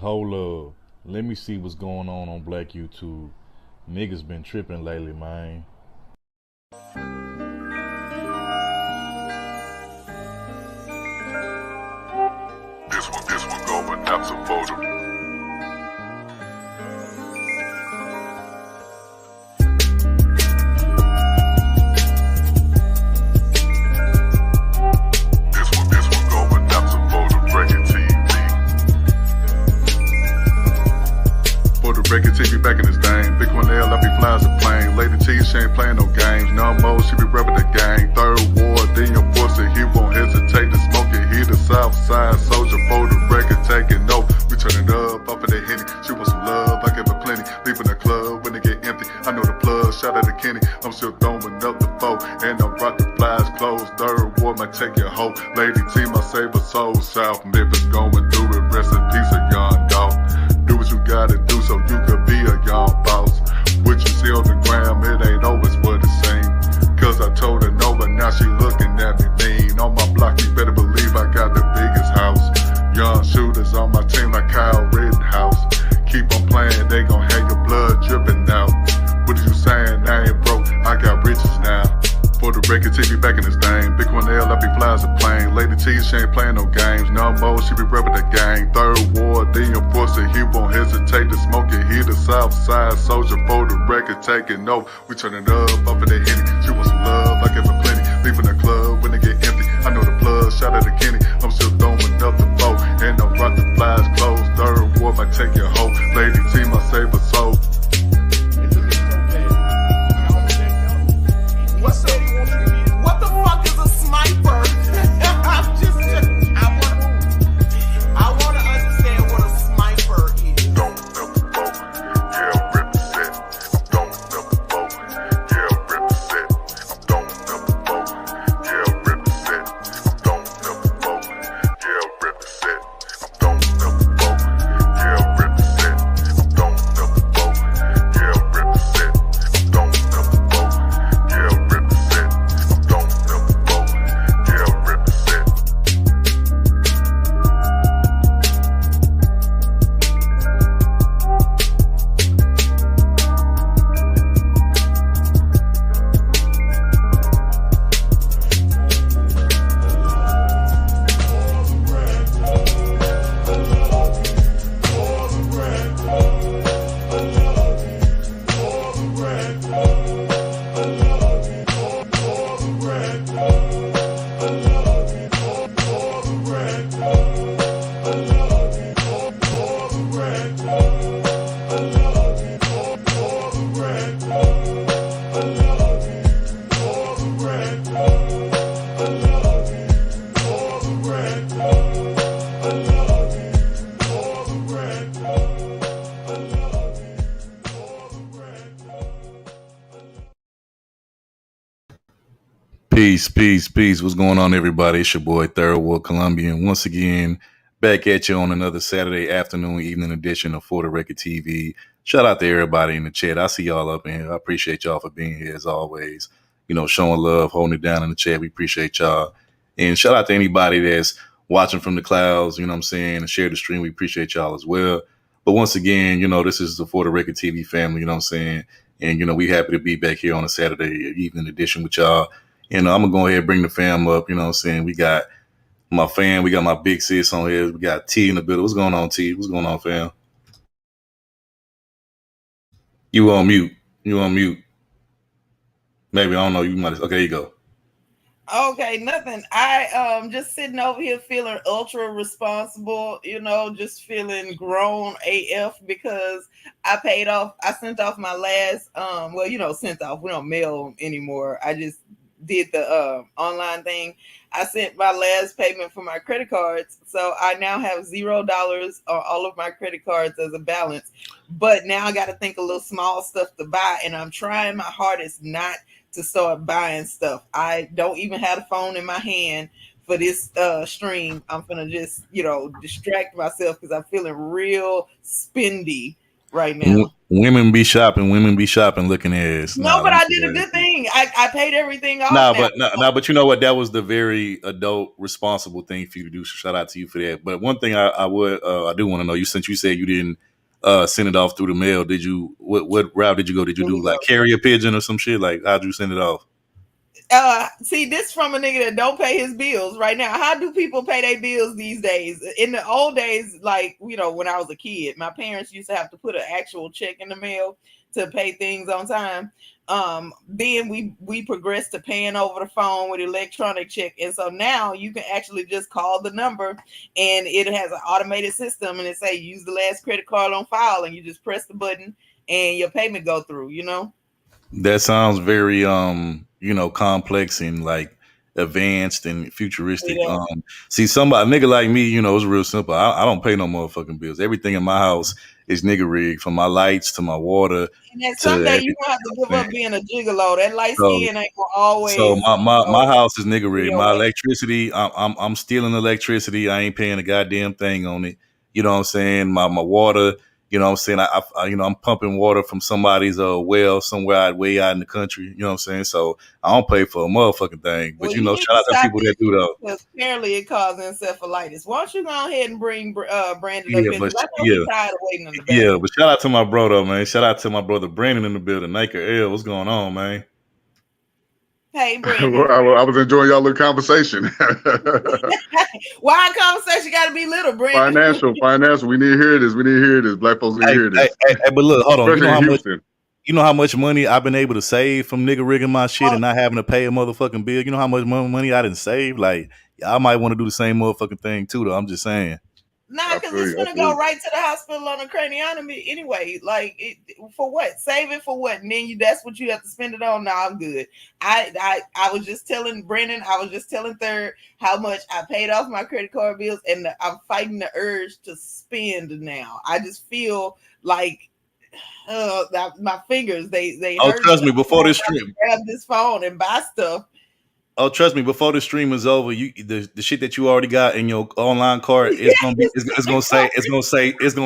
hold up. Let me see what's going on Black YouTube. Niggas been tripping lately, man. This one going out to photo. Record TV back in his thing. Big one L, I be flying a plane. Lady T, she ain't playing no games. No more, she be rubbing the gang. Third war, then your pussy, he won't hesitate to smoke it. He the south side soldier for the record taking no. We turn it up off of the Henny. She want some love, I give her plenty. Leaving the club when it get empty. I know the plug, shout out to Kenny. I'm still throwing up the foe. And I rock the flies clothes. Third war might take your hoe. Lady T, my save her soul. South Memphis going through it. Rest in peace, a young dog. Do what you gotta do so you could be a young boss. What you see on the gram, it ain't always what it seems. Cause I told her no, but now she looking at me mean. On my block, you better believe I got the biggest house. Young shooters on my team like Kyle Rittenhouse. Keep on playing, they gon' have your blood dripping out. What are you saying? I ain't broke, I got riches now. For the record, TV back in his thing. Big one L, I be flies a plane. Lady T, she ain't playing no games. No more, she be rubbing the gang. Third war, then your pussy, he won't hesitate to smoke it. He the south side soldier for the record taking no. We turn it up off of the Henny. She want some love, I give her plenty. Leaving the club when it get empty. I know the plug, shout out to Kenny. I'm still throwing up the foe. And I rock the flies clothes. Third war might take your hoe. Lady T, my save her soul. What the fuck is a sniper? I want to understand what a sniper is. Don't never vote, yeah, represent. Don't never vote, yeah, represent. Don't never vote, yeah, represent. Don't never vote, yeah, represent. Don't never vote, yeah, represent. Don't never vote, yeah, represent. Don't never vote, yeah, represent. Don't never vote, yeah, represent. Peace. What's going on, everybody? It's your boy, Third World Colombian. Once again, back at you on another Saturday afternoon, evening edition of For the Record TV. Shout out to everybody in the chat. I see y'all up in here. I appreciate y'all for being here as always. You know, showing love, holding it down in the chat. We appreciate y'all. And shout out to anybody that's watching from the clouds, you know what I'm saying, and share the stream. We appreciate y'all as well. But once again, you know, this is the For the Record TV family, you know what I'm saying? And, you know, we happy to be back here on a Saturday evening edition with y'all. And I'm going to go ahead and bring the fam up. You know what I'm saying? We got my fam. We got my big sis on here. We got T in the building. What's going on, T? What's going on, fam? You on mute. Maybe, I don't know. You might. Okay, there you go. Okay, nothing. I just sitting over here feeling ultra responsible, you know, just feeling grown AF because I sent off my last sent off. We don't mail anymore. I just did the online thing. I sent my last payment for my credit cards. So I now have $0 on all of my credit cards as a balance. But now I got to think of little small stuff to buy. And I'm trying my hardest not to start buying stuff. I don't even have the phone in my hand for this stream. I'm going to just, distract myself because I'm feeling real spendy right now. Women be shopping looking ass. No, but I did a good thing. I paid everything off. But you know what? That was the very adult, responsible thing for you to do. So shout out to you for that. But one thing I do want to know, since you said you didn't send it off through the mail, did you? What route did you go? Did you do like carrier pigeon or some shit? Like how'd you send it off? See, this from a nigga that don't pay his bills right now. How do people pay their bills these days? In the old days, like, when I was a kid, my parents used to have to put an actual check in the mail to pay things on time. Then we progressed to paying over the phone with electronic check. And so now you can actually just call the number and it has an automated system and it say use the last credit card on file and you just press the button and your payment go through, That sounds very complex and like advanced and futuristic. Yeah. See, a nigga like me, it's real simple. I don't pay no motherfucking bills. Everything in my house is nigga rigged, from my lights to my water. And then someday you gonna have to give up being a gigolo. That light skin ain't gonna always. So my house is nigga rigged. My electricity, I'm stealing electricity. I ain't paying a goddamn thing on it. You know what I'm saying? My water. You know what I'm saying? I'm pumping water from somebody's well somewhere way out in the country. You know what I'm saying? So I don't pay for a motherfucking thing. But shout out to people that do though. Because apparently it causes encephalitis. Why don't you go ahead and bring Brandon up in? Tired of waiting in the back. Yeah, but shout out to my brother, man. Shout out to my brother Brandon in the building. Naker L, what's going on, man? Hey, Brandon. I was enjoying y'all little conversation. Why conversation got to be little, Brandon? Financial. We need to hear this. Black folks need to hear this. Hey, but look, hold on. You know how much money I've been able to save from nigga rigging my shit and not having to pay a motherfucking bill? You know how much money I didn't save? Like, I might want to do the same motherfucking thing too, though. I'm just saying. Nah, because it's gonna go right to the hospital on a craniotomy anyway. Like, for what? Save it for what? And then that's what you have to spend it on. Nah, I'm good. I was just telling Brennan. I was just telling Third how much I paid off my credit card bills, and I'm fighting the urge to spend now. I just feel like my fingers they. Oh, trust me. Before this trip, grab this phone and buy stuff. Oh, trust me. Before the stream is over, the shit that you already got in your online cart is gonna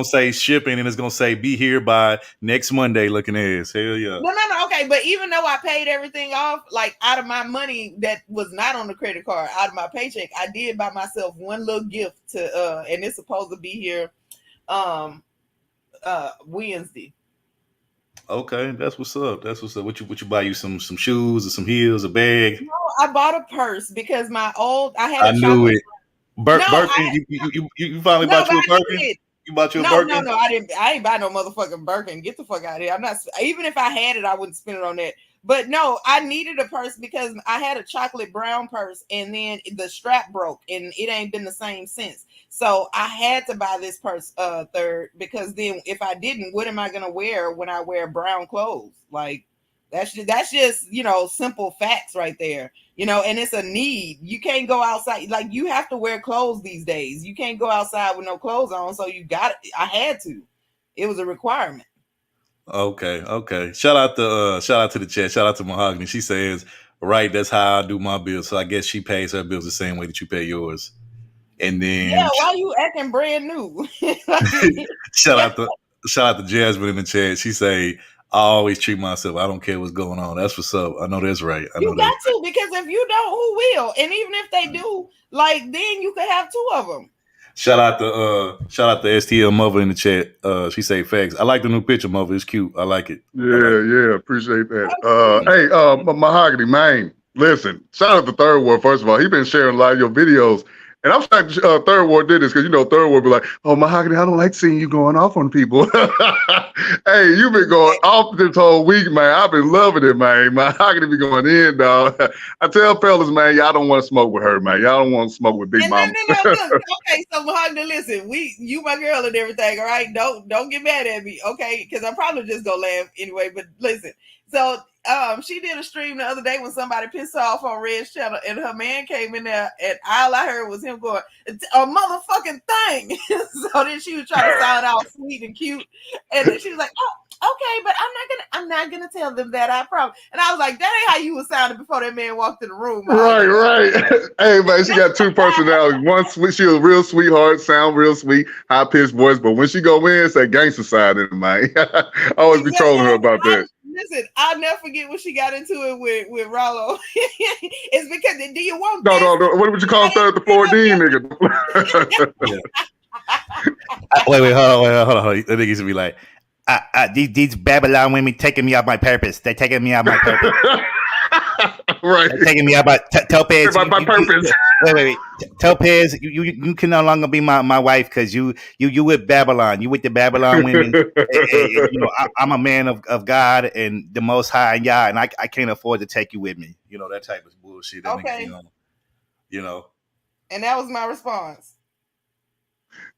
say shipping, and it's gonna say be here by next Monday. Looking ass, hell yeah. No. Okay, but even though I paid everything off, like out of my money that was not on the credit card, out of my paycheck, I did buy myself one little gift to, and it's supposed to be here, Wednesday. Okay, that's what's up. What you buy? You some shoes or some heels, a bag? No, I bought a purse because I knew it. Birkin. You finally bought you a Birkin? You bought you a Birkin? No, I didn't. I ain't buy no motherfucking Birkin. Get the fuck out of here. I'm not. Even if I had it, I wouldn't spend it on that. But no, I needed a purse because I had a chocolate brown purse and then the strap broke and it ain't been the same since. So I had to buy this purse, Third, because then if I didn't, what am I gonna wear when I wear brown clothes? Like that's just simple facts right there. And it's a need. You can't go outside. Like, you have to wear clothes these days. You can't go outside with no clothes on. So I had to. It was a requirement. Okay. Shout out to the chat. Shout out to Mahogany. She says, right, that's how I do my bills. So I guess she pays her bills the same way that you pay yours. And then why you acting brand new? shout out to Jasmine in the chat. She say, I always treat myself. I don't care what's going on. That's what's up. I know that's right. You got to, because if you don't, who will? And even if they do, like, then you could have two of them. Shout out to STL Mother in the chat. She say facts. I like the new picture, Mother. It's cute. I like it. Yeah, appreciate that. Hey, Mahogany, man. Listen, shout out to Third Ward, first of all. He been sharing a lot of your videos. And I'm shocked Third Ward did this because, Third Ward be like, oh, Mahogany, I don't like seeing you going off on people. Hey, you've been going off this whole week, man. I've been loving it, man. Mahogany be going in, dog. I tell fellas, man, y'all don't want to smoke with her, man. Y'all don't want to smoke with Big Mama. Okay, so Mahogany, listen, you my girl and everything, all right? Don't get mad at me, okay? Because I'm probably just going to laugh anyway. But listen, so she did a stream the other day when somebody pissed her off on Red's channel, and her man came in there, and all I heard was him going, a motherfucking thing. So then she was trying to sound out sweet and cute, and then she was like, Okay, but I'm not gonna tell them that, I promise. And I was like, that ain't how you was sounding before that man walked in the room. Right. Hey, man, she got two personalities. One sweet, she a real sweetheart, sound real sweet, high pitched voice. But when she go in, it's that gangster side in man. I always be trolling her about that. Listen, I'll never forget when she got into it with Rollo. It's because do you want no. What would you call third the 4D nigga? Wait, hold on. The niggas would be like, these Babylon women taking me out my purpose. They're taking me out my purpose. Right. They're taking me out by Topaz. My purpose. Wait. Topaz, you can no longer be my wife because you with Babylon. You with the Babylon women. You know, I'm a man of God and the Most High and Yah, and I can't afford to take you with me. You know, that type of bullshit. That okay. Nigga, you know. And that was my response.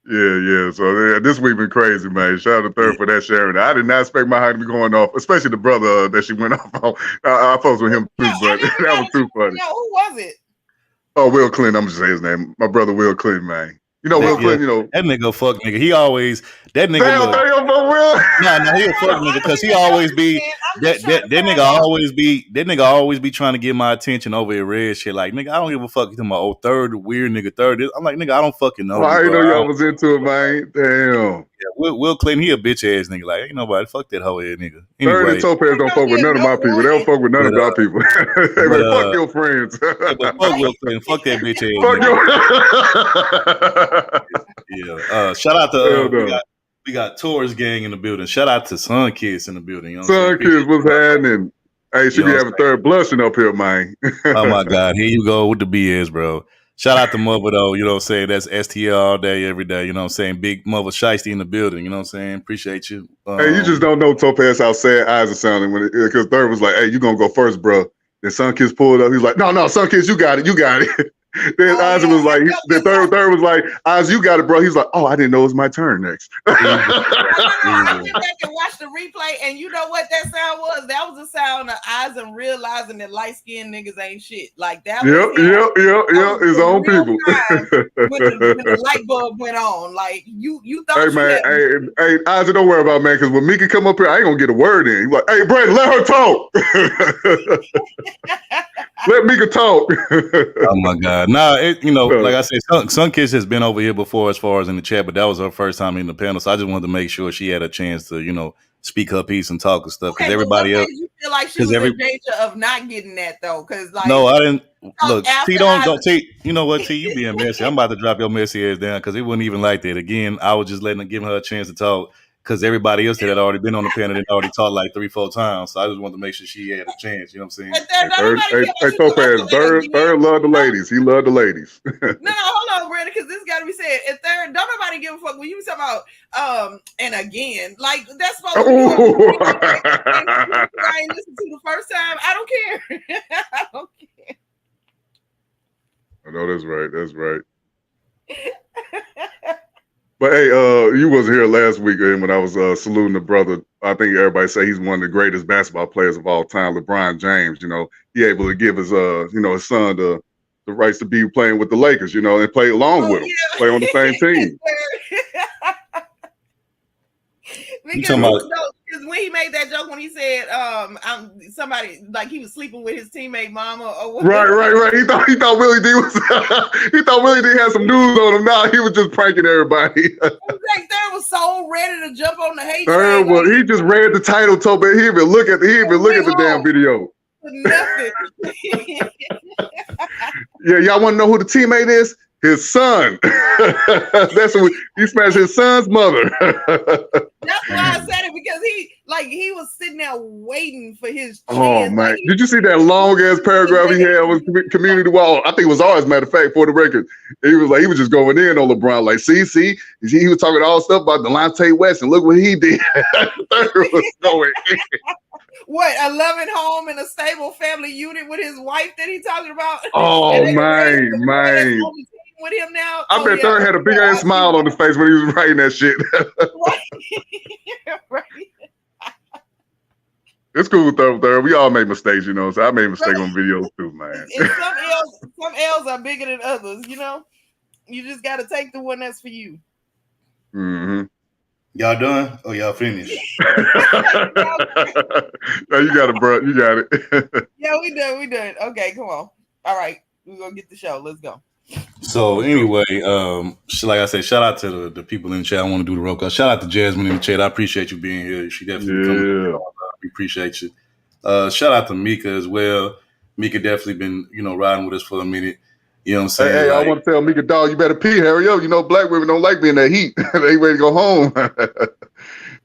Yeah. So this week been crazy, man. Shout out to Third for that sharing. I did not expect my heart to be going off, especially the brother that she went off on. I fucked with him too, but that was too funny. Who was it? Oh, Will Clinton. I'm just saying his name. My brother Will Clinton, man. You know Will Clinton. You know that nigga fuck nigga. He always that nigga. Damn, Will. No, he a fuck nigga because he always be that nigga always be trying to get my attention over a red shit. Like nigga, I don't give a fuck. You talking about third weird nigga third. I'm like nigga, I don't fucking know. I didn't know y'all was into it, man. Damn. Yeah, Will Clinton, he a bitch ass nigga. Like ain't nobody fuck that hoe ass nigga. Anyway, Third and Topaz don't fuck with none of my people. They don't fuck with none of our people. Fuck your friends. Fuck Will Clinton. Fuck that bitch ass. Fuck your. Yeah. Shout out to we got Taurus gang in the building. Shout out to Sun Kids in the building. You know Sun Kids, what's happening? Hey, she be having third blushing up here, man. Oh my God, here you go with the BS, bro. Shout out to Mother though, you know what I'm saying? That's STL all day, every day. You know what I'm saying? Big Mother Shiesty in the building. You know what I'm saying? Appreciate you. Hey, you just don't know Topaz how sad eyes are sounding when because Third was like, "Hey, you gonna go first, bro?" Then Sun Kids pulled up. He's like, "No, Sun Kids, you got it. Then Isaac was like, the third was like, Isaac, you got it, bro. He's like, oh, I didn't know it was my turn next. I went back and watched the replay, and you know what that sound was? That was the sound of Isaac realizing that light-skinned niggas ain't shit. Like that. Yep. His own people. When the light bulb went on, like you thought. Hey man, hey, Isaac, don't worry about it, man, because when Mika come up here, I ain't gonna get a word in. He's like, hey, Brandon, let her talk. Let Mika talk. Oh my God. Nah, like I said, Sun Kiss has been over here before as far as in the chat, but that was her first time in the panel. So I just wanted to make sure she had a chance to, speak her piece and talk and stuff. Because everybody else. You feel like she was in danger of not getting that though? Because like. No, I didn't. Look, T, don't T. You know what, T? You being messy. I'm about to drop your messy ass down because it wasn't even like that. Again, I was just giving her a chance to talk. Because everybody else that had already been on the panel had already talked like 3-4 times. So I just wanted to make sure she had a chance. You know what I'm saying? Hey, Topaz, Third loved the ladies. He loved the ladies. No, hold on, Brandon, because this got to be said. If Third, don't nobody give a fuck when you talk about, and again, like that's supposed to be. I ain't listened to the first time. I don't care. I don't care. I know that's right. But hey, you wasn't here last week when I was saluting the brother. I think everybody say he's one of the greatest basketball players of all time, LeBron James. He able to give his his son the rights to be playing with the Lakers, and play along with him, play on the same team. Because when he made that joke when he said somebody like he was sleeping with his teammate mama or whatever. Right. He thought Willie D was he thought Willie D had some news on him. Now he was just pranking everybody. Third was so ready to jump on the hate train. He just read the title, Toby. He even look at the damn video. Nothing. Yeah, y'all want to know who the teammate is? His son. That's what he smashed his son's mother. That's why I said it, because he was sitting there waiting for his chance. Oh man, did you see that long ass paragraph he had on community wall? I think it was ours, matter of fact, for the record. He was just going in on LeBron, like, see, he was talking all stuff about Delonte West, and look what he did. Third was going in. What, a loving home and a stable family unit with his wife that he talking about? Oh man. With him now. I bet Third had a big ass smile on his face when he was writing that shit. Right. It's cool, Third. We all make mistakes, so I made mistakes on videos too, man. And some L's are bigger than others, You just got to take the one that's for you. Mm-hmm. Y'all done? Oh, y'all finished? No, you got it, bro. You got it. Yeah, we done. Okay, come on. All right, we're gonna get the show. Let's go. So anyway, like I said, shout out to the people in the chat. I want to do the roll call. Shout out to Jasmine in the chat. I appreciate you being here. She definitely coming. We appreciate you. Shout out to Mika as well. Mika definitely been riding with us for a minute. You know what I'm saying? Hey, I want to tell Mika, dog, you better pee, hurry up. You know, black women don't like being in that heat. They ready to go home.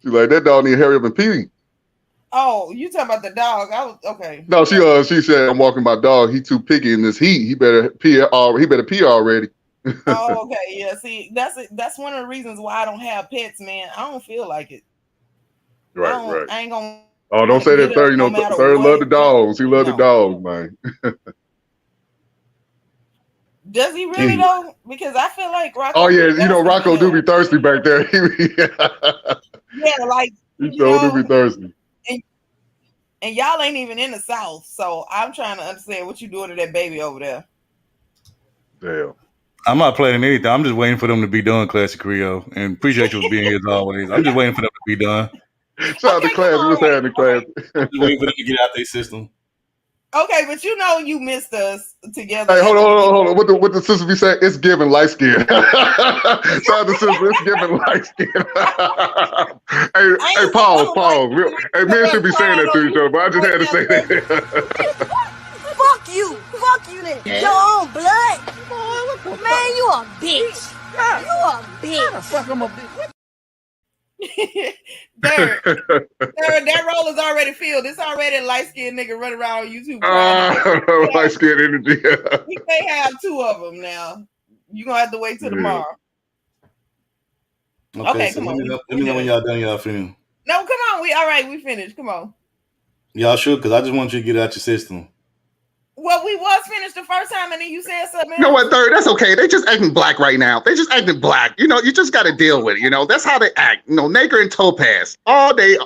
She's like, that dog need to hurry up and pee. Oh, you talking about the dog? I was okay. No, she said, I'm walking my dog. He too picky in this heat. He better pee. He better pee already. Oh, okay. Yeah. See, that's one of the reasons why I don't have pets, man. I don't feel like it. Right. I ain't gonna. Oh, don't say that Third. Third love the dogs. He love the dogs, man. Does he really though? Because I feel like Rocco. Oh yeah, Rocco do be thirsty back there. Yeah, like he do be thirsty. And y'all ain't even in the South, so I'm trying to understand what you doing to that baby over there. Damn. I'm not planning anything. I'm just waiting for them to be done, Classic Creole. And appreciate you being here as always. I'm just waiting for them to be done. Shout out to class. What's happening, class? Just waiting for them to get out their system. Okay, but you missed us together. Hey, hold on. What the sister be saying? It's giving light skin. Shout out to sister. It's giving light skin. hey, pause. Hey, men should be saying that to each other, but I just had to say that. Fuck you then. Yeah. Your own blood. Man, you a bitch. You a bitch. Fuck, I'm a bitch. that role is already filled. It's already a light-skinned nigga running around on YouTube. Light-skinned energy. We may have two of them now. You're going to have to wait till tomorrow. Okay, so come on. Let me know when y'all done. Y'all finished. No, come on. We finished. Come on. Y'all sure? Because I just want you to get out your system. Well, we was finished the first time, and then you said something else. You know what, Third? That's okay. They just acting black right now. They just acting black. You just got to deal with it. That's how they act. Nigger and Topaz all day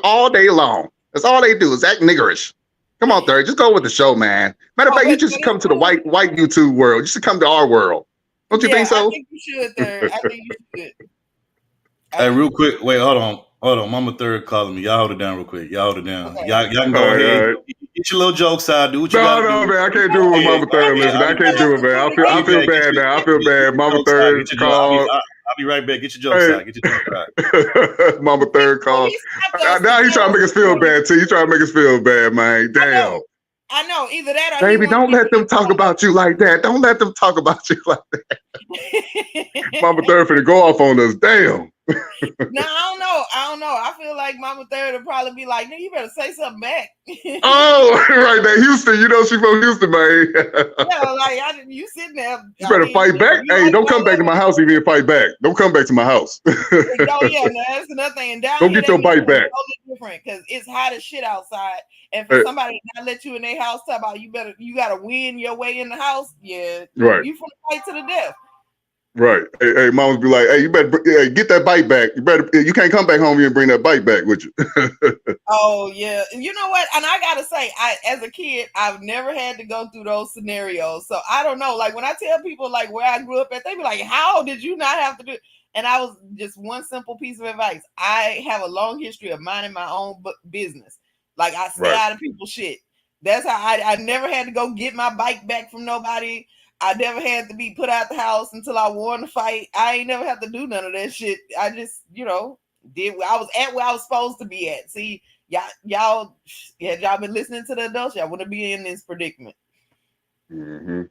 long. That's all they do is act niggerish. Come on, Third. Just go with the show, man. Matter of fact, you just come to the white YouTube world. You should come to our world. Don't you think so? I think you should, Third. I think you should. Hey, real quick. Wait, hold on. Mama Third calling me. Y'all hold it down real quick. Y'all hold it down. Okay. Y'all can go ahead. Get your little jokes out. Do what you got to do. No, man. I can't do it with Mama Third. Listen, I can't do it, man. I feel bad now. I feel bad. Mama Third called. I'll be right back. Get your jokes out. Get your jokes out. Mama Third called. Now he's trying to make us feel bad, too. He's trying to make us feel bad, man. Damn. I know. Either that or baby, don't let them talk about you like that. Don't let them talk about you like that. Mama Third finna go off on us. Damn. No, I don't know. I feel like Mama Third would probably be like, "No, you better say something back." Oh, right there, Houston. She from Houston, man. Yeah, like you sitting there. You better fight back. Hey, don't come back to my house even fight back. Don't come back to my house. Oh yeah, no, that's another thing. Don't get your bite back. Totally different because it's hot as shit outside, and for somebody to not let you in their house, talk about you gotta win your way in the house. Yeah, right. You finna fight to the death. Right. Hey, moms be like, hey, you better get that bite back. You can't come back home and bring that bite back with you. Oh yeah. You know what? And I gotta say, as a kid, I've never had to go through those scenarios. So I don't know. Like when I tell people like where I grew up at, they be like, how did you not have to do it? And I was just one simple piece of advice. I have a long history of minding my own business. Like I stay out of people's shit. That's how I never had to go get my bike back from nobody. I never had to be put out the house until I won the fight. I ain't never have to do none of that shit. I just, did. I was at where I was supposed to be at. See, y'all been listening to the adults. Y'all wouldn't be in this predicament. Mm-hmm.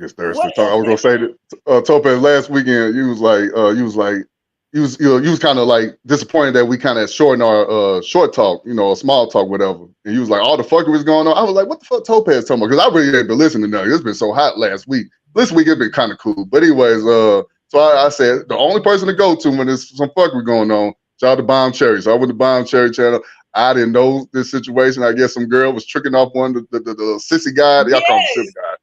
Yes, there's some talk. I was gonna say that Topaz last weekend. You was kind of like disappointed that we kind of shortened our short talk, a small talk, whatever. And you was like, all the fuckery was going on. I was like, what the fuck Topaz talking about? Because I really ain't been listening to nothing. It's been so hot last week. This week it's been kind of cool. But anyways, so I said the only person to go to when there's some fuckery going on, shout out to Bomb Cherry. So I went to Bomb Cherry channel. I didn't know this situation. I guess some girl was tricking off one of the sissy guy. Y'all call him sissy guy.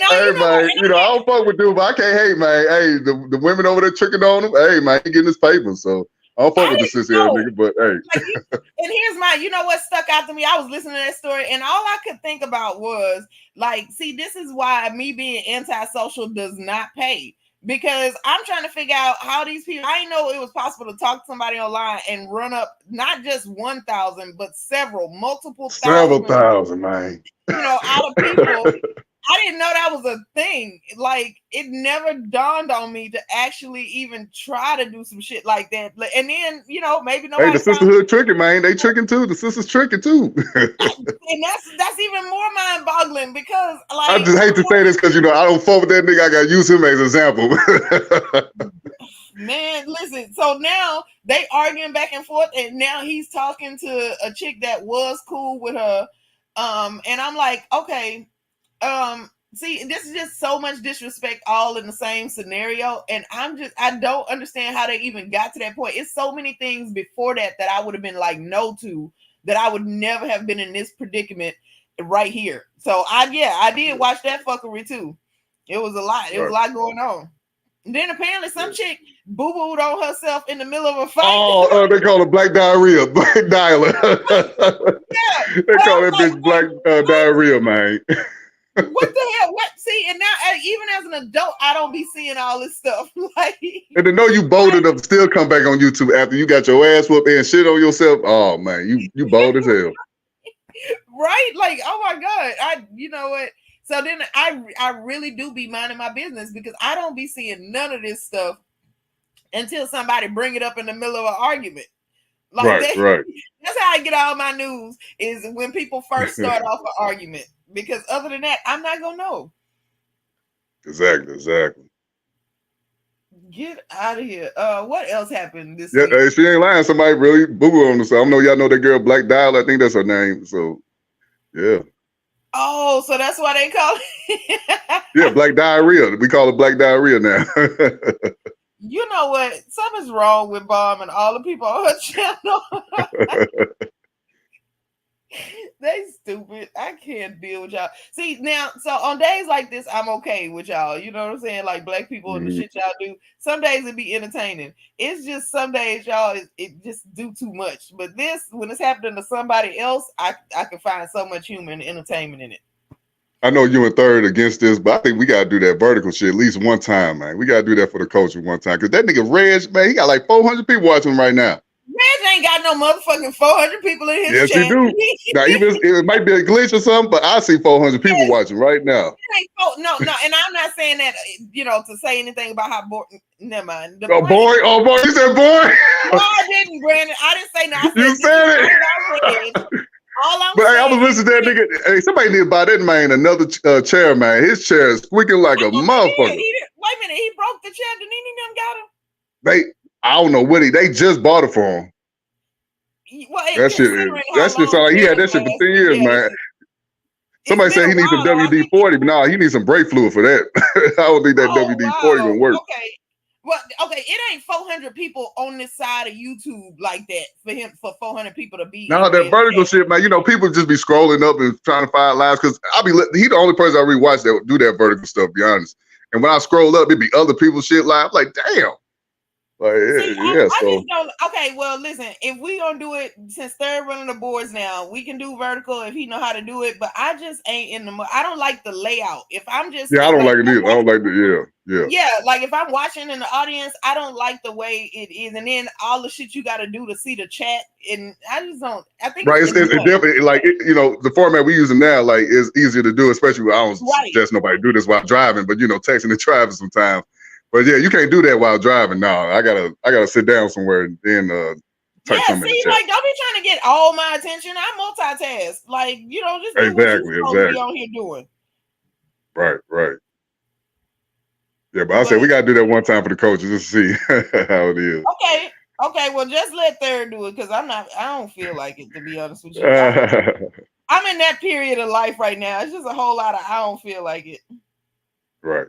Hey man, I don't fuck with dude, but I can't hate, man. Hey, the women over there tricking on him. Hey man, he getting his paper, so I don't fuck with the sissy ass nigga. But hey, and here's what stuck out to me. I was listening to that story, and all I could think about was like, see, this is why me being antisocial does not pay. because I'm trying to figure out how these people. I didn't know it was possible to talk to somebody online and run up not just 1,000, but multiple thousand, man. Out of people. I didn't know that was a thing. Like, it never dawned on me to actually even try to do some shit like that. And then, maybe nobody. Hey, the sisterhood tricking, man. They tricking too. The sisters tricking too. And that's even more mind-boggling because, like, I just hate to say this because I don't fuck with that nigga. I gotta use him as an example. Man, listen. So now they arguing back and forth, and now he's talking to a chick that was cool with her. And I'm like, okay. See, this is just so much disrespect all in the same scenario, and I don't understand how they even got to that point. It's so many things before that I would have been like no to, that I would never have been in this predicament right here. So I did watch that fuckery too. It was a lot. It was a lot going on. And then apparently some chick boo-booed on herself in the middle of a fight. Oh, they call it black diarrhea, black dialer. Yeah, they call that bitch black diarrhea, man. What the hell? What? See, and now even as an adult, I don't be seeing all this stuff. Like, and to know you bold enough to still come back on YouTube after you got your ass whooped and shit on yourself. Oh man, you bold as hell. Right? Like, oh my God. You know what? So then I really do be minding my business because I don't be seeing none of this stuff until somebody bring it up in the middle of an argument. Like right. That's how I get all my news, is when people first start off an argument. Because other than that, I'm not gonna know. Exactly. Get out of here. What else happened this week? Hey, she ain't lying. Somebody really boo-boo on the side. I know y'all know that girl Black Dial. I think that's her name. So yeah. Oh, so that's why they call it. Yeah, black diarrhea. We call it black diarrhea now. You know what? Something's wrong with Bomb and all the people on her channel. They stupid. I can't deal with y'all. See, now, so on days like this, I'm okay with y'all. You know what I'm saying? Like black people and the shit y'all do. Some days it be entertaining. It's just some days y'all it just do too much. But this, when it's happening to somebody else, I can find so much humor and entertainment in it. I know you and Third against this, but I think we gotta do that vertical shit at least one time, man. We gotta do that for the culture one time. Cause that nigga Reg, man, he got like 400 people watching him right now. Reg ain't got no motherfucking 400 people in his yes, channel. Yes, he do. Now, even it might be a glitch or something, but I see 400 people watching right now. No, and I'm not saying that, to say anything about how boring. Never mind. Boy. You said boy. No, I didn't, Brandon. I didn't say no. I said, you said it. All I'm but saying, hey, I was listening to that nigga. Hey, somebody need to buy that man another chair, man. His chair is squeaking like a motherfucker. Wait a minute, he broke the chair. Did them got him? I don't know what they just bought it for him. Well, that shit sound like he had that shit for 10 years, man. Somebody said he needs some WD-40, but nah, he needs some brake fluid for that. I don't think that WD-40 gonna work. Okay. Well, okay, it ain't 400 people on this side of YouTube like that for 400 people to be. No, that vertical shit, man. People just be scrolling up and trying to find lives because he the only person I really watch that do that vertical stuff, to be honest. And when I scroll up, it be other people's shit live. Like, damn. Like, see, I just don't. Okay, well, listen. If we gonna do it, since Third running the boards now, we can do vertical if he know how to do it. But I just ain't in the. I don't like the layout. If I'm just I don't like it either. I don't like the yeah. Like if I'm watching in the audience, I don't like the way it is, and then all the shit you got to do to see the chat, and I just don't. I think right. It's definitely like the format we using now like is easier to do, especially when I don't suggest nobody do this while driving, but texting and driving sometimes. But yeah, you can't do that while driving. No, I gotta sit down somewhere and then type something in the chat. Like don't be trying to get all my attention. I multitask. Like just do exactly. What you on here doing. Right. Yeah, but I said we gotta do that one time for the coaches just to see how it is. Okay. Well, just let Third do it because I don't feel like it, to be honest with you. I'm in that period of life right now. It's just a whole lot of I don't feel like it. Right.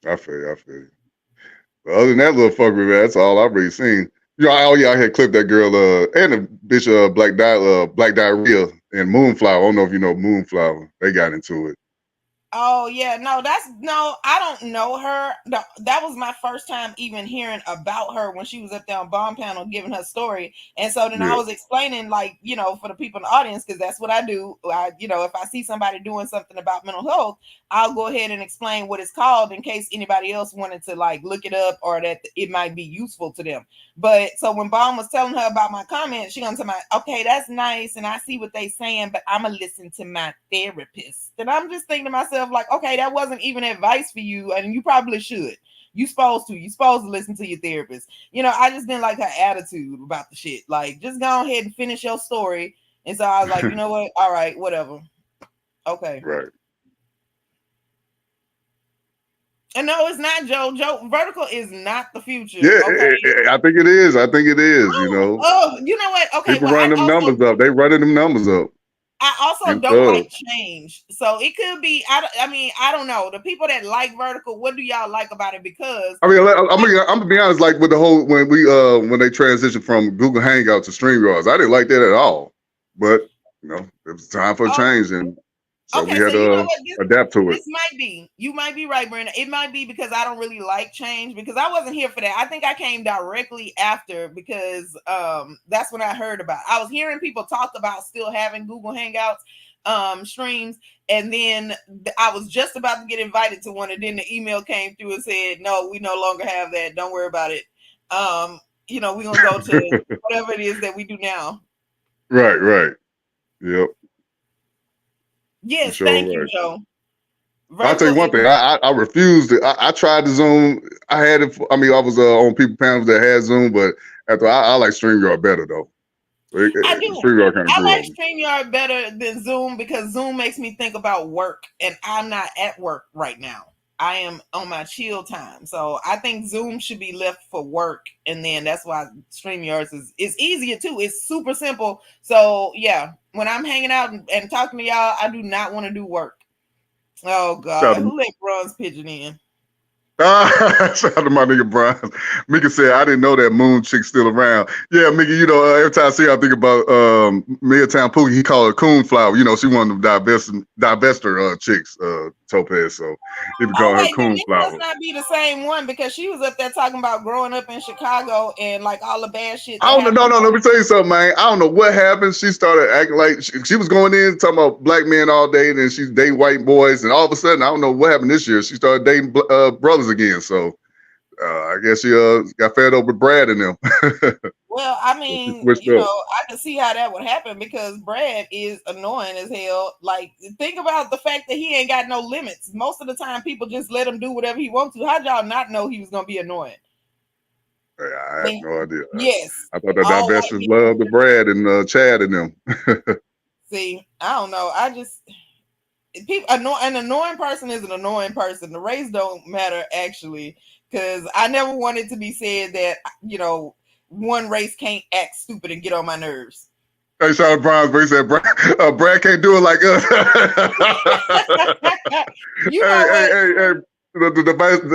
I feel you. But other than that little fuckery, man, that's all I've really seen. I had clipped that girl and the bitch Black Diarrhea and Moonflower. I don't know if you know Moonflower. They got into it. Oh yeah, no, I don't know her. That was my first time even hearing about her when she was up there on Bomb Panel giving her story. And so then I Yeah. was explaining, like, for the people in the audience, because that's what I do. If I see somebody doing something about mental health, I'll go ahead and explain what it's called in case anybody else wanted to like look it up or that it might be useful to them. But so when Bomb was telling her about my comment, she gonna tell me, okay, that's nice, and I see what they saying, but I'm gonna listen to my therapist. And I'm just thinking to myself, like, okay, that wasn't even advice for you, and you probably should. You're supposed to listen to your therapist. I just didn't like her attitude about the shit. Like, just go ahead and finish your story. And so I was like, you know what? All right, whatever. Okay. Right. And no, it's not Joe. Vertical is not the future. Yeah, Okay. I think it is. I think it is. Oh, you know what? Okay. People run them numbers up. They running them numbers up. I also don't like change. So it could be, I don't know. The people that like Vertical, what do y'all like about it? Because I'm gonna be honest, like with the whole when they transitioned from Google Hangouts to StreamYards, I didn't like that at all. But it was time for a change, and so we had to adapt to it. This might be, you might be right, Brandon. It might be because I don't really like change, because I wasn't here for that. I think I came directly after, because that's when I heard about it. I was hearing people talk about still having Google Hangouts streams, and then I was just about to get invited to one, and then the email came through and said, no, we no longer have that. Don't worry about it. We're gonna go to whatever it is that we do now. Right. Yep. Yes, sure, thank you, Joe. I'll tell you one thing. I refused it. I tried the Zoom. I had it. I was on people panels that had Zoom, but after I like StreamYard better though. I do. StreamYard kind of I like StreamYard better than Zoom, because Zoom makes me think about work, and I'm not at work right now. I am on my chill time. So I think Zoom should be left for work, and then that's why StreamYard is easier too. It's super simple. So yeah, when I'm hanging out and talking to y'all, I do not want to do work. Oh God, who let Bronze Pigeon in? Shout out to my nigga Brian. Mika said, I didn't know that Moon chick's still around. Yeah, Mika, every time I see her, I think about Milltown Pookie. He called her Coon Flower. She one of the divester chicks, Topaz. So he would call her Coon Flower. Must not be the same one, because she was up there talking about growing up in Chicago and like all the bad shit. I don't know. No, let me tell you something, man. I don't know what happened. She started acting like she was going in talking about black men all day, and then she's dating white boys, and all of a sudden, I don't know what happened this year. She started dating brothers again. So I guess she got fed up with Brad and them. Well, I can see how that would happen, because Brad is annoying as hell. Like, think about the fact that he ain't got no limits. Most of the time, people just let him do whatever he wants to. How'd y'all not know he was gonna be annoying? I have no idea. Yes, I thought that divestors loved the Brad and Chad and them. See, I don't know. I just an annoying person is an annoying person. The race don't matter, actually, because I never wanted to be said that one race can't act stupid and get on my nerves. Hey, shout out Brian, but he said Brad can't do it like us. Hey. The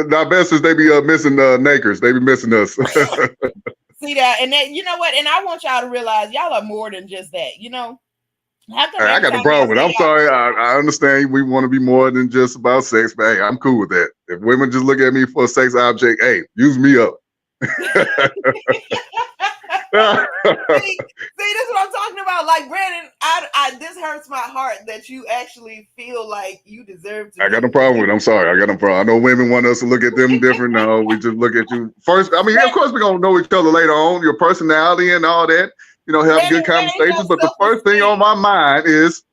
divestors, they be missing Nakers. They be missing us. See that? And then, you know what? And I want y'all to realize y'all are more than just that. I got no problem with it. I'm sorry. I understand we want to be more than just about sex, but hey, I'm cool with that. If women just look at me for a sex object, hey, use me up. See, this is what I'm talking about. Like, Brandon, this hurts my heart that you actually feel like you deserve to. I got no problem with it. I'm sorry. I got no problem. I know women want us to look at them different. No, we just look at you first. Of course, we're going to know each other later on, your personality and all that. Have good conversations. But the first thing on my mind is,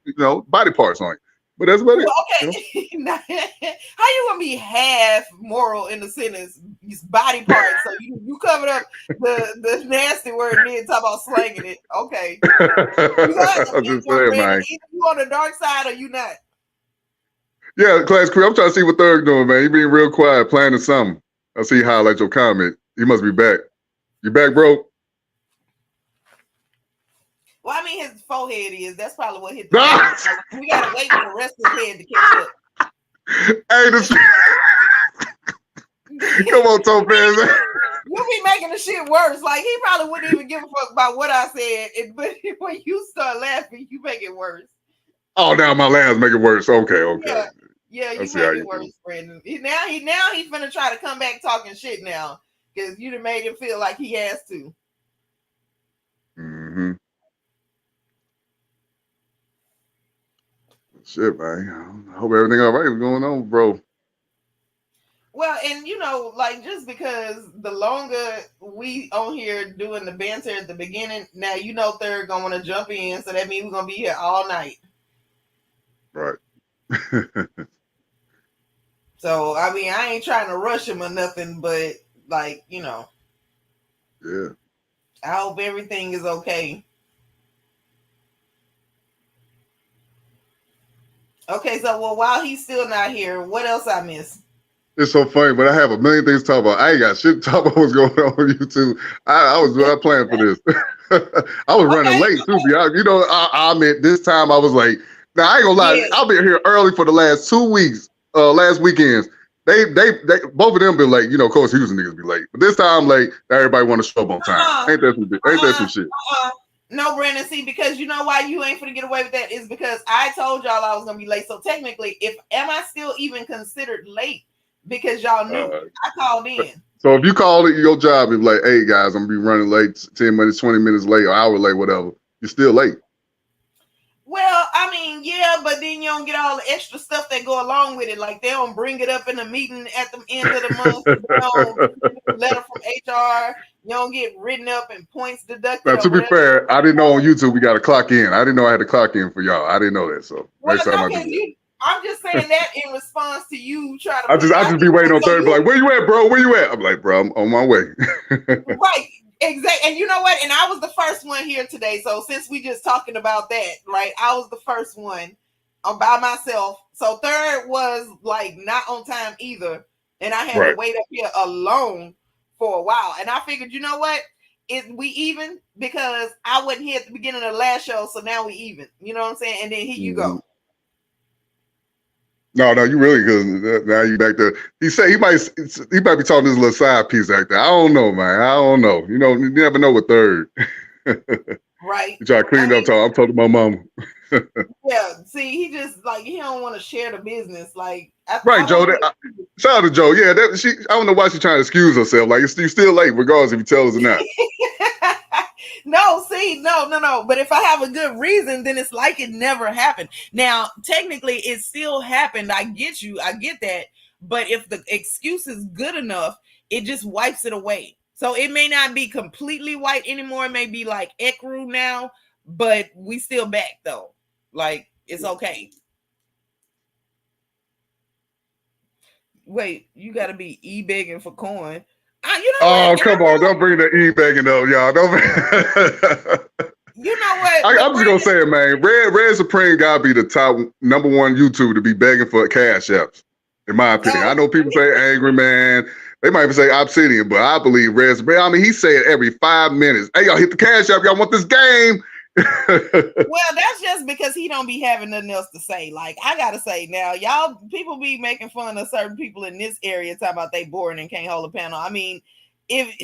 body parts on you. But that's what it is. Okay. How you gonna be half moral in the sentence? Body parts. So you covered up the nasty word and then talk about slanging it. Okay. I'm just saying, man. Either you on the dark side or you not. Yeah, Class Crew. I'm trying to see what Thurg doing, man. He being real quiet, planning something. I see you highlight your comment. He must be back. You back, bro? Well, I mean, his forehead is. That's probably what hit the head. We gotta wait for the rest of his head to catch up. Hey, come on, Topaz. You be making the shit worse. Like, he probably wouldn't even give a fuck about what I said. But when you start laughing, you make it worse. Oh, now my laughs make it worse. Okay. Yeah. Yeah, I you see made how it you worse, do. Brandon. Now he's finna try to come back talking shit now because you done made him feel like he has to. Mm-hmm. Shit, man. I hope everything all right is going on, bro. Well, and like just because the longer we on here doing the banter at the beginning, now they're gonna want to jump in, so that means we're gonna be here all night. Right. So I mean, I ain't trying to rush him or nothing, but like Yeah. I hope everything is okay. Okay, so while he's still not here, what else I missed? It's so funny, but I have a million things to talk about. I ain't got shit to talk about what's going on with YouTube. I was not planning for this. I was running late too. Be honest. I meant this time I was like, now I ain't gonna lie. Yeah. I've been here early for the last 2 weeks. Last weekends, they both of them been late. Of course, Houston niggas be late, but this time late. Everybody want to show up on time. Ain't that some shit? No, Brandon. See, because you know why you ain't finna get away with that is because I told y'all I was gonna be late. So technically, am I still even considered late? Because y'all knew I called in. So if you call it your job, and be like, hey guys, I'm gonna be running late, 10 minutes, 20 minutes late, or hour late, whatever, you're still late. Well, I mean, yeah, but then you don't get all the extra stuff that go along with it. Like they don't bring it up in a meeting at the end of the month. They don't get a letter from HR. You don't get written up and points deducted. Now, to be fair, I didn't know on YouTube we got to clock in. I didn't know I had to clock in for y'all. I didn't know that. So next time I do that. I'm just saying that in response to you trying to. I just be waiting on third, like, where you at, bro? Where you at? I'm like, bro, I'm on my way. Right, exactly. And you know what? And I was the first one here today. So since we just talking about that, right? I was the first one by myself. So third was like not on time either, and I had to wait up here alone for a while. And I figured, you know what? We even because I wasn't here at the beginning of the last show, so now we even. You know what I'm saying? And then here you go. No, you really good. Now you back there. He might be talking this little side piece out there. I don't know, man. I don't know. You never know with third. Right. You try to clean up. I'm talking to my mama. Yeah. See, he just like he don't want to share the business. Like, right, Joe. Shout out to Joe. Yeah, I don't know why she's trying to excuse herself. Like, you're still late, regardless if you tell us or not. No, see, no. But if I have a good reason, then it's like it never happened. Now, technically, it still happened. I get you. I get that. But if the excuse is good enough, it just wipes it away. So it may not be completely white anymore. It may be like Ekru now, but we still back though. Like, it's okay. Wait, you got to be e-begging for coin. Come on. Don't bring the e-begging up, y'all. You know what? I'm just going to say it, man. Red Supreme got to be the top number one YouTuber to be begging for cash apps, in my opinion. I know people say Angry Man. They might even say Obsidian, but I believe Red Supreme. I mean, he said every 5 minutes, hey, y'all hit the cash app. Y'all want this game? Well, that's just because he don't be having nothing else to say. Like, I gotta say now, y'all people be making fun of certain people in this area talking about they boring and can't hold a panel. I mean, if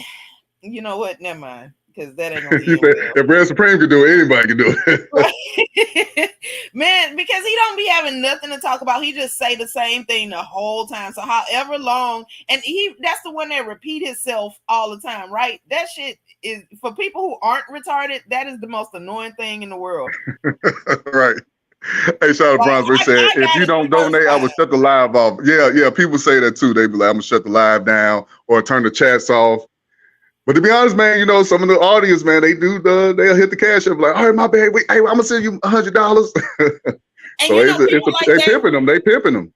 you know what, never mind, because that ain't gonna be if Red Supreme can do it, anybody can do it. Right? Man, because he don't be having nothing to talk about. He just say the same thing the whole time. So however long, and that's the one that repeat himself all the time, right? That shit is for people who aren't retarded. That is the most annoying thing in the world. Right. Hey, shout out to Bronze. They said, if you don't donate, I will shut the live off. Yeah. People say that too. They be like, I'm gonna shut the live down or turn the chats off. But to be honest, man, some of the audience, man, they'll hit the cash up like, all right, my bad. Wait, hey, I'm gonna send you $100. So they pimping them. They pimping them.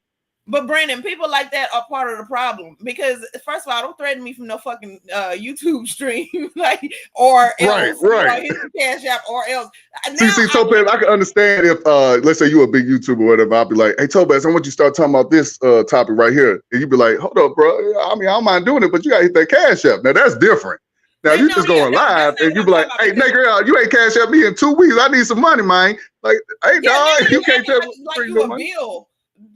But Brandon, people like that are part of the problem because first of all, don't threaten me from no fucking YouTube stream, like or else, right. Hit the cash app or else. See, Topaz, I can understand if let's say you a big YouTuber or whatever. I'll be like, hey, Topaz, I want you to start talking about this topic right here, and you be like, hold up, bro. I mean, I don't mind doing it, but you gotta hit that cash app. Now that's different. Now you just going live and you be like, hey, nigga, you ain't cash up me in 2 weeks. I need some money, man. Like, hey, dog, you can't tell like you a bill.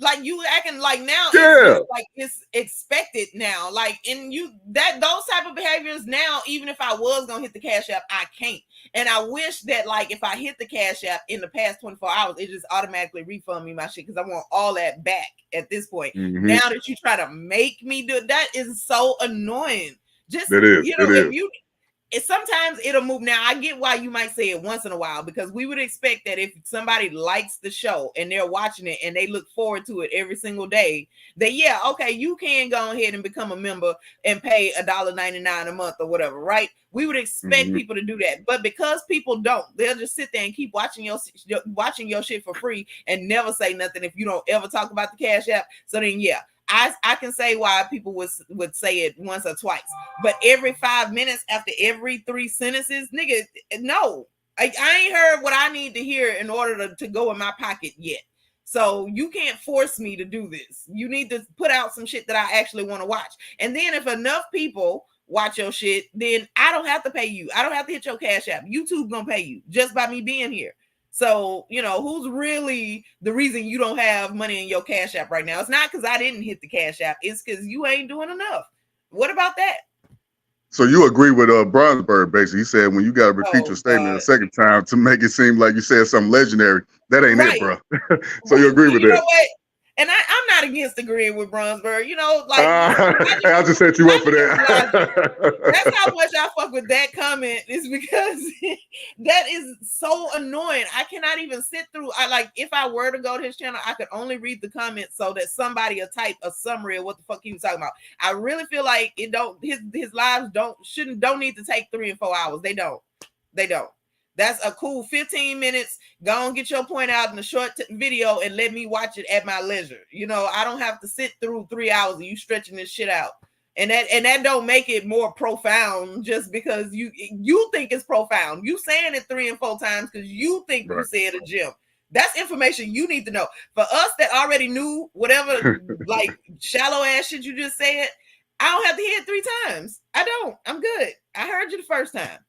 like you acting like now Yeah. it's like it's expected now. Like in you that those type of behaviors now, even if I was gonna hit the Cash App, I can't. And I wish that like if I hit the Cash App in the past 24 hours, it just automatically refund me my shit because I want all that back at this point. Mm-hmm. Now that you try to make me do that is so annoying. Just It is. you know, It if is. you sometimes it'll move. Now I get why you might say it once in a while because we would expect that if somebody likes the show and they're watching it and they look forward to it every single day, that yeah, okay, you can go ahead and become a member and pay $1.99 a month or whatever, right? We would expect people to do that, but because people don't, they'll just sit there and keep watching your shit for free and never say nothing if you don't ever talk about the Cash App. So then yeah. I can say why people would say it once or twice, but every 5 minutes after every 3 sentences, nigga, no, I ain't heard what I need to hear in order to go in my pocket yet. So you can't force me to do this. You need to put out some shit that I actually want to watch. And then if enough people watch your shit, then I don't have to pay you. I don't have to hit your Cash App. YouTube gonna pay you just by me being here. So, you know, who's really the reason you don't have money in your Cash App right now? It's not because I didn't hit the Cash App. It's because you ain't doing enough. What about that? So you agree with Bronsberg, basically. He said when you got to repeat your statement a second time to make it seem like you said something legendary, that ain't it, bro. So you agree with that? Know what? And I'm not against agreeing with Bronsberg. You know, like I just set you up for that. That's how much I fuck with that comment is because that is so annoying. I cannot even sit through. If I were to go to his channel, I could only read the comments so that somebody will type a summary of what the fuck he was talking about. I really feel like his lives don't need to take 3 and 4 hours. They don't. That's a cool 15 minutes. Go and get your point out in a short video and let me watch it at my leisure. You know, I don't have to sit through 3 hours of you stretching this shit out. And that don't make it more profound just because you think it's profound. You saying it 3 and 4 times because you think you said a gem. That's information you need to know. For us that already knew whatever like shallow ass shit you just said, I don't have to hear it 3 times. I don't. I'm good. I heard you the first time.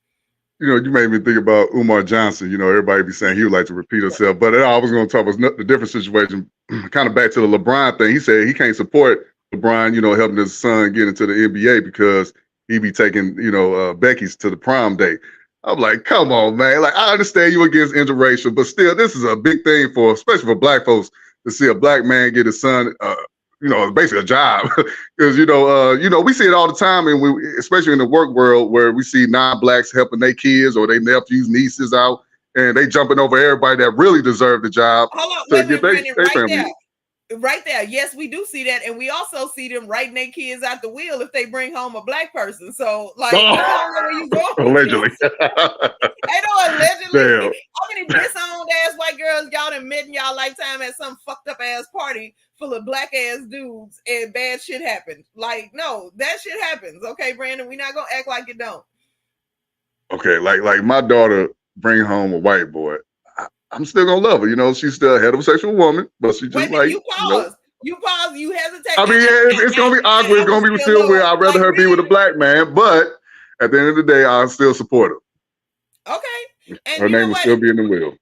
You know, you made me think about Umar Johnson. You know, everybody be saying he would like to repeat himself, but I was going to talk about the different situation, kind of back to the LeBron thing. He said he can't support LeBron, you know, helping his son get into the NBA because he be taking, you know, Becky's to the prom date. I'm like, come on, man. Like, I understand you against interracial, but still, this is a big thing especially for black folks to see a black man get his son, you know, basically a job, because you know, we see it all the time, and especially in the work world where we see non-blacks helping their kids or their nephews, nieces out, and they jumping over everybody that really deserve the job. Hold on, to wait, get Brandon, their right family. there. Right there. Yes, we do see that. And we also see them writing their kids out the wheel if they bring home a black person. So, like, I don't know where you going. Allegedly. I know, allegedly. Damn. How many disowned ass white girls y'all done met in y'all lifetime at some fucked up ass party full of black ass dudes and bad shit happened? Like, no, that shit happens. Okay, Brandon, we not gonna act like it don't. Okay, like my daughter bring home a white boy. I'm still gonna love her, you know. She's still a heterosexual woman, but she just like you pause. You pause. You hesitate. I mean, yeah, it's gonna be awkward. It's gonna be still weird. I'd rather her be with a black man, but at the end of the day, I'll still support her. Okay. And her name will still be in the will.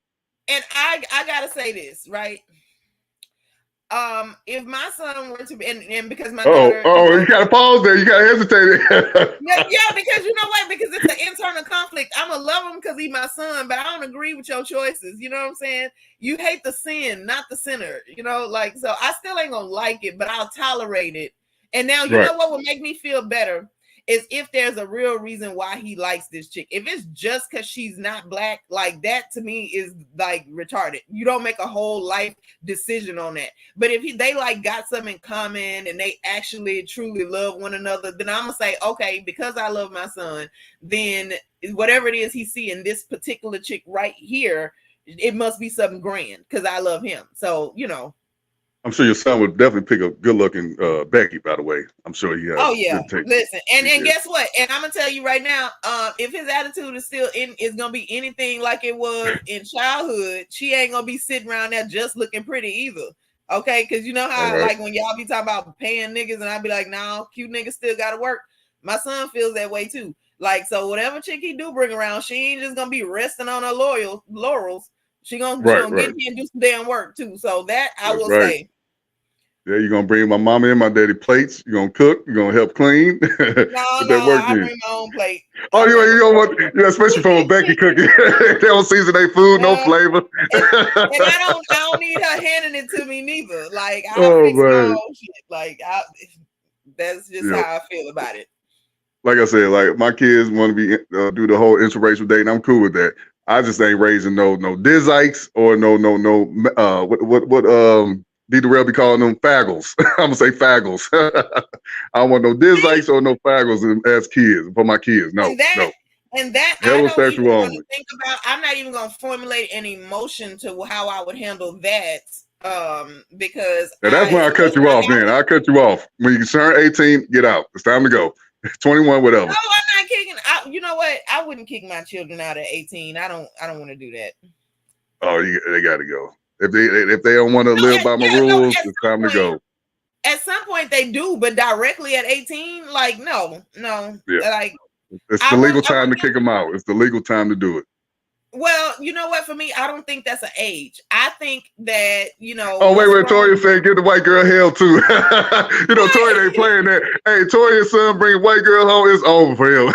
And I gotta say this, right? If my son were to be, and because my daughter, you gotta pause there. You gotta hesitate. yeah, because you know what? Because it's an internal conflict. I'm gonna love him because he's my son, but I don't agree with your choices. You know what I'm saying? You hate the sin, not the sinner. You know, like, so I still ain't gonna like it, but I'll tolerate it. And now you know what will make me feel better is if there's a real reason why he likes this chick. If it's just because she's not black, like that to me is like retarded. You don't make a whole life decision on that. But if they like got something in common and they actually truly love one another, then I'm gonna say, okay, because I love my son, then whatever it is he see in this particular chick right here, it must be something grand because I love him. So, you know. I'm sure your son would definitely pick a good-looking Becky, by the way. I'm sure he has. Oh, yeah. Listen, and guess what? And I'm going to tell you right now, if his attitude is still is going to be anything like it was in childhood, she ain't going to be sitting around there just looking pretty either. Okay? Because you know how, like, when y'all be talking about paying niggas, and I be like, no, cute niggas still got to work. My son feels that way, too. Like, so whatever chick he do bring around, she ain't just going to be resting on her laurels. She gonna get here and do some damn work, too. So that I will say. Yeah, you're gonna bring my mama and my daddy plates. You're gonna cook. You're gonna help clean. No, Put that no, work I in. bring my own plate. Oh, you don't want, yeah, especially from a Becky cookie. They don't season their food, no flavor. And I don't need her handing it to me neither. Like I'll Oh, fix my man. own shit. Like that's just Yeah. how I feel about it. Like I said, like my kids want to be do the whole interracial dating. I'm cool with that. I just ain't raising no Dizikes or no what D Darrell be calling them faggles. I'm gonna say faggles. I don't want no Dizikes or no faggles as kids for my kids. No, no. And that I don't even Heterosexual want only. to think about. I'm not even going to formulate an emotion to how I would handle that. Because Now, that's when I cut you off, man. I cut you off. When you turn 18, get out. It's time to go. 21, whatever. No, I'm not kicking. You know what? I wouldn't kick my children out at 18. I don't want to do that. Oh, they got to go. If they don't want to live by my rules, it's time to go. At some point they do, but directly at 18, like no. Yeah. Like it's the legal time to kick them out. It's the legal time to do it. Well, you know what? For me, I don't think that's an age. I think that, you know. Oh, wait. Toya said give the white girl hell too. You know, Toya ain't playing that. Hey, Toya's son bring white girl home. It's over for him.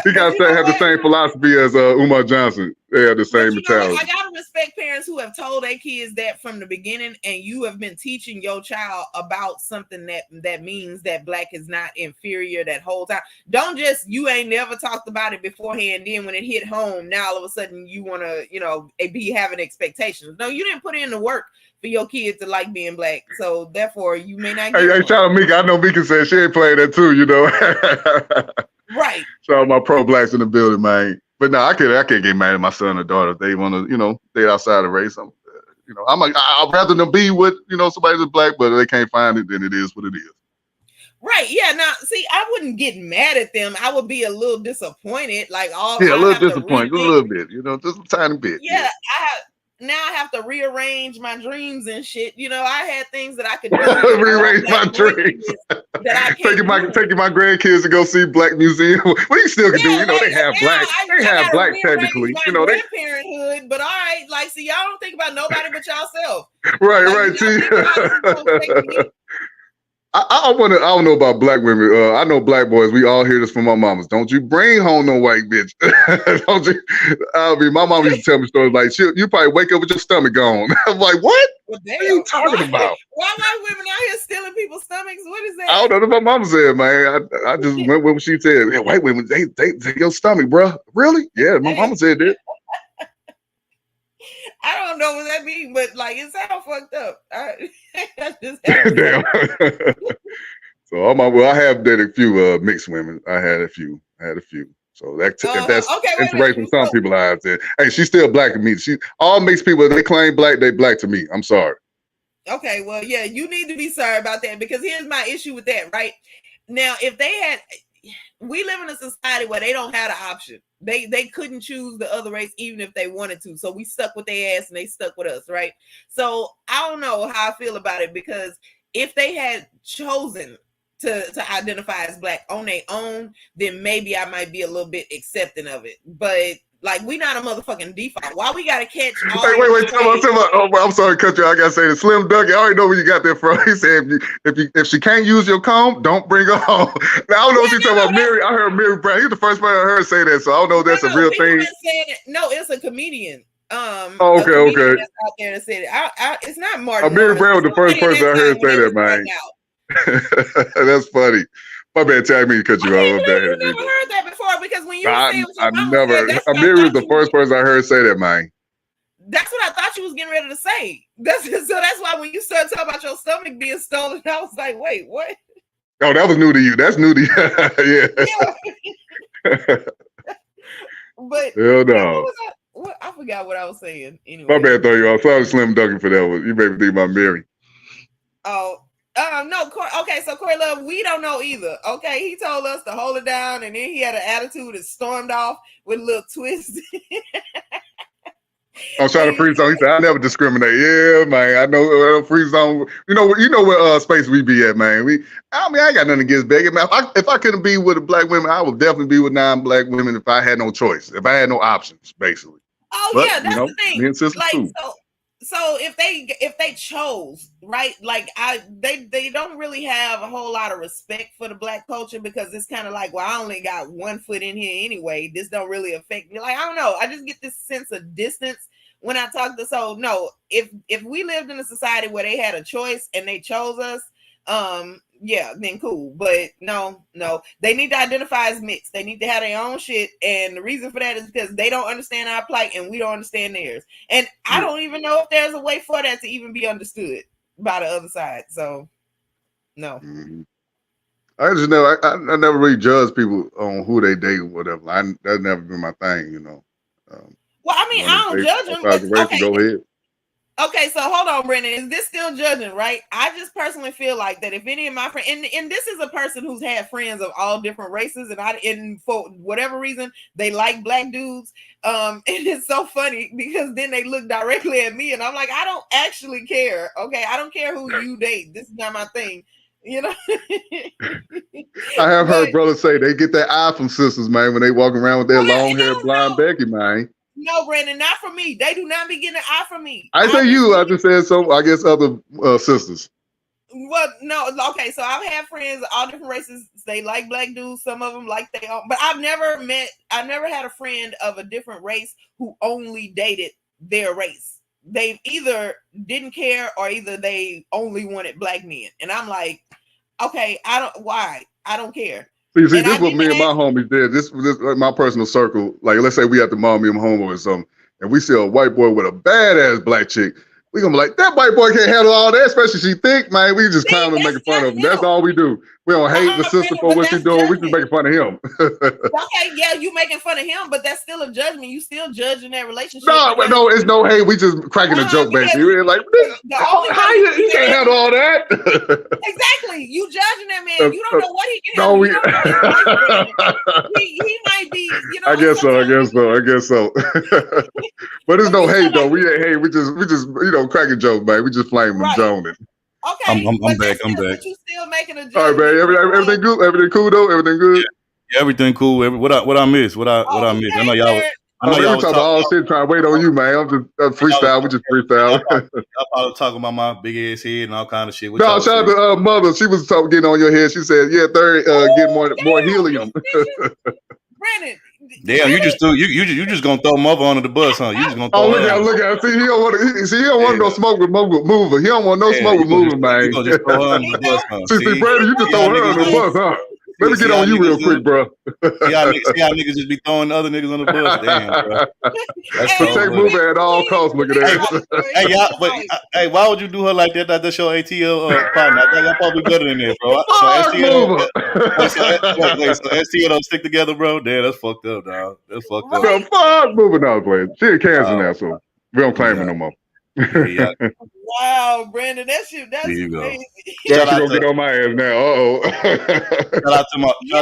He got to have the same philosophy as Umar Johnson. They have the same mentality. I gotta respect parents who have told their kids that from the beginning, and you have been teaching your child about something that means that black is not inferior that whole time. Don't just, you ain't never talked about it beforehand. Then when it hit home, now all of a sudden you want to, you know, be having expectations. No, you didn't put in the work for your kids to like being black. So therefore you may not get Hey, shout out Mika. I know Mika said she ain't playing that too, you know. Right. Shout out my pro blacks in the building, man. But no, I can't get mad at my son or daughter. They want to, you know, stay outside the race. You know, I'd rather them be with, you know, somebody that's black, but they can't find it, then it is what it is. Right. Yeah. Now, see, I wouldn't get mad at them. I would be a little disappointed. Like a little disappointed, a little bit, you know, just a tiny bit. Yeah. I have to rearrange my dreams and shit. You know, I had things that I could do. Rearrange my dreams. That I taking my grandkids to go see Black Museum. What you still can do? You know, they have black. They have black technically. You know, they grandparenthood. But all right, like, see, y'all don't think about nobody but yourself. Right. See. I don't know about black women. I know black boys. We all hear this from our mamas. Don't you bring home no white bitch. Don't you? My mom used to tell me stories like, you probably wake up with your stomach gone. I'm like, what? Well, what are you talking about? Why white women out here stealing people's stomachs? What is that? I don't know what my mama said, man. I just went with what she said. Yeah, white women, they take your stomach, bro. Really? Yeah, my mama said that. I don't know what that means, but like it sounds fucked up. Damn. So I have dated a few mixed women. I had a few. So if that's interracial from some people's eyes, then hey, she's still black to me. All mixed people, they claim black, they black to me. I'm sorry. Okay, well, yeah, you need to be sorry about that, because here's my issue with that, right? Now, if we live in a society where they don't have the option. They couldn't choose the other race even if they wanted to. So we stuck with their ass and they stuck with us, right? So I don't know how I feel about it, because if they had chosen to identify as black on their own, then maybe I might be a little bit accepting of it. But like, we not a motherfucking default. Why we gotta catch all wait, tell me. Oh, I'm sorry to cut you. I gotta say the Slim Ducky. I already know where you got that from. He said if she can't use your comb, don't bring her home. Now, I don't know what you're talking about. Mary, I heard Mary Brown. He's the first person I heard say that, so I don't know if that's a real thing. No, it's a comedian. Okay. That's out there that said it. It's not Martin. Mary Brown was the first person I heard say that, man. That's funny. My bad, tell me to cut you off. I've never heard that before, because when you I never. Amiri was the first person I heard say that, man. That's what I thought you was getting ready to say. So that's why when you started talking about your stomach being stolen, I was like, wait, what? Oh, that was new to you. That's new to you. Yeah. But hell no. I forgot what I was saying. Anyway. My bad, throw you off. Sorry, Slim Ducky for that one. You made me think about Mary. Oh. No, okay, so Corey Love, we don't know either. Okay, he told us to hold it down, and then he had an attitude and stormed off with a little twist. I was trying to free zone. He said, I never discriminate. Yeah, man. I know free zone. You know what space we be at, man. I ain't got nothing against begging. Man, if I couldn't be with black women, I would definitely be with non-black women if I had no choice. If I had no options, basically. Oh, but, yeah, that's the thing. Me and sister too. So if they chose, right, like they don't really have a whole lot of respect for the black culture, because it's kind of like, well, I only got one foot in here anyway, this don't really affect me. Like, I don't know, I just get this sense of distance when I talk to. So no, if we lived in a society where they had a choice and they chose us, yeah, then cool. But no, they need to identify as mixed. They need to have their own shit, and the reason for that is because they don't understand our plight and we don't understand theirs. And I don't even know if there's a way for that to even be understood by the other side. So no. Mm-hmm. I just know I never really judge people on who they date or whatever. That's never been my thing, you know. Well, I mean, I don't judge them. But, okay. Go ahead. Okay, so hold on, Brendan. Is this still judging, right? I just personally feel like that if any of my friends, and this is a person who's had friends of all different races, and for whatever reason they like black dudes, and it's so funny because then they look directly at me, and I'm like, I don't actually care. Okay, I don't care who you date. This is not my thing. You know. I have heard brothers say they get that eye from sisters, man, when they walk around with their long hair blonde Becky, man. No, Brandon, not from me. They do not be getting an eye from me. I say you. I just said some. I guess other sisters. Well, no, okay. So I've had friends of all different races. They like black dudes. Some of them like they own. But I've never had a friend of a different race who only dated their race. They either didn't care or either they only wanted black men. And I'm like, okay, why? I don't care. See, this is what me and my homies did. This like my personal circle. Like, let's say we at the mall, me and my homie or something, and we see a white boy with a badass black chick. We gonna be like, that white boy can't handle all that, especially she thick, man. We just clown and making fun of him. That's all we do. We don't hate the sister for what she's doing. We just making fun of him. Okay, yeah, you making fun of him, but that's still a judgment. You still judging that relationship. No, it's no hate. We just cracking a joke, baby. We're like, how you can't handle all that? Exactly. You judging that man. You don't know what he can handle. He might be, you know. I guess so. But there's no hate though. We ain't hate. We just cracking jokes, man. We just flaming and joning. Okay, I'm back. But you still making a joke. All right, man. Everything good. Everything cool though. Everything good. Yeah, everything cool. What I missed? What I missed? I know y'all. I know y'all talking about all shit. Trying to wait on you, man. I'm just freestyle. We just freestyle. Y'all probably talking about my big ass head and all kind of shit. No, shout out to mother. She was getting on your head. She said, "Yeah, third, get more helium." Brandon. Damn, you just gonna throw mother under the bus, huh? You just gonna throw look at see, he don't want no smoke with mover. He don't want no smoke with mover, man. You gonna just throw her under the bus, huh? See, Brandon, you just throw her under the bus, huh? Let me get on you real quick, bro. See how niggas just be throwing other niggas on the bus. Damn, bro. Protect mover at all costs. Look at that. Hey, why would you do her like that? That's your ATL partner. I think I'm probably better than that, bro. So STL don't stick together, bro. Damn, that's fucked up, dog. That's fucked up. The fuck moving out, playing. She in Kansas now, so we don't claim her no more. Wow, Brandon, that's crazy. Shout out to get on my ass now. Shout out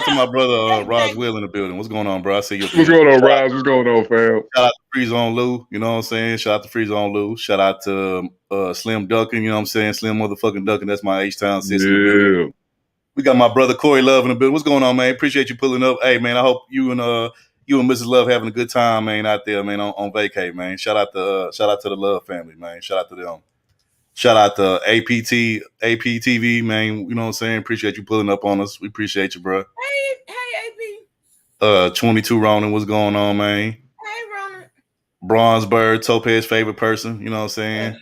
to my brother Roz Will in the building. What's going on, bro? I see you. What's going on, Roz? What's going on, fam? Shout out to Freeze on Lou. You know what I'm saying? Shout out to Freeze on Lou. Shout out to Slim Duncan. You know what I'm saying? Slim motherfucking Duncan. That's my H-Town sister. Yeah. We got my brother Corey Love in the building. What's going on, man? Appreciate you pulling up. Hey, man, I hope you and Mrs. Love having a good time, man, out there, man, on vacay, man. Shout out to the Love family, man. Shout out to them. Shout out to APTV, man. You know what I'm saying? Appreciate you pulling up on us. We appreciate you, bro. Hey, AP. 22 Ronan, what's going on, man? Hey, Ronan. Bronze Bird, Topaz favorite person. You know what I'm saying?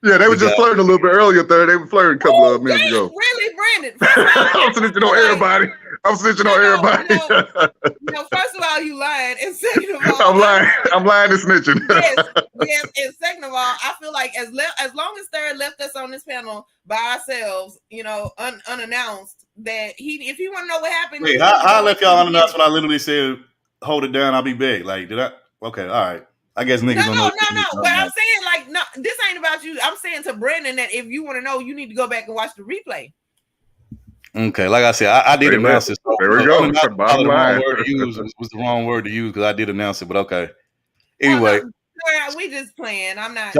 Yeah, they were just flirting a little bit earlier. They were flirting a couple of minutes ago. Really, Brandon? I'm snitching on everybody. First of all, you lying, and second of all, I'm lying and snitching. yes, and second of all, I feel like as long as Third left us on this panel by ourselves, unannounced, that if he want to know what happened. Wait, I left y'all unannounced when I literally said, "Hold it down, I'll be back." Like, did I? Okay, all right. I guess niggas don't know. No. But I'm saying, like, no, this ain't about you. I'm saying to Brandon that if you want to know, you need to go back and watch the replay. Okay, like I said, I did announce it. So there we go. The wrong word to use was the wrong word to use because I did announce it. But okay. Anyway, we just playing. I'm not.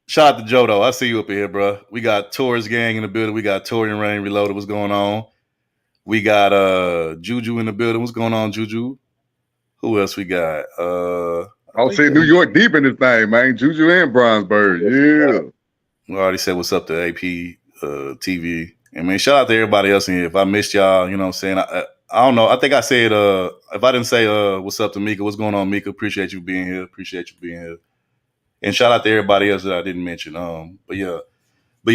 Shout out to Joe though. I see you up here, bro. We got Taurus gang in the building. We got Torian Rain Reloaded. What's going on? We got Juju in the building. What's going on, Juju? Who else we got? I'll say New York deep in this thing, man. Juju and Brownsburg. Yeah. We already said what's up to AP TV. And man, shout out to everybody else in here. If I missed y'all, you know what I'm saying? I don't know. I think I said if I didn't say what's up to Mika, what's going on, Mika? Appreciate you being here. And shout out to everybody else that I didn't mention. But yeah.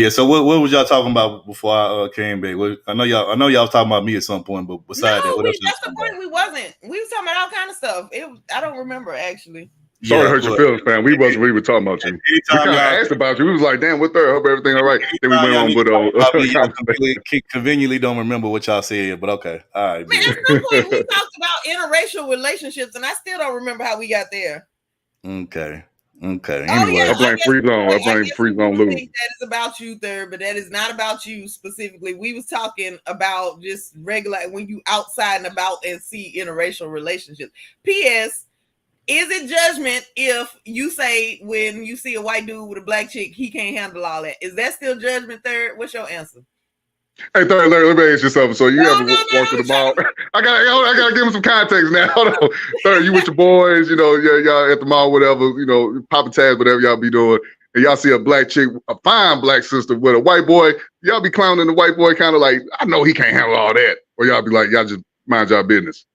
So what was y'all talking about before I came back? I know y'all was talking about me at some point, but besides that, what else? That's the point. We wasn't. We was talking about all kind of stuff. I don't remember actually. Sorry to hurt your feelings, fam. We wasn't really talking about you. We kind of asked about you. We was like, damn, what's there? Hope everything all right. Then we went on with conveniently don't remember what y'all said, but okay. All right. Man, at some point we talked about interracial relationships, and I still don't remember how we got there. Okay. Anyway, I blame Free Zone Lou. That is about you, Third, but that is not about you specifically. We was talking about just regular when you outside and about and see interracial relationships. P.S. Is it judgment if you say when you see a white dude with a black chick, he can't handle all that? Is that still judgment, Third? What's your answer? Hey, Third, let me ask you something. So you ever walk to the mall? I gotta give him some context now. Hold on. Third, you with your boys, you know, y'all at the mall, whatever, you know, popping tags, whatever y'all be doing, and y'all see a black chick, a fine black sister with a white boy, y'all be clowning the white boy, kind of like, I know he can't handle all that, or y'all be like, y'all just mind y'all business.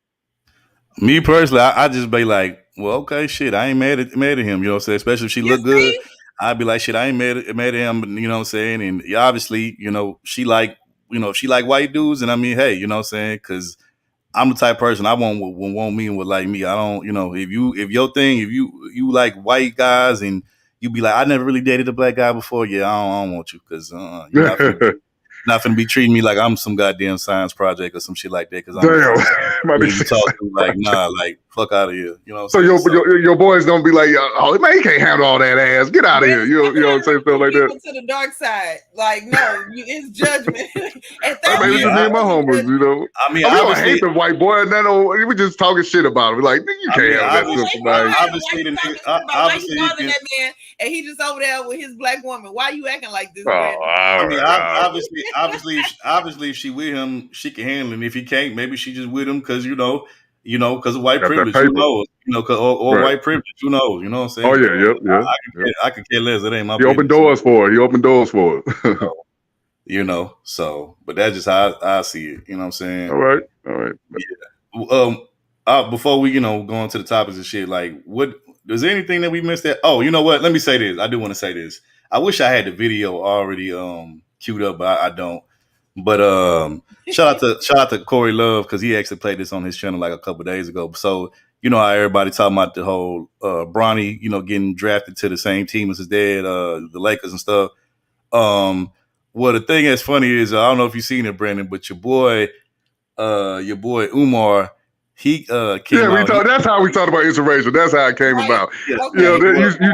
Me personally, I just be like, well, okay, shit, I ain't mad at him, you know what I'm saying? Especially if she look good, I'd be like, shit, I ain't mad at him, you know what I'm saying? And obviously, you know, she like white dudes, and I mean, hey, you know what I'm saying? Because I'm the type of person I want me with like me. I don't, you know, if your thing, if you like white guys and you be like, I never really dated a black guy before, yeah, I don't want you because you're not finna be treating me like I'm some goddamn science project or some shit like that. Because I'm talking like, nah, like fuck out of here. You know. So your boys don't be like, oh man, he can't handle all that ass. Get out of here. You know, say stuff like that. To the dark side, like no, it's judgment. Maybe just me and my homies, you know. I mean, we don't hate the white boy. We just talking shit about him. Like, you can't handle that stuff, man. Obviously, that man, and he just over there with his black woman. Why you acting like this? Obviously, if she with him, she can handle him. If he can't, maybe she just with him because because of white privilege. Who knows? Or white privilege. Who knows? You know what I'm saying? Oh yeah. I can care less. It ain't my. He opened doors for it. You know. So, but that's just how I see it. You know what I'm saying? All right. Yeah. Before we go into the topics and shit, like, what is there anything that we missed? That you know what? Let me say this. I do want to say this. I wish I had the video already queued up, but I don't. But shout out to Corey Love because he actually played this on his channel like a couple of days ago. So you know how everybody talking about the whole Bronny, getting drafted to the same team as his dad, the Lakers and stuff. Well, the thing that's funny is I don't know if you've seen it, Brandon, but your boy Umar, he came out. That's how we talked about interracial. That's how it came about. You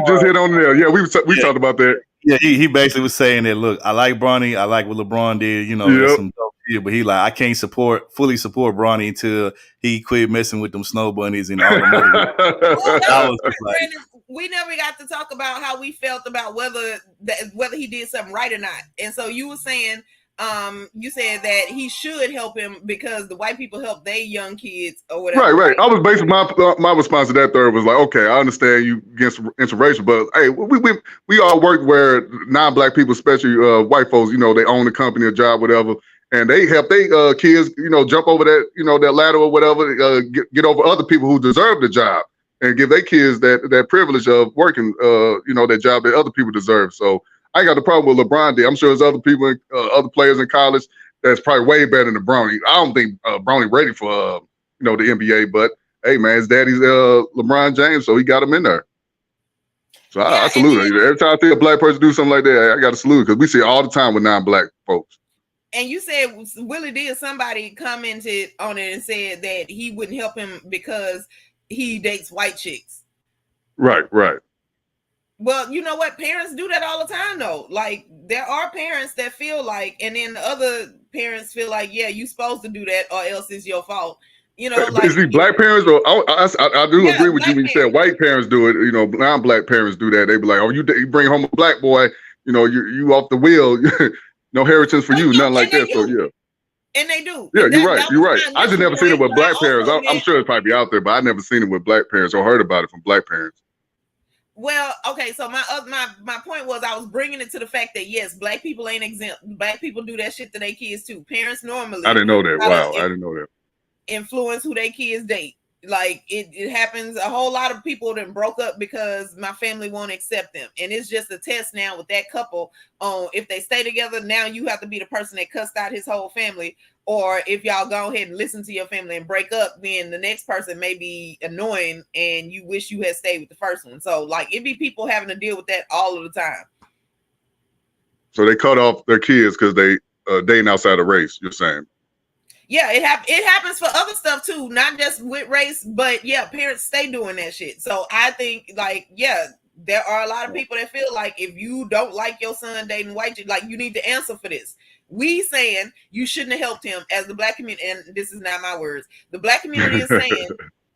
just hit on there. Yeah, we talked about that. Yeah, he basically was saying that, look, I like Bronny. I like what LeBron did, some dope shit, but he like, I can't fully support Bronny until he quit messing with them snow bunnies and all the we never got to talk about how we felt about whether he did something right or not. And so you were saying, you said that he should help him because the white people help their young kids or whatever. Right. I was basing my response to that Third was like, okay, I understand you against interracial, but hey, we all work where non-black people, especially white folks, they own a company, a job, whatever, and they help their kids, jump over that, that ladder or whatever, get over other people who deserve the job and give their kids that privilege of working, that job that other people deserve. So I got the problem with LeBron did. I'm sure there's other people, other players in college that's probably way better than Bronny. I don't think Bronny ready for the NBA, but hey man, his daddy's LeBron James, so he got him in there. So I salute him. Every time I see a black person do something like that, I got to salute because we see it all the time with non-black folks. And you said Willie did. Somebody commented on it and said that he wouldn't help him because he dates white chicks. Right. Well, you know what? Parents do that all the time, though. Like, there are parents that feel like, and then the other parents feel like, yeah, you're supposed to do that or else it's your fault. Like, is it black parents? Or I do agree with you when you said white parents do it. Non-black parents do that. They be like, oh, you bring home a black boy, you off the wheel. No inheritance for you, nothing like that. So, yeah. And they do. Yeah, you're right. I just never seen it with black parents. I'm sure it's probably out there, but I never seen it with black parents or heard about it from black parents. Well, okay, so my point was I was bringing it to the fact that yes, black people ain't exempt. Black people do that shit to their kids too. Parents normally I didn't know that. Wow, I didn't know that. Influence who their kids date. Like it happens. A whole lot of people that broke up because my family won't accept them, and it's just a test now with that couple. If they stay together, now you have to be the person that cussed out his whole family. Or if y'all go ahead and listen to your family and break up, then the next person may be annoying and you wish you had stayed with the first one. So like it be people having to deal with that all of the time. So they cut off their kids because they dating outside of race, you're saying? Yeah, it happens for other stuff too, not just with race, but yeah, parents stay doing that shit. So I think like, yeah, there are a lot of people that feel like if you don't like your son dating white, like you need to answer for this. We saying you shouldn't have helped him as the black community, and this is not my words. The black community is saying,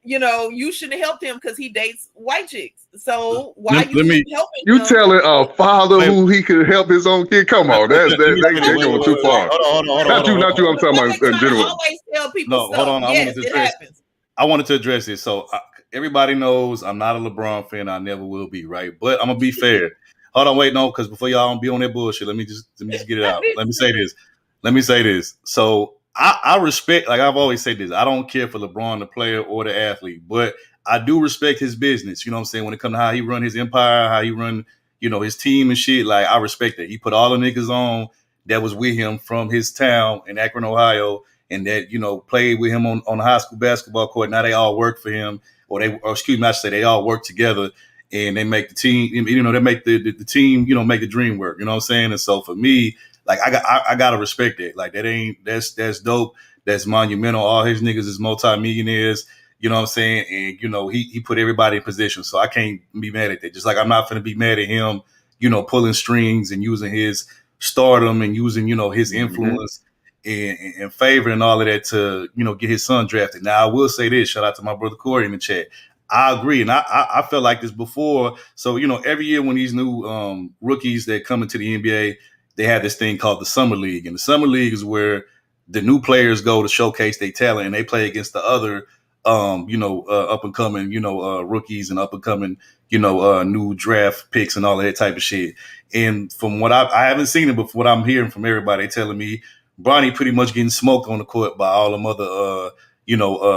you know, you shouldn't have helped him because he dates white chicks. So why you helping you him? telling a father who he could help his own kid? Come on, they going too far. Hold on. Not you. I'm talking about in general. Always tell people hold on. Yes, it happens. I wanted to address this. So everybody knows I'm not a LeBron fan. I never will be, right? But I'm gonna be fair. Hold on, wait, no, because before y'all don't be on that bullshit, let me just get it out. Let me say this. So I respect, like I've always said this, I don't care for LeBron, the player or the athlete, but I do respect his business. You know what I'm saying? When it comes to how he run his empire, how he run, you know, his team and shit, like I respect that. He put all the niggas on that was with him from his town in Akron, Ohio, and that, you know, played with him on the high school basketball court. Now they all work for him, or excuse me, I should say they all work together. And they make the team, you know, they make the team, you know, make the dream work. You know what I'm saying? And so for me, like I gotta respect that. Like that's dope. That's monumental. All his niggas is multi-millionaires. You know what I'm saying? And you know he put everybody in position. So I can't be mad at that. Just like I'm not gonna be mad at him, you know, pulling strings and using his stardom and using, you know, his influence and favor and all of that to, you know, get his son drafted. Now I will say this. Shout out to my brother Corey in the chat. I agree. And I felt like this before. So, you know, every year when these new rookies that come into the NBA, they have this thing called the Summer League. And the Summer League is where the new players go to showcase their talent and they play against the other, up and coming, rookies and up and coming, new draft picks and all of that type of shit. And from what I haven't seen it, but from what I'm hearing from everybody telling me, Bronny pretty much getting smoked on the court by all them other,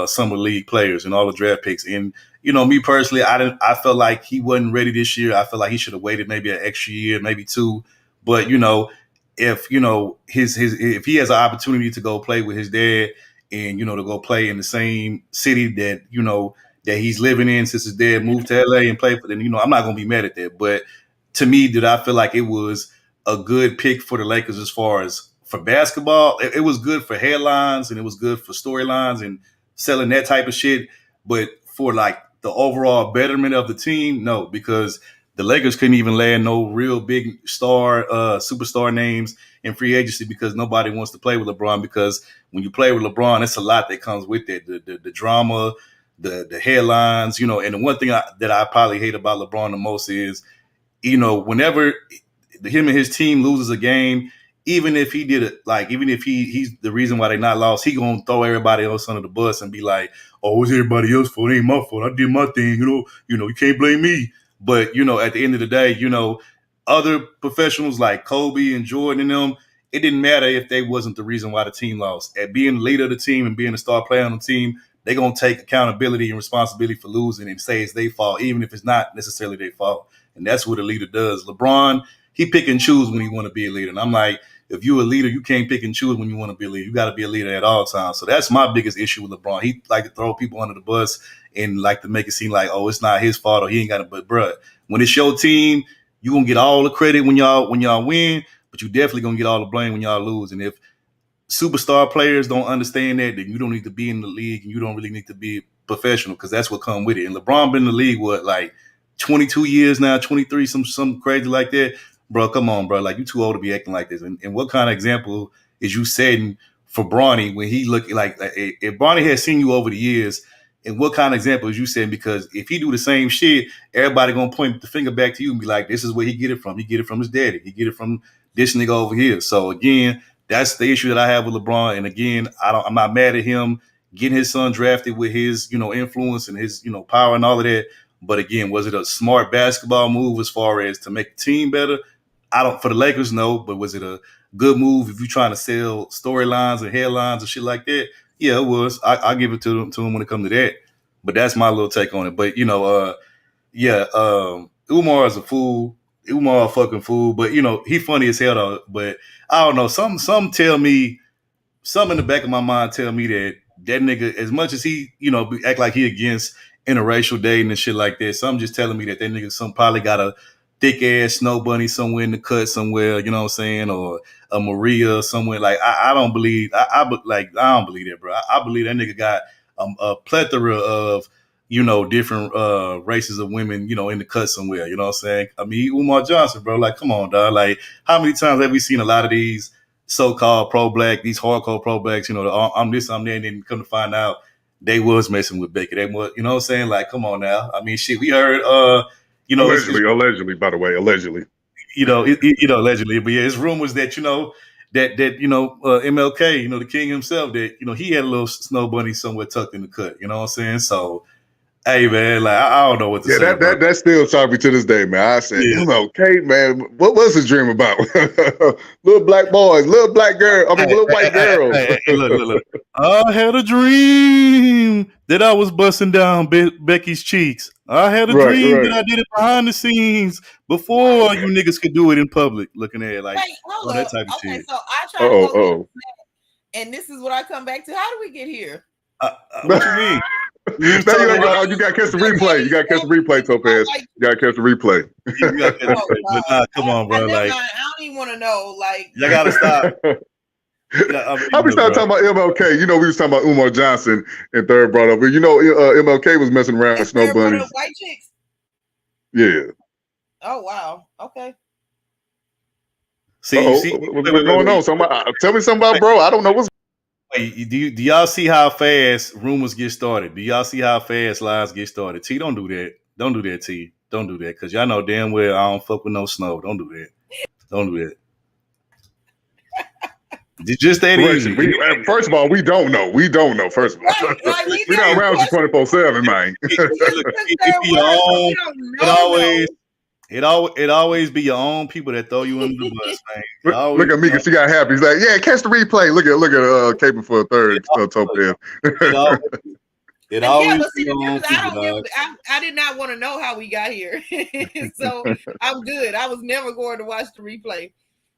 Summer League players and all the draft picks. And, you know, me personally, I felt like he wasn't ready this year. I felt like he should have waited maybe an extra year, maybe two. But, you know, if, you know, if he has an opportunity to go play with his dad and, you know, to go play in the same city that, you know, that he's living in since his dad moved to LA and play for them, you know, I'm not going to be mad at that. But to me, did I feel like it was a good pick for the Lakers as far as for basketball? It was good for headlines and it was good for storylines and selling that type of shit. But for like the overall betterment of the team, no, because the Lakers couldn't even land no real big superstar names in free agency because nobody wants to play with LeBron. Because when you play with LeBron, it's a lot that comes with it. The drama, the headlines, you know. And the one thing that I probably hate about LeBron the most is, you know, whenever him and his team loses a game, even if he did it, like, even if he's the reason why they not lost, he gonna throw everybody else under the bus and be like, oh, it's everybody else's fault. It ain't my fault. I did my thing. You know, you can't blame me. But, you know, at the end of the day, you know, other professionals like Kobe and Jordan and them, it didn't matter if they wasn't the reason why the team lost. At being the leader of the team and being a star player on the team, they're going to take accountability and responsibility for losing and say it's their fault, even if it's not necessarily their fault. And that's what a leader does. LeBron, he pick and choose when he want to be a leader. And I'm like, if you're a leader, you can't pick and choose when you want to be a leader. You got to be a leader at all times. So that's my biggest issue with LeBron. He like to throw people under the bus and like to make it seem like, oh, it's not his fault or he ain't got it. But, bruh, when it's your team, you're going to get all the credit when y'all win, but you definitely going to get all the blame when y'all lose. And if superstar players don't understand that, then you don't need to be in the league and you don't really need to be professional because that's what come with it. And LeBron been in the league, like 22 years now, 23, some crazy like that. Bro, come on, bro. Like, you too old to be acting like this. And what kind of example is you setting for Bronny when he look like if Bronny has seen you over the years, and what kind of example is you setting? Because if he do the same shit, everybody gonna point the finger back to you and be like, this is where he get it from. He get it from his daddy. He get it from this nigga over here. So again, that's the issue that I have with LeBron. And again, I'm not mad at him getting his son drafted with his, you know, influence and his, you know, power and all of that. But again, was it a smart basketball move as far as to make the team better? I don't, for the Lakers, no, but was it a good move if you're trying to sell storylines and headlines and shit like that? Yeah, it was. I give it to him when it comes to that. But that's my little take on it. But Umar is a fool. Umar a fucking fool. But he funny as hell though. But I don't know. Some tell me, some in the back of my mind tell me that nigga, as much as he, act like he against interracial dating and shit like that, some just telling me that nigga probably got a thick ass snow bunny somewhere in the cut somewhere, you know what I'm saying, or a Maria somewhere. Like I don't believe, I don't believe that, bro. I believe that nigga got a plethora of different races of women, in the cut somewhere. You know what I'm saying? I mean, Umar Johnson, bro. Like, come on, dog. Like, how many times have we seen a lot of these so-called pro-black, these hardcore pro-blacks? I'm this, I'm that, and then come to find out they was messing with Becky. They was, you know what I'm saying? Like, come on now. I mean, shit. We heard, allegedly, by the way, allegedly. Allegedly, but yeah, it's rumors that MLK, the king himself, that he had a little snow bunny somewhere tucked in the cut. You know what I'm saying? So, hey man, like I don't know what to say. That still shocks me to this day, man. I said, MLK, man, what was his dream about? Little black boys, little black girl, little white girls. Hey, look. I had a dream that I was busting down Becky's cheeks. I had a dream that I did it behind the scenes before you niggas could do it in public. Looking at it like that type of shit. So I try to go and this is what I come back to. How do we get here? What you mean? You got to catch the replay. You got to catch the replay, Topaz. You got to catch the replay. Come on, bro. I don't even want to know. Like, you got to stop. How we started talking about MLK? We was talking about Umar Johnson and Third brought up. But MLK was messing around with snow bunnies. White chicks? Yeah. Oh wow. Okay. See, what's going on? Tell me something about bro. I don't know what's. Wait, do y'all see how fast rumors get started? Do y'all see how fast lies get started? T, don't do that. Don't do that, T. Don't do that, because y'all know damn well I don't fuck with no snow. Don't do that. Don't do that. Just that easy. First of all, we don't know. We don't know. First of all, we're not around you 24/7, man. It always be your own people that throw you under the bus, man. Look at Mika. She got happy. He's like, yeah, catch the replay. Look at Caping for a third. It always be your own people. I did not want to know how we got here, so I'm good. I was never going to watch the replay.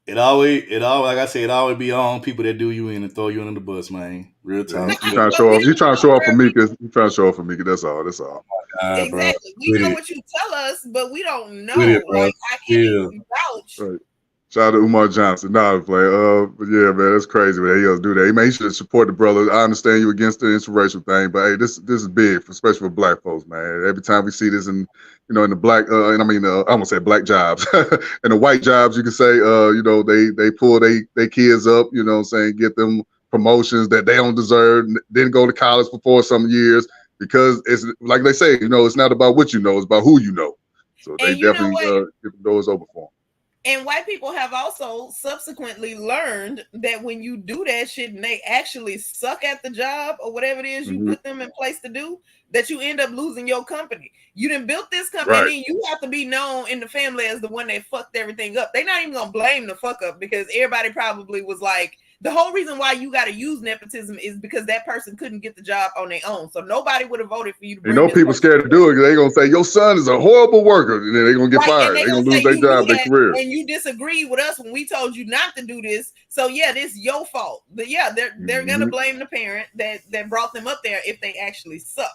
It always, like I said, it always be your own people that do you in and throw you under the bus, man. Real time. You trying to show off? You trying to show off for Mika? You trying to show off for Mika? That's all. That's all. Exactly. Bro. We know what you tell us, but we don't know. I can't even vouch. Right. Shout out to Umar Johnson. Nah, play. But yeah, man, that's crazy. Man, he does do that. He should support the brother. I understand you against the interracial thing, but hey, this is big, especially for black folks, man. Every time we see this in the black, I won't say black jobs, and the white jobs, you can say, they pull they kids up, get them promotions that they don't deserve, didn't go to college for some years, because it's like they say, it's not about what you know, it's about who you know. So they definitely get the doors open for them. And white people have also subsequently learned that when you do that shit and they actually suck at the job or whatever it is you put them in place to do, that you end up losing your company. You done built this company, and you have to be known in the family as the one that fucked everything up. They're not even gonna blame the fuck up, because everybody probably was like, the whole reason why you got to use nepotism is because that person couldn't get the job on their own. So nobody would have voted for you to bring people scared to do it, because they're going to say, your son is a horrible worker, and then they're going to get fired. They're going to lose their job, their career. And you disagreed with us when we told you not to do this. So yeah, this is your fault. But yeah, they're going to blame the parent that brought them up there if they actually suck.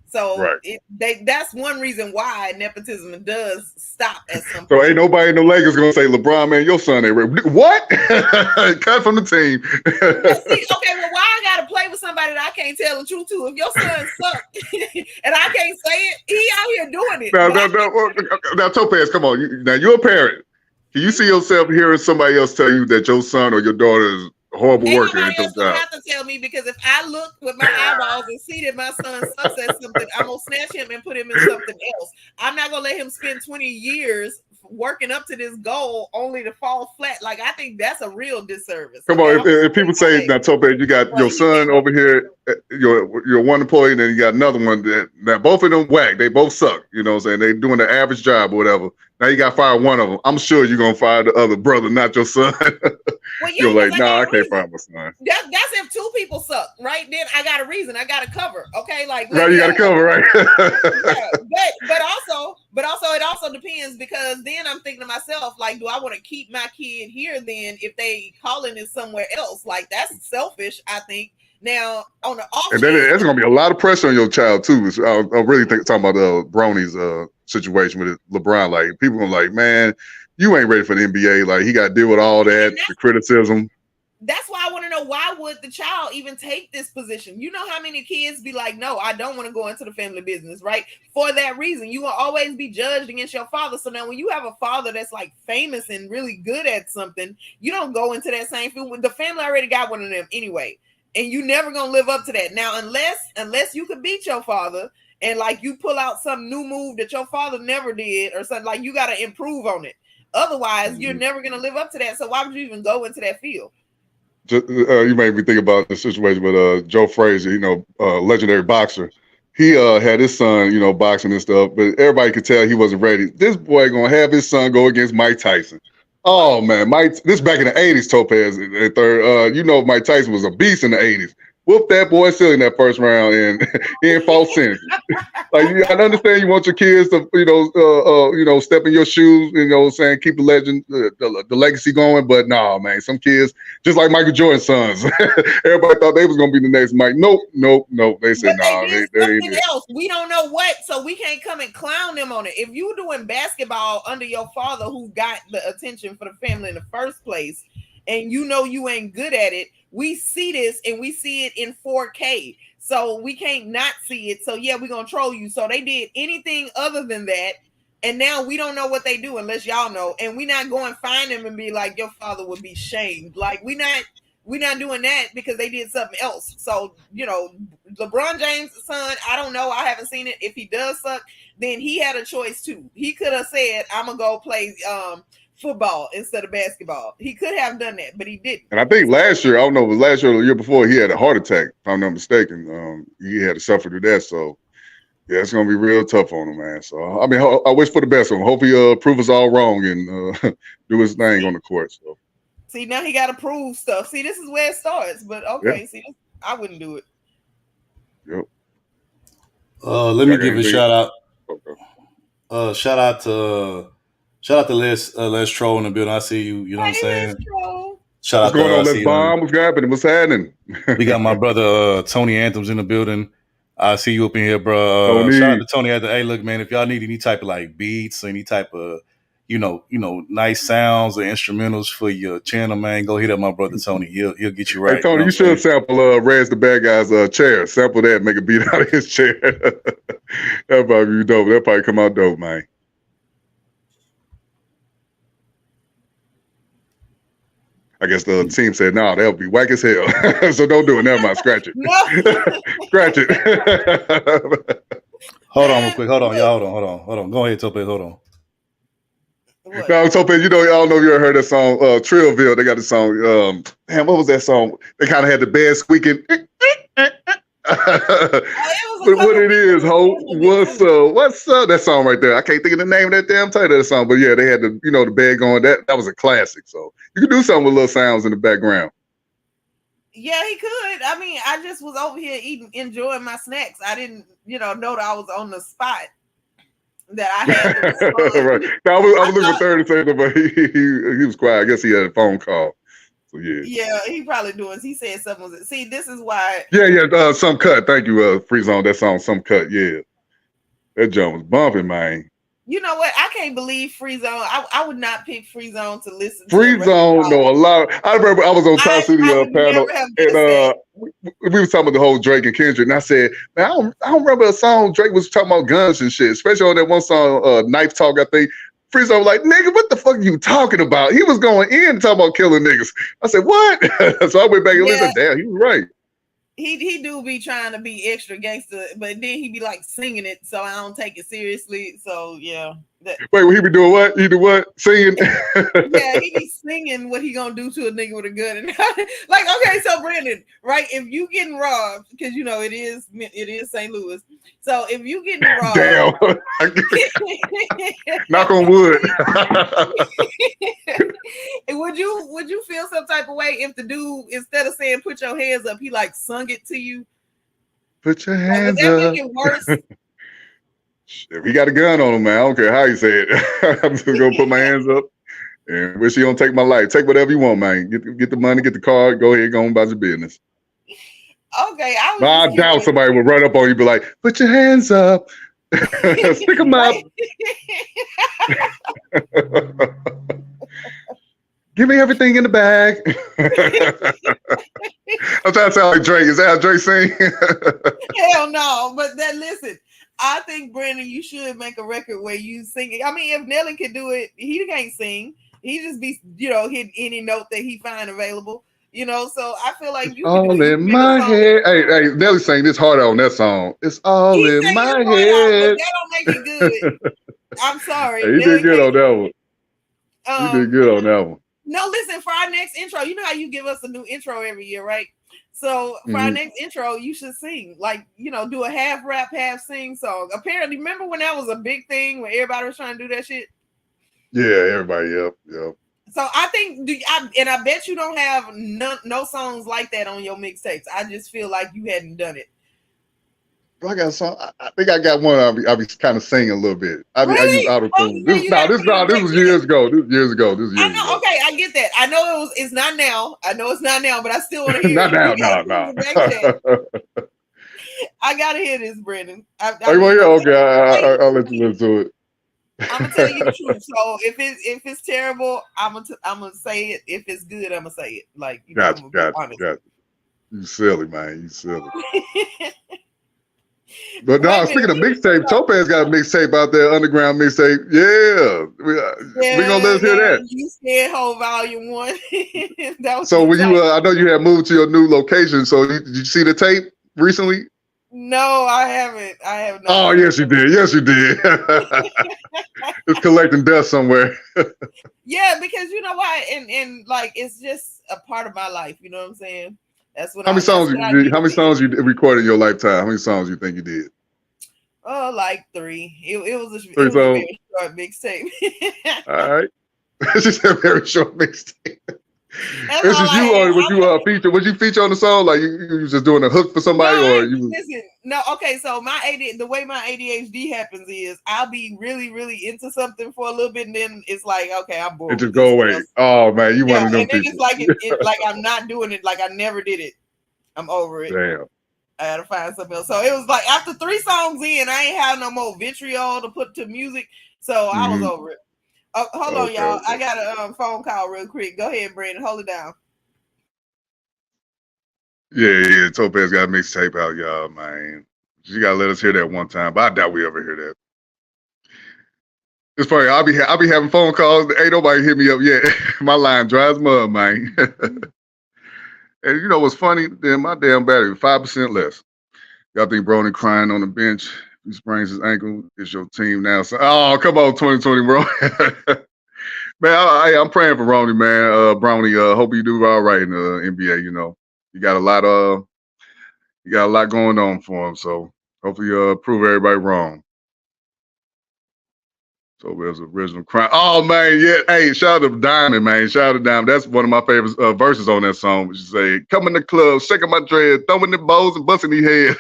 So that's one reason why nepotism does stop at some point. So ain't nobody in the Lakers gonna say, LeBron, man, your son ain't ready. What? Cut from the team. Okay, well, why I gotta play with somebody that I can't tell the truth to? If your son sucked and I can't say it, he out here doing it. Now, Topaz, come on. Now you're a parent. Can you see yourself hearing somebody else tell you that your son or your daughter is horrible worker? Nobody else don't have to tell me, because if I look with my eyeballs and see that my son sucks at something, I'm gonna snatch him and put him in something else. I'm not gonna let him spend 20 years working up to this goal only to fall flat. Like, I think that's a real disservice. Come on, if people say now, Tope, you got your son over here, your one employee, and then you got another one that both of them whack. They both suck. You know what I'm saying? They doing the average job or whatever. Now you got to fire one of them. I'm sure you're gonna fire the other brother, not your son. Well, you're like, nah, I can't fire my son. That's if two people suck, right? Then I got a reason. I got to cover. Okay, like right, you got to cover, right? yeah, but also it also depends, because then I'm thinking to myself, like, do I want to keep my kid here? Then if they calling it somewhere else, like, that's selfish, I think. Now on the off, and then it's gonna be a lot of pressure on your child too. I really think talking about Bronny's situation with LeBron. Like, people are like, man, you ain't ready for the NBA. Like, he got to deal with all that, the criticism. That's why I want to know, why would the child even take this position? You know how many kids be like, no, I don't want to go into the family business, right? For that reason, you will always be judged against your father. So now when you have a father that's like famous and really good at something, you don't go into that same field. The family already got one of them anyway, and you never gonna live up to that. Now, unless you could beat your father, and like you pull out some new move that your father never did or something, like, you got to improve on it. Otherwise, you're never gonna live up to that. So why would you even go into that field? You made me think about the situation with Joe Frazier, you know, legendary boxer. He had his son, you know, boxing and stuff, but everybody could tell he wasn't ready. This boy gonna have his son go against Mike Tyson. Oh man, this back in the 80s, Topaz. You know, Mike Tyson was a beast in the 80s. Whoop that boy silly in that first round, and he ain't false sense. Like, I understand you want your kids to, step in your shoes, you know, saying keep the legend, the legacy going. But nah, man, some kids, just like Michael Jordan's sons, everybody thought they was gonna be the next Mike. Nope. They said nah. They something else. We don't know what, so we can't come and clown them on it. If you doing basketball under your father, who got the attention for the family in the first place, and you know you ain't good at it, we see this and we see it in 4K. So we can't not see it. So yeah, we're gonna troll you. So they did anything other than that, and now we don't know what they do unless y'all know. And we not going to find them and be like, your father would be shamed. Like, we not doing that because they did something else. So, you know, LeBron James' son, I don't know. I haven't seen it. If he does suck, then he had a choice too. He could have said, I'm gonna go play football instead of basketball. He could have done that, but he didn't. And I think last year, I don't know, it was last year or the year before, he had a heart attack, if I'm not mistaken. He had to suffer through that. So yeah, it's gonna be real tough on him, man. So I mean, I wish for the best of him. Hope he prove us all wrong and do his thing on the court. So see, now he got to prove stuff. See, this is where it starts. But okay, see, I wouldn't do it. Yep. Let me give a shout out. Okay. Shout out to Les Troll in the building. I see you. You know what I'm saying? Shout out to Les Bomb. What's happening? What's happening? We got my brother Tony Anthems in the building. I see you up in here, bro. Shout out to Tony Anthems. Hey, look, man, if y'all need any type of like beats or any type of you know, nice sounds or instrumentals for your channel, man, go hit up my brother Tony. He'll get you right. Hey, Tony, you should sample Rez the Bad Guy's chair. Sample that, make a beat out of his chair. That probably be dope. That probably come out dope, man. I guess the team said, no, that'll be whack as hell. So don't do it. Never mind. Scratch it. Scratch it. Hold on real quick. Hold on, y'all. Hold on. Go ahead, Tope. Hold on. What? No, Tope, you know, y'all know you ever heard that song, Trillville. They got the song, damn, what was that song? They kind of had the bed squeaking. But what it is, ho, what's up? That song right there. I can't think of the name of that damn title of the song, but yeah, they had the, the bed going. That was a classic. So you can do something with little sounds in the background. Yeah, he could. I mean, I just was over here enjoying my snacks. I didn't, know that I was on the spot. That I had. Right. Now, I was looking for 30 seconds, but he was quiet. I guess he had a phone call. So yeah. Yeah, he probably doing. He said something was. See, this is why. Yeah. Some cut. Thank you, Free Zone. That song, Some Cut. Yeah, that jump was bumping, man. You know what? I can't believe Free Zone. I would not pick Free Zone to listen to. Free Zone, no, a lot. I remember I was on Top City panel, and we was talking about the whole Drake and Kendrick, and I said, man, I don't remember a song Drake was talking about guns and shit, especially on that one song, Knife Talk, I think. Free Zone was like, nigga, what the fuck are you talking about? He was going in talking about killing niggas. I said, what? So I went back and listened. Damn, he was right. he do be trying to be extra gangster, but then he be like singing it, so I don't take it seriously. So yeah. Wait, he be doing what? He do what? Singing? Yeah, he be singing what he gonna do to a nigga with a gun. And like, okay, so Brandon, right? If you getting robbed, because you know it is St. Louis. So if you getting robbed, damn. Knock on wood. would you feel some type of way if the dude, instead of saying put your hands up, he like sung it to you? Put your Like, hands would that up. make it worse? If he got a gun on him, man, I don't care how you say it. I'm just gonna put my hands up and wish you don't take my life. Take whatever you want, man. Get the money, get the card, go ahead, go on about your business. Okay, I doubt somebody would run up on you and be like, put your hands up. Stick them up. Give me everything in the bag. I'm trying to sound like Drake. Is that how Drake sing? Hell no. But then listen, I think, Brandon, you should make a record where you sing it. I mean, if Nelly could do it, he can't sing. He just be, hitting any note that he find available. So I feel like you all in my head. Hey, Nelly sang this hard on that song. It's all in my head. That don't make it good. I'm sorry. Hey, he did good on that one. He did good on that one. No, listen, for our next intro, you know how you give us a new intro every year, right? So for our next intro, you should sing, like, do a half rap, half sing song. Apparently, remember when that was a big thing when everybody was trying to do that shit? Yeah, everybody, yep. So I think, I bet you don't have no songs like that on your mixtapes. I just feel like you hadn't done it. I got a song. I think I got one. I'll be kind of singing a little bit. I use auto-tune. This was years ago. This was years ago. I know. Okay, I get that. I know it's not now. I know it's not now, but I still want to hear not it. now. I gotta hear this, Brandon. Okay, I'll let you listen to it. I'm gonna tell you the truth. So if it's terrible, I'm gonna say it. If it's good, I'm gonna say it. Like, gotcha. You silly, man. You silly. But no, speaking of mixtape, Topaz got a mixtape out there, underground mixtape. Yeah, we gonna let us hear that. You said whole volume 1. So when you, I know you had moved to your new location. So did you see the tape recently? No, I haven't. I have not. Oh, yes, you did. Yes, you did. It's collecting dust somewhere. Yeah, because you know why, and like it's just a part of my life. You know what I'm saying? That's what. How many songs you recorded in your lifetime? How many songs you think you did? Oh, like 3. It was a songs. Very short mixtape. All right. She said very short mixtape. This is you, or was you feature? Was you feature on the song? Like you was just doing a hook for somebody, or you? Listen, no. Okay, so the way my ADHD happens is I'll be really, really into something for a little bit, and then it's like, okay, I'm bored. It just go away. Oh man, you want to know? And then it's like like I'm not doing it. Like I never did it. I'm over it. Damn. I had to find something else. So it was like after 3 songs in, I ain't have no more vitriol to put to music, so I was over it. Oh, hold on, y'all. I got a phone call real quick. Go ahead, Brandon. Hold it down. Yeah. Topaz got a mixtape out, y'all, man. She gotta let us hear that one time, but I doubt we ever hear that. It's funny. I'll be having phone calls. Ain't nobody hit me up yet. My line dry as mud, man. And you know what's funny? Then my damn battery 5% less. Y'all think Brony crying on the bench? He sprains his ankle. It's your team now. So, oh, come on, 2020, bro. Man, I'm praying for Ronnie, man. Brownie, hope you do all right in the NBA. You know, you got a lot going on for him. So hopefully, prove everybody wrong. So there's original crime. Oh man, yeah. Hey, shout out to Diamond, man. Shout out to Diamond. That's one of my favorite verses on that song. Which say, "Come in the club, shaking my dread, throwing the bows and busting the head."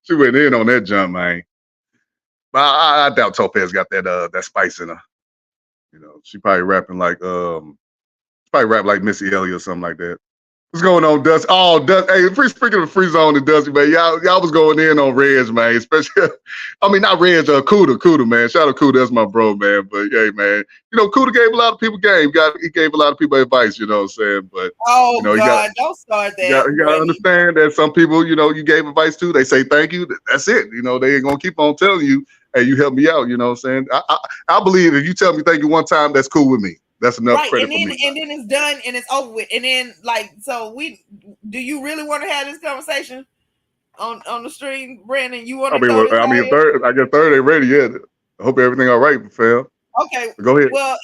She went in on that jump, man. But I doubt Topaz got that spice in her. You know, she probably rapping like Missy Elliott or something like that. What's going on, Dusty? Oh, Dusty. Hey, speaking of free zone and Dusty, man, y'all was going in on Reg, man. Especially, I mean, not Reg, Kuda, man. Shout out to Kuda, that's my bro, man. But hey, man, you know, Kuda gave a lot of people game. He gave a lot of people advice, you know what I'm saying? But God, don't start that. You gotta understand that some people, you know, you gave advice to, they say thank you. That's it. You know, they ain't gonna keep on telling you, hey, you helped me out. You know what I'm saying? I believe if you tell me thank you one time, that's cool with me. That's enough Right, credit and for then me. it's done and it's over with. And then like, so do you really want to have this conversation on the stream, Brandon? You want I to mean, throw this out if here? third, I guess third ain't ready yet. I hope everything all right, fam. Okay, Go ahead. well,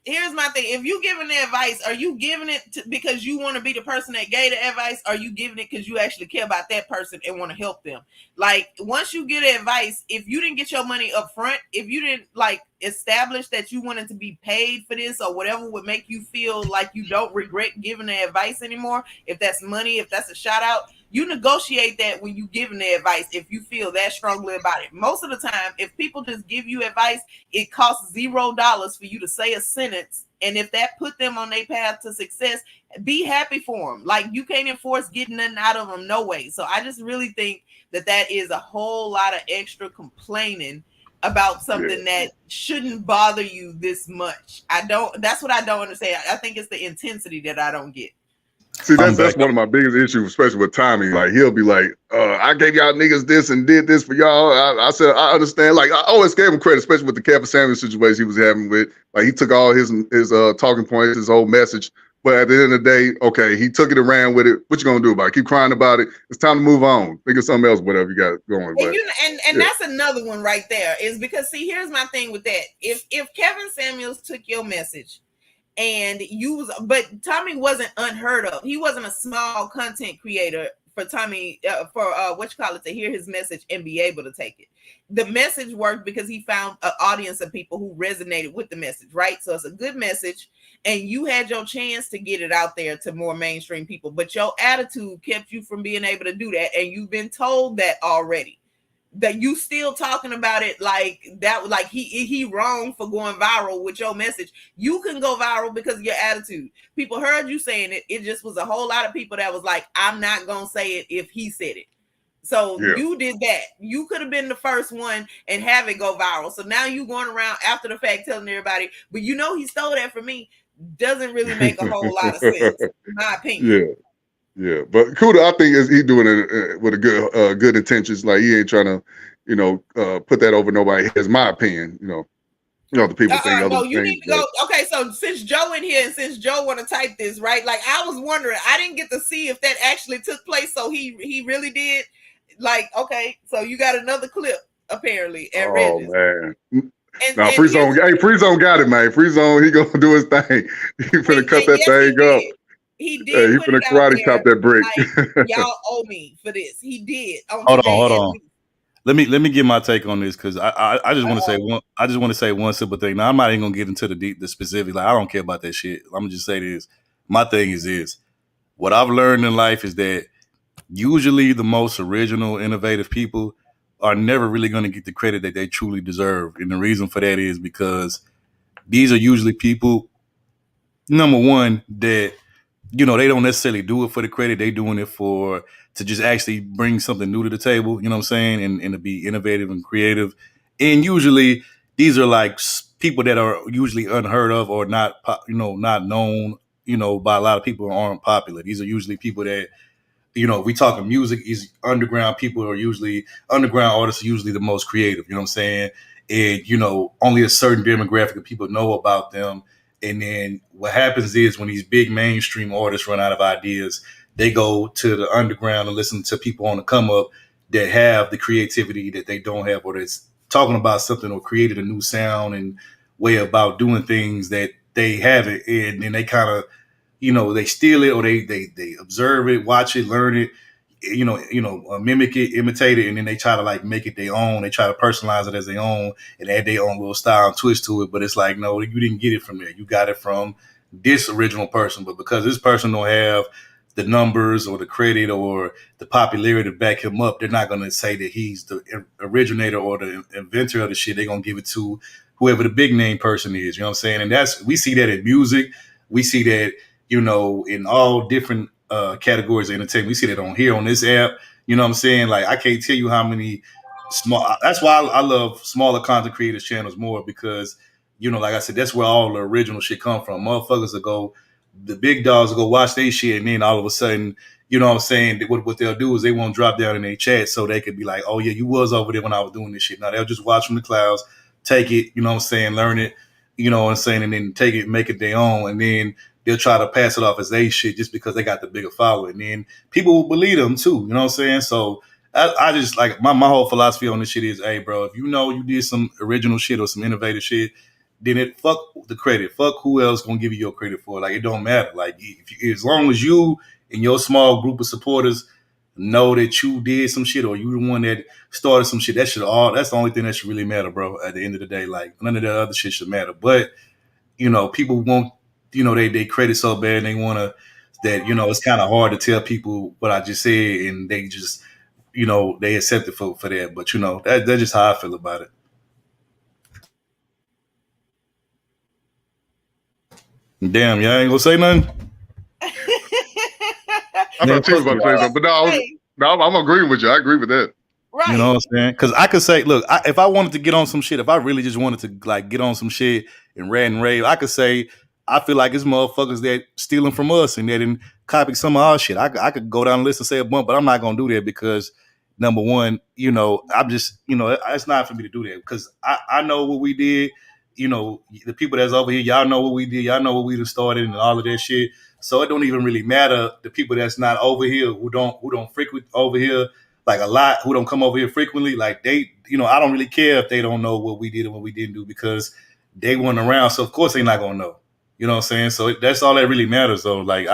here's my thing. If you giving the advice, are you giving it because you want to be the person that gave the advice? Or are you giving it because you actually care about that person and want to help them? Like, once you get advice, if you didn't get your money up front, if you didn't like establish that you wanted to be paid for this or whatever would make you feel like you don't regret giving the advice anymore, if that's money, if that's a shout out, you negotiate that when you giving the advice if you feel that strongly about it. Most of the time, if people just give you advice, it costs $0 for you to say a sentence, and if that put them on their path to success, be happy for them. Like, you can't enforce getting nothing out of them, no way. So I just really think that is a whole lot of extra complaining about something that shouldn't bother you this much. That's what I don't understand. I think it's the intensity that I don't get. See, that's one of my biggest issues, especially with Tommy. Like, he'll be like, I gave y'all niggas this and did this for y'all. I said, I understand. Like, I always gave him credit, especially with the Kevin Samuels situation he was having with, like, he took all his talking points, his whole message. But at the end of the day, okay, he took it around with it. What you gonna do about it? Keep crying about it. It's time to move on. Think of something else, whatever you got going. But, and that's another one right there, is because, see, here's my thing with that. If Kevin Samuels took your message and but Tommy wasn't unheard of. He wasn't a small content creator for Tommy, to hear his message and be able to take it. The message worked because he found an audience of people who resonated with the message, right? So it's a good message, and you had your chance to get it out there to more mainstream people, but your attitude kept you from being able to do that, and you've been told that already. That you still talking about it like that, like he wrong for going viral with your message. You can go viral because of your attitude. People heard you saying it. It just was a whole lot of people that was like, I'm not gonna say it if he said it. So you did that. You could have been the first one and have it go viral. So now you going around after the fact telling everybody, but you know he stole that from me. Doesn't really make a whole lot of sense, in my opinion. Yeah, but Kuda, I think he doing it with a good intentions. Like, he ain't trying to, put that over nobody's head. Is my opinion. The people think. No, you need to go. Okay, so since Joe in here and since Joe want to type this, right? Like, I was wondering, I didn't get to see if that actually took place. So he really did. Like, okay, so you got another clip apparently at Regis. Man. Now, Free Zone got it, man. Free Zone, he gonna do his thing. He finna cut that thing up. He did. He finna karate chop that brick. Like, y'all owe me for this. He did. Hold on. Let me get my take on this, because I just want to say one. I just want to say one simple thing. Now, I'm not even gonna get into the specifics. Like, I don't care about that shit. I'm gonna just say this. My thing is this. What I've learned in life is that usually the most original, innovative people are never really going to get the credit that they truly deserve. And the reason for that is because these are usually people, number one, that, they don't necessarily do it for the credit. They doing it to just actually bring something new to the table, you know what I'm saying? And to be innovative and creative. And usually these are like people that are usually unheard of or not known, by a lot of people, aren't popular. These are usually people that, if we talking music, is underground people underground artists are usually the most creative, you know what I'm saying? And, only a certain demographic of people know about them. And then what happens is when these big mainstream artists run out of ideas, they go to the underground and listen to people on the come up that have the creativity that they don't have, or that's talking about something or created a new sound and way about doing things that they haven't. And then they kind of, they steal it, or they observe it, watch it, learn it, mimic it, imitate it, and then they try to like make it their own. They try to personalize it as their own and add their own little style and twist to it. But it's like, no, you didn't get it from there. You got it from this original person. But because this person don't have the numbers or the credit or the popularity to back him up, they're not going to say that he's the originator or the inventor of the shit. They're going to give it to whoever the big name person is. You know what I'm saying? And we see that in music. We see that, in all different categories of entertainment. We see that on this app. You know what I'm saying? Like, I can't tell you how many that's why I love smaller content creators channels more, because, like I said, that's where all the original shit come from. Motherfuckers will go, the big dogs will go watch their shit, and then all of a sudden, you know what I'm saying, what they'll do is they won't drop down in their chat so they could be like, oh yeah, you was over there when I was doing this shit. Now they'll just watch from the clouds, take it, you know what I'm saying, learn it, you know what I'm saying, and then take it, make it their own, and then they'll try to pass it off as they shit just because they got the bigger following. And then people will believe them too, you know what I'm saying? So I just like my whole philosophy on this shit is, hey, bro, if you know you did some original shit or some innovative shit, then it fuck the credit. Fuck who else gonna give you your credit for it. Like, it don't matter. Like, if you, as long as you and your small group of supporters know that you did some shit or you the one that started some shit, that's the only thing that should really matter, bro. At the end of the day, like, none of that other shit should matter. But you know, people won't, you know, they credit so bad and they want to, that, you know, it's kind of hard to tell people what I just said and they just, you know, they accept it for that. But, you know, that's just how I feel about it. Damn, y'all ain't gonna say nothing? I thought you was about to say something, but no, I'm agreeing with you. I agree with that. Right. You know what I'm saying? Because I could say, look, if I wanted to get on some shit, if I really just wanted to like get on some shit and rant and rave, I could say, I feel like it's motherfuckers that stealing from us and that didn't copy some of our shit. I could go down the list and say a bunch, but I'm not gonna do that because, number one, you know, I'm just, you know, it's not for me to do that because I know what we did. You know, the people that's over here, y'all know what we did. Y'all know what we started and all of that shit. So it don't even really matter. The people that's not over here, who don't frequent over here, like a lot, who don't come over here frequently, like they, you know, I don't really care if they don't know what we did and what we didn't do because they weren't around. So of course they're not gonna know. You know what I'm saying? So that's all that really matters, though. Like,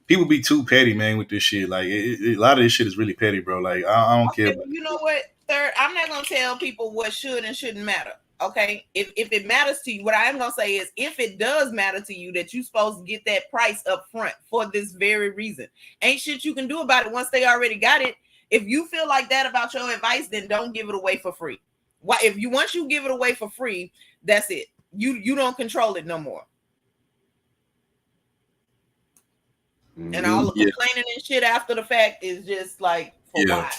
people be too petty, man, with this shit. Like, a lot of this shit is really petty, bro. Like, I don't care. You know what, Third? I'm not gonna tell people what should and shouldn't matter. Okay, if it matters to you, what I am gonna say is, if it does matter to you that you're supposed to get that price up front for this very reason, ain't shit you can do about it once they already got it. If you feel like that about your advice, then don't give it away for free. Why? Once you give it away for free, that's it. You don't control it no more. And all the complaining and shit after the fact is just like, for why?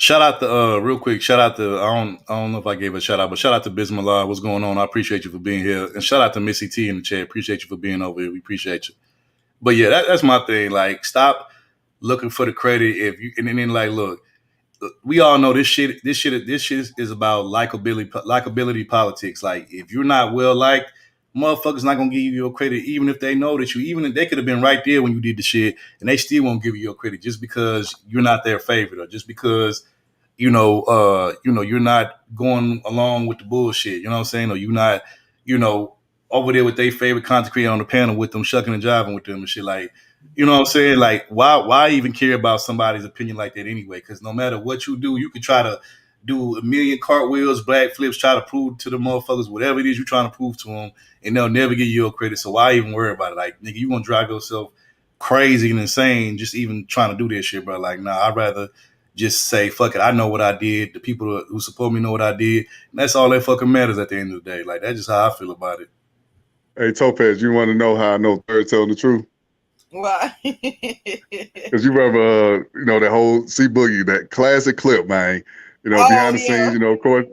Shout out to real quick. Shout out to I don't know if I gave a shout out, but shout out to Bismillah. What's going on? I appreciate you for being here, and shout out to Missy T in the chat. Appreciate you for being over here. We appreciate you. But yeah, that's my thing. Like, stop looking for the credit. If you and then like, look, we all know this shit. This shit is about likability politics. Like, if you're not well liked, motherfuckers not gonna give you your credit, even if they know that even if they could have been right there when you did the shit, and they still won't give you your credit just because you're not their favorite or just because you're not going along with the bullshit. You know what I'm saying? Or you're not, over there with their favorite content creator on the panel with them, shucking and jiving with them and shit. Like, you know what I'm saying? Like, why even care about somebody's opinion like that anyway? Because no matter what you do, you can try to do a million cartwheels, black flips, try to prove to the motherfuckers whatever it is you're trying to prove to them, and they'll never give you your credit. So why even worry about it? Like, nigga, you gonna drive yourself crazy and insane just even trying to do this shit, bro. Like, nah, I'd rather just say, fuck it, I know what I did. The people who support me know what I did. And that's all that fucking matters at the end of the day. Like, that's just how I feel about it. Hey, Topaz, you want to know how I know Third telling the truth? Why? Because you remember, that whole C Boogie, that classic clip, man. Behind the scenes, of course,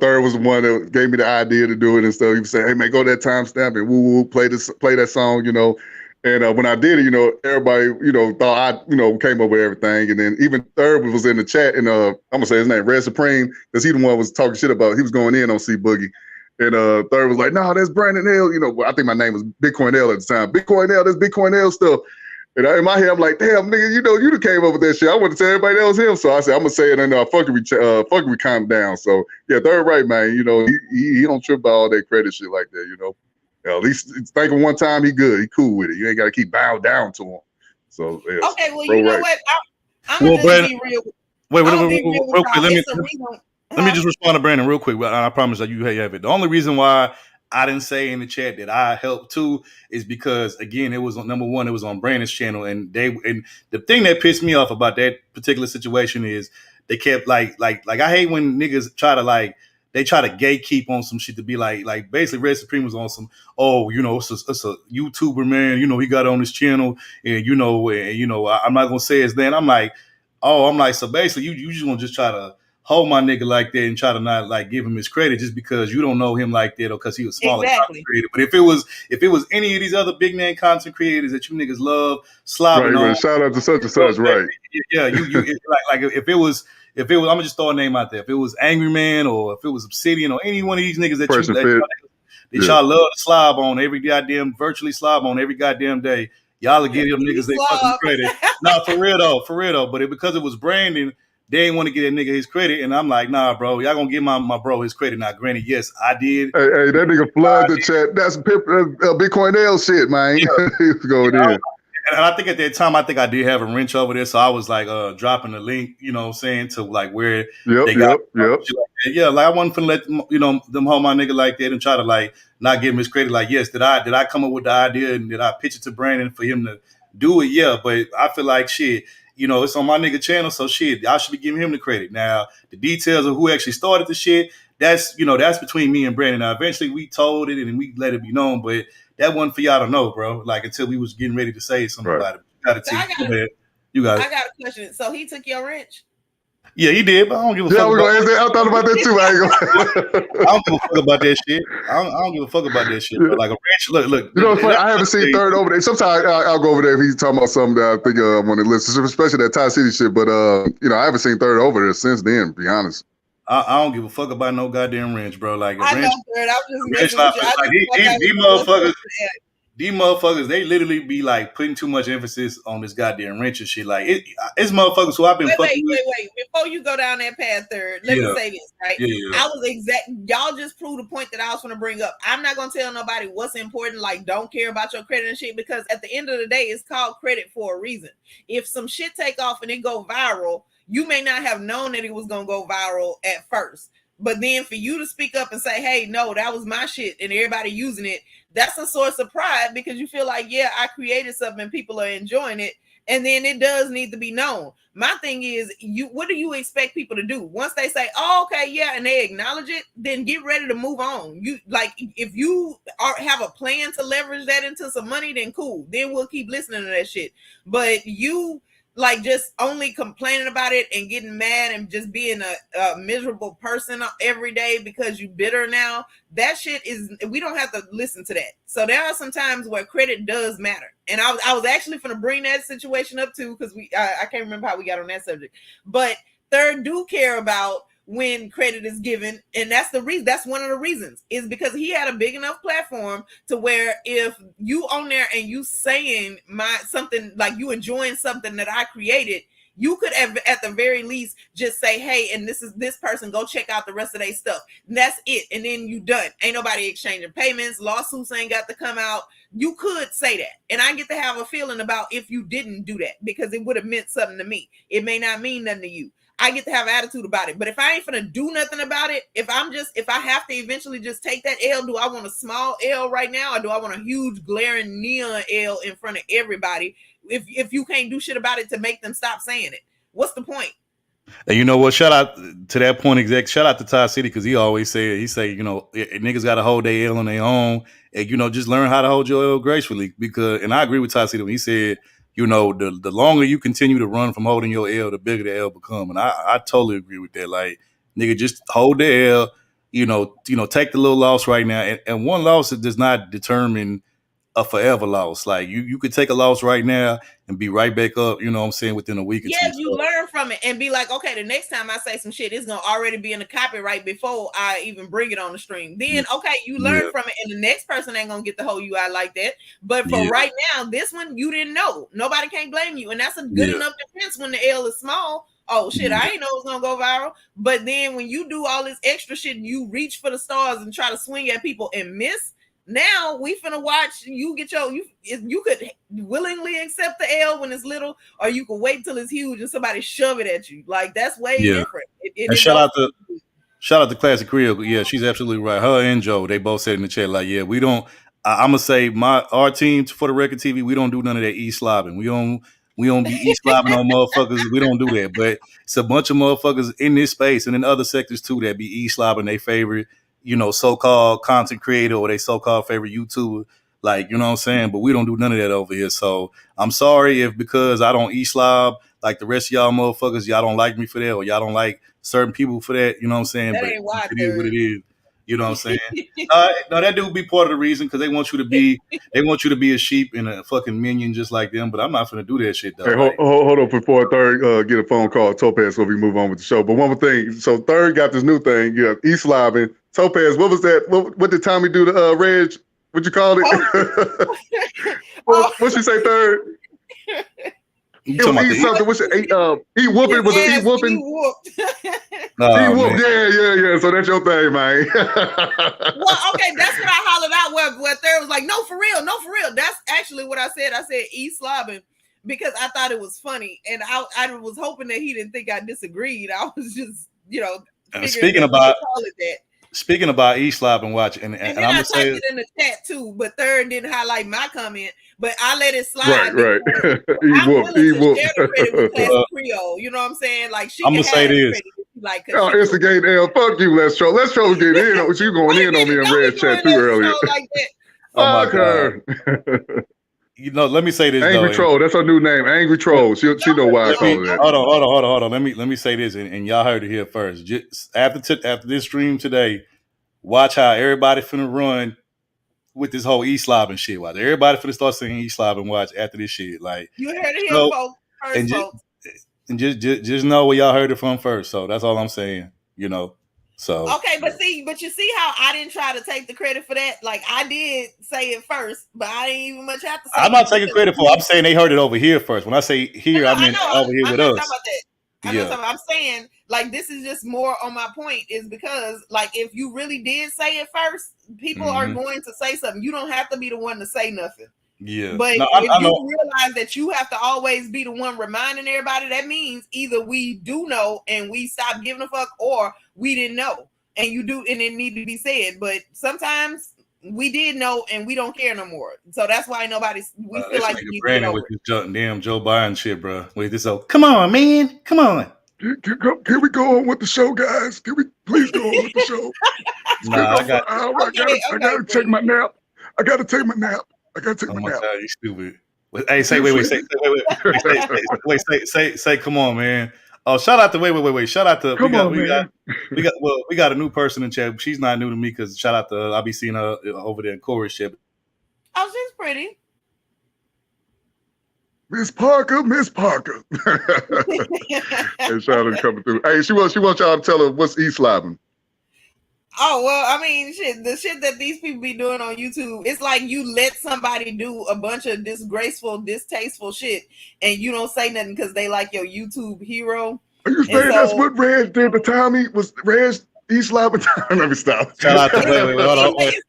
Third was the one that gave me the idea to do it and stuff. He was saying, hey, man, go to that timestamp and woo, play that song, And when I did it, everybody, thought I, came up with everything. And then even Third was in the chat, and I'm going to say his name, Red Supreme, because he the one was talking shit about, he was going in on C Boogie. And Third was like, no, that's Brandon L. I think my name was Bitcoin L at the time. Bitcoin L, that's Bitcoin L stuff. And in my head, I'm like, damn, nigga, you done came up with that shit. I want to tell everybody that was him. So I said, I'm going to say it, and fucking we calm down. So, yeah, Third right, man. He don't trip about all that credit shit like that, At least think of one time he good. He cool with it. You ain't got to keep bowing down to him. So, yeah. Okay, well, you know what? I'm going to be real. Wait, real quick. Let me just respond to Brandon real quick. I promise that you have it. The only reason why I didn't say in the chat that I helped too is because, again, it was on number one. It was on Brandon's channel, and the thing that pissed me off about that particular situation is they kept like I hate when niggas try to gatekeep on some shit to be like basically Red Supreme was on some, it's a YouTuber, man, he got on his channel, and I'm not gonna say his name. I'm like, so basically you just gonna just try to hold my nigga like that and try to not like give him his credit just because you don't know him like that or because he was smaller content creator. But if it was any of these other big name content creators that you niggas love, slobbing on, shout out to such and such, right? Yeah, you like if it was, I'm gonna just throw a name out there. If it was Angry Man or if it was Obsidian or any one of these niggas that y'all love to slob on every goddamn, virtually slob on every goddamn day. Y'all will give them niggas they fucking credit. No, for real though. But because it was Brandon, they ain't want to get that nigga his credit. And I'm like, nah, bro, y'all gonna give my bro his credit. Now, granted, yes, I did. Hey, that nigga flood the chat. That's Bitcoin L shit, man. He was going in. And I think at that time, I did have a wrench over there. So I was like dropping the link, you know what I'm saying, to like where they got yep. Yeah, like I wasn't finna let them, them hold my nigga like that and try to like not give him his credit. Like, yes, did I come up with the idea and did I pitch it to Brandon for him to do it? Yeah, but I feel like shit, it's on my nigga channel, so shit, I should be giving him the credit. Now, the details of who actually started the shit, that's between me and Brandon. Now, eventually we told it and we let it be known, but that wasn't for y'all to know, bro. Like until we was getting ready to say something about it. You got it. I got a question. So he took your wrench? Yeah, he did, but I don't give a fuck. I thought about that too. I don't give a fuck about that shit. I don't give a fuck about that shit. Bro. Like a wrench, look. It's funny. I haven't seen Third over there. Sometimes I'll go over there if he's talking about something that I think I want to listen, especially that Ty City shit. But I haven't seen Third over there since then. To be honest. I don't give a fuck about no goddamn wrench, bro. Like I know, Third. I was just like these motherfuckers, they literally be like putting too much emphasis on this goddamn wrench and shit. Like it's motherfuckers who I've been fucking with. Wait. Before you go down that path, Third, let me say this, right? Yeah. I was y'all just proved the point that I was going to bring up. I'm not going to tell nobody what's important, like don't care about your credit and shit, because at the end of the day, it's called credit for a reason. If some shit take off and it go viral, you may not have known that it was going to go viral at first. But then for you to speak up and say, hey, no, that was my shit and everybody using it, that's a source of pride because you feel like, yeah, I created something and people are enjoying it. And then it does need to be known. My thing is, what do you expect people to do? Once they say, oh, okay, yeah, and they acknowledge it, then get ready to move on. You like, if you have a plan to leverage that into some money, then cool. Then we'll keep listening to that shit. But you like just only complaining about it and getting mad and just being a miserable person every day because you bitter now, that shit is, we don't have to listen to that. So there are some times where credit does matter. And I was actually going to bring that situation up too, because I can't remember how we got on that subject. But Third do care about when credit is given, and that's the reason. That's one of the reasons, is because he had a big enough platform to where if you on there and you saying something like you enjoying something that I created, you could have at the very least just say, hey, and this person, go check out the rest of their stuff. And that's it. And then you done. Ain't nobody exchanging payments. Lawsuits ain't got to come out. You could say that. And I get to have a feeling about if you didn't do that, because it would have meant something to me. It may not mean nothing to you. I get to have attitude about it. But if I ain't finna do nothing about it, if I have to eventually just take that L, do I want a small L right now, or do I want a huge glaring neon L in front of everybody? If you can't do shit about it to make them stop saying it, what's the point? And you know what? Shout out to that point, Shout out to Ty City, because he always niggas got to hold their L on their own, and just learn how to hold your L gracefully. And I agree with Ty City when he said, the longer you continue to run from holding your L, the bigger the L become. And I totally agree with that. Like, nigga, just hold the L, take the little loss right now. And one loss does not determine a forever loss. Like you could take a loss right now and be right back up, you know what I'm saying, within a week or two. Yeah, you learn from it and be like, okay, the next time I say some shit, it's gonna already be in the copyright before I even bring it on the stream. Then okay, you learn from it, and the next person ain't gonna get the whole UI like that. But for right now, this one you didn't know. Nobody can't blame you, and that's a good enough defense when the L is small. Oh shit, I ain't know it was gonna go viral. But then when you do all this extra shit, you reach for the stars and try to swing at people and miss. Now we finna watch you get you could willingly accept the L when it's little, or you could wait till it's huge and somebody shove it at you. Like that's way different. And shout out to Classic Real. Yeah, she's absolutely right. Her and Joe, they both said in the chat, like, yeah, we don't. I'm gonna say our team for the Record TV, we don't do none of that e-slobbing. We don't be e-slobbing on motherfuckers. We don't do that. But it's a bunch of motherfuckers in this space and in other sectors too that be e-slobbing their favorite, so-called content creator or they so-called favorite YouTuber, like, you know what I'm saying? But we don't do none of that over here. So I'm sorry if because I don't e-slob like the rest of y'all motherfuckers, y'all don't like me for that, or y'all don't like certain people for that, you know what I'm saying? That but ain't why, it is what it is. You know what I'm saying? No, that dude be part of the reason because they want you to be a sheep and a fucking minion just like them. But I'm not gonna do that shit though. Hey, hold up before Third get a phone call. Topaz, so we move on with the show. But one more thing. So Third got this new thing. Yeah, E-slobbing. Topaz, what was that? What did Tommy do to Reg? What you call it? What'd she say, Third? It was eat something. What's it? Eat whooping. Was it eat whooping? Eat whoop. Yeah. So that's your thing, man. Well, okay, that's what I hollered out where Third was like, no, for real. That's actually what I said. I said E-slobbing because I thought it was funny. And I was hoping that he didn't think I disagreed. I was just, speaking about E-slobbing, watch, and I'm gonna say it in the chat too, but Third didn't highlight my comment, but I let it slide. Right. I'm willing to share the credit with Classic Creole. You know what I'm saying? Like I'm gonna say this. Like, instigate L. Fuck you, Let's Troll. Let's Troll get in. You going in on me in Red Chat too earlier. Like that. Oh my God. Let me say this. Angry Troll. That's her new name. Angry Troll. She know why I call that. Hold on. Let me say this, and y'all heard it here first. Just after this stream today, watch how everybody finna run with this whole E-slobbing shit. Watch everybody finna start singing E-slobbing. Watch after this shit. Like you heard it here, folks. And just know where y'all heard it from first. So that's all I'm saying. So okay, but you see how I didn't try to take the credit for that. Like I did say it first, but I didn't even much have to say. I'm not taking credit for it. I'm saying they heard it over here first. When I say here, I mean over here with us. I'm saying like this is just more on my point is because like if you really did say it first, people are going to say something. You don't have to be the one to say nothing. Yeah. But if you realize that you have to always be the one reminding everybody, that means either we do know and we stop giving a fuck, or we didn't know and you do and it need to be said. But sometimes we did know and we don't care no more. So that's why we feel like you need to with this damn Joe Biden shit, bro. Wait, this come on, man. Come on. Can we go on with the show, guys? Can we please go on with the show? I gotta take my nap. I gotta take my nap. Oh my God, you stupid. Hey, say, come on, man. Oh, shout out to wait. Shout out to we got a new person in chat. She's not new to me because shout out to I'll be seeing her over there in chorus shit. Oh, she's pretty. Miss Parker. Hey, shout out to coming through. Hey, she wants y'all to tell her what's E-slobbing. Oh, well, I mean, the shit that these people be doing on YouTube, it's like you let somebody do a bunch of disgraceful, distasteful shit, and you don't say nothing because they like your YouTube hero. Are you saying that's what Reg did to Tommy? Was Reg E-slobbing? Let me stop. Shout out to It's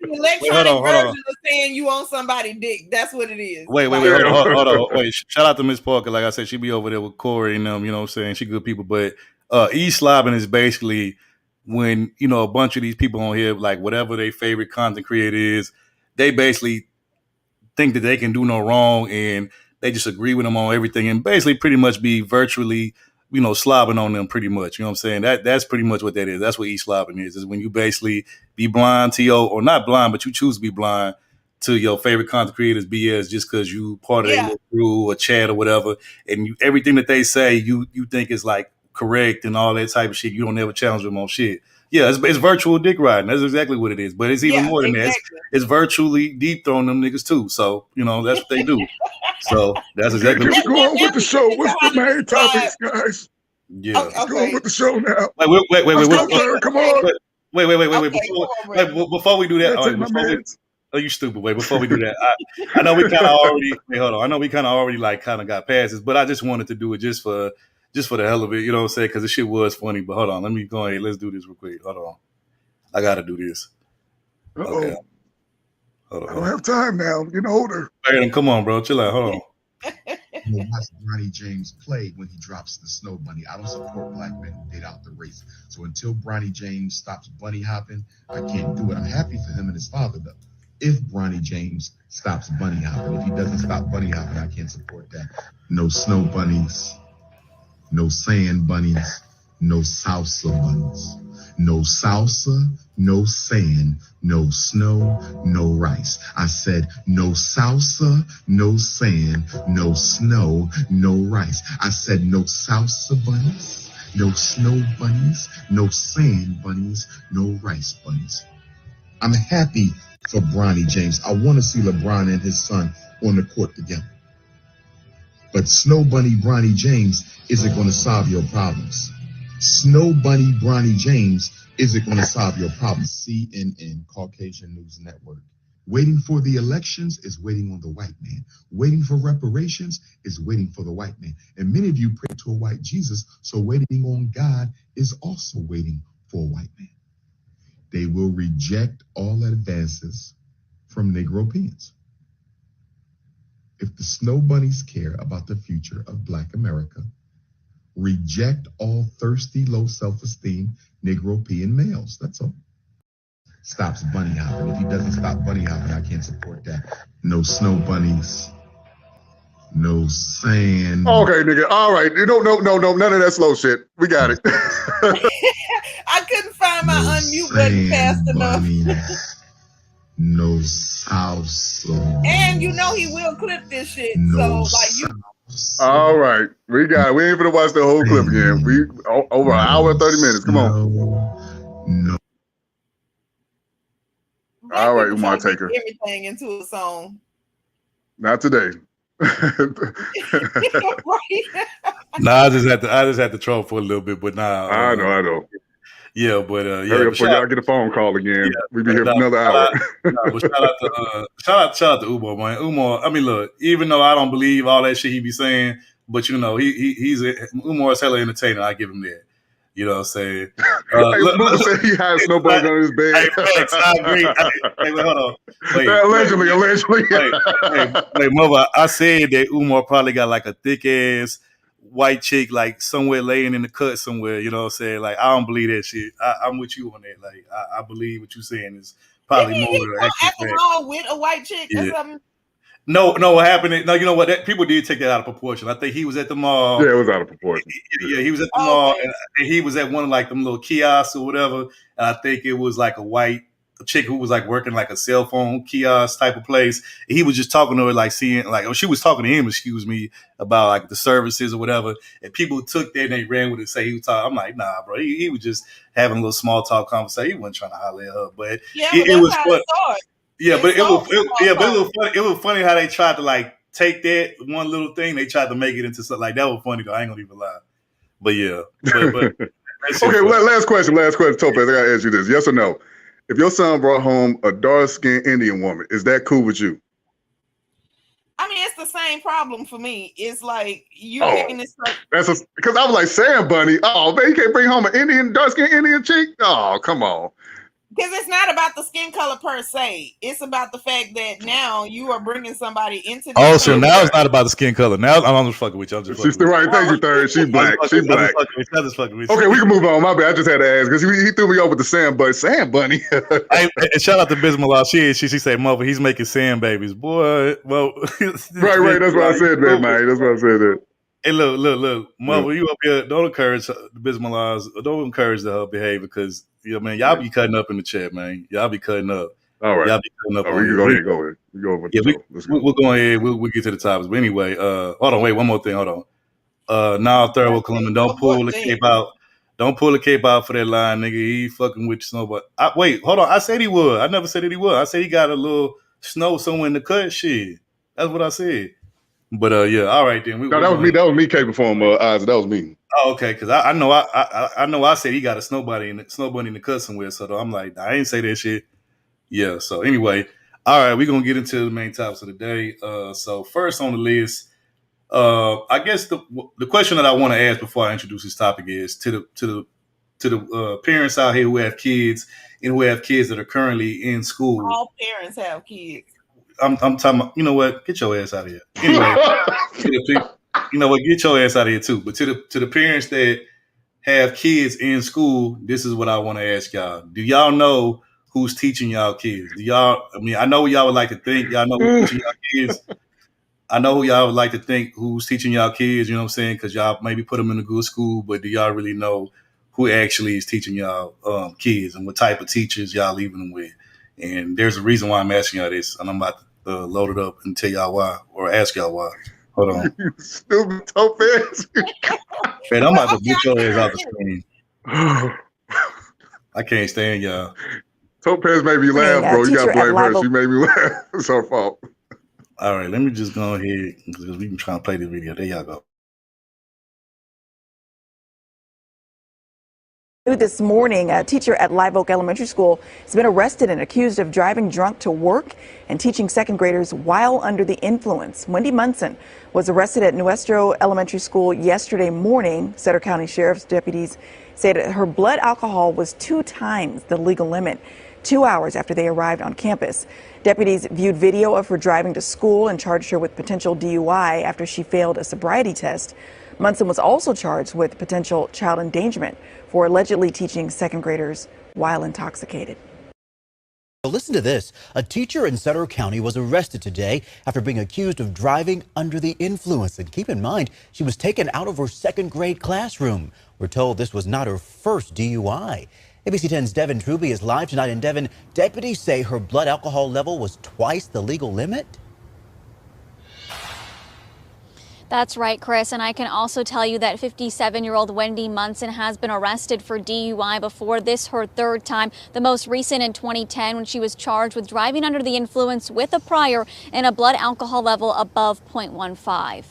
the electronic version of saying you on somebody's dick. That's what it is. Wait, hold on. Wait, shout out to Miss Parker. Like I said, she be over there with Corey and them, you know what I'm saying? She good people, but E-slobbing is basically when, a bunch of these people on here, like whatever their favorite content creator is, they basically think that they can do no wrong and they just agree with them on everything and basically pretty much be virtually, slobbing on them pretty much. You know what I'm saying? That's pretty much what that is. That's what E-slobbing is when you basically be blind to or not blind, but you choose to be blind to your favorite content creators BS just because you part of their crew or chat or whatever. And everything that they say, you think is like correct and all that type of shit. You don't ever challenge them on shit. Yeah, it's virtual dick riding. That's exactly what it is. But it's even more than that. It's virtually deep throwing them niggas too. So, that's what they do. So that's exactly what we go on with the show. What's the main topics, guys? Yeah. Let's go on with the show now. Wait. Come on. Wait. Before we do that, oh, you stupid. Wait, before we do that, I know we kind of already. Wait, hold on. I know we kind of already got past this, but I just wanted to do it just for the hell of it, you know what I'm saying? Because the shit was funny. But hold on, let me go ahead. Let's do this real quick. Hold on, I gotta do this. Okay. Hold on. I don't have time now. I'm getting older. Hey, come on, bro. Chill out. Hold on. Watch Bronny James play when he drops the snow bunny. I don't support black men who date out the race. So until Bronny James stops bunny hopping, I can't do it. I'm happy for him and his father, though. If Bronny James stops bunny hopping, if he doesn't stop bunny hopping, I can't support that. No snow bunnies, no sand bunnies, no salsa bunnies. No salsa, no sand, no snow, no rice. I said no salsa, no sand, no snow, no rice. I said no salsa bunnies, no snow bunnies, no sand bunnies, no rice bunnies. I'm happy for Bronny James. I want to see LeBron and his son on the court together. But Snow Bunny Bronny James isn't going to solve your problems. Snow Bunny Bronny James isn't going to solve your problems. CNN, Caucasian News Network. Waiting for the elections is waiting on the white man. Waiting for reparations is waiting for the white man. And many of you pray to a white Jesus, so waiting on God is also waiting for a white man. They will reject all advances from Negropeans. If the Snow Bunnies care about the future of Black America, reject all thirsty, low self-esteem Negropean males. That's all. Stops bunny hopping. If he doesn't stop bunny hopping, I can't support that. No snow bunnies. No sand. Okay, nigga. All right. No. None of that slow shit. We got it. I couldn't find my unmute button fast enough. No salsa. And you know he will clip this shit. No so like you. All right. We got it. We ain't gonna watch the whole clip again. We over an hour and 30 minutes. Come on. No. All right, Umar, take her. Everything into a song. Not today. Nah, I just had to troll for a little bit, but nah. I know. Yeah, but yeah. Hurry up before y'all get a phone call again. Yeah, we be here for another hour. But shout out to Umar, man. Umar, I mean, look, even though I don't believe all that shit he be saying, but you know, Umar's hella entertainer. I give him that. You know what I'm saying? Look, said he has snowballs on his bed. I agree. Hey, wait, hold on. Wait, allegedly. Hey, mother, I said that Umar probably got like a thick ass white chick, like somewhere laying in the cut somewhere. You know what I'm saying? Like, I don't believe that shit. I'm with you on that. Like, I believe what you're saying is probably more than acting wrong with a white chick. Yeah. No, what happened? No, you know what? That people did take that out of proportion. I think he was at the mall. Yeah, it was out of proportion. Yeah, he was at the mall, and he was at one of like them little kiosks or whatever. And I think it was like a white chick who was like working like a cell phone kiosk type of place. And he was just talking to her, like she was talking to him, excuse me, about like the services or whatever. And people took that and they ran with it. Say he was talking. I'm like, nah, bro. He was just having a little small talk conversation. He wasn't trying to holler at her, but it was fun. Yeah, but it was funny how they tried to like take that one little thing. They tried to make it into something like that. Was funny though. I ain't gonna even lie. But yeah. But okay. Last question, Topaz. I gotta ask you this: yes or no? If your son brought home a dark-skinned Indian woman, is that cool with you? I mean, it's the same problem for me. It's like you picking this up. Because I was like, Sam Bunny. Oh man, you can't bring home an dark-skinned Indian chick. Oh, come on. Because it's not about the skin color per se. It's about the fact that now you are bringing somebody into the so now it's not about the skin color. Now I'm just fucking with you. She's the right. Thank you, Third. She's black. She's black. Okay, we can move on. My bad. I just had to ask because he threw me over the Sam Bunny. Hey, shout out to Bismillah. She said, "Mother, he's making Sam babies, boy." Well, right. That's why I said that, man. That's why I said that. Hey, look, Mother, you up here? Don't encourage the Bismillahs. Don't encourage her behavior because man, y'all be cutting up in the chat, man. Y'all be cutting up. All right, y'all be cutting up. We can go ahead. We go over. Yeah, we'll go ahead. We'll get to the topics. But anyway, hold on. Wait, one more thing. Hold on. Now, Thurl Columbus, don't pull the cape out. Don't pull the cape out for that line, nigga. He fucking with Snowball. Wait, hold on. I said he would. I never said that he would. I said he got a little snow somewhere in the cut. Shit, that's what I said. But yeah, all right then. No, that was me. That was me caping for him, Isaac. That was me. Oh, okay. Because I know I said he got a snow bunny in the cut somewhere. So I'm like, I ain't say that shit. Yeah. So anyway, all right, we're gonna get into the main topics of the day. So first on the list, I guess the question that I want to ask before I introduce this topic is to the parents out here who have kids and who have kids that are currently in school. All parents have kids. I'm talking about, you know what? Get your ass out of here. Anyway, you know what? Get your ass out of here too. But to the parents that have kids in school, this is what I want to ask y'all. Do y'all know who's teaching y'all kids? I know y'all would like to think y'all know who's teaching y'all kids. I know who y'all would like to think who's teaching y'all kids, you know what I'm saying? Because y'all maybe put them in a good school, but do y'all really know who actually is teaching y'all kids and what type of teachers y'all leaving them with? And there's a reason why I'm asking y'all this, and I'm about to load it up and tell y'all why, or ask y'all why. Hold on. Stupid Topaz. Man, I'm about to get your ass out the screen. I can't stand y'all. Topaz made me laugh, bro. You gotta teacher at blame her. Live Oak- She made me laugh. It's her fault. All right, let me just go ahead because we've been trying to play this video. There y'all go. This morning, a teacher at Live Oak Elementary School has been arrested and accused of driving drunk to work and teaching second graders while under the influence. Wendy Munson was arrested at Nuestro Elementary School yesterday morning. Sutter County Sheriff's deputies said her blood alcohol was 2 times the legal limit 2 hours after they arrived on campus. Deputies viewed video of her driving to school and charged her with potential DUI after she failed a sobriety test. Munson was also charged with potential child endangerment for allegedly teaching second graders while intoxicated. Listen to this. A teacher in Sutter County was arrested today after being accused of driving under the influence. And keep in mind, she was taken out of her second grade classroom. We're told this was not her first DUI. ABC 10's Devin Truby is live tonight. And Devin, deputies say her blood alcohol level was twice the legal limit. That's right, Chris. And I can also tell you that 57-year-old Wendy Munson has been arrested for DUI before. This her third time, the most recent in 2010 when she was charged with driving under the influence with a prior and a blood alcohol level above 0.15.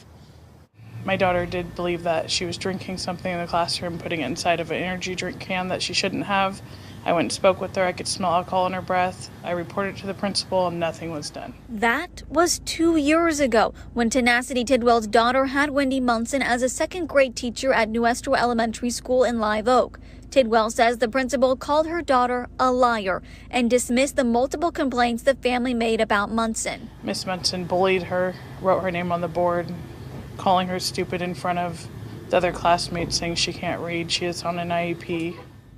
My daughter did believe that she was drinking something in the classroom, putting it inside of an energy drink can that she shouldn't have. I went and spoke with her. I could smell alcohol in her breath. I reported it to the principal and nothing was done. That was 2 years ago when Tenacity Tidwell's daughter had Wendy Munson as a second grade teacher at Nuestro Elementary School in Live Oak. Tidwell says the principal called her daughter a liar and dismissed the multiple complaints the family made about Munson. Miss Munson bullied her, wrote her name on the board, calling her stupid in front of the other classmates, saying she can't read, she is on an IEP.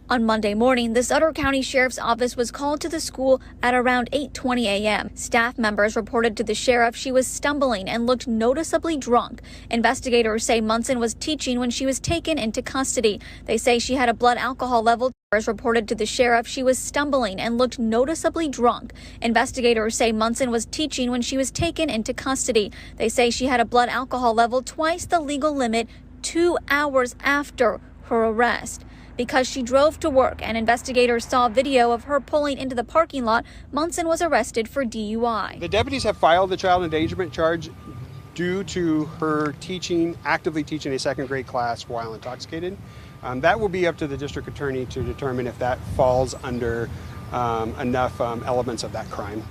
On Monday morning, the Sutter County Sheriff's Office was called to the school at around 8:20 a.m. Staff members reported to the sheriff she was stumbling and looked noticeably drunk. Investigators say Munson was teaching when she was taken into custody. They say she had a blood alcohol level. Reported to the sheriff she was stumbling and looked noticeably drunk. Investigators say Munson was teaching when she was taken into custody. They say she had a blood alcohol level twice the legal limit 2 hours after her arrest. Because she drove to work and investigators saw video of her pulling into the parking lot, Munson was arrested for DUI. The deputies have filed the child endangerment charge due to her actively teaching a second grade class while intoxicated. That will be up to the district attorney to determine if that falls under enough elements of that crime.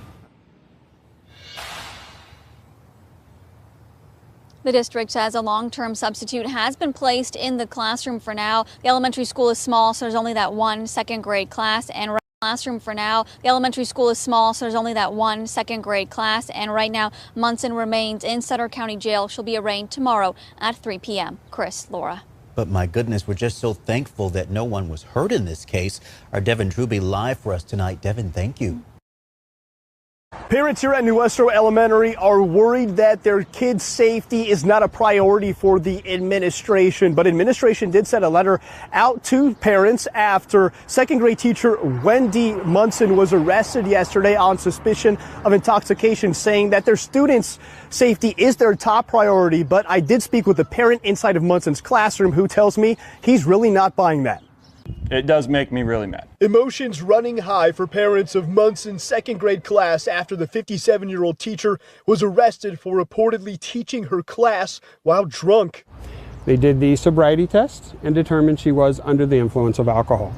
The district says a long-term substitute has been placed in the classroom for now. The elementary school is small, so there's only that one second grade class. And classroom for now. The elementary school is small, so there's only that one second grade class. And right now, Munson remains in Sutter County Jail. She'll be arraigned tomorrow at 3 p.m. Chris, Laura. But my goodness, we're just so thankful that no one was hurt in this case. Our Devin Truby live for us tonight. Devin, thank you. Parents here at Nuestro Elementary are worried that their kids' safety is not a priority for the administration. But administration did send a letter out to parents after second grade teacher Wendy Munson was arrested yesterday on suspicion of intoxication, saying that their students' safety is their top priority. But I did speak with a parent inside of Munson's classroom who tells me he's really not buying that. It does make me really mad. Emotions running high for parents of Munson's second grade class after the 57-year-old teacher was arrested for reportedly teaching her class while drunk. They did the sobriety test and determined she was under the influence of alcohol.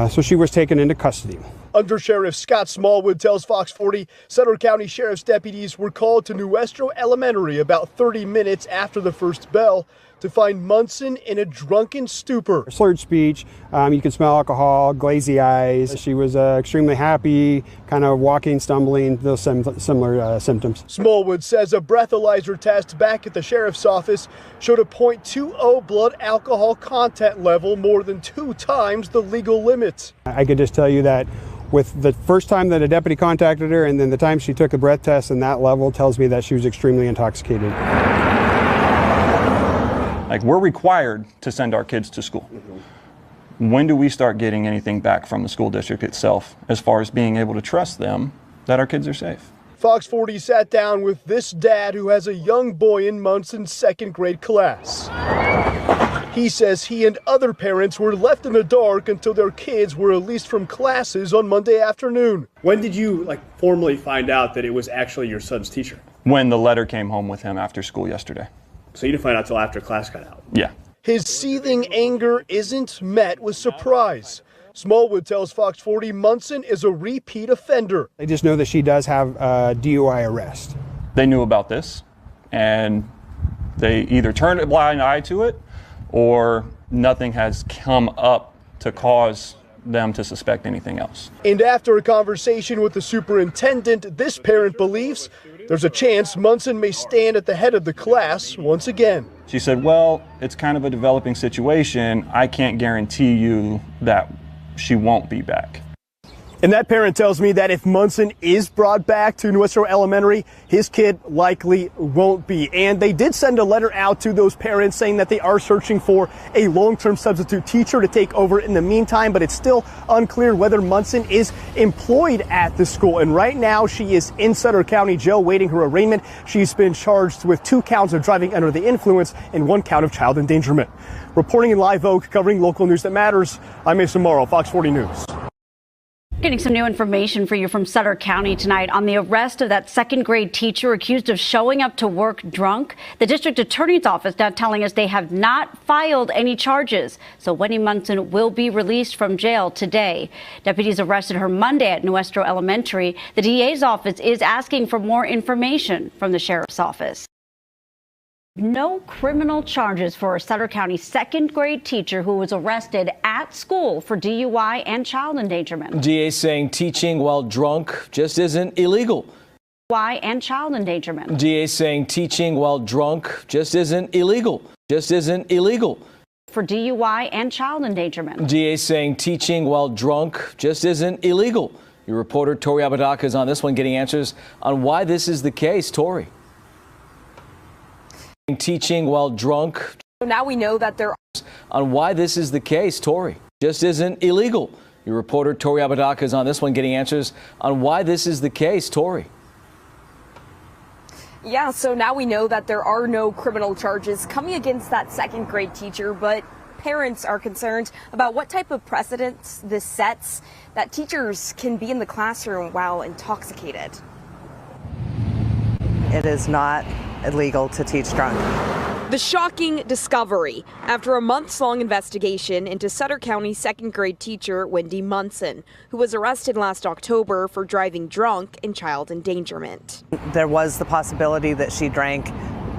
So she was taken into custody. Under Sheriff Scott Smallwood tells Fox 40, Sutter County Sheriff's deputies were called to Nuestro Elementary about 30 minutes after the first bell to find Munson in a drunken stupor. Slurred speech, you could smell alcohol, glazy eyes. She was extremely happy, kind of walking, stumbling, those similar symptoms. Smallwood says a breathalyzer test back at the sheriff's office showed a .20 blood alcohol content level, more than 2 times the legal limit. I could just tell you that with the first time that a deputy contacted her and then the time she took a breath test, and that level tells me that she was extremely intoxicated. Like, we're required to send our kids to school. When do we start getting anything back from the school district itself as far as being able to trust them that our kids are safe? Fox 40 sat down with this dad who has a young boy in Munson's second grade class. He says he and other parents were left in the dark until their kids were released from classes on Monday afternoon. When did you formally find out that it was actually your son's teacher? When the letter came home with him after school yesterday. So you didn't find out till after class got out? Yeah. His seething anger isn't met with surprise. Smallwood tells Fox 40 Munson is a repeat offender. They just know that she does have a DUI arrest. They knew about this, and they either turned a blind eye to it, or nothing has come up to cause them to suspect anything else. And after a conversation with the superintendent, this parent believes there's a chance Munson may stand at the head of the class once again. She said, well, it's kind of a developing situation. I can't guarantee you that she won't be back. And that parent tells me that if Munson is brought back to Nuestro Elementary, his kid likely won't be. And they did send a letter out to those parents saying that they are searching for a long-term substitute teacher to take over in the meantime, but it's still unclear whether Munson is employed at the school. And right now she is in Sutter County Jail waiting her arraignment. She's been charged with 2 counts of driving under the influence and 1 count of child endangerment. Reporting in Live Oak, covering local news that matters, I'm Mason Morrow, Fox 40 News. Getting some new information for you from Sutter County tonight on the arrest of that second grade teacher accused of showing up to work drunk. The district attorney's office now telling us they have not filed any charges. So Wendy Munson will be released from jail today. Deputies arrested her Monday at Nuestro Elementary. The DA's office is asking for more information from the sheriff's office. No criminal charges for a Sutter County second grade teacher who was arrested at school for DUI and child endangerment. DA saying teaching while drunk just isn't illegal. DUI and child endangerment. DA saying teaching while drunk just isn't illegal. Just isn't illegal. For DUI and child endangerment. DA saying teaching while drunk just isn't illegal. Your reporter Tori Apodaca is on this one, getting answers on why this is the case. Tori. Teaching while drunk. Now we know that there on why this is the case. Tori, just isn't illegal. Your reporter Tori Apodaca is on this one, getting answers on why this is the case. Tori. Yeah, so now we know that there are no criminal charges coming against that second grade teacher, but parents are concerned about what type of precedents this sets, that teachers can be in the classroom while intoxicated. It is not illegal to teach drunk. The shocking discovery after a months-long investigation into Sutter County second grade teacher Wendy Munson, who was arrested last October for driving drunk and child endangerment. There was the possibility that she drank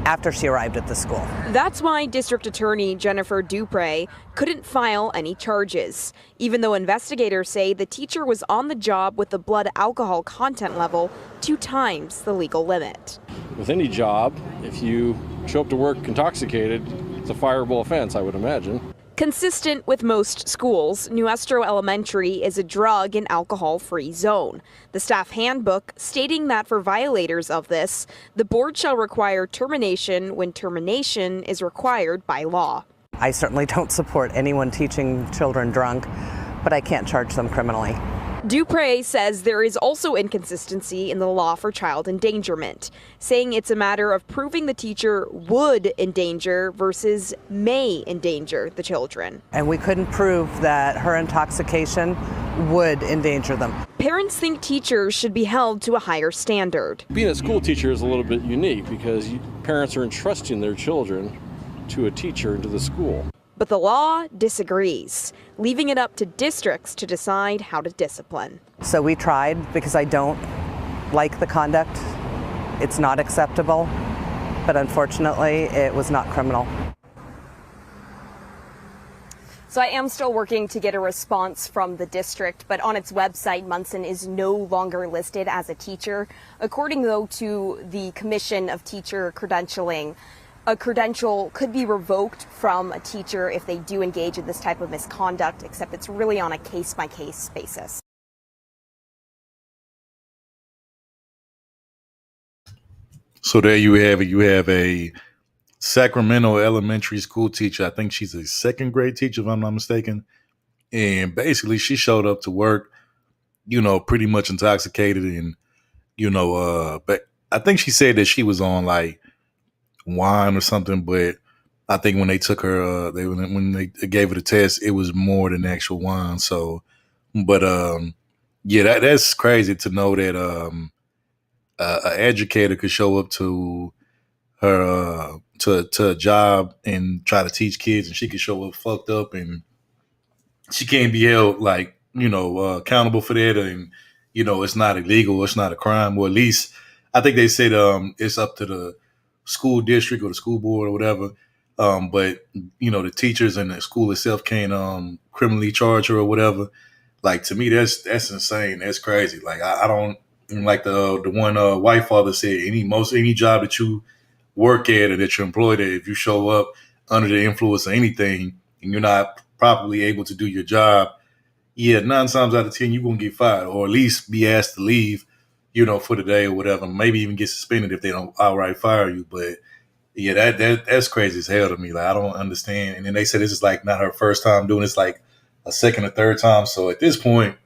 after she arrived at the school. That's why District Attorney Jennifer Dupre couldn't file any charges, even though investigators say the teacher was on the job with the blood alcohol content level 2 times the legal limit. With any job, if you show up to work intoxicated, it's a fireable offense, I would imagine. Consistent with most schools, Nuestro Elementary is a drug and alcohol-free zone. The staff handbook stating that for violators of this, the board shall require termination when termination is required by law. I certainly don't support anyone teaching children drunk, but I can't charge them criminally. Dupre says there is also inconsistency in the law for child endangerment, saying it's a matter of proving the teacher would endanger versus may endanger the children. And we couldn't prove that her intoxication would endanger them. Parents think teachers should be held to a higher standard. Being a school teacher is a little bit unique because parents are entrusting their children to a teacher and to the school. But the law disagrees, leaving it up to districts to decide how to discipline. So we tried because I don't like the conduct. It's not acceptable, but unfortunately it was not criminal. So I am still working to get a response from the district, but on its website, Munson is no longer listed as a teacher. According, though, to the Commission of Teacher Credentialing, a credential could be revoked from a teacher if they do engage in this type of misconduct, except it's really on a case-by-case basis. So there you have it. You have a Sacramento elementary school teacher. I think she's a second grade teacher, if I'm not mistaken. And basically she showed up to work, pretty much intoxicated. And, but I think she said that she was on like wine or something, but I think when they took her, when they gave her the test, it was more than actual wine. So, but yeah, that's crazy to know that an educator could show up to her to a job and try to teach kids, and she could show up fucked up, and she can't be held like accountable for that, and it's not illegal, it's not a crime, or at least I think they said it's up to the school district or the school board or whatever. But the teachers and the school itself can't criminally charge her or whatever. Like, to me, that's insane. That's crazy. Like, I don't like the one white father said, any job that you work at or that you're employed at, if you show up under the influence of anything and you're not properly able to do your job, 9 times out of 10 you're gonna get fired, or at least be asked to leave, for the day or whatever. Maybe even get suspended if they don't outright fire you. But yeah, that's crazy as hell to me. Like, I don't understand. And then they said this is like not her first time doing this, like a second or third time. So at this point,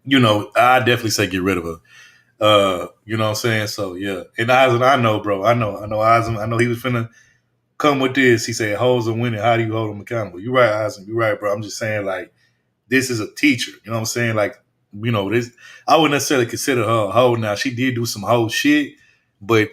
I definitely say get rid of her. You know what I'm saying? So yeah. And Eisen, I know, bro. I know Eisen. I know he was finna come with this. He said hoes are winning. How do you hold them accountable? You're right, Eisen. You're right, bro. I'm just saying, like, this is a teacher. You know what I'm saying? Like, this, I wouldn't necessarily consider her a hoe. Now, she did do some hoe shit, but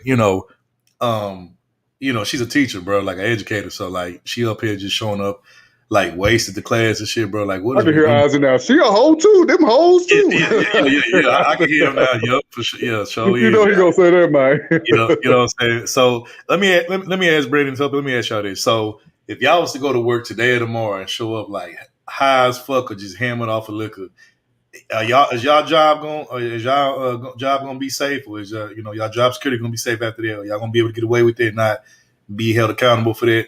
she's a teacher, bro, like an educator. So like, she up here just showing up, like, wasted the class and shit, bro. Like, what? I can hear Eisen now. She a hoe too. Them hoes too. Yeah. I can hear him now. Yup, for sure. Yeah, so he gonna say that, man. you know what I'm saying? So let me ask Brandon something. Let me ask y'all this. So if y'all was to go to work today or tomorrow and show up like high as fuck or just hammered off of liquor, is y'all job gonna be safe, or is y'all job security gonna be safe after that? Or y'all gonna be able to get away with it and not be held accountable for that?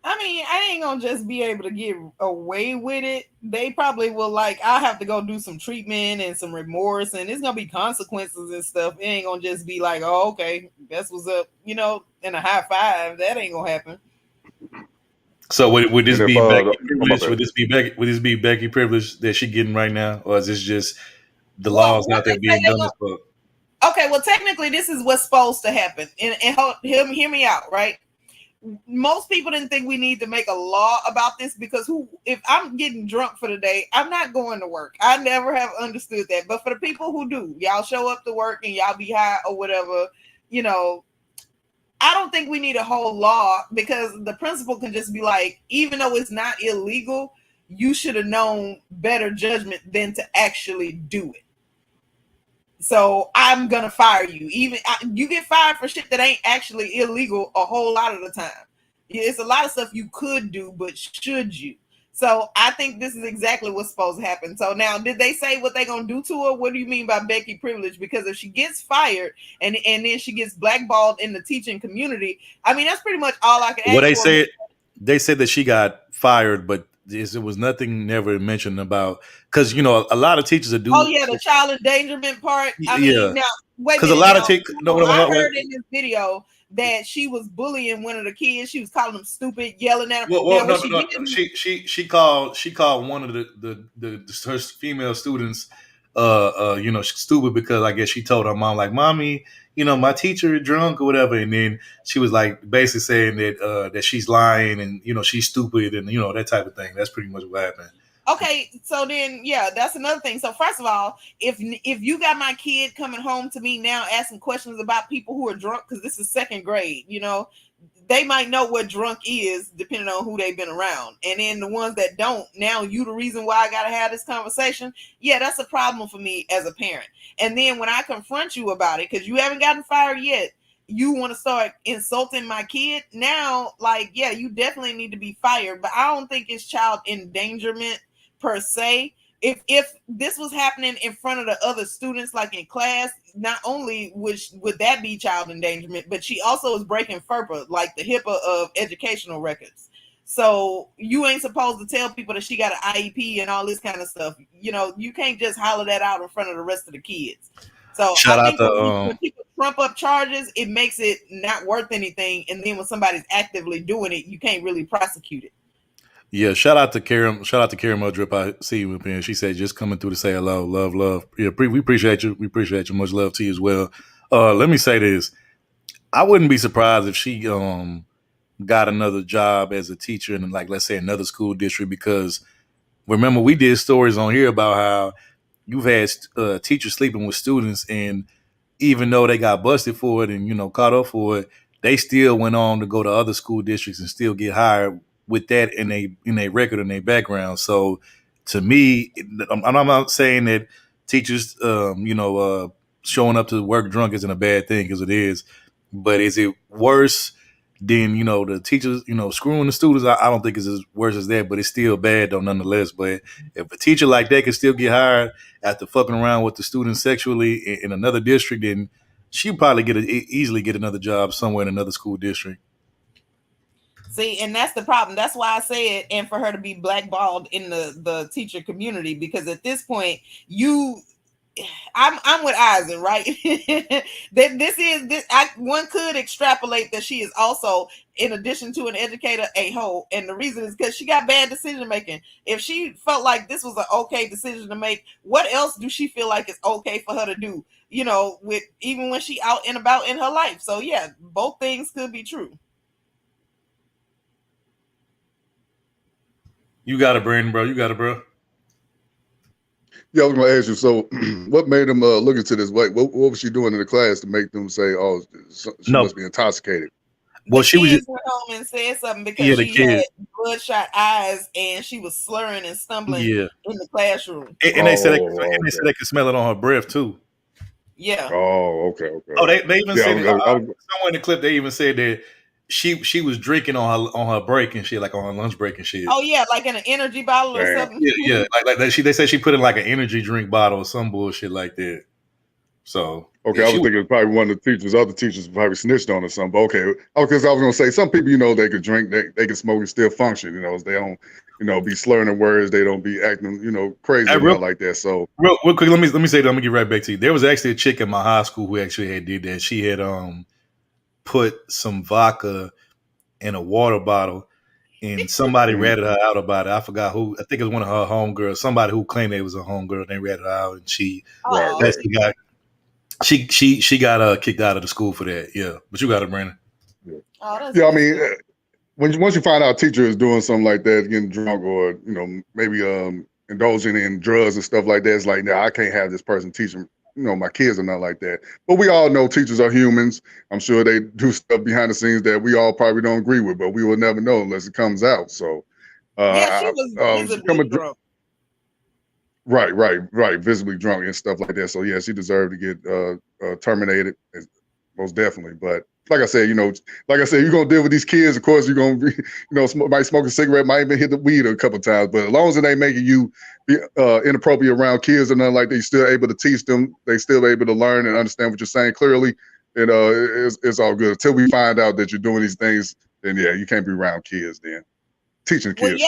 I mean, I ain't gonna just be able to get away with it. They probably will, like, I'll have to go do some treatment and some remorse, and it's gonna be consequences and stuff. It ain't gonna just be like, oh, okay, that's what's up, and a high five. That ain't gonna happen. So would this be Becky privilege? Would this be Becky privilege that she getting right now, or is this just the laws out there being done as fuck? Okay, well, technically, this is what's supposed to happen, and hear me out, right? Most people didn't think we need to make a law about this, because if I'm getting drunk for the day, I'm not going to work. I never have understood that. But for the people who do, y'all show up to work and y'all be high or whatever, I don't think we need a whole law, because the principal can just be like, even though it's not illegal, you should have known better judgment than to actually do it. So I'm going to fire you. You get fired for shit that ain't actually illegal a whole lot of the time. It's a lot of stuff you could do, but should you? So I think this is exactly what's supposed to happen. So now, did they say what they're going to do to her? What do you mean by Becky privilege? Because if she gets fired and then she gets blackballed in the teaching community, I mean, that's pretty much all I can ask for. They said that she got fired, but it was nothing never mentioned about, because a lot of teachers do. Oh yeah, the child endangerment part. I mean, now wait, because a lot of teachers. I heard in this video that she was bullying one of the kids. She was calling them stupid, yelling at him. No. She called one of her female students, stupid, because I guess she told her mom, like, mommy, my teacher is drunk or whatever, and then she was like basically saying that she's lying and she's stupid and that type of thing. That's pretty much what happened. Okay, so then that's another thing. So first of all, if you got my kid coming home to me now asking questions about people who are drunk, because this is second grade, they might know what drunk is depending on who they've been around. And then the ones that don't, now you the reason why I got to have this conversation. Yeah, that's a problem for me as a parent. And then when I confront you about it, because you haven't gotten fired yet, you want to start insulting my kid now, like, yeah, you definitely need to be fired. But I don't think it's child endangerment per se. If this was happening in front of the other students, like in class, not only would that be child endangerment, but she also is breaking FERPA, like the HIPAA of educational records. So you ain't supposed to tell people that she got an IEP and all this kind of stuff. You can't just holler that out in front of the rest of the kids. So I think when people trump up charges, it makes it not worth anything. And then when somebody's actively doing it, you can't really prosecute it. Yeah, shout out to Karen Mudrip. I see you up here. She said just coming through to say hello, love. Yeah, we appreciate you. We appreciate you. Much love to you as well. Let me say this: I wouldn't be surprised if she got another job as a teacher in, like, let's say another school district. Because remember, we did stories on here about how you've had teachers sleeping with students, and even though they got busted for it and, you know, caught up for it, they still went on to go to other school districts and still get hired with that in a record and their background. So to me, I'm not saying that teachers, showing up to work drunk isn't a bad thing, because it is. But is it worse than, you know, the teachers, you know, screwing the students? I don't think it's as worse as that, but it's still bad though, nonetheless. But if a teacher like that can still get hired after fucking around with the students sexually in another district, then she'd probably easily get another job somewhere in another school district. See, and that's the problem. That's why I said, and for her to be blackballed in the teacher community, because at this point, I'm with Eisen, right? One could extrapolate that she is also, in addition to an educator, a hoe, and the reason is because she got bad decision making. If she felt like this was an okay decision to make, what else do she feel like is okay for her to do? You know, with even when she out and about in her life. So yeah, both things could be true. You got it, Brandon, bro. You got it, bro. Yeah, I was going to ask you, so what made them look into this? What was she doing in the class to make them say, oh, she must be intoxicated? Well, she was just went home and said something because she had bloodshot eyes and she was slurring and stumbling in the classroom. And they said they could smell it on her breath too. Yeah. Oh, okay. Oh, they even said somewhere in the clip they even said that she was drinking on her break and shit, like on her lunch break and shit. Oh yeah, like in an energy bottle or something. Yeah, like that. They said she put in like an energy drink bottle or some bullshit like that. So okay, I was thinking probably one of the teachers, other teachers probably snitched on or something. But okay, because I was gonna say some people, you know, they could drink, they can smoke and still function. You know, they don't, you know, be slurring the words, they don't be acting, you know, crazy like that. So real quick, let me say that. I'm gonna get right back to you. There was actually a chick in my high school who actually did that. She had put some vodka in a water bottle, and somebody ratted her out about it. I forgot who. I think it was one of her homegirls. Somebody who claimed they was a homegirl. They ratted her out, and she got kicked out of the school for that. Yeah, but you got it, Brandon. Yeah, I mean, once you find out a teacher is doing something like that, getting drunk, or you know, maybe indulging in drugs and stuff like that, it's like, I can't have this person teaching, you know, my kids are not like that. But we all know teachers are humans. I'm sure they do stuff behind the scenes that we all probably don't agree with, but we will never know unless it comes out. So she was visibly drunk. Right, visibly drunk and stuff like that. So yeah, she deserved to get terminated, most definitely. But like I said, you know, you're gonna deal with these kids. Of course, you're gonna be, you know, might smoke a cigarette, might even hit the weed a couple of times. But as long as it ain't making you be inappropriate around kids or nothing like that, you're still able to teach them. They still able to learn and understand what you're saying clearly. And it's all good until we find out that you're doing these things. Then yeah, you can't be around kids. Then teaching kids.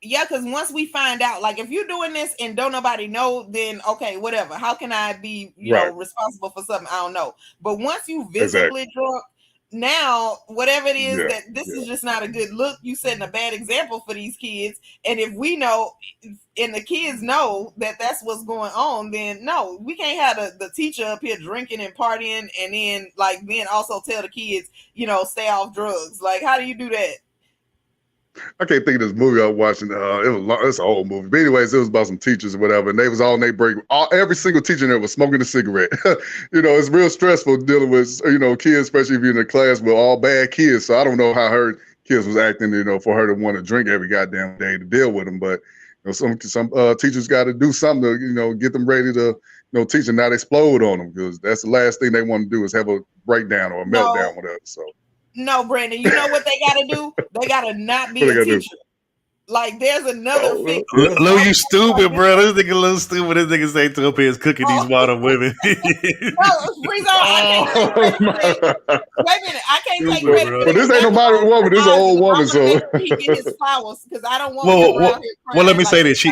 Because once we find out, like if you're doing this and don't nobody know, then okay, whatever. How can I be, you know, responsible for something I don't know? But once you visibly drunk, now whatever it is that this is just not a good look. You setting a bad example for these kids. And if we know, and the kids know that that's what's going on, then no, we can't have the teacher up here drinking and partying, and then also tell the kids, you know, stay off drugs. Like, how do you do that? I can't think of this movie I was watching. It's an old movie. But anyways, it was about some teachers or whatever, and they was all in their break. Every single teacher in there was smoking a cigarette. You know, it's real stressful dealing with, you know, kids, especially if you're in a class with all bad kids. So I don't know how her kids was acting, you know, for her to want to drink every goddamn day to deal with them. But you know, some teachers got to do something to, you know, get them ready to, you know, teach and not explode on them, because that's the last thing they want to do is have a breakdown or a meltdown, whatever. So. No, Brandon, you know what they got to do? They got to not be a teacher. Like, there's another fix. Lou, you stupid, bro. This nigga a little stupid. This nigga say to up here is cooking these modern women. Wait a minute. I can't take credit. But this ain't no modern woman. This is an old woman. So he get his flowers, because I don't want well, let me say this.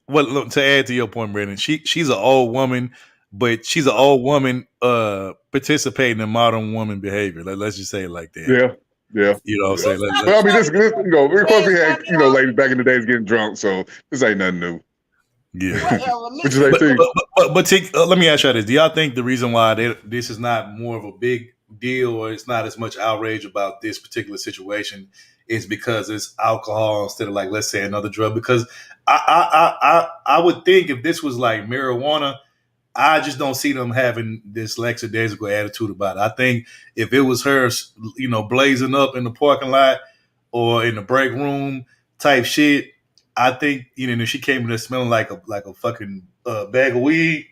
Look, to add to your point, Brandon, she's an old woman, but she's an old woman participating in modern woman behavior. Let's just say it like that. Yeah. You know what I'm saying? I mean, this you know, of course we had, you know, ladies back in the days getting drunk, so this ain't nothing new. Yeah. But let me ask you this. Do y'all think the reason why this is not more of a big deal, or it's not as much outrage about this particular situation, is because it's alcohol instead of, like, let's say another drug. Because I would think if this was like marijuana, I just don't see them having this lackadaisical attitude about it. I think if it was her, blazing up in the parking lot or in the break room type shit, I think, if she came in there smelling like a fucking bag of weed,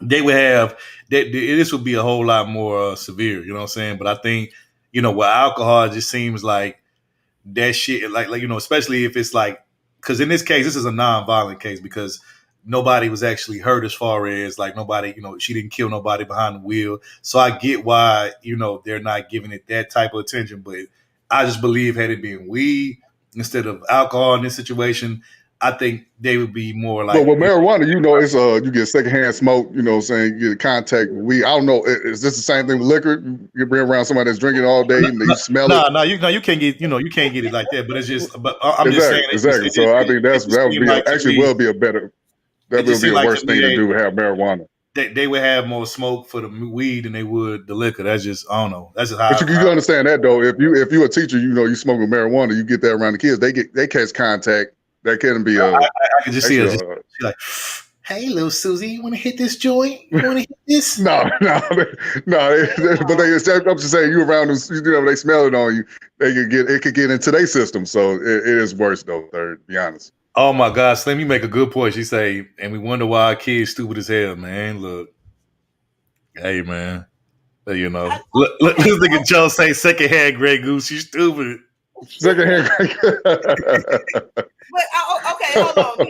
they would have this would be a whole lot more severe. You know what I'm saying? But I think, with alcohol, it just seems like that shit, like especially if it's like, because in this case, this is a non-violent case because nobody was actually hurt, as far as like nobody, she didn't kill nobody behind the wheel. So I get why, they're not giving it that type of attention. But I just believe, had it been weed instead of alcohol in this situation, I think they would be more like. But with marijuana, it's you get secondhand smoke. You know what I'm saying? You get contact with weed. I don't know. Is this the same thing with liquor? You bring around somebody that's drinking all day and you smell it. No, you can't get you can't get it like that. But it's just. But I'm just saying. Exactly. So I think that would be like a better. That would be a worse thing to do. Have marijuana. They would have more smoke for the weed than they would the liquor. That's just, I don't know. That's just how. But you understand that though. If you're a teacher, you smoking marijuana, you get that around the kids. They catch contact. That can be I can just see her. She's like, "Hey, little Susie, you want to hit this joint? You want to hit this?" No. But I'm just saying, you around them, they smell it on you. It could get into their system. So it is worse though. To be honest. Oh my God, Slim, you make a good point. She say, and we wonder why our kids stupid as hell, man. Look, hey, man, look, this nigga Joe say secondhand Grey Goose. You stupid. Secondhand. But okay, hold on.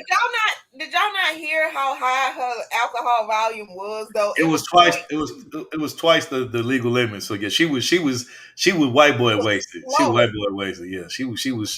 Did y'all not hear how high her alcohol volume was though? It was twice. It was twice the legal limit. So yeah, she was white boy wasted. She was white boy wasted. Yeah, she was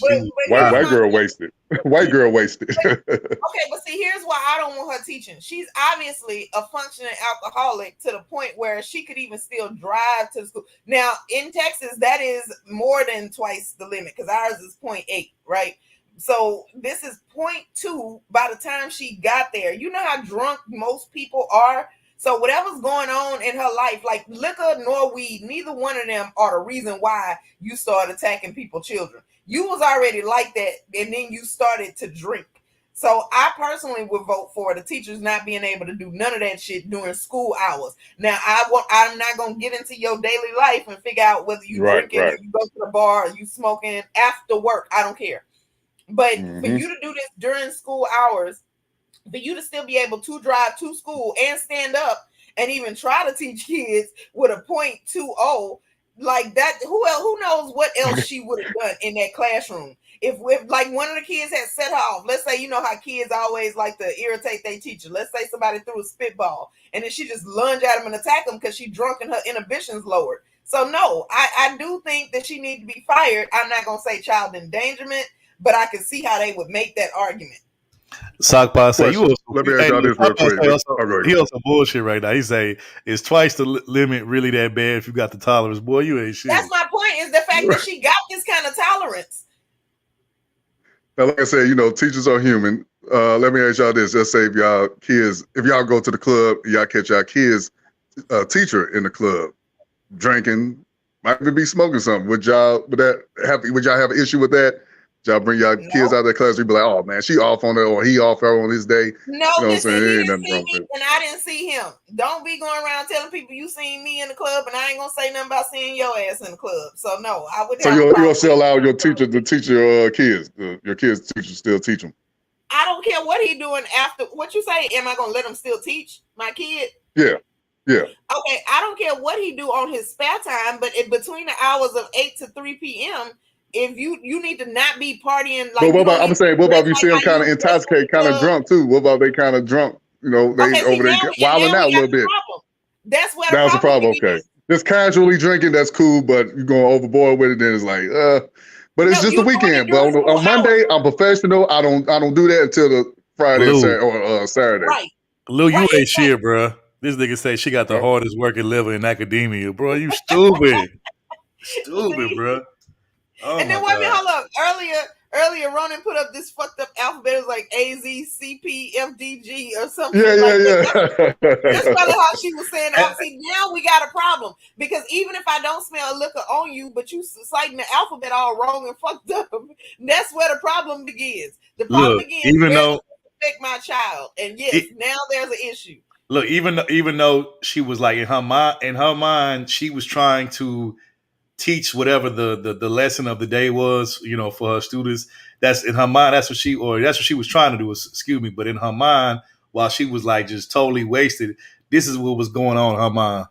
white girl wasted. White girl wasted. Okay, but see, here's why I don't want her teaching. She's obviously a functioning alcoholic to the point where she could even still drive to the school. Now in Texas, that is more than twice the limit because ours is 0.8, right? So this is 0.2 by the time she got there. You know how drunk most people are. So whatever's going on in her life, like liquor nor weed, neither one of them are the reason why you started attacking people's children. You was already like that, and then you started to drink. So I personally would vote for the teachers not being able to do none of that shit during school hours. Now I'm not gonna get into your daily life and figure out whether you drinking or you go to the bar or you smoking after work. I don't care. But for you to do this during school hours, for you to still be able to drive to school and stand up and even try to teach kids with a 0.20 like that, who knows what else she would have done in that classroom. If like one of the kids had set her off, let's say, how kids always like to irritate their teacher. Let's say somebody threw a spitball and then she just lunged at him and attacked him because she drunk and her inhibitions lowered. So no, I do think that she needs to be fired. I'm not going to say child endangerment, but I can see how they would make that argument. Sockpot say you. Let me ask y'all this real quick. He on some bullshit right now. He say, "Is twice the limit really that bad if you got the tolerance, boy? You ain't shit." That's my point. Is the fact that she got this kind of tolerance. Now, like I said, teachers are human. Let me ask y'all this: let's say if y'all go to the club, y'all catch y'all kids' teacher in the club drinking, might even be smoking something. Would y'all have an issue with that? Y'all bring y'all kids out of the class, you be like, "Oh man, she off on her or he off her on his day." No, listen, he didn't see me and I didn't see him. Don't be going around telling people you seen me in the club and I ain't gonna say nothing about seeing your ass in the club. So no, I would. So you'll still allow your teacher to teach your kids. Your kids' teacher still teach them. I don't care what he doing after. What you say? Am I gonna let him still teach my kid? Yeah. Okay, I don't care what he do on his spare time, but between the hours of 8 to 3 p.m. if you need to not be partying like. But what about if you see them kind of intoxicated, kind of drunk too? What about they kind of drunk? They over there wilding out a little bit. That's where the problem. Okay, just casually drinking, that's cool, but you're going overboard with it. Then it's like, but it's just a weekend. But on Monday, I'm professional. I don't do that until the Friday or Saturday. Right. Lou, you ain't shit, bro. This nigga say she got the hardest working liver in academia, bro. You stupid, bro. Oh and then hold up. earlier Ronan put up this fucked up alphabet. It was like A, Z, C, P, F, D, G or something Yeah, like yeah, that. yeah. That's probably how she was saying it. See, now we got a problem because even if I don't smell liquor on you, but you citing the alphabet all wrong and fucked up, that's where the problem begins. The problem Look, begins even where though to protect my child, and yes, now there's an issue. look, even though she was like in her mind, she was trying to teach whatever the lesson of the day was, for her students. That's in her mind. That's what she was trying to do. Excuse me, but in her mind, while she was like just totally wasted, this is what was going on in her mind.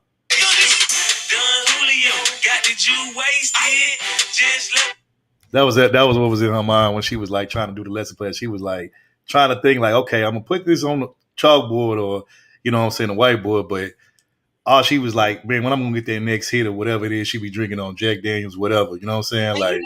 That was what was in her mind when she was like trying to do the lesson plan. She was like trying to think like, okay, I'm gonna put this on the chalkboard or the whiteboard, but all she was like, man, when I'm gonna get that next hit or whatever it is, she be drinking on Jack Daniels, whatever. You know what I'm saying? And Like,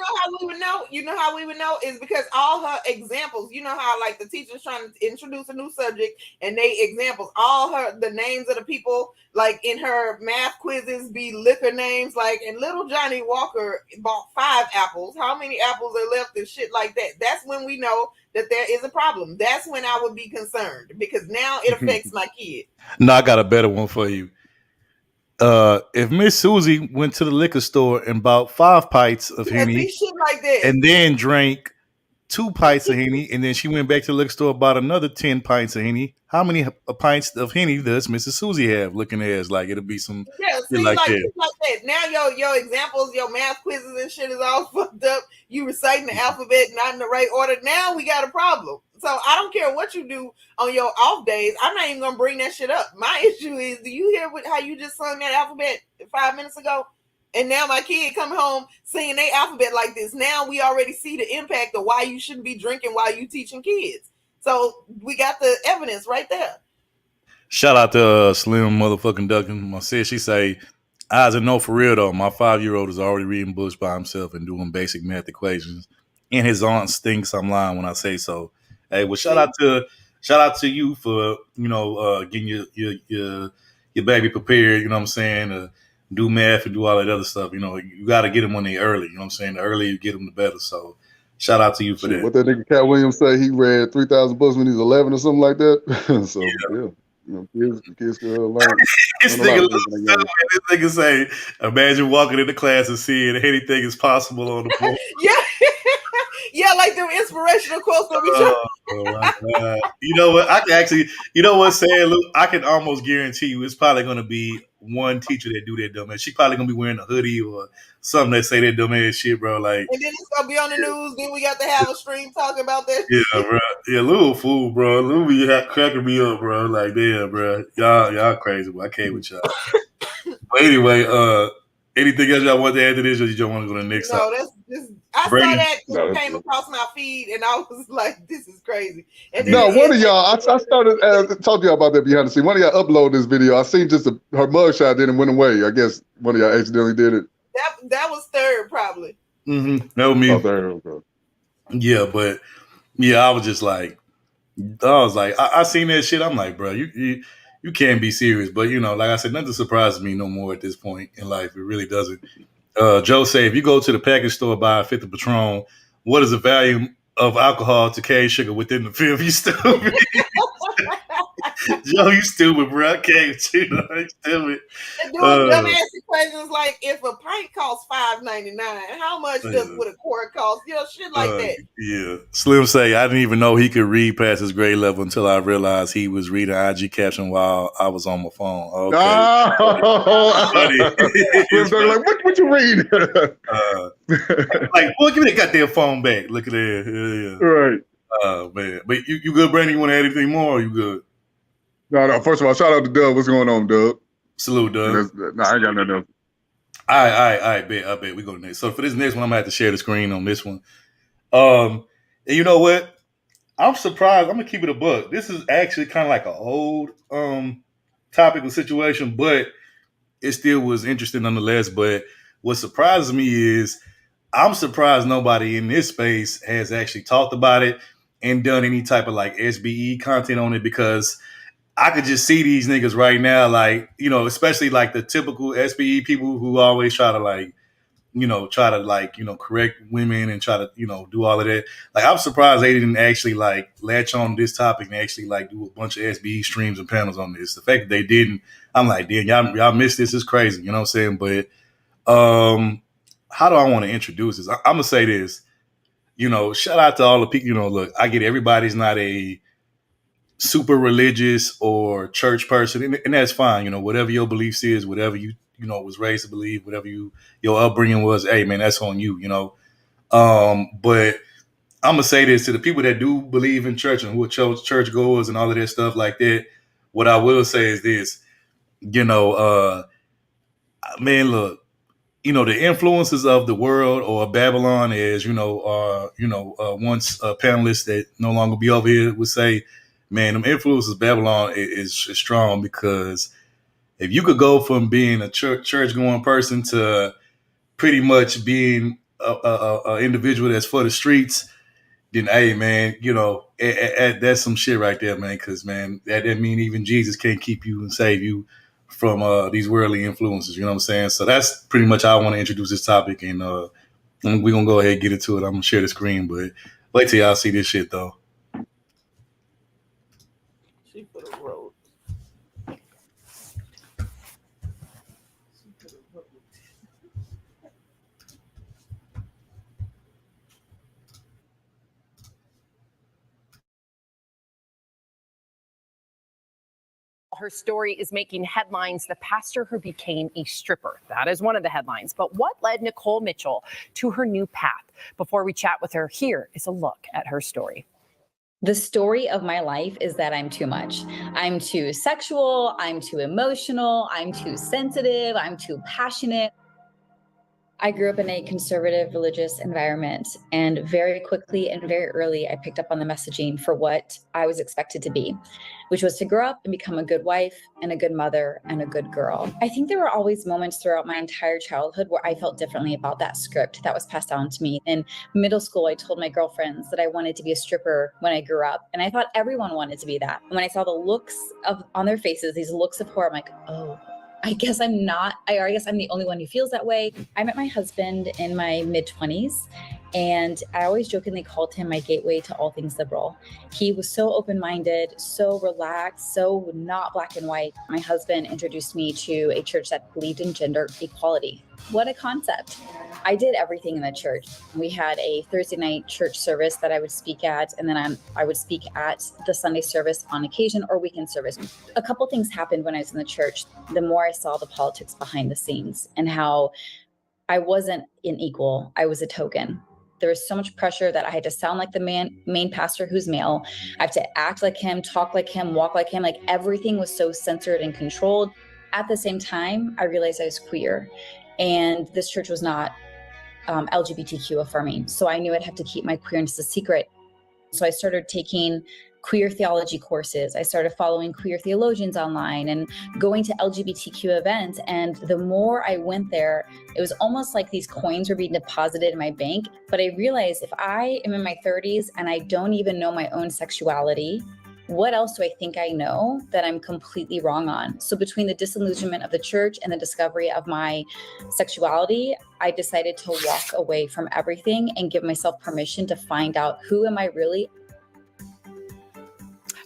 you know how we would know is because all her examples, you know how like the teacher's trying to introduce a new subject and they examples, all the names of the people like in her math quizzes be liquor names, like, and little Johnny Walker bought 5 apples. How many apples are left and shit like that? That's when we know that there is a problem. That's when I would be concerned because now it affects my kid. no, I got a better one for you. If Miss Susie went to the liquor store and bought 5 pints of Henny Shit like that. and then drank 2 pints of Henny, and then she went back to the liquor store and bought another 10 pints of Henny, how many pints of Henny does Mrs. Susie have? Looking at us like it'll be some See, like that. shit like that. Now your examples, your math quizzes and shit is all fucked up. You reciting the alphabet not in the right order. Now we got a problem. So I don't care what you do on your off days. I'm not even gonna bring that shit up. My issue is, do you hear how you just sung that alphabet 5 minutes ago? And now my kid coming home singing their alphabet like this. Now we already see the impact of why you shouldn't be drinking while you teaching kids. So we got the evidence right there. Shout out to Slim motherfucking Duncan. My sis, she say, I know for real though, my 5-year-old is already reading books by himself and doing basic math equations. And his aunt thinks I'm lying when I say so. Hey, well, shout out to you for getting your baby prepared. You know what I'm saying? To do math and do all that other stuff. You got to get them when they early. You know what I'm saying? The earlier you get them, the better. So shout out to you for that. What that nigga Cat Williams say? He read 3,000 books when he was 11 or something like that. So yeah. Kids can learn. This nigga say, imagine walking into class and seeing anything is possible on the board. Yeah, like them inspirational quotes from each other. Oh my God. You know what? I can actually, Sam, Luke, I can almost guarantee you it's probably going to be one teacher that do that dumb ass. She probably going to be wearing a hoodie or something that say that dumb ass shit, bro. Like, and then it's going to be on the news. Then we got to have a stream talking about that. Yeah, bro. Yeah, Lou fool, bro. Lou be cracking me up, bro. Like, damn, bro. Y'all crazy, bro. I can't with y'all. But anyway, anything else y'all want to add to this, or you just want to go to the next No, topic? that's just, I saw that came across my feed, and I was like, "This is crazy." And No, one of y'all, I started talking to y'all about that behind the scene. One of y'all uploaded this video. I seen just her mugshot, then it went away. I guess one of y'all accidentally did it. That was third, probably. Mm-hmm. That was me. Oh, third, okay. Yeah, but I was just like, I seen that shit. I'm like, bro, you can't be serious. But like I said, nothing surprises me no more at this point in life. It really doesn't. Joe say, if you go to the package store, buy a 50 Patron, what is the value of alcohol to cane sugar within the film? You stupid. Joe, you stupid, bro. I can't with you. You stupid. Doing dumbass equations like if a pint costs $5.99, how much would a quart cost? Shit like that. Yeah. Slim say, I didn't even know he could read past his grade level until I realized he was reading IG caption while I was on my phone. Okay. Like, what you read? Like, boy, give me that goddamn phone back. Look at that. Yeah. Right. Man. But you good, Brandon? You want to add anything more, or you good? No. First of all, shout out to Doug. What's going on, Doug? Salute, Doug. No, I ain't got nothing else. All right. I bet. We go next. So for this next one, I'm going to have to share the screen on this one. And you know what? I'm surprised. I'm going to keep it a buck. This is actually kind of like an old topical situation, but it still was interesting nonetheless. But what surprises me is I'm surprised nobody in this space has actually talked about it and done any type of like SBE content on it, because I could just see these niggas right now, like, especially like the typical SBE people who always try to like, try to like, correct women and try to, do all of that. Like, I'm surprised they didn't actually like latch on this topic and actually like do a bunch of SBE streams and panels on this. The fact that they didn't, I'm like, damn, y'all missed this. Is crazy. You know what I'm saying? But how do I want to introduce this? I'm going to say this, shout out to all the people, look, I get everybody's not a super religious or church person, and that's fine. Whatever your beliefs is, whatever you was raised to believe, whatever your upbringing was, hey man, that's on you. But I'm gonna say this to the people that do believe in church and who are church goers and all of that stuff like that. What I will say is this, man, look, the influences of the world or Babylon, as once a panelist that no longer be over here would say, man, them influences of Babylon is strong, because if you could go from being a church going person to pretty much being a individual that's for the streets, then hey man, that's some shit right there, man. Because man, that mean even Jesus can't keep you and save you from these worldly influences. You know what I'm saying? So that's pretty much how I want to introduce this topic, and we're gonna go ahead and get into it. I'm gonna share the screen, but wait till y'all see this shit though. Her story is making headlines. The pastor who became a stripper. That is one of the headlines. But what led Nicole Mitchell to her new path? Before we chat with her, here is a look at her story. The story of my life is that I'm too much. I'm too sexual. I'm too emotional. I'm too sensitive. I'm too passionate. I grew up in a conservative religious environment, and very quickly and very early, I picked up on the messaging for what I was expected to be, which was to grow up and become a good wife and a good mother and a good girl. I think there were always moments throughout my entire childhood where I felt differently about that script that was passed down to me. In middle school, I told my girlfriends that I wanted to be a stripper when I grew up, and I thought everyone wanted to be that. And when I saw the looks on their faces, these looks of horror, I'm like, oh, I guess I'm not, I guess I'm the only one who feels that way. I met my husband in my mid-20s, and I always jokingly called him my gateway to all things liberal. He was so open-minded, so relaxed, so not black and white. My husband introduced me to a church that believed in gender equality. What a concept. I did everything in the church. We had a Thursday night church service that I would speak at, and then I would speak at the Sunday service on occasion, or weekend service. A couple things happened when I was in the church. The more I saw the politics behind the scenes and how I wasn't an equal, I was a token. There was so much pressure that I had to sound like the main pastor who's male. I have to act like him, talk like him, walk like him. Like everything was so censored and controlled. At the same time, I realized I was queer, and this church was not LGBTQ affirming. So I knew I'd have to keep my queerness a secret. So I started taking queer theology courses. I started following queer theologians online and going to LGBTQ events. And the more I went there, it was almost like these coins were being deposited in my bank. But I realized if I am in my 30s and I don't even know my own sexuality, what else do I think I know that I'm completely wrong on? So between the disillusionment of the church and the discovery of my sexuality, I decided to walk away from everything and give myself permission to find out who am I really.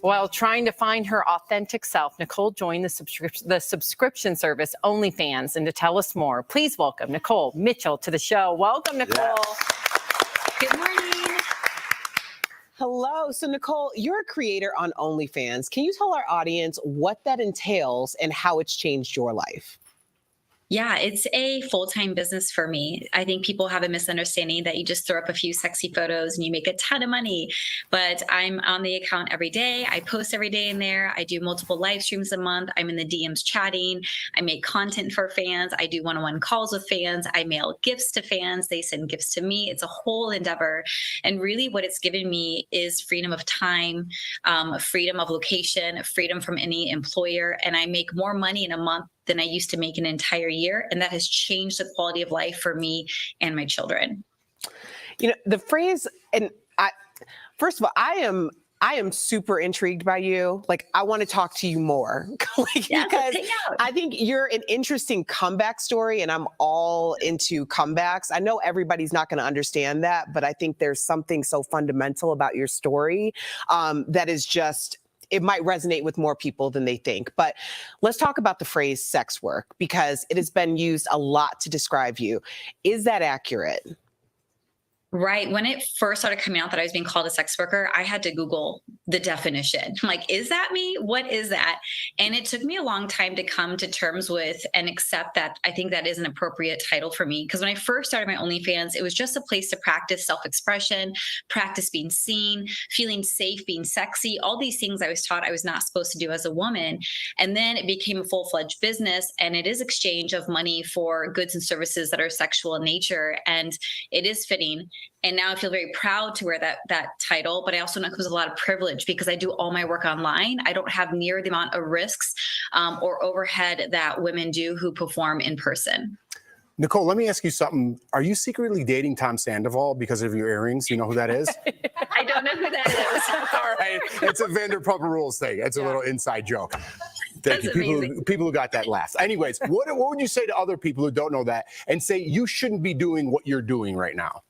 While trying to find her authentic self, Nicole joined the subscription service OnlyFans. And to tell us more, please welcome Nicole Mitchell to the show. Welcome, Nicole. Yeah. Good morning. Hello. So, Nicole, you're a creator on OnlyFans. Can you tell our audience what that entails and how it's changed your life? Yeah, it's a full-time business for me. I think people have a misunderstanding that you just throw up a few sexy photos and you make a ton of money. But I'm on the account every day. I post every day in there. I do multiple live streams a month. I'm in the DMs chatting. I make content for fans. I do one-on-one calls with fans. I mail gifts to fans. They send gifts to me. It's a whole endeavor. And really what it's given me is freedom of time, freedom of location, freedom from any employer. And I make more money in a month than I used to make an entire year. And that has changed the quality of life for me and my children. You know, the phrase, and first of all, I am I am super intrigued by you. Like, I want to talk to you more because I think you're an interesting comeback story, and I'm all into comebacks. I know everybody's not going to understand that, but I think there's something so fundamental about your story that is just, it might resonate with more people than they think. But let's talk about the phrase sex work, because it has been used a lot to describe you. Is that accurate? Right. When it first started coming out that I was being called a sex worker, I had to Google the definition. I'm like, is that me? What is that? And it took me a long time to come to terms with and accept that I think that is an appropriate title for me. Because when I first started my OnlyFans, it was just a place to practice self-expression, practice being seen, feeling safe, being sexy, all these things I was taught I was not supposed to do as a woman. And then it became a full-fledged business, and it is exchange of money for goods and services that are sexual in nature. And it is fitting. And now I feel very proud to wear that title, but I also know it comes with a lot of privilege because I do all my work online. I don't have near the amount of risks or overhead that women do who perform in person. Nicole, let me ask you something. Are you secretly dating Tom Sandoval because of your earrings? You know who that is? I don't know who that is. All right. It's a Vanderpump Rules thing. It's a little inside joke. Thank That's you. People who got that laugh. Anyways, what would you say to other people who don't know that and say you shouldn't be doing what you're doing right now?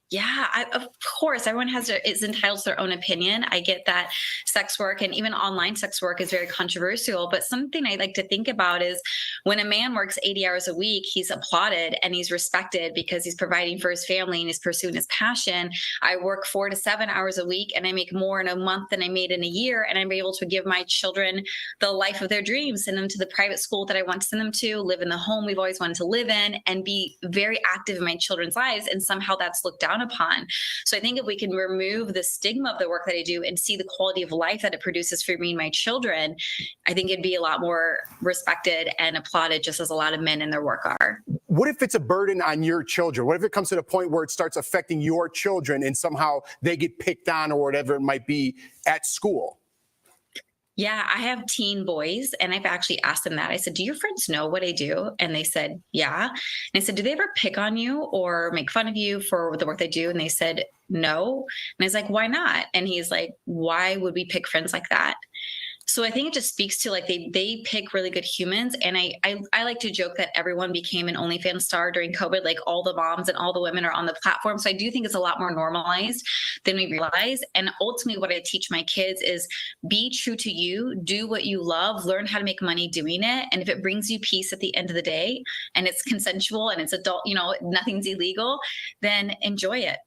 Yeah, of course, everyone is entitled to their own opinion. I get that sex work and even online sex work is very controversial, but something I like to think about is when a man works 80 hours a week, he's applauded and he's respected because he's providing for his family and he's pursuing his passion. I work 4 to 7 hours a week and I make more in a month than I made in a year, and I'm able to give my children the life of their dreams, send them to the private school that I want to send them to, live in the home we've always wanted to live in, and be very active in my children's lives, and somehow that's looked down upon. So I think if we can remove the stigma of the work that I do and see the quality of life that it produces for me and my children, I think it'd be a lot more respected and applauded, just as a lot of men in their work are. What if it's a burden on your children? What if it comes to the point where it starts affecting your children and somehow they get picked on or whatever it might be at school? Yeah, I have teen boys, and I've actually asked them that. I said, do your friends know what I do? And they said, yeah. And I said, do they ever pick on you or make fun of you for the work they do? And they said, no. And I was like, why not? And he's like, why would we pick friends like that? So I think it just speaks to like they pick really good humans. And I like to joke that everyone became an OnlyFans star during COVID, like all the moms and all the women are on the platform. So I do think it's a lot more normalized than we realize. And ultimately what I teach my kids is be true to you, do what you love, learn how to make money doing it. And if it brings you peace at the end of the day and it's consensual and it's adult, nothing's illegal, then enjoy it.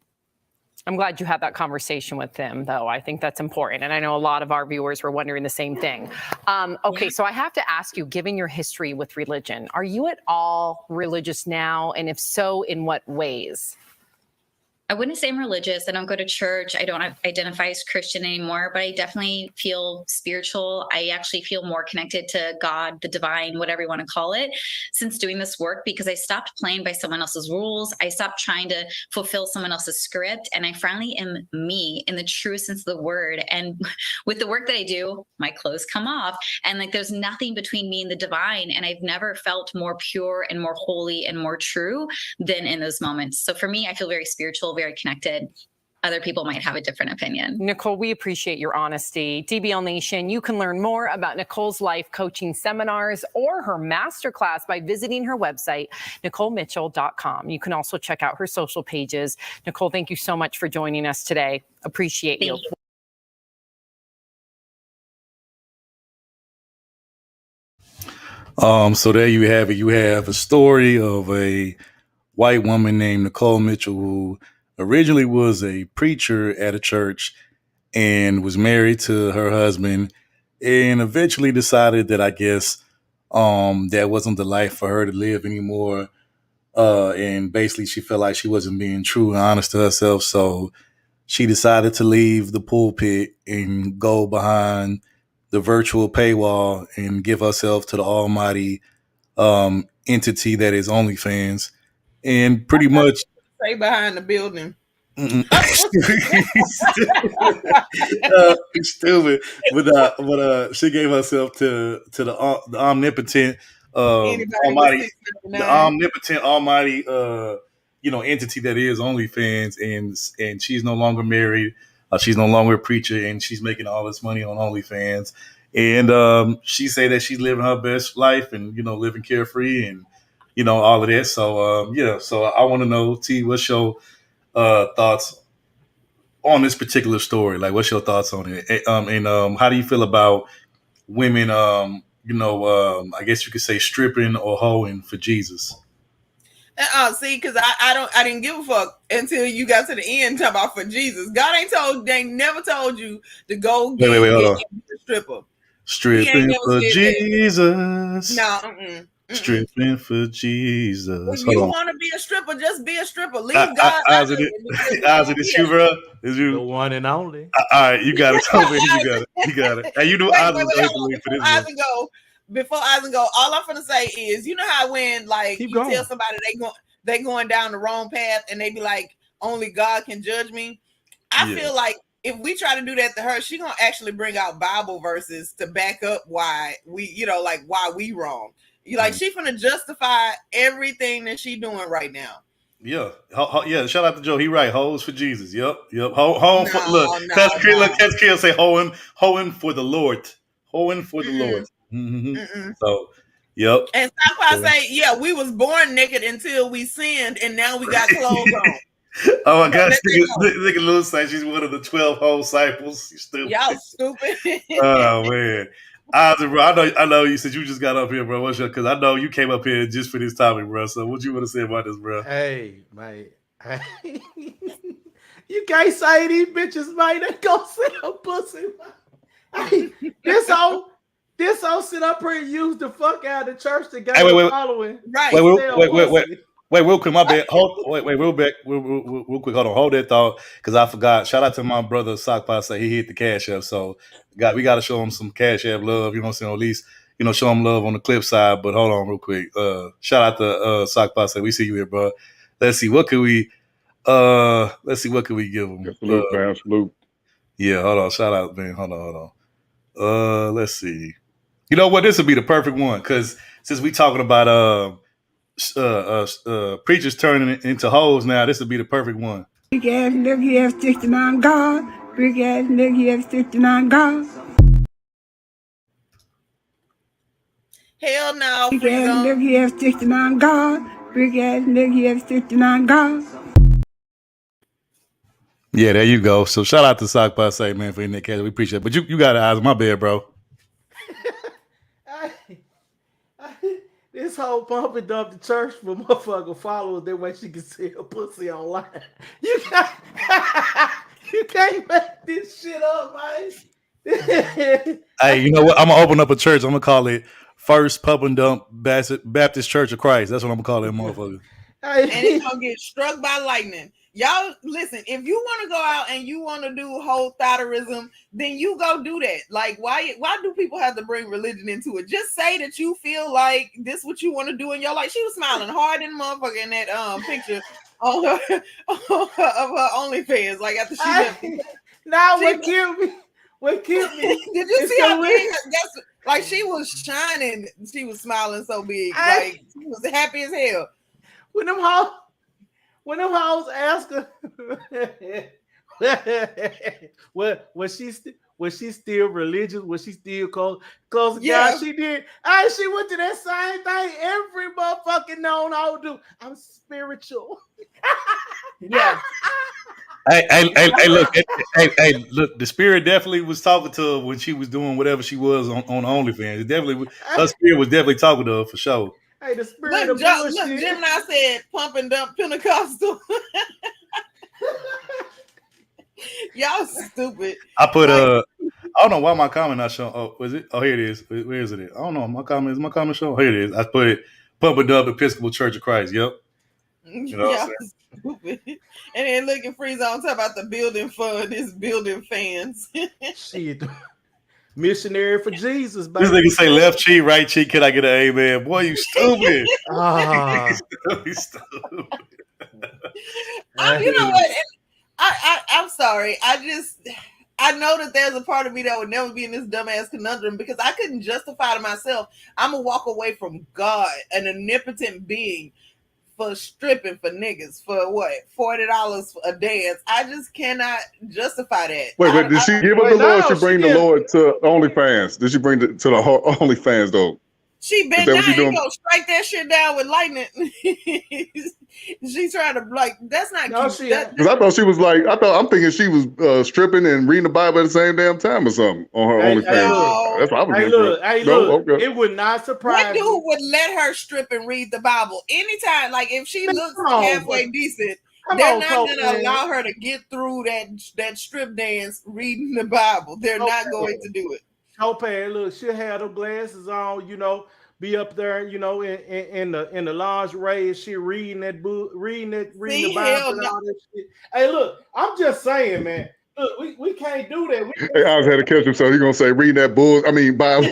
I'm glad you had that conversation with them, though. I think that's important. And I know a lot of our viewers were wondering the same thing. So I have to ask you, given your history with religion, are you at all religious now? And if so, in what ways? I wouldn't say I'm religious. I don't go to church. I don't identify as Christian anymore, but I definitely feel spiritual. I actually feel more connected to God, the divine, whatever you want to call it, since doing this work, because I stopped playing by someone else's rules. I stopped trying to fulfill someone else's script. And I finally am me in the true sense of the word. And with the work that I do, my clothes come off. And like there's nothing between me and the divine. And I've never felt more pure and more holy and more true than in those moments. So for me, I feel very spiritual, very connected. Other people might have a different opinion. Nicole, we appreciate your honesty. DBL Nation, you can learn more about Nicole's life coaching seminars or her masterclass by visiting her website, NicoleMitchell.com. You can also check out her social pages. Nicole, thank you so much for joining us today. Appreciate you. So there you have it. You have a story of a white woman named Nicole Mitchell who originally was a preacher at a church and was married to her husband and eventually decided that I guess that wasn't the life for her to live anymore. And basically she felt like she wasn't being true and honest to herself. So she decided to leave the pulpit and go behind the virtual paywall and give herself to the almighty entity that is OnlyFans. And pretty much Stay behind the building. Stupid. But she gave herself to the omnipotent almighty, the omnipotent almighty entity that is OnlyFans, and she's no longer married. She's no longer a preacher, and she's making all this money on OnlyFans. And she say that she's living her best life and, living carefree and, all of that. So, so I want to know, T, what's your thoughts on this particular story? Like, what's your thoughts on it? And how do you feel about women, I guess you could say stripping or hoeing for Jesus? See, because I didn't give a fuck until you got to the end talking about for Jesus. God they never told you to go get hold on. a stripper. Stripping for Jesus. No, stripping for Jesus. If you want to be a stripper, just be a stripper. Leave God out of it. Isaac, it's you, bro. It's you. The one and only. All right, you got it. You got it. And you know Isaac for this Isaac go. Before Isaac go, all I'm gonna say is, you know how when you tell somebody they going down the wrong path and they be like, only God can judge me. I feel like if we try to do that to her, she gonna actually bring out Bible verses to back up why we, why we wrong. She gonna justify everything that she doing right now. Yeah, Shout out to Joe. He right. Hoes for Jesus. Yep. Catch Kill say hoeing for the Lord. Hoeing for the Lord. Mm-hmm. So, yep. And Stockpile say, we was born naked until we sinned, and now we got clothes on. Oh my gosh, look at Lil say she's one of the 12 whole disciples. You stupid. Y'all stupid. Oh man. Isaac, bro, I know you said you just got up here, bro. Because I know you came up here just for this topic, bro. So what you want to say about this, bro? Hey, man. You can't say these bitches, man. They go sell pussy. Hey, this whole sit up here and use the fuck out of the church to get following. Right. Wait, real quick, my bad. Real quick. Hold on, hold that thought, because I forgot. Shout out to my brother Sockpot, say he hit the Cash App, so we got to show him some Cash App love. You know what I'm saying? Or at least show him love on the clip side. But hold on, real quick. Shout out to Sockpot, say we see you here, bro. Let's see what could we give him. Salute. Yeah, hold on. Shout out, man. Hold on. Let's see. You know what? This would be the perfect one, because since we talking about preachers turning into hoes now, this would be the perfect one. Big ass nigga, he have 69 God. Big ass nigga, he have 69 God. Hell no. Big ass nigga, he have 69 God. Big ass nigga, he have 69 God. Yeah, there you go. So shout out to Sockpot, say, man, for Nick Cash. We appreciate it. But you got it, Eyes. My bad, bro. This whole pump and dump the church for motherfucker followers, that way she can see her pussy online. You can't make this shit up, man. Hey, you know what? I'm gonna open up a church. I'm gonna call it First Pump and Dump Baptist Church of Christ. That's what I'm gonna call that motherfucker. And it's gonna get struck by lightning. Y'all listen, if you want to go out and you want to do whole thoterism, then you go do that. Like, why do people have to bring religion into it? Just say that you feel like this what you want to do in your life. She was smiling hard in the motherfucker in that picture on her of her OnlyFans. Like after she left. What killed me? Did you see how big that's like she was shining? She was smiling so big. Like she was happy as hell. When them hoes ask her, was she still religious? Was she still close to God? She did. She went to that same thing every motherfucking known how to do. I'm spiritual. Yeah. Look, the spirit definitely was talking to her when she was doing whatever she was on OnlyFans. It definitely, her spirit was definitely talking to her for sure. Hey, the spirit look, of bullshit. Look, Gemini said pump and dump Pentecostal. Y'all stupid. I put I don't know why my comment not showing. Oh, was it? Oh, here it is. Where is it? I don't know. My comment showing. Here it is. I put it. Pump and dump Episcopal Church of Christ. Yep. You know what I'm saying? Stupid. And then looking freeze on top about the building fund is building fans. Shit. Missionary for Jesus, baby. This nigga say left cheek, right cheek. Can I get an amen? Boy, you stupid. You stupid. You know what? I'm sorry. I know that there's a part of me that would never be in this dumbass conundrum because I couldn't justify to myself. I'm gonna walk away from God, an omnipotent being, for stripping for niggas for what, $40 a dance. I just cannot justify that. Wait, did she give up the Lord? Or she bring the Lord to OnlyFans? Did she bring it to the OnlyFans though? She been down, you go strike that shit down with lightning. She's trying to that's not cute. Because I thought she was I'm thinking she was stripping and reading the Bible at the same damn time or something on her OnlyFans. That's what I was look. It would not surprise what dude would let her strip and read the Bible anytime? Like if she looks halfway decent, they're not gonna allow her to get through that strip dance reading the Bible. They're not going to do it. Okay, look, she'll have her glasses on, be up there, in the lingerie, she reading the Bible and all that shit. Hey, look, I'm just saying, man. Look, we can't do that. Hey, I was had to catch him, so he gonna say reading that Bible.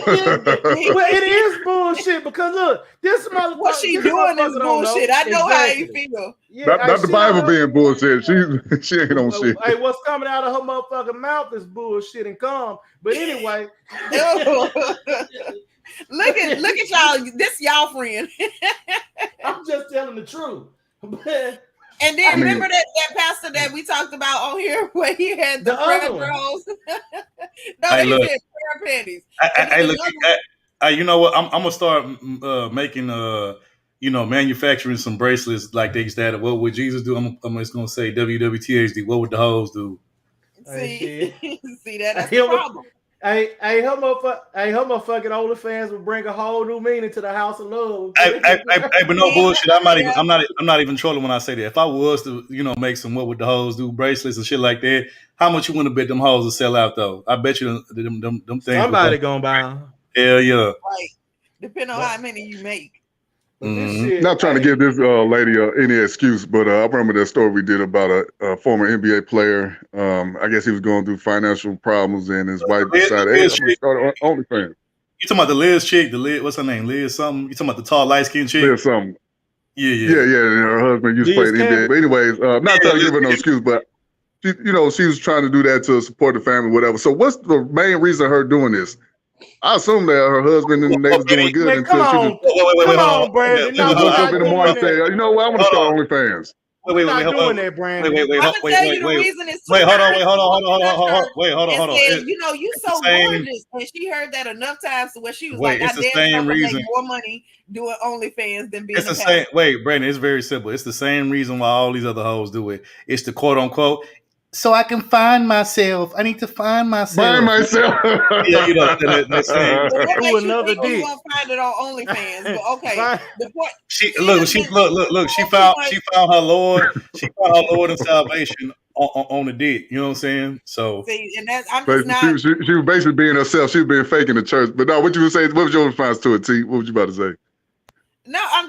Well, it is bullshit because look, this motherfucker. What she doing is bullshit. I know how you feel. Yeah, not the Bible being bullshit. She ain't on shit. Hey, what's coming out of her motherfucking mouth is bullshit and calm. But anyway, look at y'all. This y'all friend. I'm just telling the truth. And then remember that pastor that we talked about on here where he had the prayer drills? No, hey, he look, said prayer panties. Hey, look, you know what? I'm gonna start making manufacturing some bracelets like they used to have. What would Jesus do? I'm just gonna say WWTHD. What would the hoes do? See, that's the problem. Hey, her motherfucking OnlyFans will bring a whole new meaning to the house of love. Hey, but no bullshit. I'm not even trolling when I say that. If I was to, make some what would the hoes do bracelets and shit like that, how much you want to bet them hoes will sell out though? I bet you them things. Somebody gonna buy them. Hell yeah. Right. Depending on how many you make. Not trying to give this lady any excuse, but I remember that story we did about a former NBA player. I guess he was going through financial problems, and his wife decided, "Hey, I'm gonna start OnlyFans." You talking about the Liz chick? What's her name? Liz something? You talking about the tall, light skinned chick? Liz something. Yeah. And her husband used to play in the NBA. But anyways, not trying to give her no excuse, but she was trying to do that to support the family, whatever. So what's the main reason of her doing this? I assume that her husband and they was doing good until she just come on, Brandon. She woke up in the morning and say, "You know what? I want to start OnlyFans." Wait, doing that, Brandon. I'm gonna tell you the reason is hold on. You so gorgeous, and she heard that enough times to where she was like, "I damn make more money doing OnlyFans than being." It's the same. Wait, Brandon. It's very simple. It's the same reason why all these other hoes do it. It's the quote unquote. So I can find myself. I need to find myself. Find myself. Yeah, that's saying. Do another dick. You won't find it on OnlyFans, but okay. The point. She found her Lord. She found her Lord and salvation on the dick. You know what I'm saying? So see, and that's I'm just not. She was basically being herself. She was being fake in the church. But no, what you were saying? What was your response to it, T? What was you about to say? No, I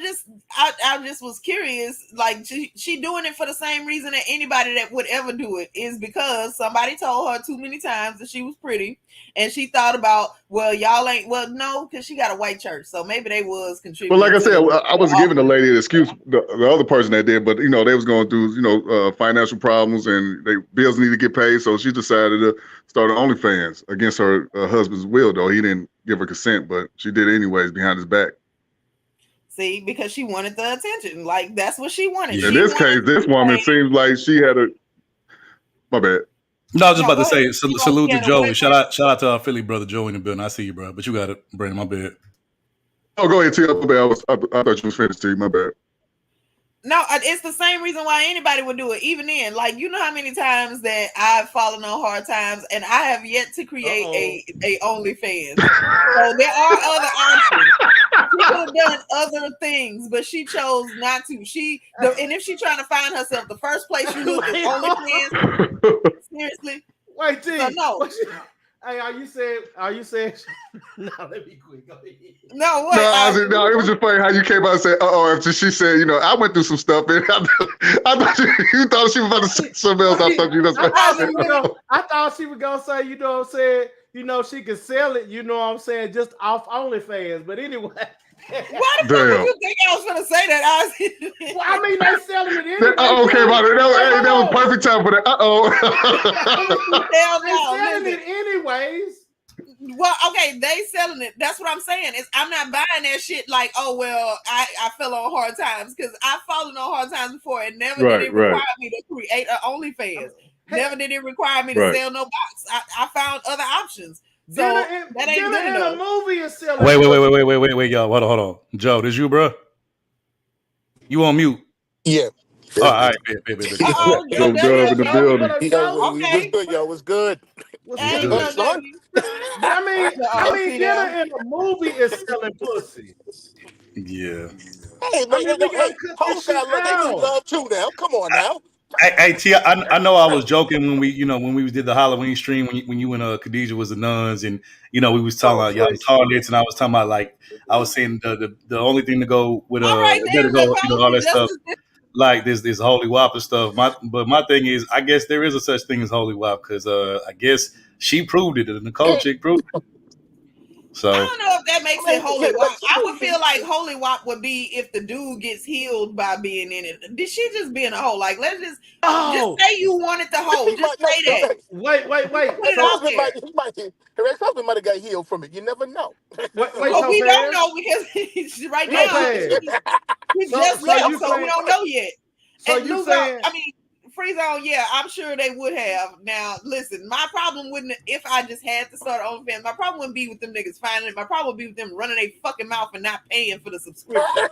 just was curious. Like she doing it for the same reason that anybody that would ever do it is because somebody told her too many times that she was pretty, and she thought about, well, y'all ain't. Well, no, because she got a white church, so maybe they was contributing. Well, like I said, I wasn't giving the lady an excuse. The other person that did, but they was going through financial problems and they bills need to get paid, so she decided to start an OnlyFans against her husband's will. Though he didn't give her consent, but she did it anyways behind his back. See, because she wanted the attention. Like, that's what she wanted. In this case, this woman seems like she had a... My bad. No, I was just about to say, salute to Joey. Shout out to our Philly brother, Joey, in the building. I see you, bro. But you got it, Brandon. My bad. Oh, go ahead, T. My bad. I thought you was finished, T. My bad. No, it's the same reason why anybody would do it. Even then, like, you know how many times that I've fallen on hard times, and I have yet to create a OnlyFans. So there are other options. She could have done other things, but she chose not to. And if she's trying to find herself, the first place you look is OnlyFans. Seriously. Wait, T. So, no. Hey, are you saying? No, let me quit. Go ahead. No, what? No, it was just funny how you came out and said, after she said, I went through some stuff, and I thought you thought she was about to say something else. I thought you was I thought she was gonna say, you know what I'm saying, she could sell it, you know what I'm saying, just off OnlyFans. But anyway. Why the fuck did you think I was gonna say that? Well, I mean, they selling it anyway. Okay, that was perfect time for that. Hell no, selling it anyways. Well, okay, they selling it. That's what I'm saying. Is I'm not buying that shit like, oh well, I fell on hard times, because I've fallen on hard times before, and never did it require me to create an OnlyFans. Never did it require me to sell no box. I found other options. So that ain't good enough. A movie is selling. Wait, y'all. Hold on. Joe, this you, bro? You on mute? Yeah. All right, Joe Dub in the building. What's good, yo? What's good? I mean, dinner in a movie is selling pussy. Yeah. Hey, man, whole family, they need love too now. Come on now. Hey, T, I know I was joking when we did the Halloween stream when you and Khadijah was the nuns, and we was talking about y'all targets, and I was talking about, like, I was saying the only thing to go with all that stuff, like this holy wop and stuff. But my thing is, I guess there is a such thing as holy wop, because I guess she proved it, the Nicole chick proved it. So I don't know if that makes it holy wop. I would feel like holy wop would be if the dude gets healed by being in it. Did she just be in a hole? Like, let's just say you wanted the hole. Just say that. Wait. Her ex-husband might have got healed from it. You never know. Well, we don't know, because he's right now. He's just left, so we don't know yet. So and you saying? I mean, Free Zone, yeah, I'm sure they would have. Now, listen, my problem wouldn't, if I just had to start OnlyFans, my problem wouldn't be with them niggas finding it. My problem would be with them running their fucking mouth and not paying for the subscription.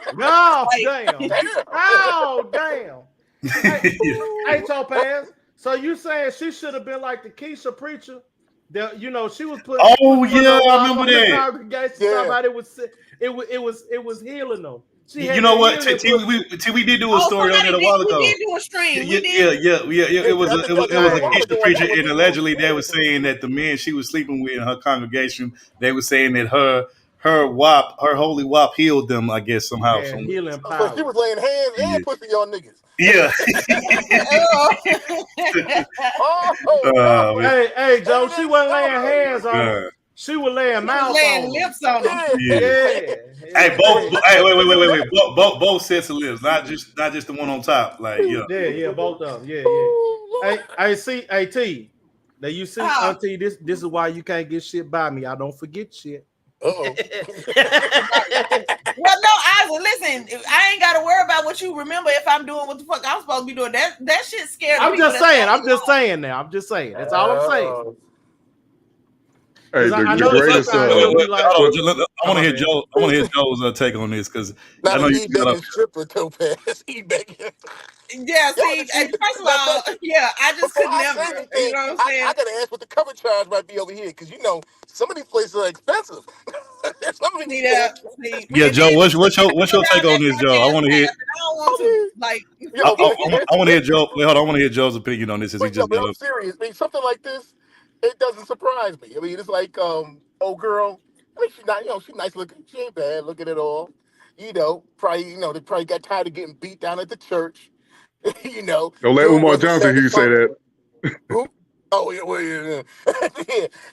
Damn. Hey, Topaz. So you saying she should have been like the Keisha preacher? She was putting. Oh yeah, I remember that. Congregation, it was healing them. You know what? We did do a story on it a while ago. We did do a stream. Yeah. It was a Keisha preacher, and allegedly they were saying that the men she was sleeping with in her congregation, they were saying that her holy wop healed them, I guess, somehow. Healing power. So she was laying hands and pussy on niggas. Yeah. Hey, Joe, she wasn't laying hands on her. She was laying mouth laying on lips on them. Yeah. Hey, wait. Both sets of lips, not just the one on top. Like, yeah, both of them. Yeah. Hey, T. Now you see, Auntie, this is why you can't get shit by me. I don't forget shit. Uh-oh. Well, no, listen, I ain't got to worry about what you remember if I'm doing what the fuck I'm supposed to be doing. That shit scared me. I'm just saying. That's all I'm saying. Hey, I want to hear Joe. I want to hear Joe's take on this, because I know you got a stripper, Topaz. He begging. Yeah, see, first of all, I just could never. You know what I'm saying? I gotta ask what the cover charge might be over here, because some of these places are expensive. Yeah, Joe, what's your take on this, Joe? I want to hear. I don't want to like. I want to hear Joe. Wait, hold on. I want to hear Joe's opinion on this. I'm serious. I mean, something like this, it doesn't surprise me. I mean, it's like, old girl. I mean, she's not, she's nice looking. She ain't bad looking at all. Probably, they probably got tired of getting beat down at the church. Don't let Umar Johnson hear you say that. Who? Oh, yeah. Yeah.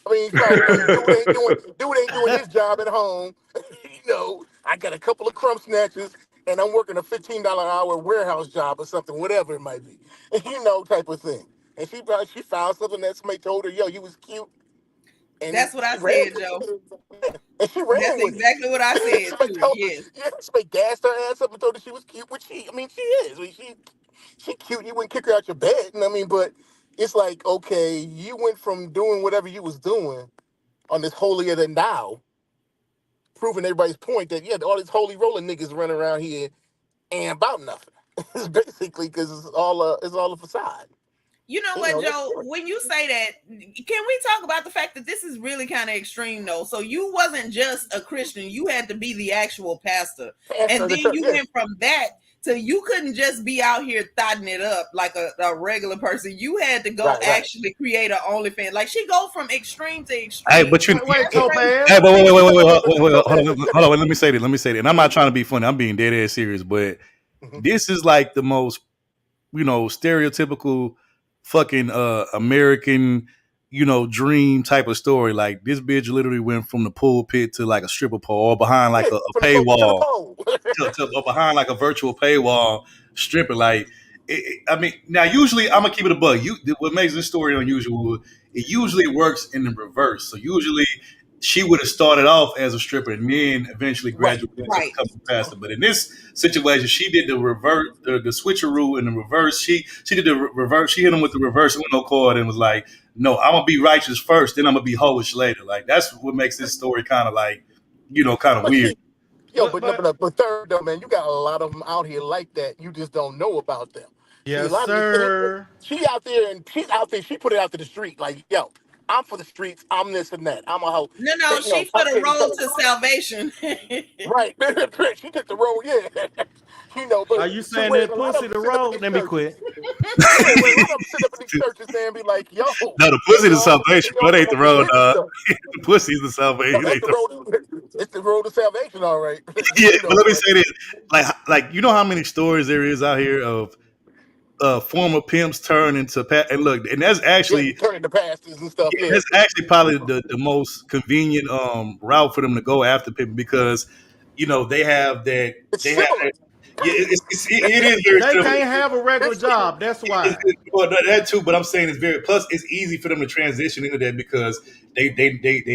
I mean, dude ain't doing his job at home. I got a couple of crumb snatches, and I'm working a $15 an hour warehouse job or something, whatever it might be. Type of thing. And she found something that somebody told her, yo, you was cute. And that's what I said, Joe. And she ran. That's exactly what I said. Yes. Somebody gassed her ass up and told her she was cute, which she is. I mean, she cute. You wouldn't kick her out your bed. But it's like, okay, you went from doing whatever you was doing on this holier than thou, proving everybody's point that all these holy rolling niggas running around here ain't about nothing. It's basically because it's all a facade. You know what, Joe? When you say that, can we talk about the fact that this is really kind of extreme, though? So you wasn't just a Christian; you had to be the actual pastor, and then you went from that to you couldn't just be out here thotting it up like a regular person. You had to go actually create an OnlyFans. Like she go from extreme to extreme. Hey, but wait, hold on. Let me say that. And I'm not trying to be funny. I'm being dead ass serious. But this is like the most, stereotypical fucking American, dream type of story. Like this bitch literally went from the pulpit to like a stripper pole, or behind like a paywall, to behind like a virtual paywall stripper. Like, I mean, now usually I'm gonna keep it a bug. What makes this story unusual? It usually works in the reverse. So usually she would have started off as a stripper and then eventually graduated into Right. becoming a pastor. But in this situation, she did the reverse, the switcheroo in the reverse. She did the reverse. She hit him with the reverse Uno card and was like, "No, I'm gonna be righteous first, then I'm gonna be hoish later." Like that's what makes this story kind of like, kind of But weird. But third though, man, you got a lot of them out here like that. You just don't know about them. Yes, a lot sir. She's out there. She put it out to the street. Like, yo, I'm for the streets. I'm this and that. I'm a hoe. No, she for the road to salvation. Right. She took the road. Yeah. But are you saying that pussy the road? Let me quit. Sit up in these churches there and be like, yo. No, the pussy is salvation, but it ain't the road. The pussy is the salvation. No, it's the road to salvation, all right. Yeah, but let me say this: like you know how many stories there is out here of former pimps turn into and that's actually turning to pastors and stuff. Yeah, that's actually probably the most convenient route for them to go after people because they have that. It is very They similar. can't have a regular job. That's why. Well, that too, but I'm saying it's very. Plus, it's easy for them to transition into that because they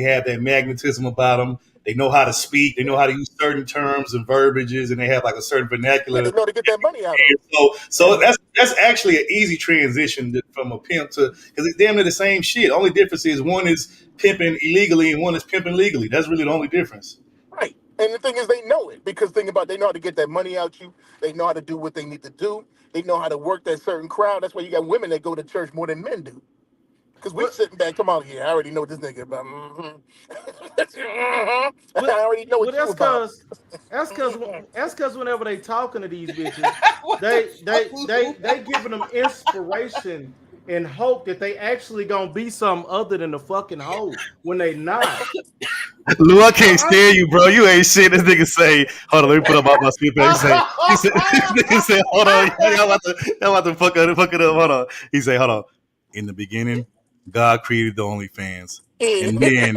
have that magnetism about them. They know how to speak. They know how to use certain terms and verbiages, and they have like a certain vernacular. They know to get that money out of it. So that's actually an easy transition from a pimp to because it's damn near the same shit. Only difference is one is pimping illegally and one is pimping legally. That's really the only difference. Right. And the thing is, they know it because they know how to get that money out you. They know how to do what they need to do. They know how to work that certain crowd. That's why you got women that go to church more than men do. Because we're sitting back, come on here. I already know what this nigga about. I already know what you about. That's because whenever they talking to these bitches, they giving them inspiration and hope that they actually gonna be something other than the fucking hoe when they not. Lou, I can't stand you, bro. You ain't shit. This nigga say, hold on, let me put up my speed page. He said, hold on, y'all about to fuck it up. Hold on. He say, hold on. In the beginning, God created the OnlyFans. And then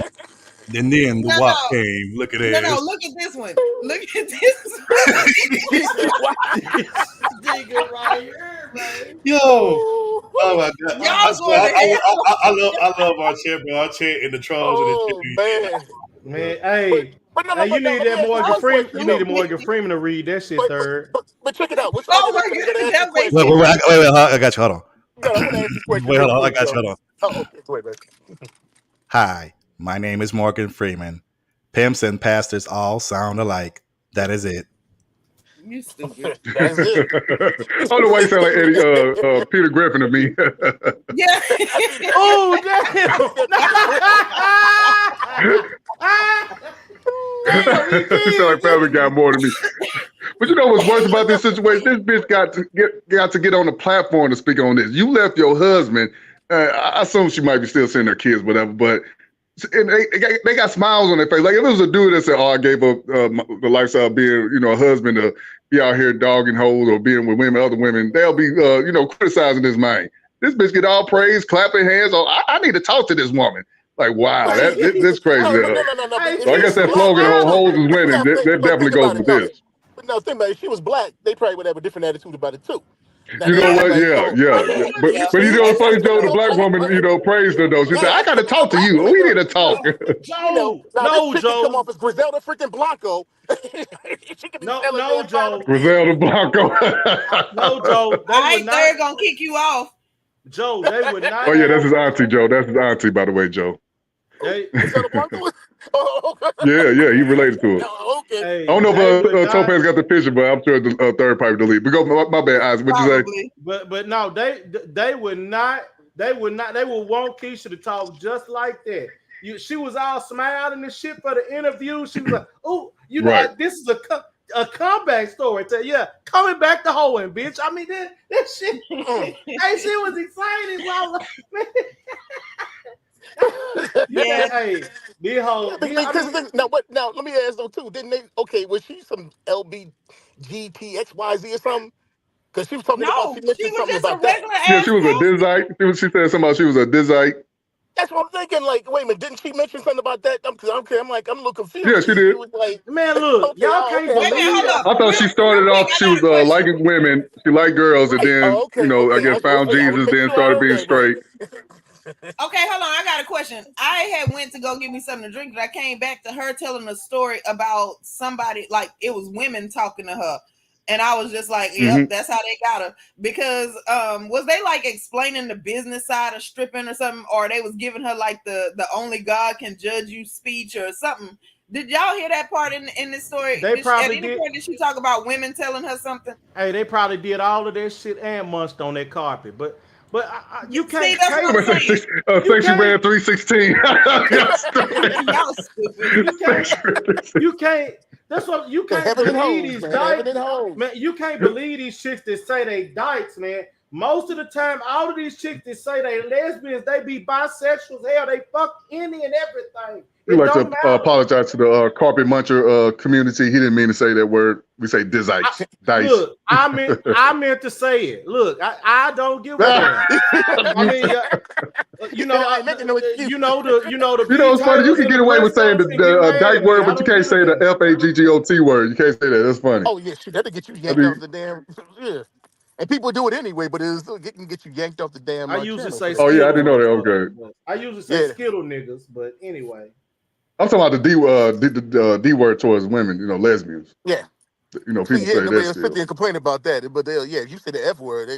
the WAP came. Look at that. No, look at this one. Look at this one. Nigga right here, man. Yo. Oh my God. I love our chat, bro. Our chat in the trolls and the shit. Man, hey, you need that Morgan Freeman. You need a Morgan Freeman to read that shit, third. But check it out. Oh my God. Wait, I got you. Hold on. Wait, hold on. I got you. Hold on. Oh, okay. Wait, man. Hi, my name is Morgan Freeman. Pimps and pastors all sound alike. That is it. You stupid. That's it. I don't know why you sound like Eddie, Peter Griffin to me. Yeah. Oh, damn. You sound like Family Guy more than me. But you know what's worse about this situation? This bitch got to get on the platform to speak on this. You left your husband. I assume she might be still seeing her kids, whatever. But and they got smiles on their face. Like if it was a dude that said, "Oh, I gave up the lifestyle of being, a husband to be out here dogging hoes or being with other women," they'll be, criticizing his mind. This bitch get all praise, clapping hands. Oh, I need to talk to this woman. Like, wow, that's crazy. No. So I guess that slogan, "Hoes is winning," that definitely goes with this. But no, think about it. If she was black, they probably would have a different attitude about it too. You know what? Yeah. But you know what's funny, Joe? The black woman, praised her though. She said, "I got to talk to you. We need to talk." Joe, this Joe. Come off as Griselda freaking Blanco. No, Joe. Griselda Blanco. No, Joe. They're gonna kick you off. Joe, they would not. Oh yeah, that's his auntie, Joe. That's his auntie, by the way, Joe. Griselda Blanco. Yeah, he related to it. Okay. Hey, I don't know if Topaz got the picture, but I'm sure the third probably delete. But go, my bad, Isaac. What'd you say? But no, they would not. They would want Keisha to talk just like that. She was all smiling and shit for the interview. She was like, "Oh, right. This is a comeback story." Yeah, coming back to hoeing, bitch. I mean, that shit. Hey, she was excited. Hey, now let me ask though too. Didn't they? Okay, was she some LBGTXYZ or something? Because she was talking about. She was just a regular. Yeah, she was a Dizite. She said something about she was a Dizite. That's what I'm thinking. Like, wait a minute, didn't she mention something about that? I'm like, I'm a little confused. Yeah, she did. She was like, man, look, y'all can't believe it. I thought she started off. She was liking women. She liked girls, and then I guess found Jesus. Then started being straight. hold on. I got a question. I had went to go get me something to drink, but I came back to her telling a story about somebody, like it was women talking to her. And I was just like, yep, that's how they got her. Because was they like explaining the business side of stripping or something? Or they was giving her like the only God can judge you speech or something? Did y'all hear that part in this story? They probably at any point did she talk about women telling her something? Hey, they probably did all of that shit and munched on that carpet. But you can't. See, that's what I'm saying. Section Man 316. Y'all stupid. You can't. That's what you can't believe these dykes, man. You can't believe these chicks that say they dykes, man. Most of the time, all of these chicks that say they lesbians, they be bisexuals. Hell, they fuck any and everything. We like to apologize to the carpet muncher community. He didn't mean to say that word. We say dice. Look, I meant to say it. Look, I don't give a damn. I mean, you know it's funny. You can get away with saying the dyke word, but you can't say the FAGGOT word. You can't say that. That's funny. Oh yeah, shit, that'll get you yanked off the damn. Yeah. And people do it anyway, but it can get you yanked off the damn. I usually say. Oh yeah, I didn't know that. Okay. I usually say skittle niggas, but anyway. I'm talking about the D word towards women, lesbians. Yeah. People say that. They'll sit there and complain about that, but if you say the F word,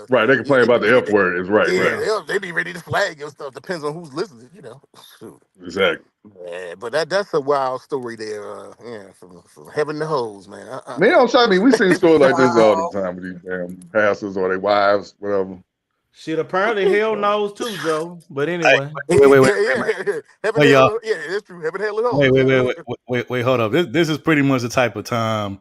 right, they complain about the F word. Is right. Yeah, right. They be ready to flag and stuff. Depends on who's listening, Shoot. Exactly. Yeah, but that's a wild story there. From heaven to hose, man. Man, don't shock me. We seen stories like this all the time with these damn pastors or their wives, whatever. Shit, apparently hell knows too, Joe. But anyway, wait. Heaven, hell, it's true. Heaven, hell, and hose. Wait, hold up. This is pretty much the type of time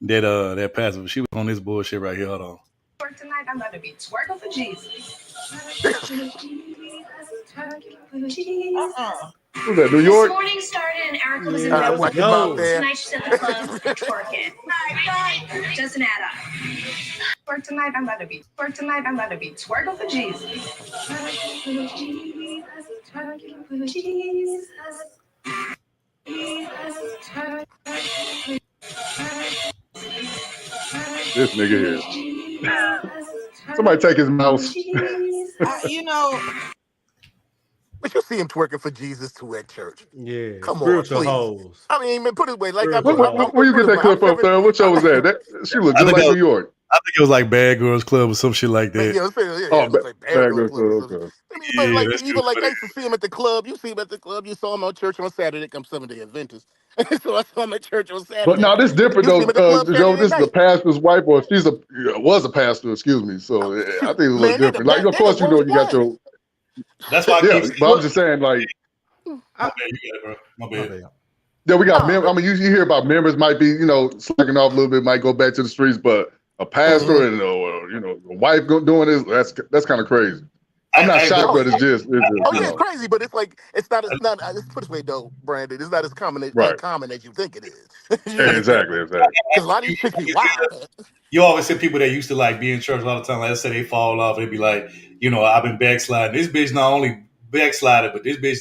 that pastor, she was on this bullshit right here. Hold on. For tonight, I'm gonna be twerking for Jesus. Who's that, New York? This morning started and Erica was in Yeah, bed with yo. Tonight she's at the club twerking. Doesn't add up. For tonight, I'm gonna be twerking for Jesus. This nigga here. Somebody take his mouse. But you see him twerking for Jesus too at church. Yeah, come on, spiritual please. hoes. I mean, man, put it away. Like, Where you get that clip up there? What show was that? She looked just like New York. I think it was like Bad Girls Club or some shit like that. Bad Girls Club. Okay. But even like I used to see him at the club. You see him at the club. You saw him on church on Saturday. I'm Seventh-day Adventist. So I saw him at church on Saturday. But now this different though, Joe. This is the pastor's wife, or she's was a pastor. Excuse me. So I think it's a little different. Like, of course, you got your. That's why. But I'm just saying, like. My bad. Yeah, we got members. I mean, you hear about members might be, slacking off a little bit, might go back to the streets, but a pastor and a wife doing this, that's kind of crazy. I'm not shocked, but it's just. It's crazy, but it's like it's not. Let's put it this way, though, Brandon. It's not as common as you think it is. Exactly. Because a lot of these chicks be wild. You always see people that used to like be in church all the time. Like, let's say they fall off, they'd be like, I've been backsliding. This bitch not only backslided, but this bitch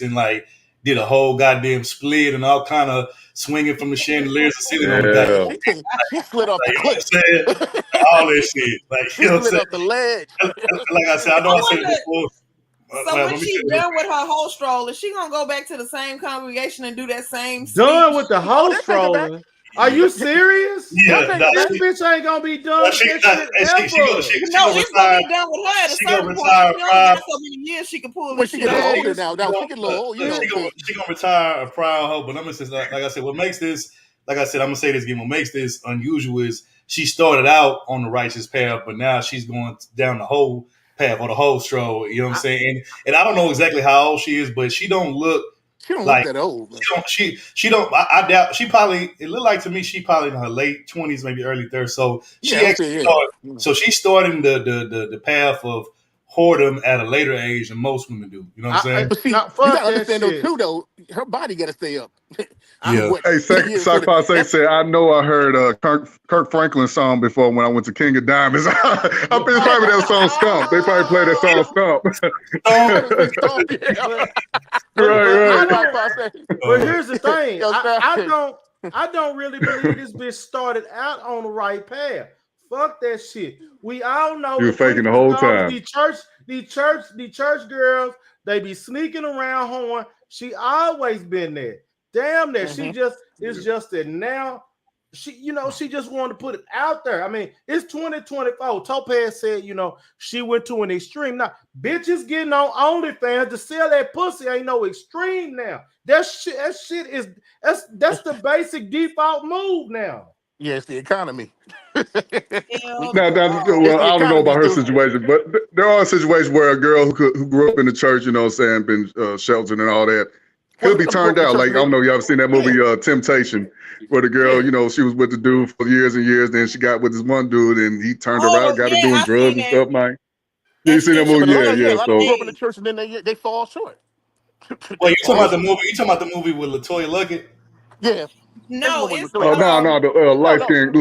did a whole goddamn split and all kind of swinging from the chandeliers and sitting on the goddamn. She slid off the cliff. All that shit. Like, she slid off the ledge. Like I said, I said it before. So when she's done with her whole stroll, is she gonna go back to the same congregation and do that same speech? Done with the whole stroll? Are you serious? Yeah, this bitch ain't gonna be done. No, she's gonna be done with her at a certain point. She only got so many years she can pull this shit off. She get older now. She get a little old. She gonna retire a proud hoe. But I'm gonna say, like I said, what makes this, like I said, I'm gonna say this again. What makes this unusual is she started out on the righteous path, but now she's going down the whole path or the whole stroll. You know what I'm saying? And I don't know exactly how old she is, but she don't look. She don't like look that old. She don't. I doubt. She probably. It looked like to me she probably in her late 20s, maybe early 30s. So she started. So she's starting the path of whoredom at a later age than most women do. You know what I'm saying? But see, you gotta understand though, her body gotta stay up. Yeah. Hey, Sock Passe said, I know I heard Kirk Franklin's song before when I went to King of Diamonds. I think it's probably that song Stomp. They probably play that song Stomp. Right. But here's the thing. I don't really believe this bitch started out on the right path. Fuck that shit. We all know you were faking the whole time. The church girls, They be sneaking around Horn. She always been there. Damn that. She just it's just that now she just wanted to put it out there. I mean, it's 2024. Topaz said, she went to an extreme. Now, bitches getting on OnlyFans to sell that pussy ain't no extreme now. That shit is that's the basic default move now. Yeah, it's the economy. Well, I don't know about her situation, but there are situations where a girl who grew up in the church, been sheltered and all that, could be turned out. Like, I don't know, y'all ever seen that movie Temptation, where the girl, she was with the dude for years and years, then she got with this one dude and he turned her out, got her doing drugs and stuff, man. Yeah, you seen that movie? Yeah. So grew up in the church and then they fall short. Well, you talking about the movie? You talking about the movie with LaToya Luckett? Yeah. No, it's the light skinned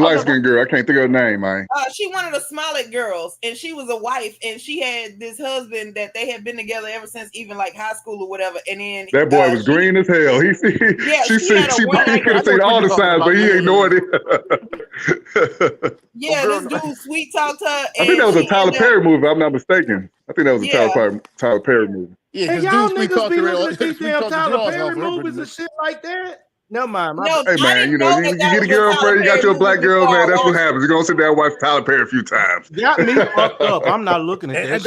girl. I can't think of her name, man. She one of the Smollett girls, and she was a wife, and she had this husband that they had been together ever since even like high school or whatever. And then that boy was green as hell. He could have seen all the signs, but he ignored it. Yeah, this dude sweet talked her. I think that was a Tyler Perry movie, if I'm not mistaken. I think that was a Tyler Perry movie. Yeah, and y'all niggas be looking at these damn Tyler Perry movies and shit like that. Never mind. Hey man, you get a girlfriend, you got your black girl, man. That's what happens. You're gonna sit there and watch Tyler Perry a few times. Got me fucked up. I'm not looking at that. I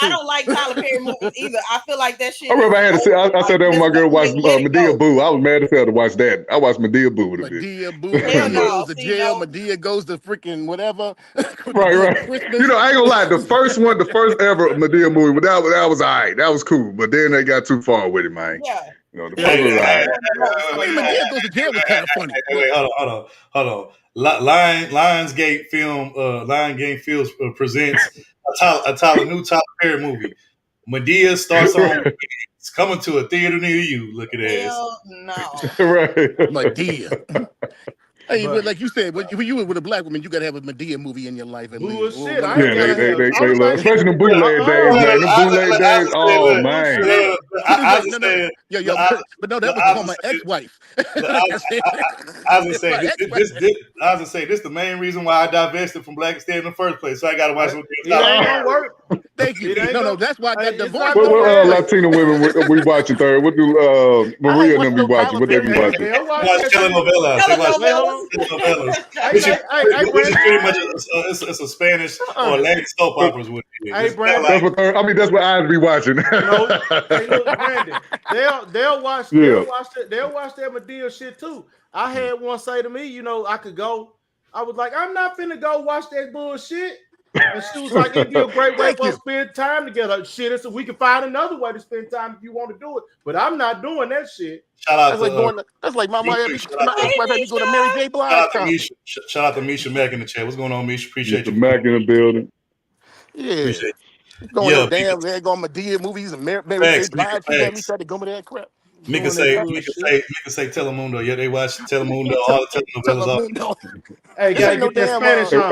don't like Tyler Perry movies either. I feel like that shit. I remember I said that when my girl watched Medea Boo. I was mad as hell to watch that. I watched Medea Boo with a bit. Medea Boo goes to jail. Medea goes to freaking whatever. Right. I ain't gonna lie. The first ever Medea movie, that was all right. That was cool. But then they got too far with it, man. Yeah. Medea goes to jail was kind of funny. Wait, hold on. Lionsgate Films presents a new Tyler Perry movie. Medea starts on. It's coming to a theater near you. Look at that. No. Right. Medea. Hey, but like you said, when you were with a black woman, you gotta have a Medea movie in your life. At least. Bullshit. They love, especially the bootleg days, man. The bootleg days, oh man. But no, that was called my ex-wife. I was gonna say this the main reason why I divested from Black State in the first place. So I gotta watch what it ain't gonna work. Thank you. No, that's why that divorce. What Latino women we watching third? What do Maria and them be watching? What they be watching? Watch telenovelas. Which is pretty much it's a Spanish or Latin soap operas. Hey, Brandon. That's what I'd be watching. Hey, look, Brandon. They'll watch that Medea shit too. I had one say to me, I could go. I was like, I'm not finna go watch that bullshit. And she was like, it'd be a great way for us to spend time together. Shit, so we can find another way to spend time if you want to do it. But I'm not doing that shit. Shout out that's like my ex-wife had me go to Mary J. Blige. Shout out to Misha Mack in the chat. What's going on, Misha? Appreciate you. Mack in the building. Yeah. Appreciate you. Going they're going Medea movies and Mary J. Blige. She had me try to go with that crap. Mika say Telemundo. Yeah, they watch Telemundo, all the telenovelas. Hey, gotta get that Spanish song.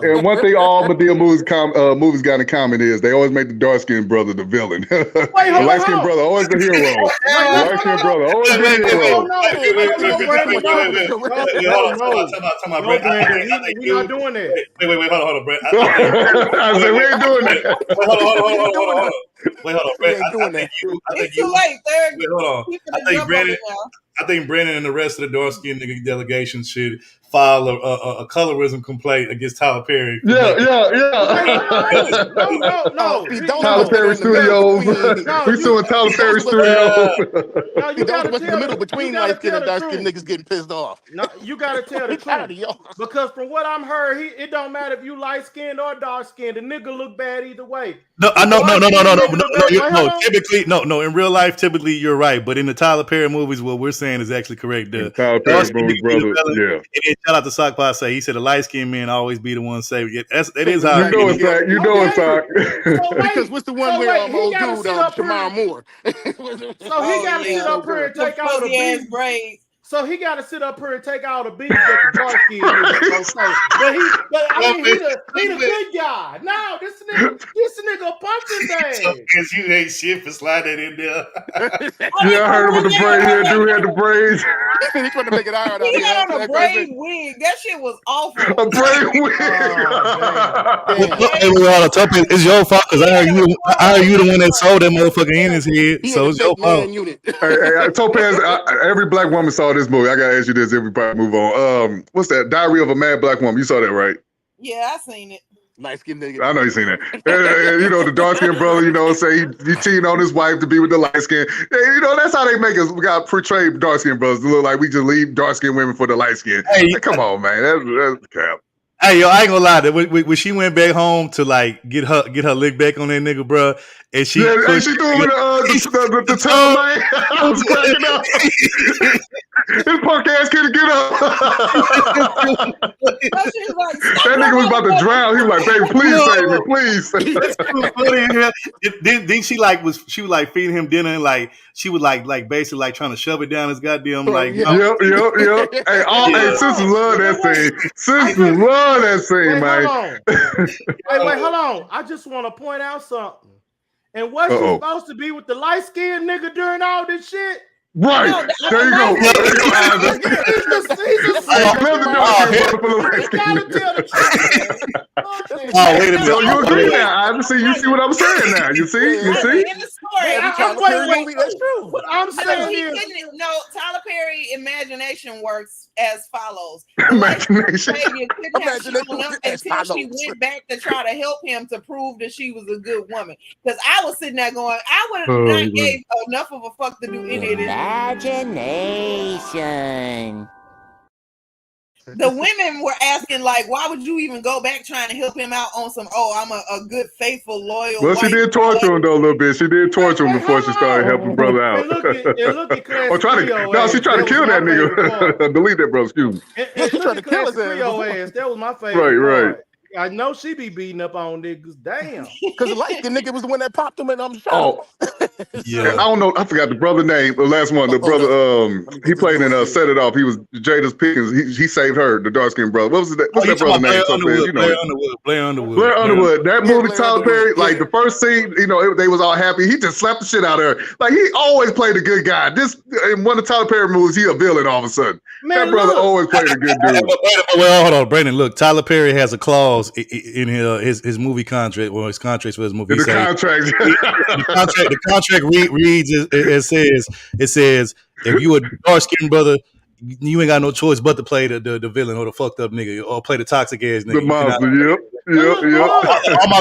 And one thing all Medea movies got in common is they always make the dark-skinned brother the villain. The light-skinned brother always the hero. The light-skinned brother always the hero. We're not doing that. Wait, hold on, Brent. I said we ain't doing that. Hold on. Wait, hold on, Brent. It's too late. Wait, hold on. I think Brandon and the rest of the dark-skinned nigga delegation should file a colorism complaint against Tyler Perry. Yeah. No. Tyler Perry Studios. We suing Tyler Perry Studios. No, you gotta tell the middle between light-skinned and dark-skinned niggas getting pissed off. No, you gotta tell the truth. Because from what I'm heard, it don't matter if you light-skinned or dark-skinned. The nigga look bad either way. No. Typically, no. In real life, typically you're right, but in the Tyler Perry movies, what we're saying is actually correct. The Tyler Perry movies, brother. Yeah. And shout out to Sockpot say he said the light skinned men always be the ones saving it. That is how you know it's fact. You know it's fact. Because what's the one where old dude Shamar Moore? So he got to sit up here and take out the beef. So he got to sit up here and take all the beats that the dark skin niggas gonna say. But I mean, he the good guy. No, this nigga punch his ass. Because you ain't shit for sliding in there. Yeah, I heard him with the braids. Yeah, dude had the braids. He trying to make it iron. He had on a braid wig. That shit was awful. A braid wig. It's your fault because I heard you the one that sold that motherfucker in his head. So it's your fault. Hey, Topaz, every black woman saw this movie. I gotta ask you this. Everybody move on. What's that? Diary of a Mad Black Woman. You saw that, right? Yeah, I seen it. Light skinned nigga. I know you seen that. You know, the dark skinned brother, you know, say he cheating on his wife to be with the light skin. You know, that's how they make us. We got portrayed dark skinned brothers to look like we just leave dark skinned women for the light skin. Hey, come on, man. That's cap. Hey, yo, I ain't gonna lie. When she went back home to like get her lick back on that nigga, bro, and she threw him in the tub, man. I was cracking up. His punk ass couldn't get up. That nigga was about to drown. He was like, "Baby, please save me, please." Then she was like feeding him dinner and like she was like basically like trying to shove it down his goddamn like. Yep. Hey, sisters love that scene. Sisters love that scene, man. Wait, hold on. I just want to point out something. And was she supposed to be with the light skinned nigga during all this shit? Right. No, there you go. He's Oh, wait a minute. You agree now? You see what I'm saying now? You see? In the story, that's true. What I'm saying is, Tyler Perry imagination works as follows. Imagination. Until she went back to try to help him to prove that she was a good woman. Because I was sitting there going, I would have not gave enough of a fuck to do any of this. Imagination. The women were asking, like, why would you even go back trying to help him out on some, I'm a good, faithful, loyal. Well, she did torture him, though, a little bit. She did torture him before she started helping brother out. Or trying to kill that nigga. Delete that, bro. Excuse me. She tried to kill his ass. That was my favorite. Right. I know she be beating up on niggas. Damn. Because the light skinned nigga was the one that popped him and I'm shot. Yeah. I don't know. I forgot the brother name. The last one. The brother, he played in Set It Off. He was Jada's Pickens. He saved her, the dark skinned brother. What's that brother's name? Blair Underwood. That movie, Tyler Perry, like the first scene, they was all happy. He just slapped the shit out of her. Like he always played a good guy. This in one of Tyler Perry movies, he a villain all of a sudden. That brother always played a good dude. Well, hold on, Brandon. Look, Tyler Perry has a clause in his movie contract, or his contracts for his movie. The contract reads it says if you a dark skinned brother, you ain't got no choice but to play the villain or the fucked up nigga or play the toxic ass nigga. The monster, yep. All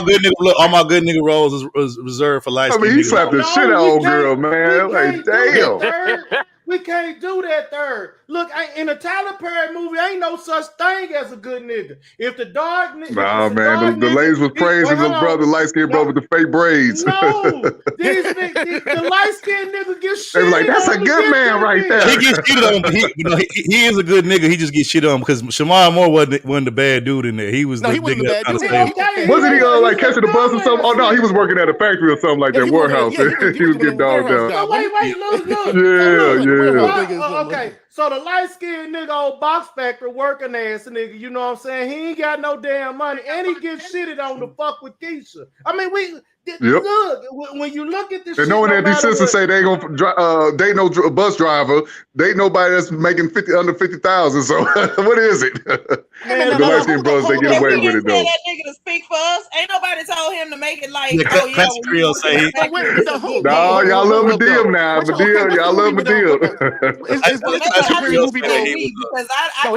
my good nigga roles is reserved for light. I mean, he slapped the shit out of old girl, man. Like, damn. We can't do that third. Look, in a Tyler Perry movie, ain't no such thing as a good nigga. If the dark nigga, the ladies was praising his brother, light skinned brother with the fake braids. No, the light skinned nigga gets shit. They were like, that's a good man right there. He gets shit on, but he is a good nigga. He just gets shit on because Shamar Moore wasn't the bad dude in there. He was the nigga that kind of stayed. Wasn't he like catching the bus or something? Oh no, he was working at a factory or something like that, warehouse. He was getting dogged down. Wait, look. Yeah. Okay, so the light-skinned nigga, old box factory working ass nigga, you know what I'm saying? He ain't got no damn money, and he gets shitted on to fuck with Keisha. I mean, look, when you look at this shit, knowing that these sisters say they ain't gonna date no bus driver, date nobody that's making under 50,000. So what is it? The light-skinned brothers, they get away with it though. That nigga to speak for us. Ain't nobody told him to make it like. Classic Creole say. No, y'all love Madea now. Madea, y'all love Madea. Because I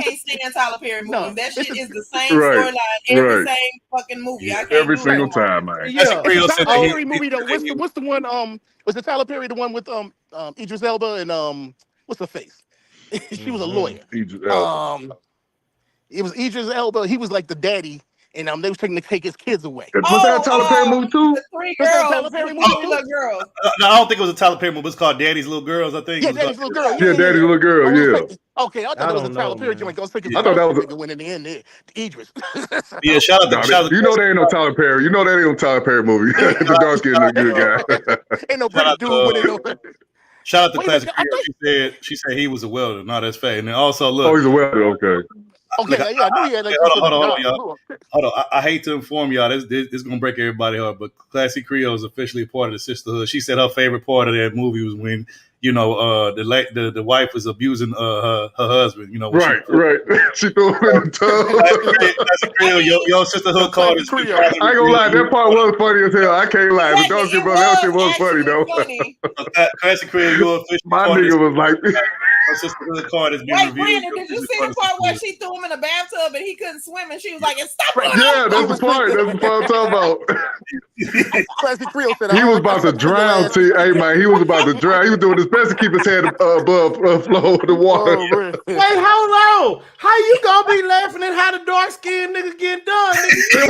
can't stand Tyler Perry movies. That shit is the same storyline every same fucking movie. Every single time, man. Tyler Perry movie though. What's the one? Was the Tyler Perry the one with Idris Elba and what's her face? She was a lawyer. It was Idris Elba. He was like the daddy, and they was trying to take his kids away. Was that a Tyler Perry movie too? The three girls. No, I don't think it was a Tyler Perry movie. It's called Daddy's Little Girls. I think. Yeah, Daddy's Little Girl. Yeah, Daddy's Little Girl. Yeah. Okay, I thought that was a Tyler Perry joint. I thought that was a win in the end there. Idris. Yeah, shout out. You know there ain't no Tyler Perry. You know that ain't no Tyler Perry movie. The dark skinned good guy. Ain't no pretty dude with it. Shout out to Wait a Classic minute, I Creole. She said he was a welder. No, that's fake. And then also look. Oh, he's a welder. Okay. Okay, yeah, I knew he had like hold on, y'all. Hold on. I hate to inform y'all. This is gonna break everybody's heart, but Classic Creole is officially a part of the sisterhood. She said her favorite part of that movie was when the wife was abusing her husband. You know, right. She threw him in the tub. Classic Creole, your sisterhood called it. I ain't gonna lie, that part was funny as hell. I can't lie. The dog brother, that shit was funny though. Classic Creole, you're officially. My nigga was like. Her sisterhood card has been Wait, revealed. Brandon, did you see the part where she threw him in the bathtub and he couldn't swim and she was like, "Stop!" Yeah, that's the part. That's the part I'm talking about. Classic Creole said he was about to drown. Hey man, he was about to drown. He was doing his best to keep his head above flow of the water. Wait, hold on. How you gonna be laughing at how the dark skinned nigga get done?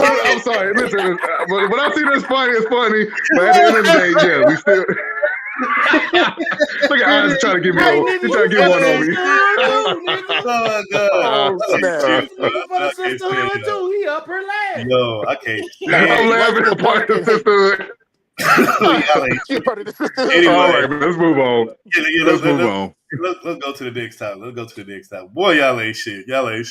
I'm sorry. Listen, when I see this funny, it's funny. But at the end of the day, yeah, we still. Look at Isaac trying to get me over. He's trying to get one on me. Oh god! He up her leg. Yo, I can't. I'm laughing at part of the sisterhood. Anyway, all right, let's move on. Let's move on. Let's go to the next time. Boy, y'all ain't shit. Boy,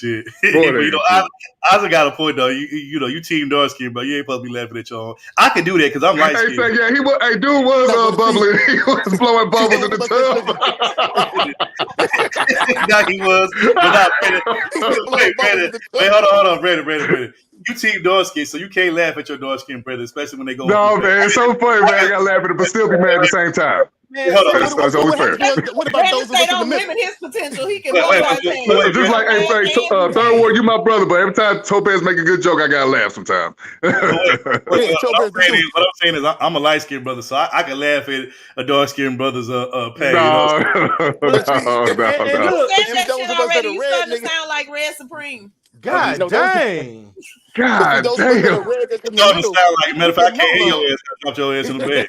Isaac got a point though. You team dark skin, but you ain't supposed to be laughing at y'all. I can do that because I'm light skinned. Hey, he was. Hey, dude was bubbling. He was blowing bubbles in the tub. Yeah, he was. Wait, hold on, Brandon. You team dark skin, so you can't laugh at your dark skin brother, especially when they go. No, man, it's so funny, man. I got to laugh at it, but still be mad at the same time. That's always fair. What about those they don't limit his potential? He can just like, hey, Third Ward, you my brother, but every time Topaz make a good joke, I gotta laugh sometimes. What I'm saying is, I'm a light skinned brother, so I can laugh at a dark skinned brother's pain. No. You said that shit already. You starting to sound like Red Supreme. God dang. God damn. Matter of fact, I can't hear your ass. Drop your ass in the bed.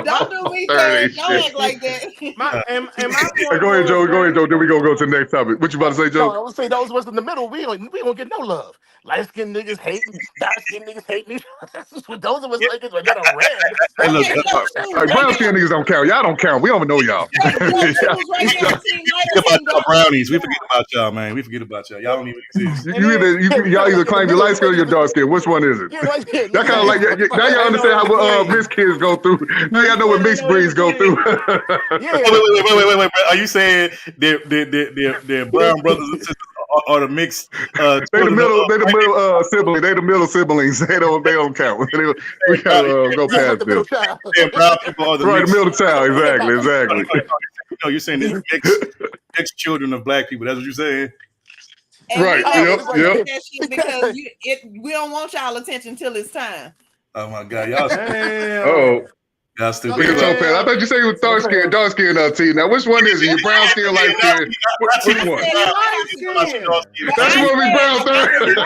Don't do me, Terry. Don't act like that. Go ahead, Joe. Then we go to the next topic. What you about to say, Joe? I would say those of us in the middle, we don't get no love. Light skinned niggas hate me. Dark skinned niggas hate me. Those of us like it, we got a red. Hey, look, brown skinned niggas don't count. Y'all don't count. We don't even know y'all. We forget about brownies. We forget about y'all, man. We forget about y'all. Y'all don't even exist. Y'all either claim you're light skinned or you're dark skinned. Which one is it? That kind of like now y'all understand how mixed kids go through. Now y'all know what mixed breeds go through. Wait. Are you saying they're brown brothers and sisters are the mixed? They the middle sibling. They the middle siblings. They don't count. We gotta go past them. Brown people are the middle child. Exactly. No, you're saying they're mixed children of black people. That's what you're saying. And right. Yep. Because we don't want y'all attention till it's time. Oh my God, y'all. Oh. Y'all stupid. I thought you said you were dark skin, T. Now, which one is it? You brown skin, light skin? Which one? That's what we brown, third.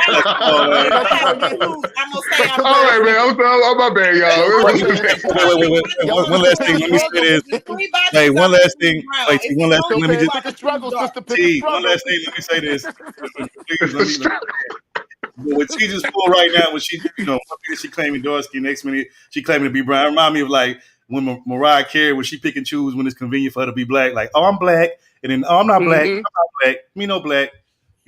All right, man. I'm my bad, y'all. Wait. One last thing. Let me say this. Hey, one last thing. Wait, one last thing. Let me just. One last thing. Let me say this. What she just pulled right now, when she, she claiming dark skin, next minute she claiming to be brown. It remind me of like when Mariah Carey, when she pick and choose when it's convenient for her to be black. Like, oh, I'm black, and then I'm not black. I'm not black. Me no black.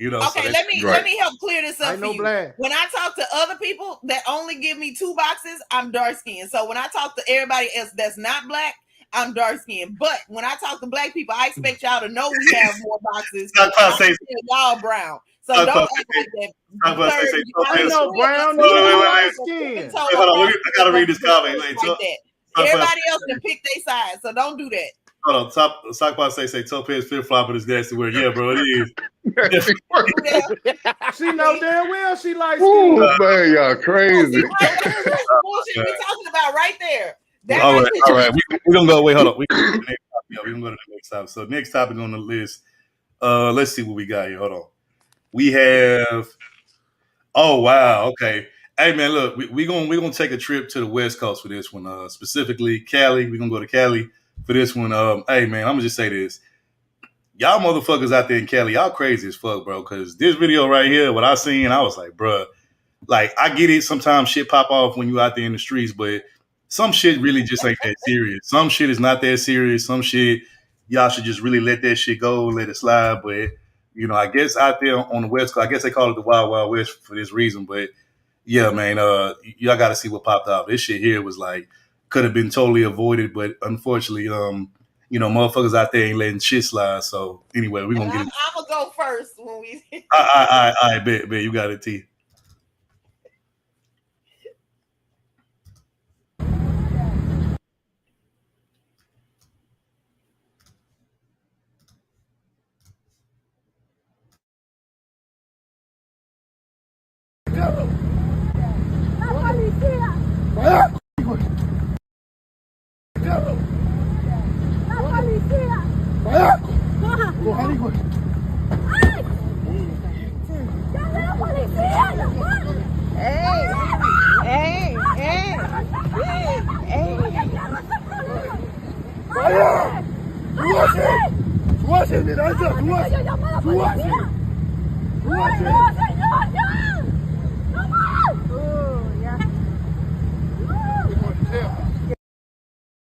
Okay, so let me help clear this up for you. When I talk to other people that only give me 2 boxes, I'm dark skinned. So when I talk to everybody else that's not black, I'm dark skinned. But when I talk to black people, I expect y'all to know we have more boxes. Y'all brown. So don't act like that. I know brown. Wait, hold on. I gotta read this comment. Everybody else can pick their side, so don't do that. Hold on. Sockpot say Topaz flip flop is nasty weird. Yeah, bro, it is. She know damn well she likes. Ooh, man, y'all crazy. Bullshit we talking about right there. All right. We're gonna go. Wait, hold on. We're gonna go to the next topic. So next topic on the list. Let's see what we got here. Hold on. We have. Oh wow. Okay. Hey man, look, we're gonna take a trip to the West Coast for this one. Specifically Cali. We're gonna go to Cali for this one. Hey man, I'm gonna just say this. Y'all motherfuckers out there in Cali, y'all crazy as fuck, bro. Cause this video right here, what I seen, I was like, bruh, like I get it. Sometimes shit pop off when you out there in the streets, but some shit really just ain't that serious. Some shit is not that serious. Some shit y'all should just really let that shit go, let it slide. But I guess out there on the West Coast, I guess they call it the Wild Wild West for this reason. But yeah, man, y'all got to see what popped out. This shit here was like could have been totally avoided, but unfortunately, motherfuckers out there ain't letting shit slide. So anyway, we're gonna get it. I'm gonna go first when we. I bet you got it, T.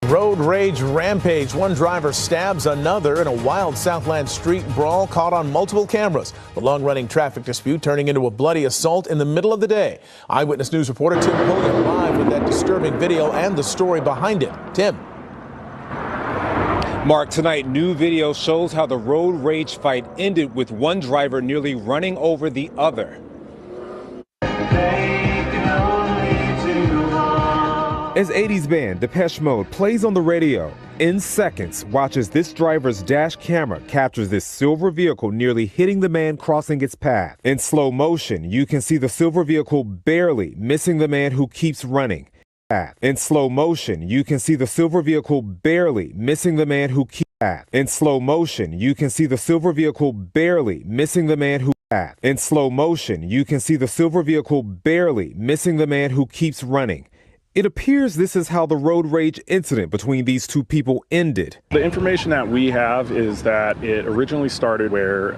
Road rage rampage. One driver stabs another in a wild Southland street brawl caught on multiple cameras. The long-running traffic dispute turning into a bloody assault in the middle of the day. Eyewitness News reporter Tim Pulliam live with that disturbing video and the story behind it. Tim. Mark, tonight, new video shows how the road rage fight ended with one driver nearly running over the other. As 80s band Depeche Mode plays on the radio, in seconds, watch as this driver's dash camera captures this silver vehicle nearly hitting the man crossing its path. In slow motion, you can see the silver vehicle barely missing the man who keeps running. In slow motion, you can see the silver vehicle barely missing the man who keeps. In slow motion, you can see the silver vehicle barely missing the man who. In slow motion, you can see the silver vehicle barely missing the man who keeps running. It appears this is how the road rage incident between these two people ended. The information that we have is that it originally started where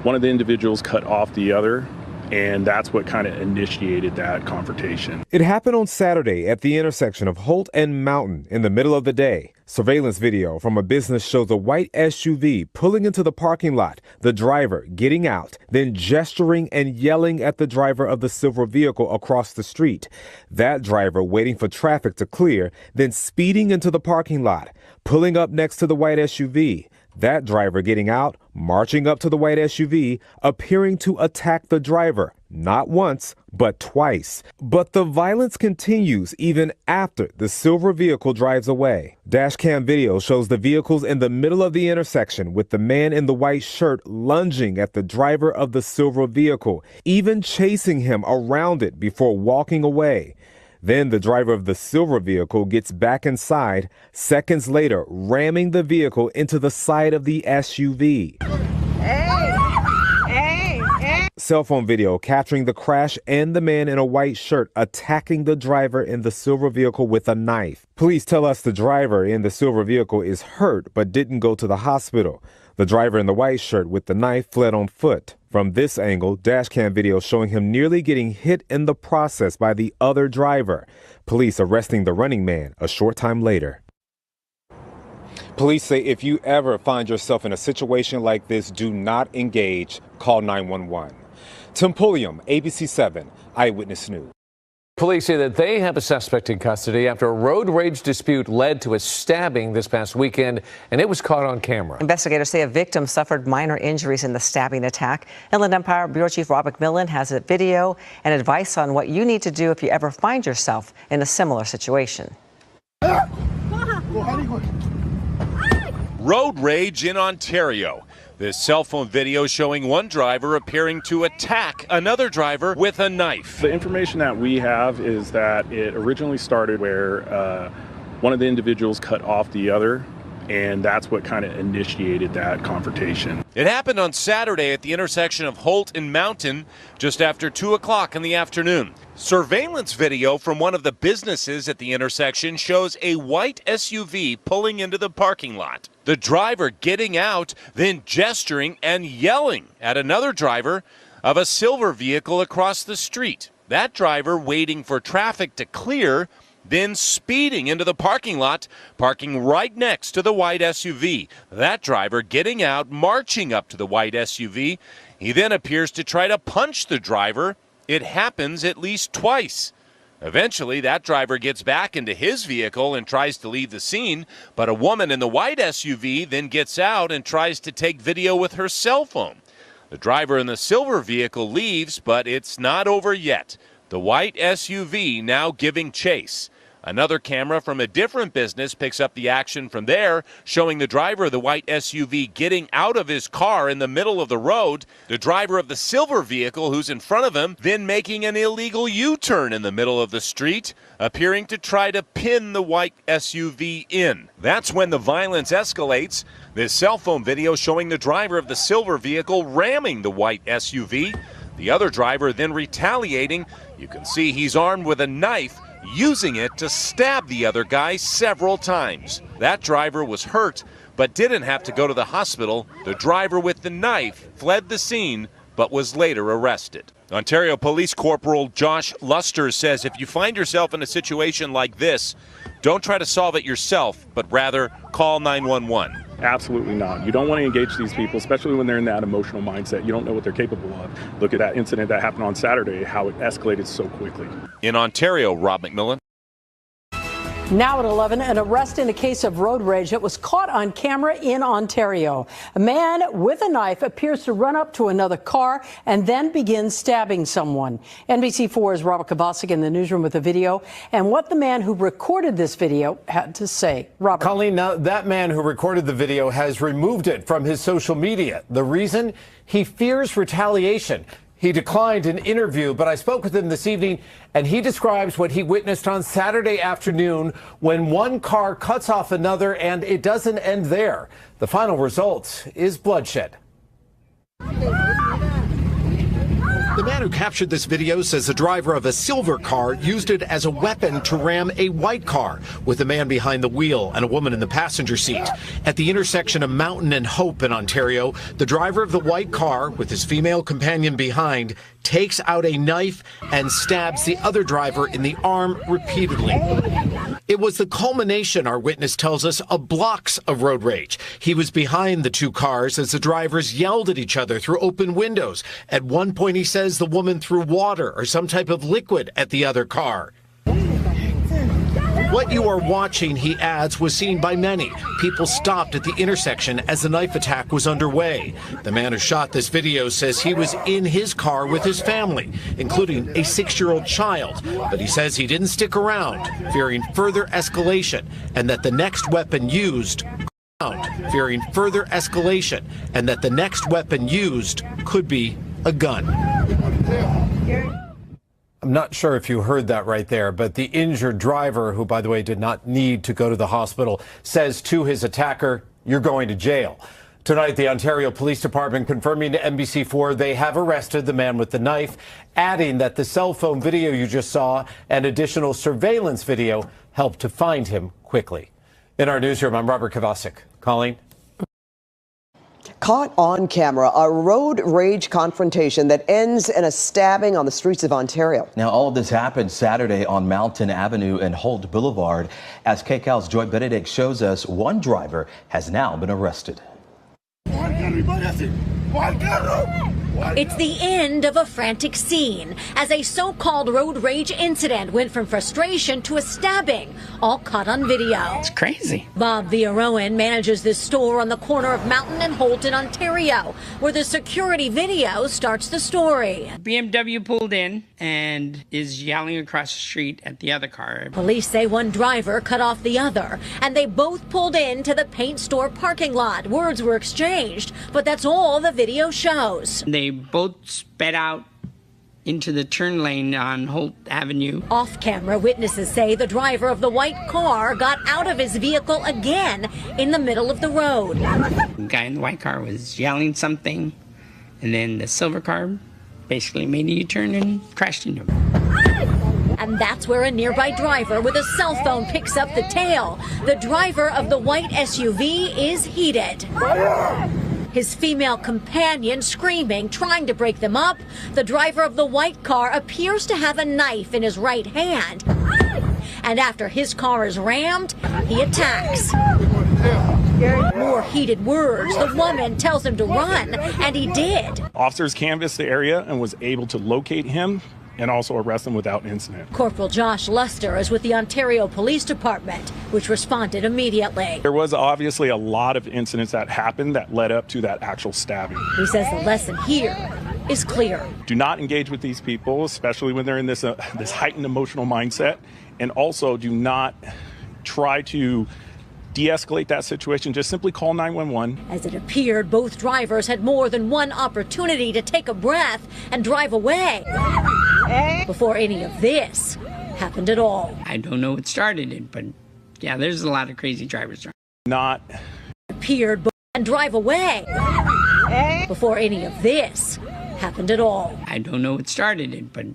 one of the individuals cut off the other, and that's what kind of initiated that confrontation. It happened on Saturday at the intersection of Holt and Mountain in the middle of the day. Surveillance video from a business shows a white SUV pulling into the parking lot, the driver getting out, then gesturing and yelling at the driver of the silver vehicle across the street. That driver waiting for traffic to clear, then speeding into the parking lot, pulling up next to the white SUV. That driver getting out, marching up to the white SUV, appearing to attack the driver, not once, but twice. But the violence continues even after the silver vehicle drives away. Dashcam video shows the vehicles in the middle of the intersection with the man in the white shirt lunging at the driver of the silver vehicle, even chasing him around it before walking away. Then the driver of the silver vehicle gets back inside, seconds later ramming the vehicle into the side of the SUV. Cell phone video capturing the crash and the man in a white shirt attacking the driver in the silver vehicle with a knife. Police tell us the driver in the silver vehicle is hurt but didn't go to the hospital. The driver in the white shirt with the knife fled on foot. From this angle, dashcam video showing him nearly getting hit in the process by the other driver. Police arresting the running man a short time later. Police say if you ever find yourself in a situation like this, do not engage. Call 911. Tim Pulliam, ABC 7, Eyewitness News. Police say that they have a suspect in custody after a road rage dispute led to a stabbing this past weekend, and it was caught on camera. Investigators say a victim suffered minor injuries in the stabbing attack. Inland Empire Bureau Chief Rob McMillan has a video and advice on what you need to do if you ever find yourself in a similar situation. Road rage in Ontario. This cell phone video showing one driver appearing to attack another driver with a knife. The information that we have is that it originally started where one of the individuals cut off the other, and that's what kind of initiated that confrontation. It happened on Saturday at the intersection of Holt and Mountain just after 2 o'clock in the afternoon. Surveillance video from one of the businesses at the intersection shows a white SUV pulling into the parking lot. The driver getting out, then gesturing and yelling at another driver of a silver vehicle across the street. That driver waiting for traffic to clear then speeding into the parking lot, parking right next to the white SUV. That driver getting out, marching up to the white SUV. He then appears to try to punch the driver. It happens at least twice. Eventually, that driver gets back into his vehicle and tries to leave the scene, but a woman in the white SUV then gets out and tries to take video with her cell phone. The driver in the silver vehicle leaves, but it's not over yet. The white SUV now giving chase. Another camera from a different business picks up the action from there, showing the driver of the white SUV getting out of his car in the middle of the road, the driver of the silver vehicle who's in front of him then making an illegal U-turn in the middle of the street, appearing to try to pin the white SUV in. That's when the violence escalates. This cell phone video showing the driver of the silver vehicle ramming the white SUV. The other driver then retaliating. You can see he's armed with a knife, using it to stab the other guy several times. That driver was hurt, but didn't have to go to the hospital. The driver with the knife fled the scene, but was later arrested. Ontario Police Corporal Josh Luster says if you find yourself in a situation like this, don't try to solve it yourself, but rather call 911. Absolutely not. You don't want to engage these people, especially when they're in that emotional mindset. You don't know what they're capable of. Look at that incident that happened on Saturday, how it escalated so quickly. In Ontario, Rob McMillan. Now at 11, an arrest in a case of road rage that was caught on camera in Ontario. A man with a knife appears to run up to another car and then begins stabbing someone. NBC4's Robert Kovacic in the newsroom with the video and what the man who recorded this video had to say. Robert. Colleen, now that man who recorded the video has removed it from his social media. The reason? He fears retaliation. He declined an interview, but I spoke with him this evening, and he describes what he witnessed on Saturday afternoon when one car cuts off another, and it doesn't end there. The final result is bloodshed. The man who captured this video says the driver of a silver car used it as a weapon to ram a white car with a man behind the wheel and a woman in the passenger seat. At the intersection of Mountain and Hope in Ontario, the driver of the white car with his female companion behind takes out a knife and stabs the other driver in the arm repeatedly. It was the culmination, our witness tells us, of blocks of road rage. He was behind the two cars as the drivers yelled at each other through open windows. At one point, he says the woman threw water or some type of liquid at the other car. What you are watching, he adds, was seen by many. People stopped at the intersection as the knife attack was underway. The man who shot this video says he was in his car with his family, including a 6-year-old child. But he says he didn't stick around, fearing further escalation, and that the next weapon used could be a gun. I'm not sure if you heard that right there, but the injured driver, who, by the way, did not need to go to the hospital, says to his attacker, "You're going to jail." Tonight, the Ontario Police Department confirming to NBC4 they have arrested the man with the knife, adding that the cell phone video you just saw and additional surveillance video helped to find him quickly. In our newsroom, I'm Robert Kovacic. Colleen? Caught on camera, a road rage confrontation that ends in a stabbing on the streets of Ontario. Now, all of this happened Saturday on Mountain Avenue and Holt Boulevard. As KCAL's Joy Benedict shows us, one driver has now been arrested. It's the end of a frantic scene as a so-called road rage incident went from frustration to a stabbing, all caught on video. It's crazy. Bob Villarowan manages this store on the corner of Mountain and Holt in Ontario, where the security video starts the story. BMW pulled in and is yelling across the street at the other car. Police say one driver cut off the other, and they both pulled into the paint store parking lot. Words were exchanged, but that's all the video shows. They both sped out into the turn lane on Holt Avenue. Off-camera witnesses say the driver of the white car got out of his vehicle again in the middle of the road. The guy in the white car was yelling something, and then the silver car basically made a U-turn and crashed into him. And that's where a nearby driver with a cell phone picks up the tale. The driver of the white SUV is heated. His female companion screaming, trying to break them up. The driver of the white car appears to have a knife in his right hand. And after his car is rammed, he attacks. More heated words. The woman tells him to run, and he did. Officers canvassed the area and was able to locate him and also arrest him without incident. Corporal Josh Luster is with the Ontario Police Department, which responded immediately. There was obviously a lot of incidents that happened that led up to that actual stabbing. He says the lesson here is clear. Do not engage with these people, especially when they're in this heightened emotional mindset, and also do not try to de-escalate that situation. Just simply call 911. As it appeared, both drivers had more than one opportunity to take a breath and drive away before any of this happened at all. I don't know what started it, but yeah, there's a lot of crazy drivers. Not appeared and drive away before any of this happened at all. I don't know what started it, but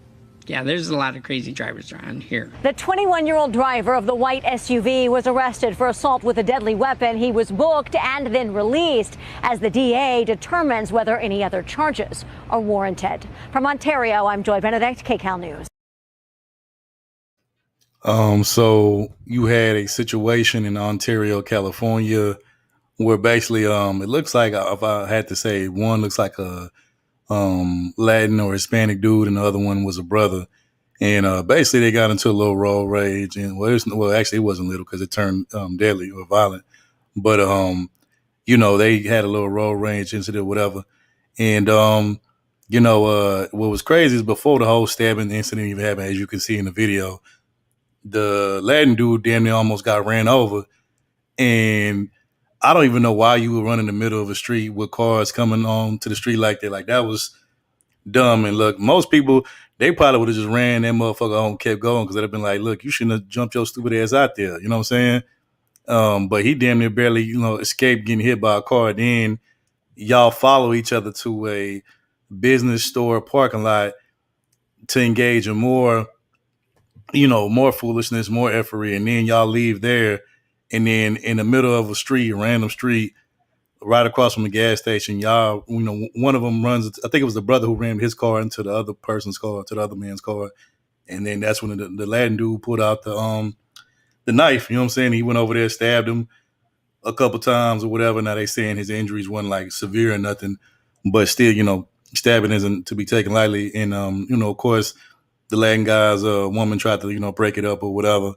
yeah, there's a lot of crazy drivers around here. The 21-year-old driver of the white SUV was arrested for assault with a deadly weapon. He was booked and then released as the DA determines whether any other charges are warranted. From Ontario, I'm Joy Benedict, KCAL News. So you had a situation in Ontario, California, where basically, it looks like, if I had to say, one looks like a Latin or Hispanic dude, and the other one was a brother. And basically, they got into a little road rage, and actually, it wasn't little because it turned deadly or violent. But they had a little road rage incident, whatever. And what was crazy is before the whole stabbing incident even happened, as you can see in the video, the Latin dude damn near almost got ran over. And I don't even know why you would run in the middle of a street with cars coming on to the street like that. Like, that was dumb. And look, most people, they probably would have just ran that motherfucker home and kept going, because they'd have been like, look, you shouldn't have jumped your stupid ass out there. You know what I'm saying? But he damn near barely, escaped getting hit by a car. Then y'all follow each other to a business store parking lot to engage in more foolishness, more effery. And then y'all leave there. And then in the middle of a street, a random street, right across from the gas station, y'all, one of them runs, I think it was the brother who ran his car into the other person's car, to the other man's car. And then that's when the Latin dude pulled out the knife, you know what I'm saying? He went over there, stabbed him a couple times or whatever. Now they saying his injuries wasn't like severe or nothing, but still, stabbing isn't to be taken lightly. And, of course, the Latin guy's woman tried to, break it up or whatever.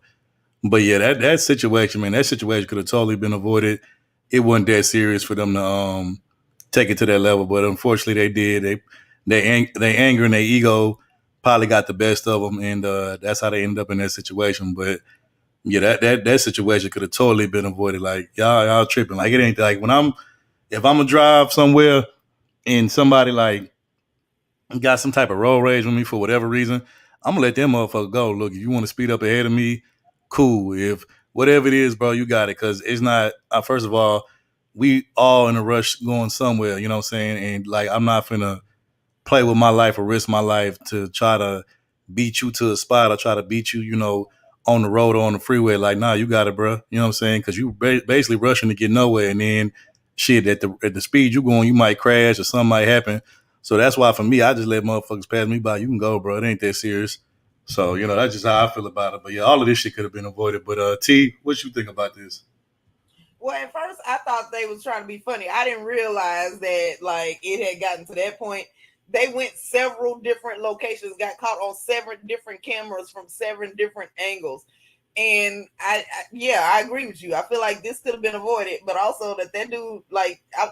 But yeah, that situation, man, that situation could have totally been avoided. It wasn't that serious for them to take it to that level, but unfortunately they did. They anger and their ego probably got the best of them, and that's how they ended up in that situation. But yeah, that situation could have totally been avoided. Like, y'all tripping. Like, it ain't like if I'm gonna drive somewhere and somebody like got some type of road rage with me for whatever reason, I'm gonna let them motherfucker go. Look, if you want to speed up ahead of me, cool. If whatever it is, bro, you got it. Because it's not, first of all, we all in a rush going somewhere, you know what I'm saying? And like, I'm not finna play with my life or risk my life to try to beat you to a spot or try to beat you, on the road or on the freeway. Like, nah, you got it, bro. You know what I'm saying? Because you basically rushing to get nowhere. And then shit, at the speed you going, you might crash or something might happen. So that's why for me, I just let motherfuckers pass me by. You can go, bro. It ain't that serious. So, that's just how I feel about it. But yeah, all of this shit could have been avoided. But T, what you think about this? Well, at first I thought they was trying to be funny. I didn't realize that like it had gotten to that point. They went several different locations, got caught on 7 different cameras from 7 different angles. And I agree with you. I feel like this could have been avoided, but also that dude, like, I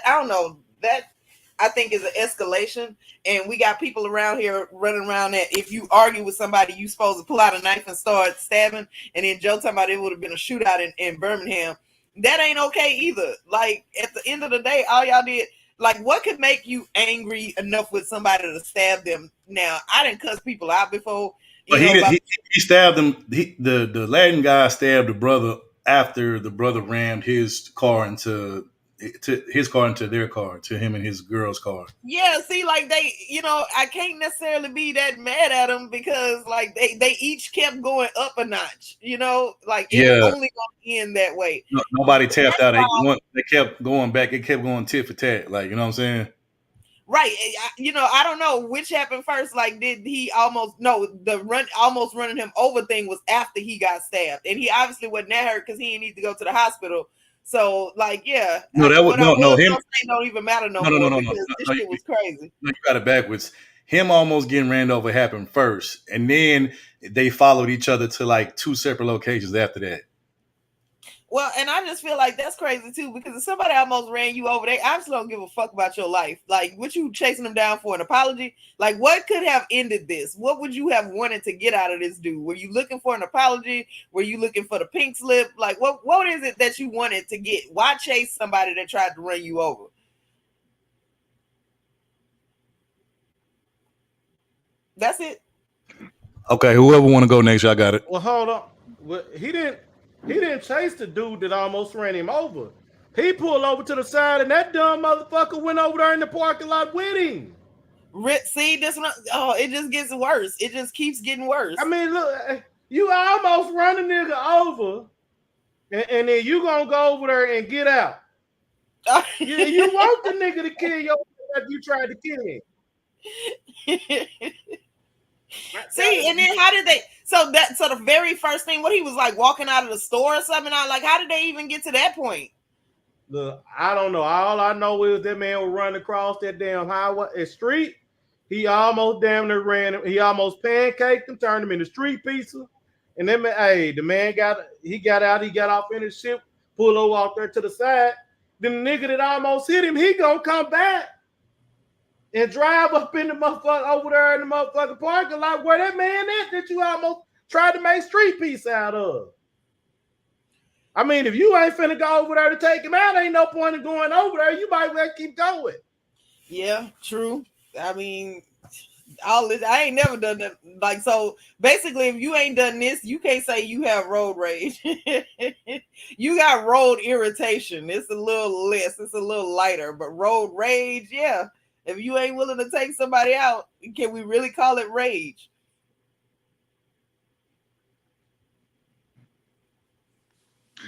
don't know, that I think is an escalation. And we got people around here running around that if you argue with somebody, you supposed to pull out a knife and start stabbing. And then Joe talking about it would have been a shootout in Birmingham. That ain't okay either. Like, at the end of the day, all y'all did, like, what could make you angry enough with somebody to stab them? Now, I didn't cuss people out before. But he stabbed them. The Latin guy stabbed the brother after the brother rammed his car into their car, to him and his girl's car. Yeah, see, like they, I can't necessarily be that mad at them because like they each kept going up a notch, like it was only gonna end that way. Nobody tapped out. They kept going back. It kept going tit for tat, like, you know what I'm saying? Right. I don't know which happened first. Like, did he almost running him over thing was after he got stabbed, and he obviously wasn't that hurt because he didn't need to go to the hospital. So, like, yeah. No, that was Him don't even matter no more because this shit was crazy. No, you got it backwards. Him almost getting ran over happened first, and then they followed each other to like 2 separate locations after that. Well, and I just feel like that's crazy too, because if somebody almost ran you over, they obviously don't give a fuck about your life. Like, what you chasing them down for? An apology? Like, what could have ended this? What would you have wanted to get out of this dude? Were you looking for an apology? Were you looking for the pink slip? Like, what is it that you wanted to get? Why chase somebody that tried to run you over? That's it. Okay, whoever want to go next, y'all got it. Well, hold on. Well, he didn't chase the dude that almost ran him over. He pulled over to the side, and that dumb motherfucker went over there in the parking lot with him. See, this one, it just gets worse. It just keeps getting worse. I mean, look, you almost run a nigga over, and then you gonna go over there and get out. You want the nigga to kill you after you tried to kill him. See, and then how did they? So the very first thing, what he was like walking out of the store or something. Like, how did they even get to that point? Look, I don't know. All I know is that man was running across that damn highway, street. He almost damn near ran him. He almost pancaked him, turned him into street pizza. And then, the man got out. He got off in his ship, pulled over off there to the side. Then the nigga that almost hit him, he gonna come back and drive up in the motherfucker over there in the motherfucking parking lot where that man is that you almost tried to make street pizza out of. I mean, if you ain't finna go over there to take him out, ain't no point in going over there. You might well keep going. Yeah, true. I mean, all this, I ain't never done that. Like, so basically, if you ain't done this, you can't say you have road rage. You got road irritation. It's a little less, it's a little lighter, but road rage, yeah. If you ain't willing to take somebody out, can we really call it rage?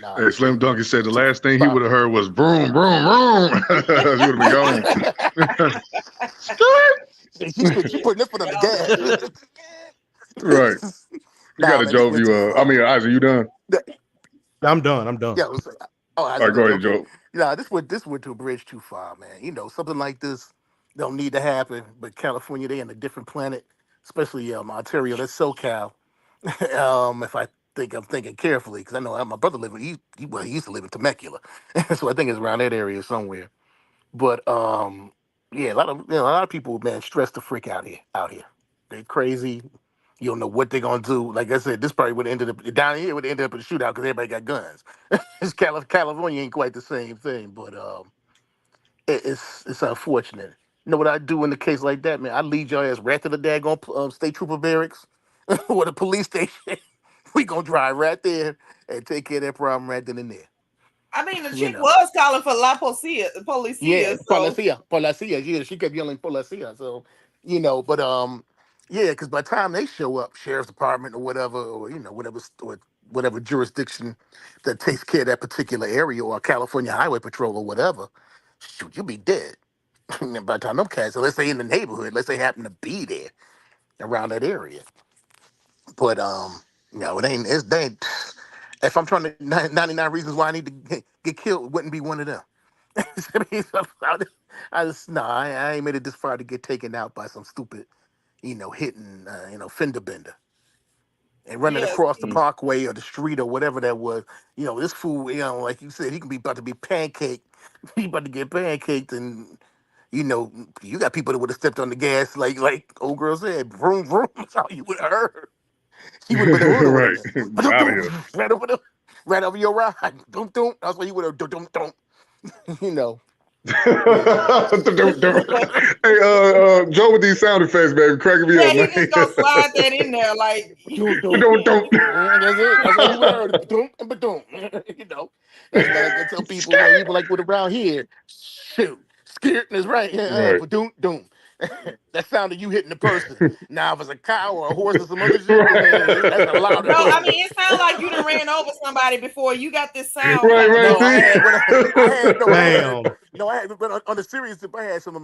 Nah. Hey, Slim Duncan said the last thing he would have heard was vroom, vroom, vroom. He would have been gone. She putting this foot on the gas. Right. You got to Joe. Isaac, you done? I'm done. Yeah. All right, go ahead, Joe. Yeah, this went to a bridge too far, man. Something like this don't need to happen. But California, they in a different planet, especially Ontario. That's SoCal. If I'm thinking carefully, because I know my brother lived. He used to live in Temecula, so I think it's around that area somewhere. But yeah, a lot of people, man, stress the freak out here. They're crazy. You don't know what they're gonna do. Like I said, this probably would have ended up down here. Would end up in a shootout because everybody got guns. California ain't quite the same thing, but it's unfortunate. You know what I do in a case like that, man? I lead your ass right to the daggone state trooper barracks or the police station. We gonna drive right there and take care of that problem right then and there. I mean, the chick was calling for La Policia. Yeah, so. Policia. Yeah, she kept yelling Policia. So, but yeah, because by the time they show up, sheriff's department or whatever, or whatever jurisdiction that takes care of that particular area, or California Highway Patrol or whatever, shoot, you'll be dead. And by the time them cats, so let's say in the neighborhood, let's say happen to be there around that area. But it ain't. They ain't. If I'm trying to 99 reasons why I need to get killed, it wouldn't be one of them. I ain't made it this far to get taken out by some stupid, hitting, fender bender and running across the parkway or the street or whatever that was. This fool, like you said, he can be about to be pancaked. He about to get pancaked, and you got people that would have stepped on the gas, like old girl said, vroom vroom. That's all you would have heard. He would have been right. Out of here. Right over your ride. Doom doom. That's what he would have doom doom. Hey, Joe with these sound effects, baby, cracking me up. Yeah, he just gonna slide that in there, like don't. That's it. That's what you heard. Doom and doom. That's what I tell people. People like with around here, shoot, scared is right. Doom doom. that sound of you hitting the person. Now, if it's a cow or a horse or some other shit, then that's a louder. No, I mean it sounds like you done ran over somebody before. You got this sound. Right. No, I had but on the serious tip, I had some of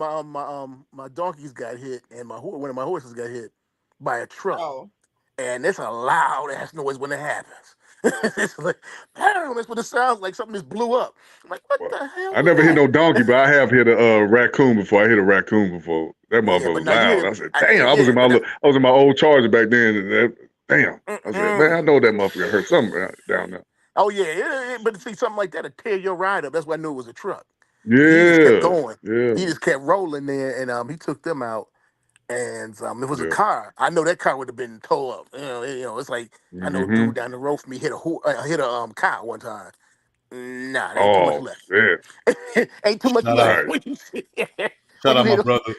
my donkeys got hit, and one of my horses got hit by a truck. Oh. And it's a loud ass noise when it happens. It's like, damn, that's what it sounds like. Something just blew up. I'm like, what the hell? I never hit no donkey, but I have hit a raccoon before. I hit a raccoon before. That motherfucker was loud. I said, damn, I was in my old Charger back then. And damn. I said, man, I know that motherfucker hurt something down there. Oh yeah, but see, something like that'll tear your ride up. That's why I knew it was a truck. Yeah. He just kept going. Yeah. He just kept rolling there, and he took them out. And if it was a car, I know that car would have been towed up. You know, it's like I know a dude down the road from me hit a cow one time. Nah, there ain't too much left. Ain't too much left. Shout out my brother.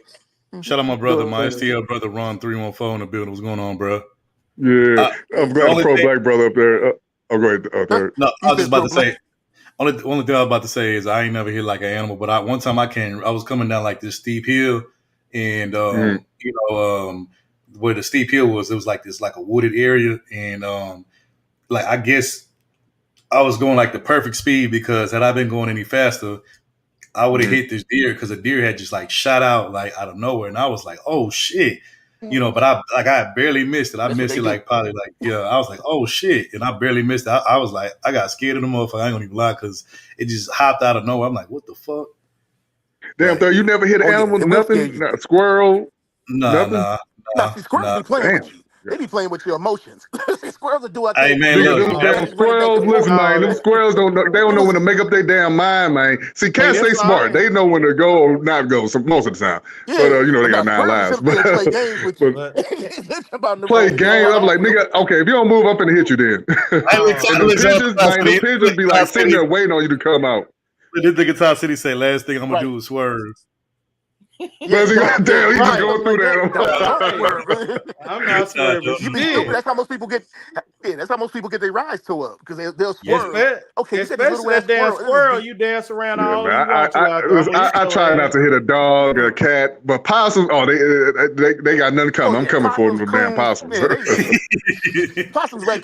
Shout out my brother, my STL brother Ron 314 in the building. What's going on, bro? Yeah, I'm glad the pro black brother up there. Go ahead. No, I was just about to say. Only thing I was about to say is I ain't never hit like an animal, but one time I was coming down like this steep hill, and where the steep hill was, it was like this like a wooded area, and like I guess I was going like the perfect speed, because had I been going any faster, I would have hit this deer, because the deer had just like shot out like out of nowhere, and I was like, oh shit. But I barely missed it. I missed it like probably like, I was like, oh shit. And I barely missed it. I was like, I got scared of the motherfucker. I ain't gonna even lie, because it just hopped out of nowhere. I'm like, what the fuck? Damn, though, you never hit an animal, nothing? Not a squirrel? Nah. Squirrels be playing with you. They be playing with your emotions. Squirrels will do what they squirrels, listen, man. Them squirrels don't know when to make up their damn mind, man. See, cats stay smart. They know when to go or not go most of the time. But they got 9 lives. Play games with you. Play games. I'm like, nigga, okay, if you don't move, I'm finna hit you then. The pigeons be like sitting there waiting on you to come out. This nigga Top City say, last thing I'm gonna do is swerve. Damn, you just going through that. I'm not swerving. That's how most people get. Yeah, that's how most people get their rides towed up, because they'll swerve. Okay, especially that damn squirrel. You dance around all. I try not to hit a dog or a cat, but possums. Oh, they got nothing coming. I'm coming for them from damn possums. Possums, wait,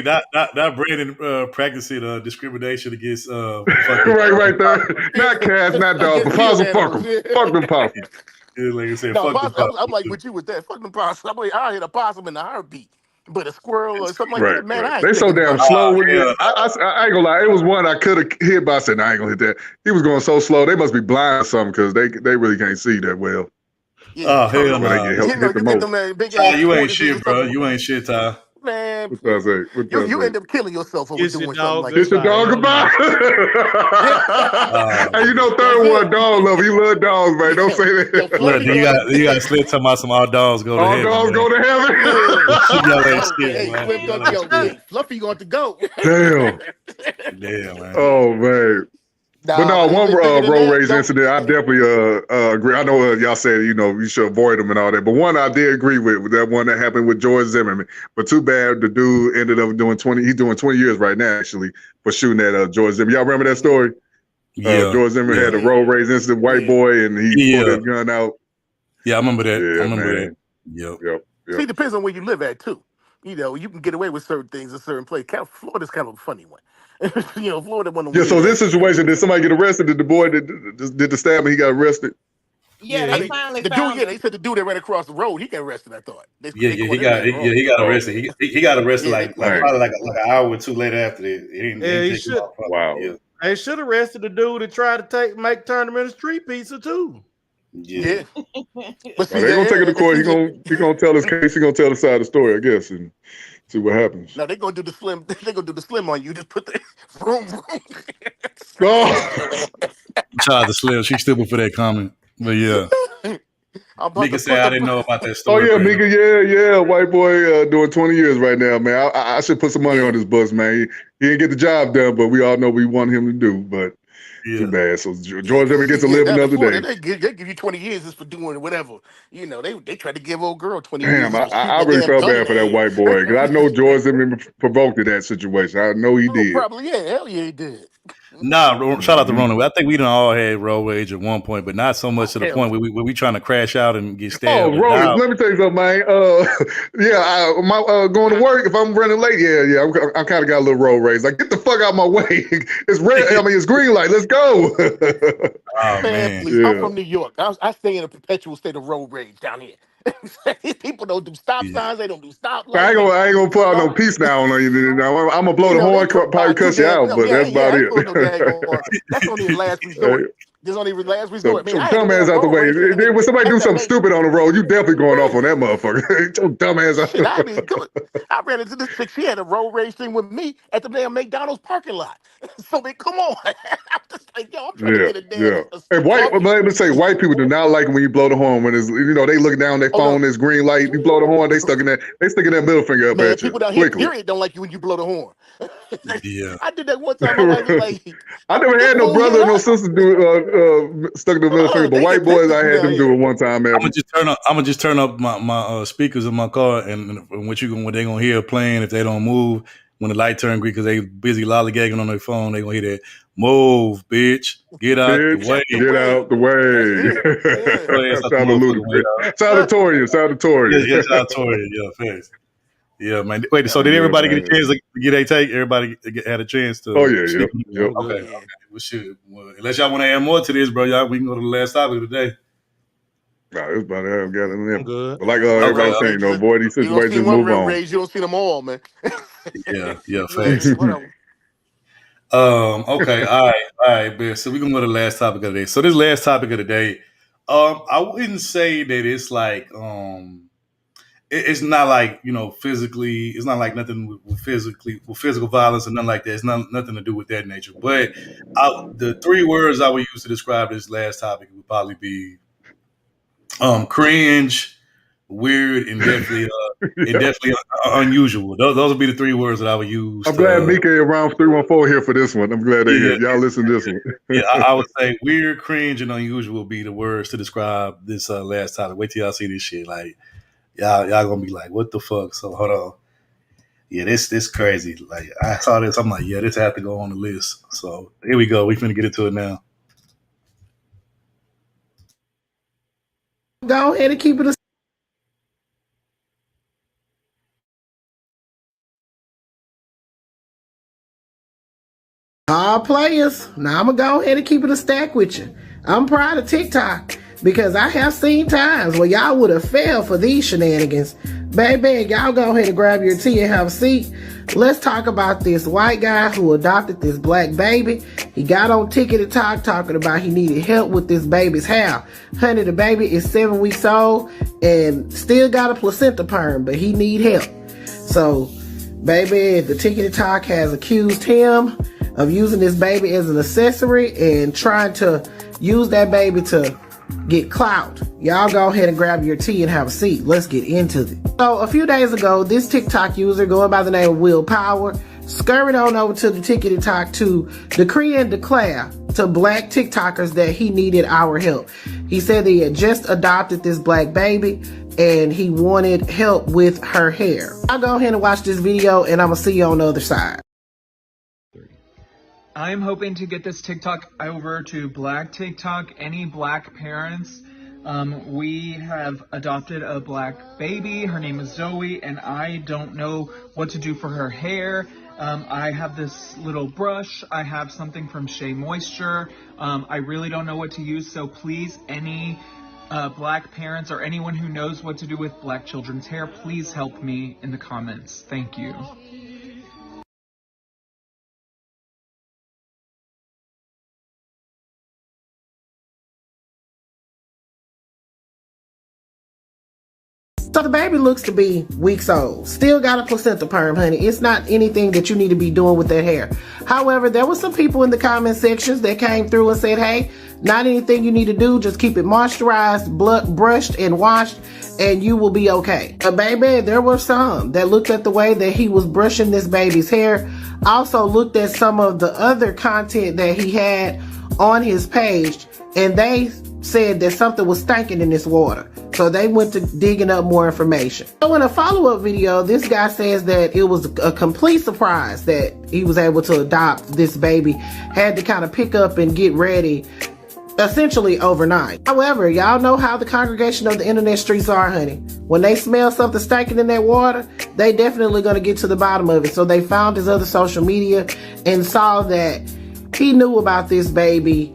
not Brandon practicing discrimination against. right there. Not cats, not dogs, but possums. Fuck them. Fuck them possums. Yeah, like I said, no, fuck them. I'm like with you with that. Fuck them possums. I'm like, I'll hit a possum in a heartbeat. But a squirrel or something like that, man, I ain't they so damn about slow with it. I ain't gonna lie. It was one I could have hit, but I said, I ain't gonna hit that. He was going so slow. They must be blind or something, because they really can't see that well. Oh, hell no. You ain't shit, bro. You ain't shit, Ty. Man, you end up killing yourself over doing something like that. It's your dog goodbye. Hey, third one dog lover. You love dogs, man. Don't say that. Look, you got Slit talking about some all dogs go to heaven. All dogs go to heaven. Fluffy going to go. Damn, man. Oh man. But no, one road rage incident, I definitely agree. I know y'all said, you should avoid them and all that. But one I did agree with that one that happened with George Zimmerman. But too bad the dude ended up doing 20. He's doing 20 years right now, actually, for shooting at George Zimmerman. Y'all remember that story? Yeah. George Zimmerman had a road rage incident, white boy, and he pulled his gun out. Yeah, I remember that. Yeah, I remember man. that. Yep. See, it depends on where you live at, too. You can get away with certain things in certain places. Florida's kind of a funny one. Florida one. Yeah, so this situation, did somebody get arrested? Did the boy did the stabbing? He got arrested. Yeah, they finally found him. They said the dude that ran across the road, he got arrested. I thought. He got arrested. He got arrested like probably like an hour or two later after that. He should. Wow. Yeah. They should have arrested the dude that tried to turn him into street pizza too. Yeah. But see, they're gonna take it to court. He gonna tell his case. He gonna tell the side of the story, I guess, and see what happens. No, they're gonna do the slim. They're gonna do the slim on you. Just put the vroom. Shout out to Slim. She's stupid for that comment. But yeah. Mika said I didn't know about that story. Oh yeah, Mika, yeah. White boy doing 20 years right now, man. I should put some money on this bus, man. He didn't get the job done, but we all know we want him to do. But too bad. So George ever gets to live another day. They give you 20 years just for doing whatever. They tried to give old girl 20 Damn, years. I really felt bad for that white boy, because I know George Zimmerman provoked that situation. I know he did. Probably, yeah. Hell yeah, he did. Nah, shout out to Rona. I think we done all had road rage at one point, but not so much to the point where we trying to crash out and get stabbed. Oh, Roland, let me tell you something, man. Going to work, if I'm running late, I kind of got a little road rage. Like, get the fuck out of my way. It's red. It's green light. Let's go. Oh, man, please. I'm from New York. I stay in a perpetual state of road rage down here. These people don't do stop signs. They don't do stop lights. I ain't gonna put out no peace now on you. I'm gonna blow the horn, probably cuss you out, but that's about it. That's only the last resort. There's only the last resort. Some dumbass out the way. When somebody do something stupid on the road, you definitely going off on that motherfucker. Your dumbass out the way. I ran into this chick. She had a road rage thing with me at the damn McDonald's parking lot. So, man, come on. I'm just like, yo, I'm trying to get a damn. And let me say, white people do not like it when you blow the horn. When it's, they look down their phone, there's green light. You blow the horn, they sticking that middle finger up at you. People down here, period, don't like you when you blow the horn. Yeah, I did that one time. My wife was like, I never had no brother or no sister do stuck the middle finger, but white boys, I had them do it one time. Man, I'm gonna just turn up my speakers in my car, and what they gonna hear playing if they don't move when the light turn green because they busy lollygagging on their phone. They gonna hear that move, bitch, get out the way, get out the way. Salutatorian. Yeah, salutatorian. Yeah, thanks. Yeah, man. Wait, so did everybody get a chance to get a take? Everybody had a chance to. Oh yeah, yeah. Okay. Well, shit. Well, unless y'all want to add more to this, bro, we can go to the last topic of the day. Nah, it's about to have got in there. But like everybody's saying, avoid these situations, just move on. You don't see them all, man. yeah, facts. Okay, all right, man. So we're gonna go to the last topic of the day. So this last topic of the day, I wouldn't say that it's like it's not like physically. It's not like nothing with physical violence and nothing like that. It's nothing to do with that nature. But the three words I would use to describe this last topic would probably be cringe, weird, and definitely unusual. Those would be the three words that I would use. I'm glad Mika around 314 here for this one. I'm glad they here. Y'all listen to this one. Yeah, I would say weird, cringe, and unusual would be the words to describe this last topic. Wait till y'all see this shit. Like y'all gonna be like, what the fuck? So hold on. Yeah, this crazy. Like I saw this, I'm like, yeah, this had to go on the list. So here we go. We finna get into it now. Go ahead and keep it. All players. Now I'm gonna go ahead and keep it a stack with you. I'm proud of TikTok because I have seen times where y'all would have fell for these shenanigans. Baby, y'all go ahead and grab your tea and have a seat. Let's talk about this white guy who adopted this black baby. He got on TikTok talking about he needed help with this baby's hair. Honey, the baby is 7 weeks old and still got a placenta perm, but he need help. So, baby, the TikTok has accused him of using this baby as an accessory and trying to use that baby to get clout. Y'all go ahead and grab your tea and have a seat. Let's get into it. So a few days ago, this TikTok user going by the name of Will Power scurried on over to the TikTok to decree and declare to black TikTokers that he needed our help. He said that he had just adopted this black baby and he wanted help with her hair. I'll go ahead and watch this video and I'm gonna see you on the other side. I'm hoping to get this TikTok over to black TikTok, any black parents. We have adopted a black baby. Her name is Zoe, and I don't know what to do for her hair. I have this little brush. I have something from Shea Moisture. I really don't know what to use, so please, any black parents or anyone who knows what to do with black children's hair, please help me in the comments. Thank you. So the baby looks to be weeks old. Still got a placenta perm, honey. It's not anything that you need to be doing with that hair. However, there were some people in the comment sections that came through and said, hey, not anything you need to do. Just keep it moisturized, brushed, and washed, and you will be okay. But baby, there were some that looked at the way that he was brushing this baby's hair. Also looked at some of the other content that he had on his page, and they said that something was stinking in this water. So they went to digging up more information. So in a follow-up video, this guy says that it was a complete surprise that he was able to adopt this baby, had to kind of pick up and get ready essentially overnight. However, y'all know how the congregation of the internet streets are, honey. When they smell something stinking in that water, they definitely gonna get to the bottom of it. So they found his other social media and saw that he knew about this baby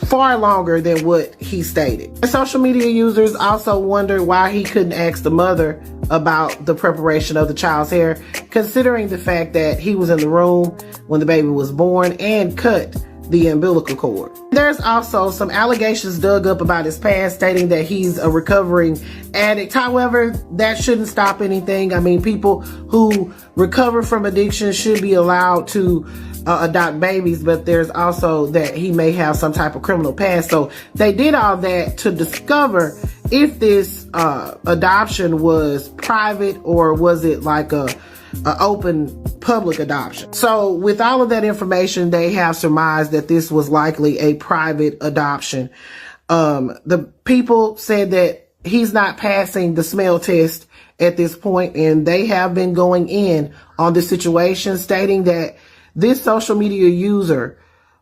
far longer than what he stated. And social media users also wondered why he couldn't ask the mother about the preparation of the child's hair, considering the fact that he was in the room when the baby was born and cut the umbilical cord. There's also some allegations dug up about his past, stating that he's a recovering addict. However, that shouldn't stop anything. I mean, people who recover from addiction should be allowed to adopt babies, but there's also that he may have some type of criminal past. So they did all that to discover if this adoption was private or was it like a open public adoption. So with all of that information, they have surmised that this was likely a private adoption. The people said that he's not passing the smell test at this point, and they have been going in on this situation, stating that this social media user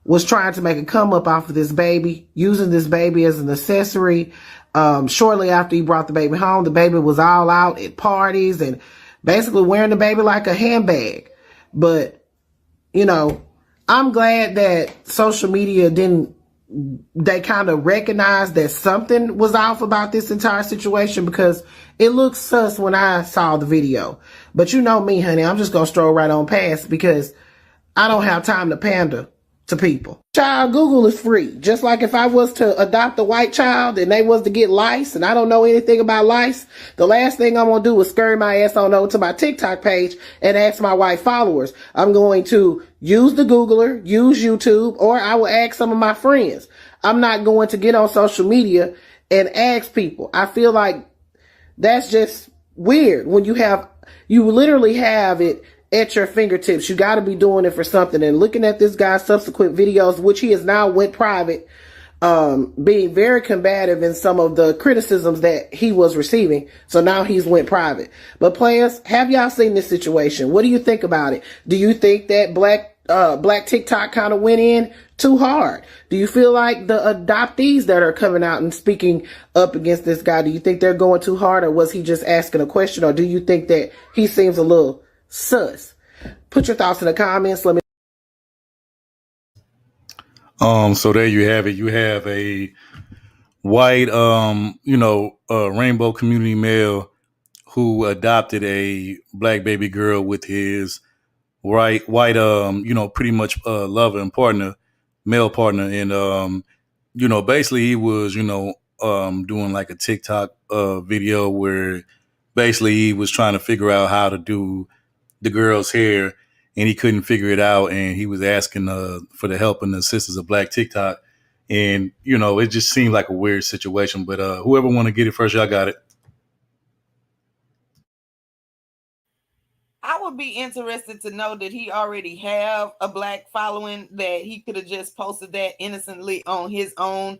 was trying to make a come up off of this baby, using this baby as an accessory. Shortly after he brought the baby home, the baby was all out at parties and basically wearing the baby like a handbag. But, you know, I'm glad that social media they kind of recognized that something was off about this entire situation, because it looked sus when I saw the video. But you know me, honey, I'm just going to stroll right on past because I don't have time to pander to people. Child, Google is free. Just like if I was to adopt a white child and they was to get lice and I don't know anything about lice, the last thing I'm going to do is scurry my ass on over to my TikTok page and ask my white followers. I'm going to use the Googler, use YouTube, or I will ask some of my friends. I'm not going to get on social media and ask people. I feel like that's just weird when you literally have it at your fingertips. You got to be doing it for something. And looking at this guy's subsequent videos, which he has now went private, being very combative in some of the criticisms that he was receiving. So now he's went private. But players, have y'all seen this situation? What do you think about it? Do you think that Black TikTok kind of went in too hard? Do you feel like the adoptees that are coming out and speaking up against this guy, do you think they're going too hard, or was he just asking a question, or do you think that he seems a little sus? Put your thoughts in the comments. Let me. So there you have it. You have a white, rainbow community male who adopted a black baby girl with his white, pretty much lover and partner, male partner, and basically he was, doing like a TikTok video where basically he was trying to figure out how to do the girl's hair, and he couldn't figure it out, and he was asking for the help and the assistance of Black TikTok, and it just seemed like a weird situation. But whoever want to get it first, y'all got it. I would be interested to know, did he already have a Black following that he could have just posted that innocently on his own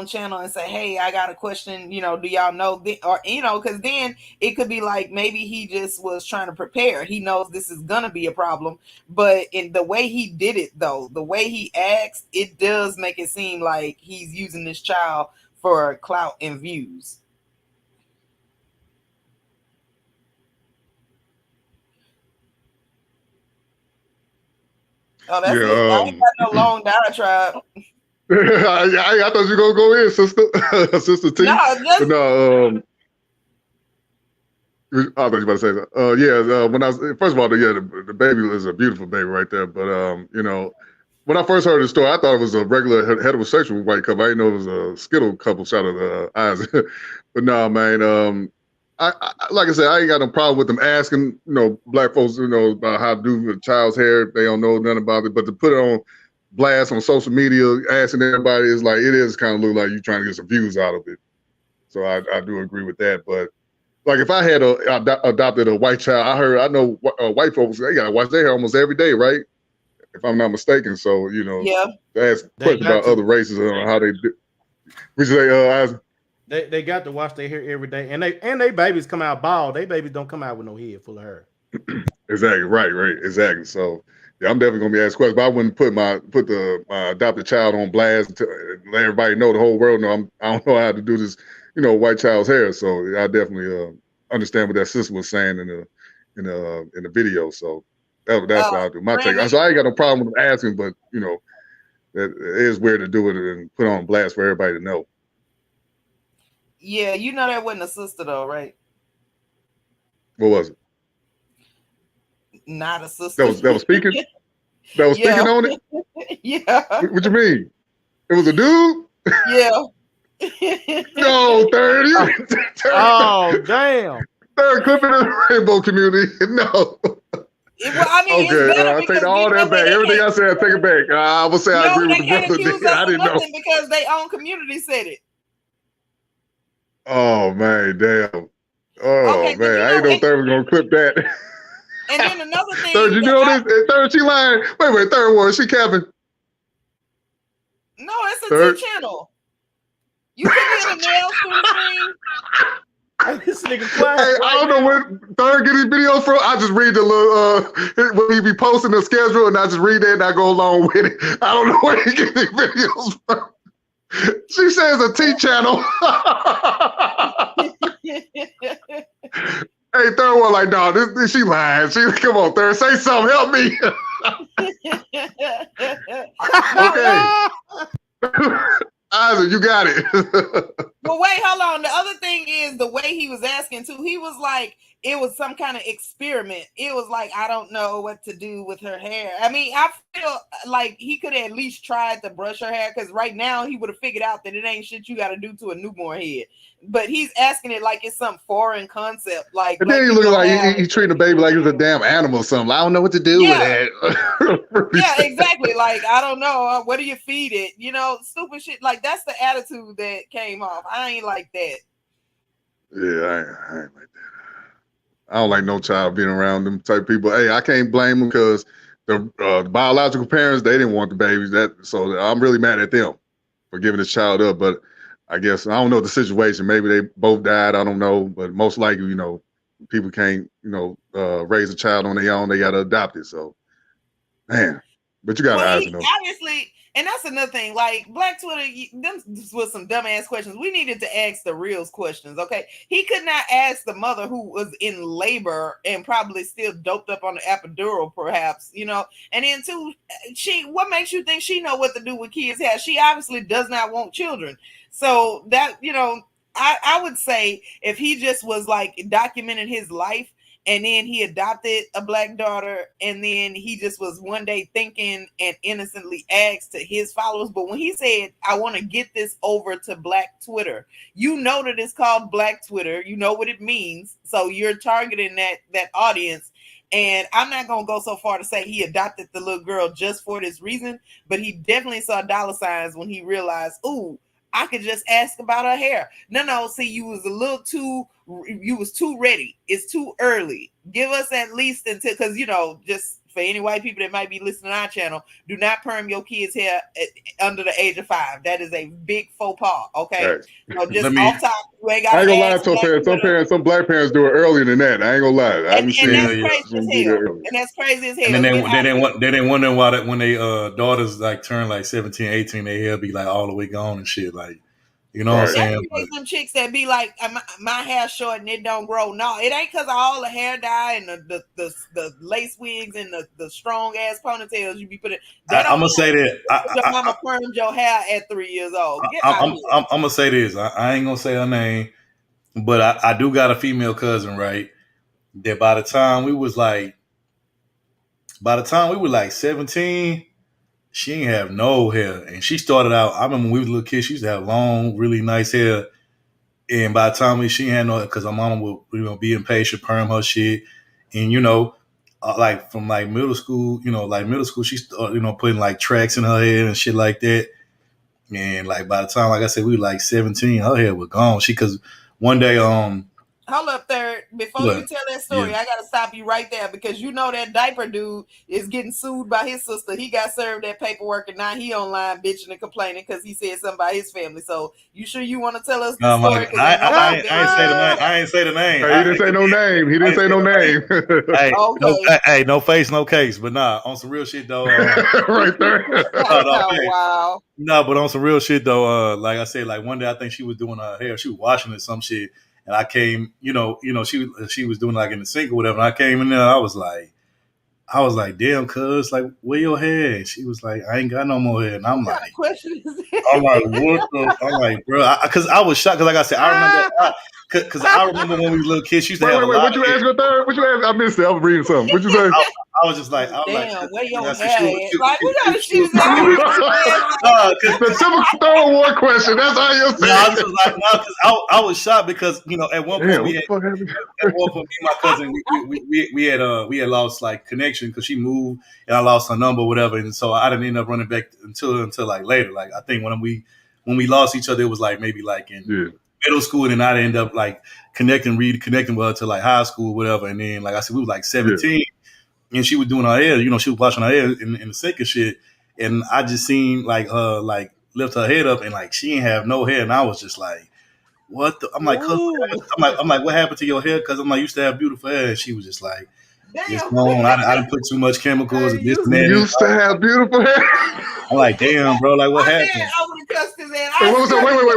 channel and say, hey, I got a question, do y'all know, or because then it could be like maybe he just was trying to prepare. He knows this is gonna be a problem, but in the way he did it, though, the way he asked, it does make it seem like he's using this child for clout and views. Oh, that's it. I ain't got no long diatribe. I thought you were going to go in, sister. Sister T. No, I thought you were about to say that. When I was, first of all, the baby is a beautiful baby right there. But, when I first heard the story, I thought it was a regular heterosexual white couple. I didn't know it was a Skittle couple shot of the eyes. But no, man, I like I said, I ain't got no problem with them asking, Black folks, about how to do a child's hair. They don't know nothing about it. But to put it on blast on social media, asking everybody, is like, it is kind of look like you're trying to get some views out of it. So I do agree with that. But like if I had adopted a white child, I know white folks, they got to wash their hair almost every day, right? if I'm not mistaken. So, you know, Yeah. to ask They questions got about to. other races and how they do. Would you say, Isaac? They got to wash their hair every day, and they babies come out bald. They babies don't come out with no head full of hair. Exactly. Right. Exactly. So yeah, I'm definitely gonna be asked questions. But I wouldn't put my adopted child on blast to let everybody know, the whole world know I don't know how to do this, you know, white child's hair. So I definitely understand what that sister was saying in the video. So that's what I'll do. My take. So I ain't got no problem with asking, but you know, it is weird to do it and put on blast for everybody to know. Yeah, you know that wasn't a sister though, right? What was it? Not a sister. That was speaking. That was speaking on it. Yeah. What you mean? It was a dude. Yeah. No, 30. Oh, damn. Third clip in the rainbow community. No. Well, I mean, Okay, I take all that back. Everything I said, I take it back. I will say I agree with the brother. I didn't know. Because they own community said it. Oh man, damn. Oh Okay, man, I ain't know Third was gonna clip that. And then another thing. Third, you know this? Third, she lying. Wait, Third one, she Kevin. No, it's a T channel. You can get a nail screen. This nigga quiet. Hey, I don't know where Third get his videos from. I just read the little when he be posting the schedule, and I just read that and I go along with it. I don't know where he get these videos from. She says a T channel. Hey, Third one, like, no, this she lying. She come on, Third, say something, help me. Okay. Isaac, you got it. Well, wait, hold on. The other thing is the way he was asking too. He was like, it was some kind of experiment. It was like, I don't know what to do with her hair. I mean, I feel like he could have at least tried to brush her hair, because right now he would have figured out that it ain't shit you got to do to a newborn head. But he's asking it like it's some foreign concept. Like, and then he looking like he treating the baby like he was a damn animal or something. I don't know what to do with that. Yeah, exactly. Like, I don't know. What do you feed it? You know, stupid shit. Like, that's the attitude that came off. I ain't like that. Yeah, I ain't like that. I don't like no child being around them type of people. Hey, I can't blame them because the biological parents, they didn't want the babies. So I'm really mad at them for giving this child up. But I guess I don't know the situation. Maybe they both died. I don't know. But most likely, you know, people can't, you know, raise a child on their own. They got to adopt it. So, man, but you got to ask them. Obviously, and that's another thing. Like, Black Twitter, them was some dumbass questions. We needed to ask the real questions. Okay, he could not ask the mother who was in labor and probably still doped up on the epidural, perhaps. You know, and then two, what makes you think she know what to do with kids' hair? She obviously does not want children. So that, you know, I would say if he just was like documenting his life, and then he adopted a Black daughter, and then he just was one day thinking and innocently asked to his followers. But when he said, I want to get this over to Black Twitter, you know that it's called Black Twitter. You know what it means. So you're targeting that audience. And I'm not going to go so far to say he adopted the little girl just for this reason, but he definitely saw dollar signs when he realized, ooh, I could just ask about her hair. No, see, you was too ready. It's too early. Give us at least until, because, you know, just for any white people that might be listening to our channel, do not perm your kids' hair under the age of 5. That is a big faux pas, okay? Right. So just off top, you ain't got I ain't to gonna lie ask to parents. Some Black parents do it earlier than that. I ain't gonna lie. I haven't seen And that's crazy as hell. And then they didn't wonder why that when they daughters like turn like 17, 18, their hair be like all the way gone and shit. Like, you know what I'm saying? There's some chicks that be like, my hair short and it don't grow. No, it ain't because of all the hair dye and the lace wigs and the strong ass ponytails you be putting. I'm gonna say that your mama permed your hair at 3 years old. I'm gonna say this. I ain't gonna say her name, but I do got a female cousin, right? That by the time we were like 17, she ain't have no hair. And she started out, I remember when we was little kids, she used to have long, really nice hair. And by the time she had no, because her mama would, you know, be impatient, perm her shit. And, you know, like from like middle school, she started, you know, putting like tracks in her hair and shit like that. And like by the time, like I said, we were like 17, her hair was gone. Cause one day, Hold up, Third. Before What? you tell that story, Yeah. I gotta stop you right there because you know that diaper dude is getting sued by his sister. He got served that paperwork and now he online bitching and complaining because he said something about his family. So you sure you want to tell us the No, story? I ain't say the name. I ain't say the name. Hey, he didn't say no name. He didn't say no name. Hey, no face, no case. But nah, on some real shit though. Right there. Wow. No, but on some real shit though. Like I said, like one day I think she was doing her hair. She was washing it some shit, and I came. You know, she was doing like in the sink or whatever. And I came in there. I was like, damn, cuz, like, where your hair? And she was like, I ain't got no more hair. And I'm like, what like, bro, because I was shocked. Because like I said, I remember when we were little kids, she used to have a lot What you ask her, Third? What you ask? I missed it. I was reading something. What you say? I was just like, Damn, where your that's hair what at? Like, we gotta shoot The typical Star Wars question. That's how you say I it. was just like, no, because I was shocked because at one point Damn, me and my cousin we had lost like connection because she moved and I lost her number or whatever, and so I didn't end up running back until like later. Like I think when we lost each other, it was like maybe like in middle school, and then I'd end up like reconnecting with her to like high school or whatever, and then like I said, we was like 17. And she was doing her hair, she was washing her hair in the sink and shit. And I just seen like her like lift her head up and like she ain't have no hair. And I was just like, what the? I'm like, what happened to your hair? Because I'm like, used to have beautiful hair. And she was just like, it's gone. I didn't put too much chemicals and this and that. Used to have beautiful hair. I'm like, damn, bro, like what happened? I would have cussed his ass. Wait,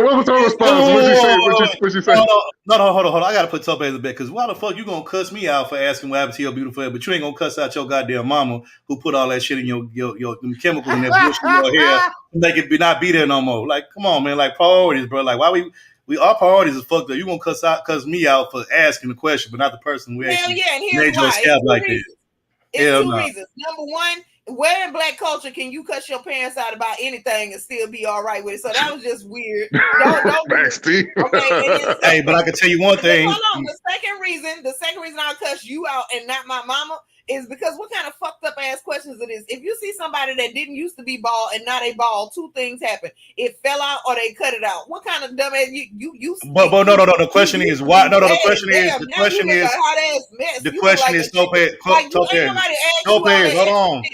what was her response? What you say? No, hold on. I gotta put Tope in the bed because why the fuck you gonna cuss me out for asking what happened to your beautiful hair, but you ain't gonna cuss out your goddamn mama who put all that shit in your them chemicals in that bullshit in your hair to make it not be there no more. Like, come on, man. Like priorities, bro. Like, why we our priorities is fucked up. You gonna cuss me out for asking the question, but not the person who actually made your scalp like this. It's two reasons. Number one, where in black culture can you cuss your parents out about anything and still be all right with it? So that was just weird. Don't Nasty. Okay. Hey, but I can tell you one thing. Hold on. The second reason I'll cuss you out and not my mama is because what kind of fucked up ass questions it is. If you see somebody that didn't used to be bald and now they bald, two things happen. It fell out or they cut it out. What kind of dumbass you But no. The question is why? No. The question is. Hold on.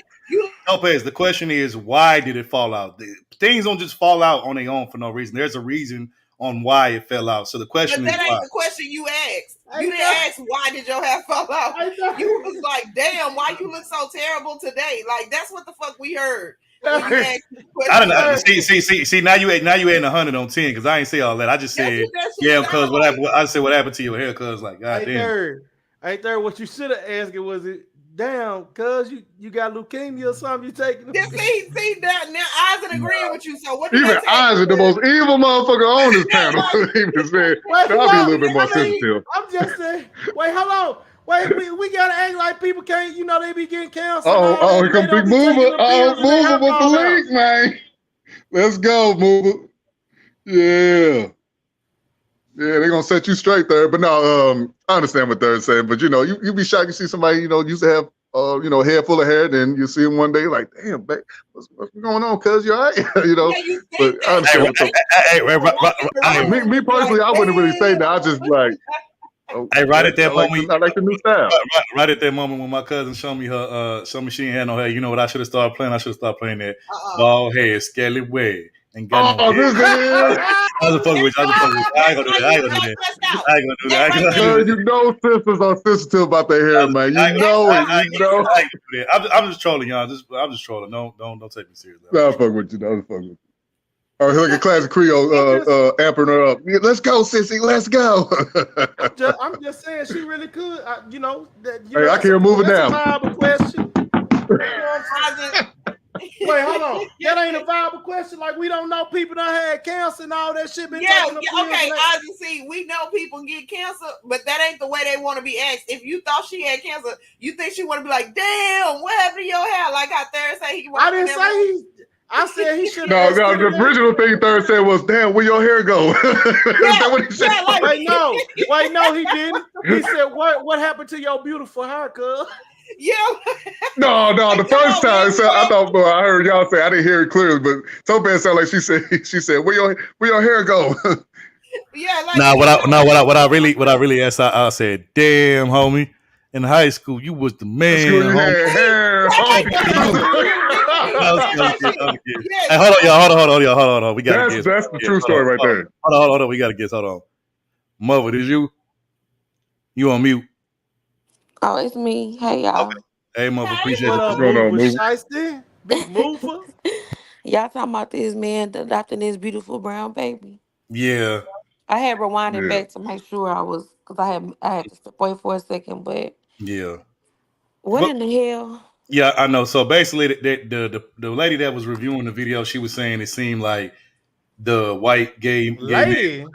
Lopez, the question is, why did it fall out? Things don't just fall out on their own for no reason. There's a reason on why it fell out. So the question is, that ain't the question you asked. You didn't ask why did your hair fall out. You was like, damn, why you look so terrible today? Like that's what the fuck we heard. I don't know. See. Now you adding 100 on 10 because I ain't say all that. I just said, because what happened? I said what happened to your hair? Because like, goddamn. Ain't there? What you should have asked it was it. Damn, cuz you got leukemia or something, you taking see that now Isaac agreeing with you. So what even Isaac, the most evil motherfucker on this panel, even said, I'll be a little bit more sensitive. I'm just saying, wait, hold on. Wait, we gotta act like people can't, they be getting canceled. Here come Big Mover. Mover with the link, man. Let's go, Mover. Yeah, they're gonna set you straight there. But no, I understand what they're saying. But you be shocked to see somebody used to have a head full of hair, then you see him one day like, damn, babe, what's going on? Cuz you all right? But I understand. Me personally, I wouldn't really say that. I just like. Hey, right at that moment, I like the new style. Right at that moment when my cousin showed me she ain't had no hair. You know what I should have started playing? I should have started playing that bald head, scaly way. Ain't got no hair. I was fucking with you. I ain't gonna do that. Sisters are sensitive about their hair, man. You know it. I'm just trolling y'all. I'm just trolling. Don't take me seriously. No, I'm fucking with you. I'm fucking with you. Or look at Classic Creole amping her up. Let's go, sissy. Let's go. I'm just saying she really could. I can't remove it now. That's a viable question. Wait, hold on. That ain't a viable question. Like we don't know people done had cancer and all that shit. Okay. See, we know people get cancer, but that ain't the way they want to be asked. If you thought she had cancer, you think she want to be like, damn, what happened to your hair? Like how Third say he. I didn't say I said he should. No. The original thing Third said was, "Damn, where your hair go?" Is that what he said? Wait, no, he didn't. He said, "What happened to your beautiful hair, cuz?" Yeah. No. The first time, so I thought, boy, I heard y'all say. I didn't hear it clearly, but Tope sounded like she said, "Where your hair go?" Yeah, like what I really asked, I said, damn, homie, in high school you was the man, homie. Hey, hold on, y'all. We got to guess. That's the true story right there. Hold on. We got to guess. Hold on. Mother, did you? You on mute? Oh, it's me. Hey, y'all. Okay. Hey, Mother, appreciate What it. up, What's going on, Move? Shiesty? Big mover? Y'all talking about this man adopting this beautiful brown baby? Yeah. I had rewinded back to make sure I was, because I had to step away for a second, but Yeah. what in the hell? Yeah, I know. So basically, the lady that was reviewing the video, she was saying it seemed like the white gay lady. Man,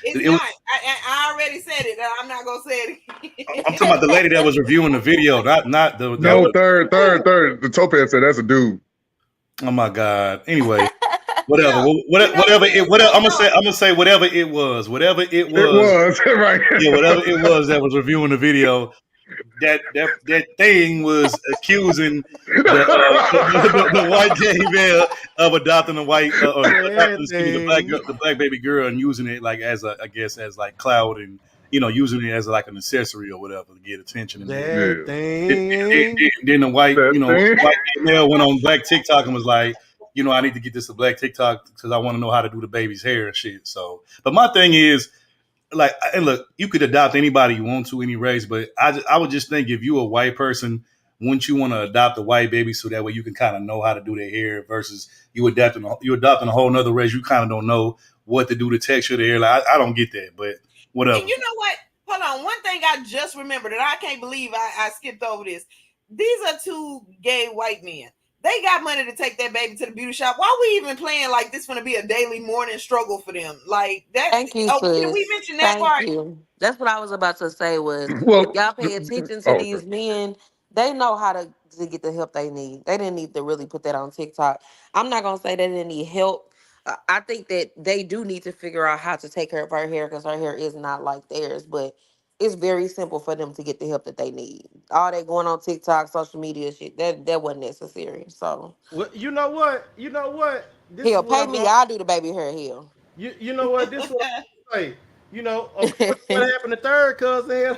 it's not. I already said it. I'm not gonna say it again. I'm talking about the lady that was reviewing the video, not the. No, third. The Topaz said that's a dude. Oh my God. Anyway, whatever. I'm gonna say whatever it was. Whatever it was. Right. Yeah, whatever it was that was reviewing the video. That thing was accusing the white gay male of adopting the black baby girl and using it like as like clout and using it as like an accessory or whatever to get attention. And then the white white male went on black TikTok and was like, I need to get this to black TikTok because I want to know how to do the baby's hair and shit. So, but my thing is, like, and look, you could adopt anybody you want to, any race, but I would just think if you a white person, wouldn't you want to adopt a white baby so that way you can kind of know how to do their hair versus you adopting a whole nother race, you kind of don't know what to do to texture their hair. Like, I don't get that, but whatever. And you know what? Hold on. One thing I just remembered, and I can't believe I skipped over this. These are two gay white men. They got money to take that baby to the beauty shop. Why are we even playing like this going to be a daily morning struggle for them? Like that. Thank you, can we mention that part? Thank you. That's what I was about to say was, well, if y'all pay attention to these men, they know how to get the help they need. They didn't need to really put that on TikTok. I'm not going to say they didn't need help. I think that they do need to figure out how to take care of her hair because her hair is not like theirs, but it's very simple for them to get the help that they need. All that going on TikTok, social media shit, that wasn't necessary. So, well, you know what? This hell, pay me. I'll do the baby hair. Hell, you know what? This is what I say. Of course, what happened to third cousin?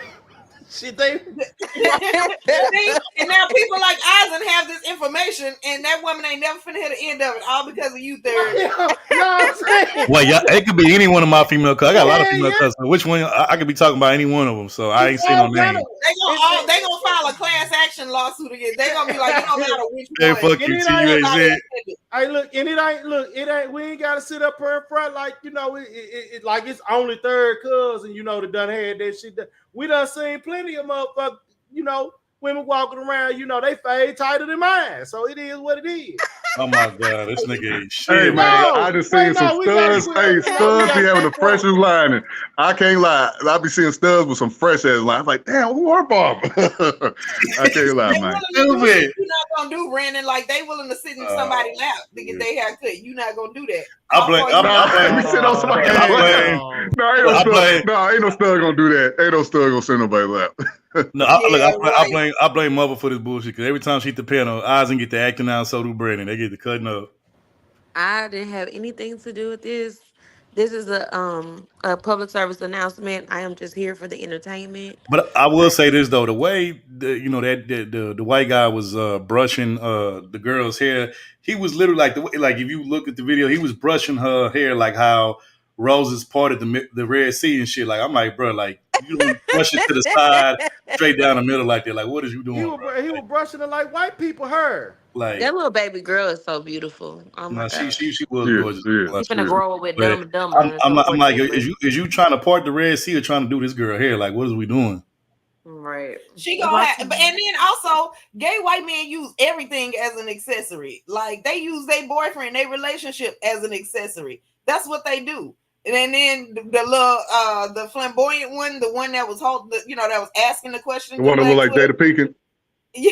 Shit, they and now people like Eisen have this information, and that woman ain't never finna hit the end of it, all because of you, third. Well, yeah, it could be any one of my female cousins. I got a lot of female cousins. Which one? I could be talking about any one of them. So I ain't saying no name. They gonna file a class action lawsuit again. They gonna be like, it don't matter which one. Fuck you, you ain't said. Hey, look, and it ain't. We ain't gotta sit up here in front like it like it's only third cousin. That done had that shit. We done seen plenty of motherfuckers, women walking around, they fade tighter than mine. So it is what it is. Oh my God, this nigga ain't shit. Hey man, I just seen some studs. Hey, studs be having the freshest lining. I can't lie. I be seeing studs with some fresh ass line. I'm like, damn, who are Bob? I can't lie, man. You're not gonna do Brandon like they willing to sit in somebody's lap to get their hair cut. You're not gonna do that. I blame. We sit on somebody's lap. No, ain't no stud gonna do that. Ain't no stud gonna sit in nobody's lap. No, I blame Mother for this bullshit because every time she hit the piano, Eisen get the acting out, so do Brandon. They get the cutting up. I didn't have anything to do with this. This is a public service announcement. I am just here for the entertainment. But I will say this though, the way the white guy was brushing the girl's hair, he was literally like if you look at the video, he was brushing her hair like how Roses parted the Red Sea and shit. Like I'm like, bro, like you don't brush it to the side, straight down the middle like that. Like what is you doing? He was brushing it like white people hair. Like that little baby girl is so beautiful. Oh my God. She was gorgeous. She's gonna grow up with Dumb and Dumber. I'm like, is you trying to part the Red Sea or trying to do this girl hair? Like what is we doing? Right. She gonna have, and then also gay white men use everything as an accessory. Like they use their boyfriend, their relationship as an accessory. That's what they do. And then the little the flamboyant one, the one that was that was asking the question. The one that looked like Jada Pinkett. Yeah.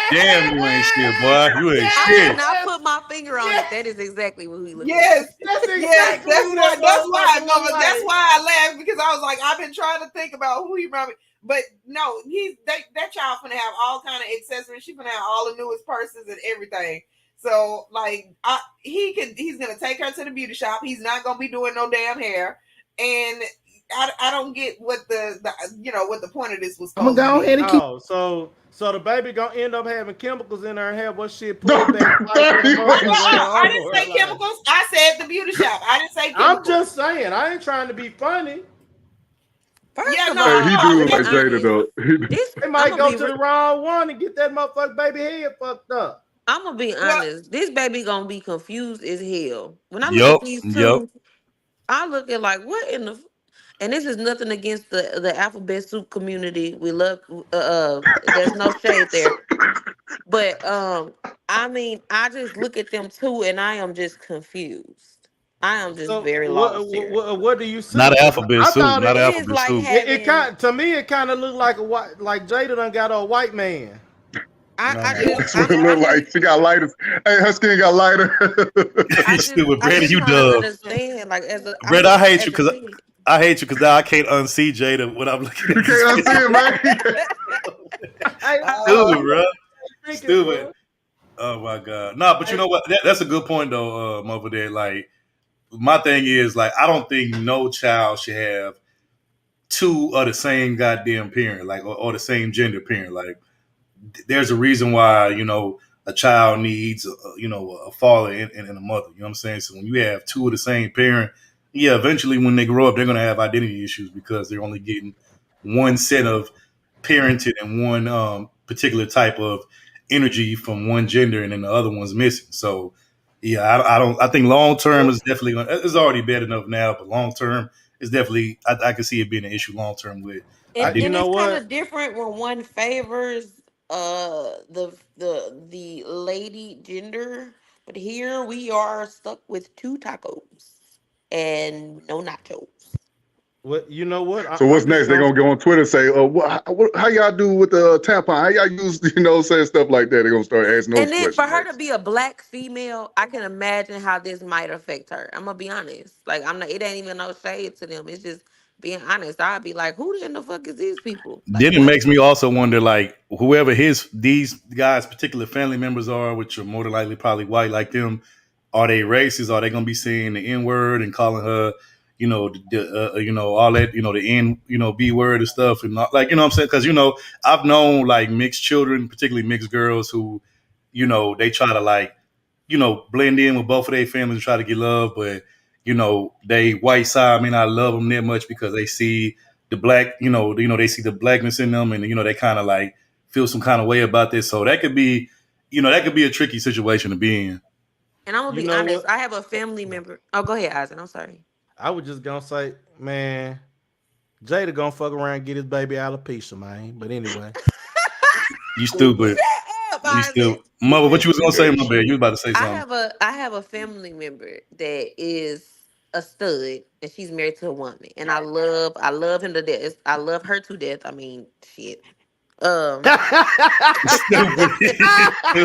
Damn, you ain't shit, boy. You ain't shit. I did not put my finger on it. That is exactly what he looked like. Yes, that's exactly that's why I laughed because I was like, I've been trying to think about who he remember. But no, that child finna have all kind of accessories. She finna have all the newest purses and everything. So like he's gonna take her to the beauty shop. He's not gonna be doing no damn hair. And I don't get what the what the point of this was. I'm gonna go ahead and keep. So the baby gonna end up having chemicals in her hair. What shit? Put back. I didn't say chemicals. I said the beauty shop. I didn't say chemicals. I'm just saying. I ain't trying to be funny. Yeah, no, he do look like Jada though. They might go to the wrong one and get that motherfucker baby head fucked up. I'm gonna be honest. This baby gonna be confused as hell. When I look at these two, I look at like what in the. And this is nothing against the alphabet soup community. We love. There's no shade there. But I mean, I just look at them too, and I am just confused. I am just very lost here. What do you see? Not alphabet soup. Not alphabet soup. It kind to me, it kind of looked like a white, like Jada done got a white man. It look like she got lighter. Hey, her skin got lighter. You stupid, Brady. You dumb. Brett, I hate you because now I can't unsee Jada when I'm looking at you. Can't unsee it, man. Stupid, bro. Stupid. Oh my god. No, but you know what? That's a good point though, Mother Dad. Like, my thing is, like, I don't think no child should have two of the same goddamn parent, like, or the same gender parent. Like, there's a reason why, a child needs, a father and a mother. You know what I'm saying? So when you have two of the same parent, yeah, eventually when they grow up, they're going to have identity issues because they're only getting one set of parenting and one particular type of energy from one gender, and then the other one's missing. So, yeah, I think long term is definitely going. It's already bad enough now, but long term is definitely. I can see it being an issue long term with. And it's kind of different when one favors the lady gender, but here we are stuck with 2 tacos and no nachos. What you know what? So what's next? They're gonna go on Twitter and say, how y'all do with the tampon? How y'all use, saying stuff like that? They're gonna start asking those questions. And then for her to be a black female, I can imagine how this might affect her. I'm gonna be honest. Like, it ain't even no shade to them. It's just being honest. I'd be like, who in the fuck is these people? Like, then it makes me also wonder, like, whoever these guys' particular family members are, which are more than likely probably white like them, are they racist? Are they gonna be saying the N-word and calling her, all that, the N, B word and stuff, and like, what I'm saying? Because I've known like mixed children, particularly mixed girls, who, they try to like, blend in with both of their families and try to get love, but they white side may not love them that much because they see the black, they see the blackness in them, and they kind of like feel some kind of way about this. So that could be, a tricky situation to be in. And I'm gonna be honest. I have a family member. Oh, go ahead, Isaac. I'm sorry. I was just gonna say, man, Jada gonna fuck around and get his baby alopecia, man. But anyway. You stupid. You stupid. Mother, what you was gonna say, my bad? You was about to say something. I have a family member that is a stud, and she's married to a woman. And I love him to death. I love her to death. I mean, shit. I be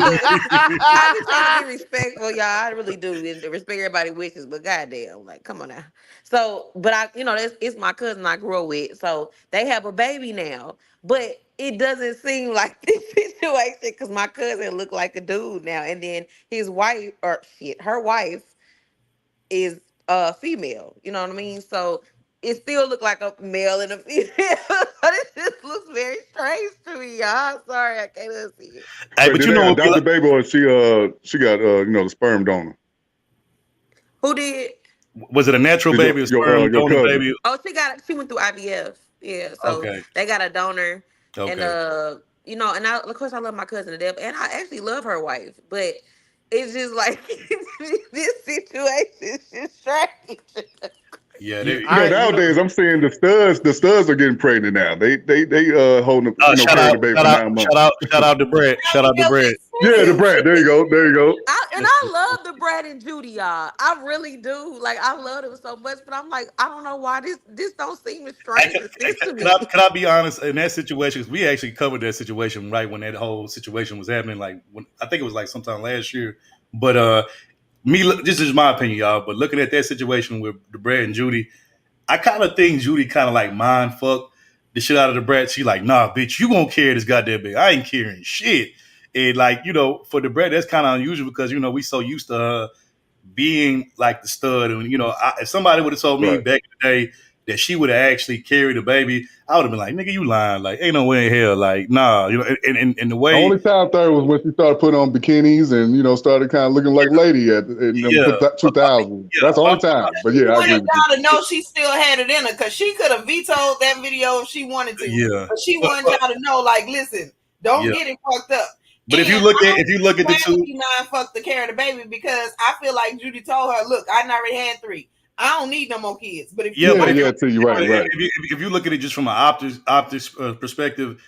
trying to be respectful, y'all. I really do. And respect everybody's wishes, but goddamn, like, come on now. So, but it's my cousin I grew up with. So they have a baby now, but it doesn't seem like this situation because my cousin looked like a dude now, and then his wife, her wife is female. You know what I mean? So it still looked like a male and a female. It just looks very strange to me, y'all. Sorry, I can't see it. Hey, but did they adopt the baby, or she got the sperm donor? Who did? Was it a natural baby or sperm donor baby? Oh, she went through IVF. Yeah, so they got a donor. Okay. And and of course I love my cousin to death, and I actually love her wife, but it's just like this situation is just strange. Yeah, nowadays I'm seeing the studs are getting pregnant now. They holding the baby for 9 months. Shout out to Brett. Shout out to Brett. Yeah, the Brett. There you go. I love the Brad and Judy, y'all. I really do. Like, I love them so much, but I'm like, I don't know why this don't seem as strange to me. Can I be honest? In that situation, because we actually covered that situation right when that whole situation was happening. Like, I think it was like sometime last year. But this is my opinion, y'all. But looking at that situation with the Brad and Judy, I kind of think Judy kind of like mind fucked the shit out of the Brad. She like, nah, bitch, you gonna carry this goddamn big. I ain't carrying shit. And like, you know, for Debray, that's kind of unusual because, you know, we so used to her being like the stud. And, you know, if somebody would have told me back in the day that she would have actually carried a baby, I would have been like, nigga, you lying. Like, ain't no way in hell. Like, nah, you know, and the way. The only time there was when she started putting on bikinis and, you know, started kind of looking like lady in the 2000s. That's the only time. But yeah, I agree with you. Y'all to know she still had it in her because she could have vetoed that video if she wanted to. Yeah. But she wanted y'all to know, like, listen, don't get it fucked up. But if you look at the two, fuck the carry the baby because I feel like Judy told her, look, I already had 3. I don't need no more kids. But if Right. If you look at it just from an optics perspective,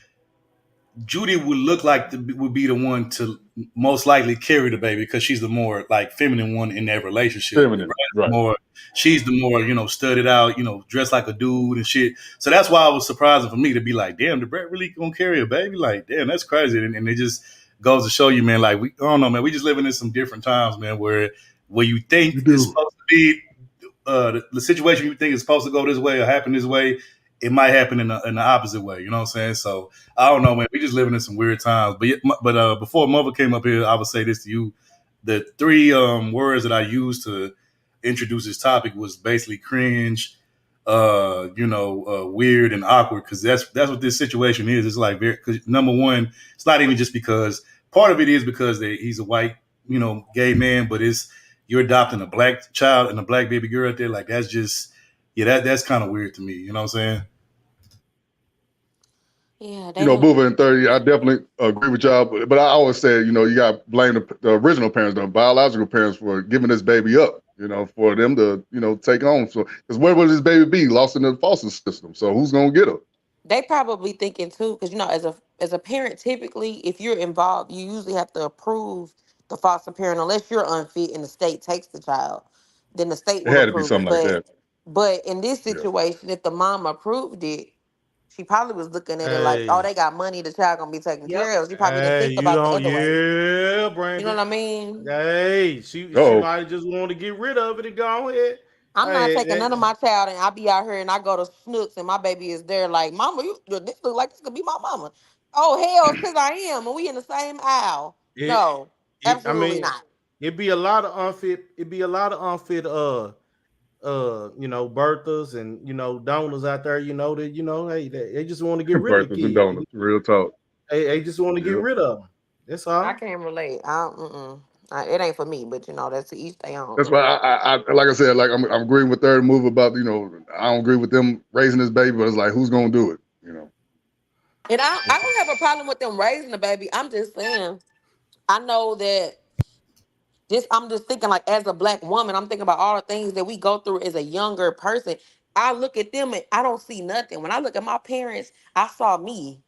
Judy would look like would be the one to most likely carry the baby because she's the more like feminine one in that relationship. Right? She's the more, you know, studied out, you know, dressed like a dude and shit. So that's why it was surprising for me to be like, damn, the Brett really gonna carry a baby? Like, damn, that's crazy. And it just goes to show you, man, like I don't know, man, we just living in some different times, man, where you think it's supposed to be the situation you think is supposed to go this way or happen this way, it might happen in the opposite way. You know what I'm saying? So I don't know, man. We just living in some weird times. But before Mother came up here, I would say this to you: the 3 words that I used to introduce this topic was basically cringe, weird and awkward. Because that's what this situation is. It's like because number one, it's not even just because part of it is because he's a white, you know, gay man, but you're adopting a black child and a black baby girl out there. Like that's just. Yeah, that's kind of weird to me. You know what I'm saying? Yeah. You know, Booba and 30, I definitely agree with y'all. But I always say, you know, you got to blame the original parents, the biological parents, for giving this baby up, you know, for them to, you know, take on. So, because where would this baby be? Lost in the foster system. So who's going to get her? They probably thinking too, because, you know, as a parent, typically, if you're involved, you usually have to approve the foster parent unless you're unfit and the state takes the child. Then the state will It had to be approve something like that. But in this situation, if the mom approved it, she probably was looking at it like, oh, they got money, the child gonna be taken care of. She probably didn't think about the other way. Brandon. You know what I mean? Hey, she might just want to get rid of it and go ahead. I'm not taking none of my child, and I be out here and I go to Snooks and my baby is there like, mama, this look like this could be my mama. Oh hell, because I am, and we in the same aisle. No, absolutely not. It'd be a lot of unfit. You know, birthers and, you know, donors out there, you know, that, you know, hey, they just want to get rid of birthers and donors, real talk. They just want to get rid of them. That's all. I can't relate. It ain't for me, but you know, that's to each their own. That's why I like I said, like I'm agreeing with Third Move about, you know, I don't agree with them raising this baby, but it's like, who's gonna do it, you know? And I don't have a problem with them raising the baby. I'm just saying, I know that. I'm just thinking, like, as a black woman, I'm thinking about all the things that we go through as a younger person. I look at them and I don't see nothing. When I look at my parents, I saw me.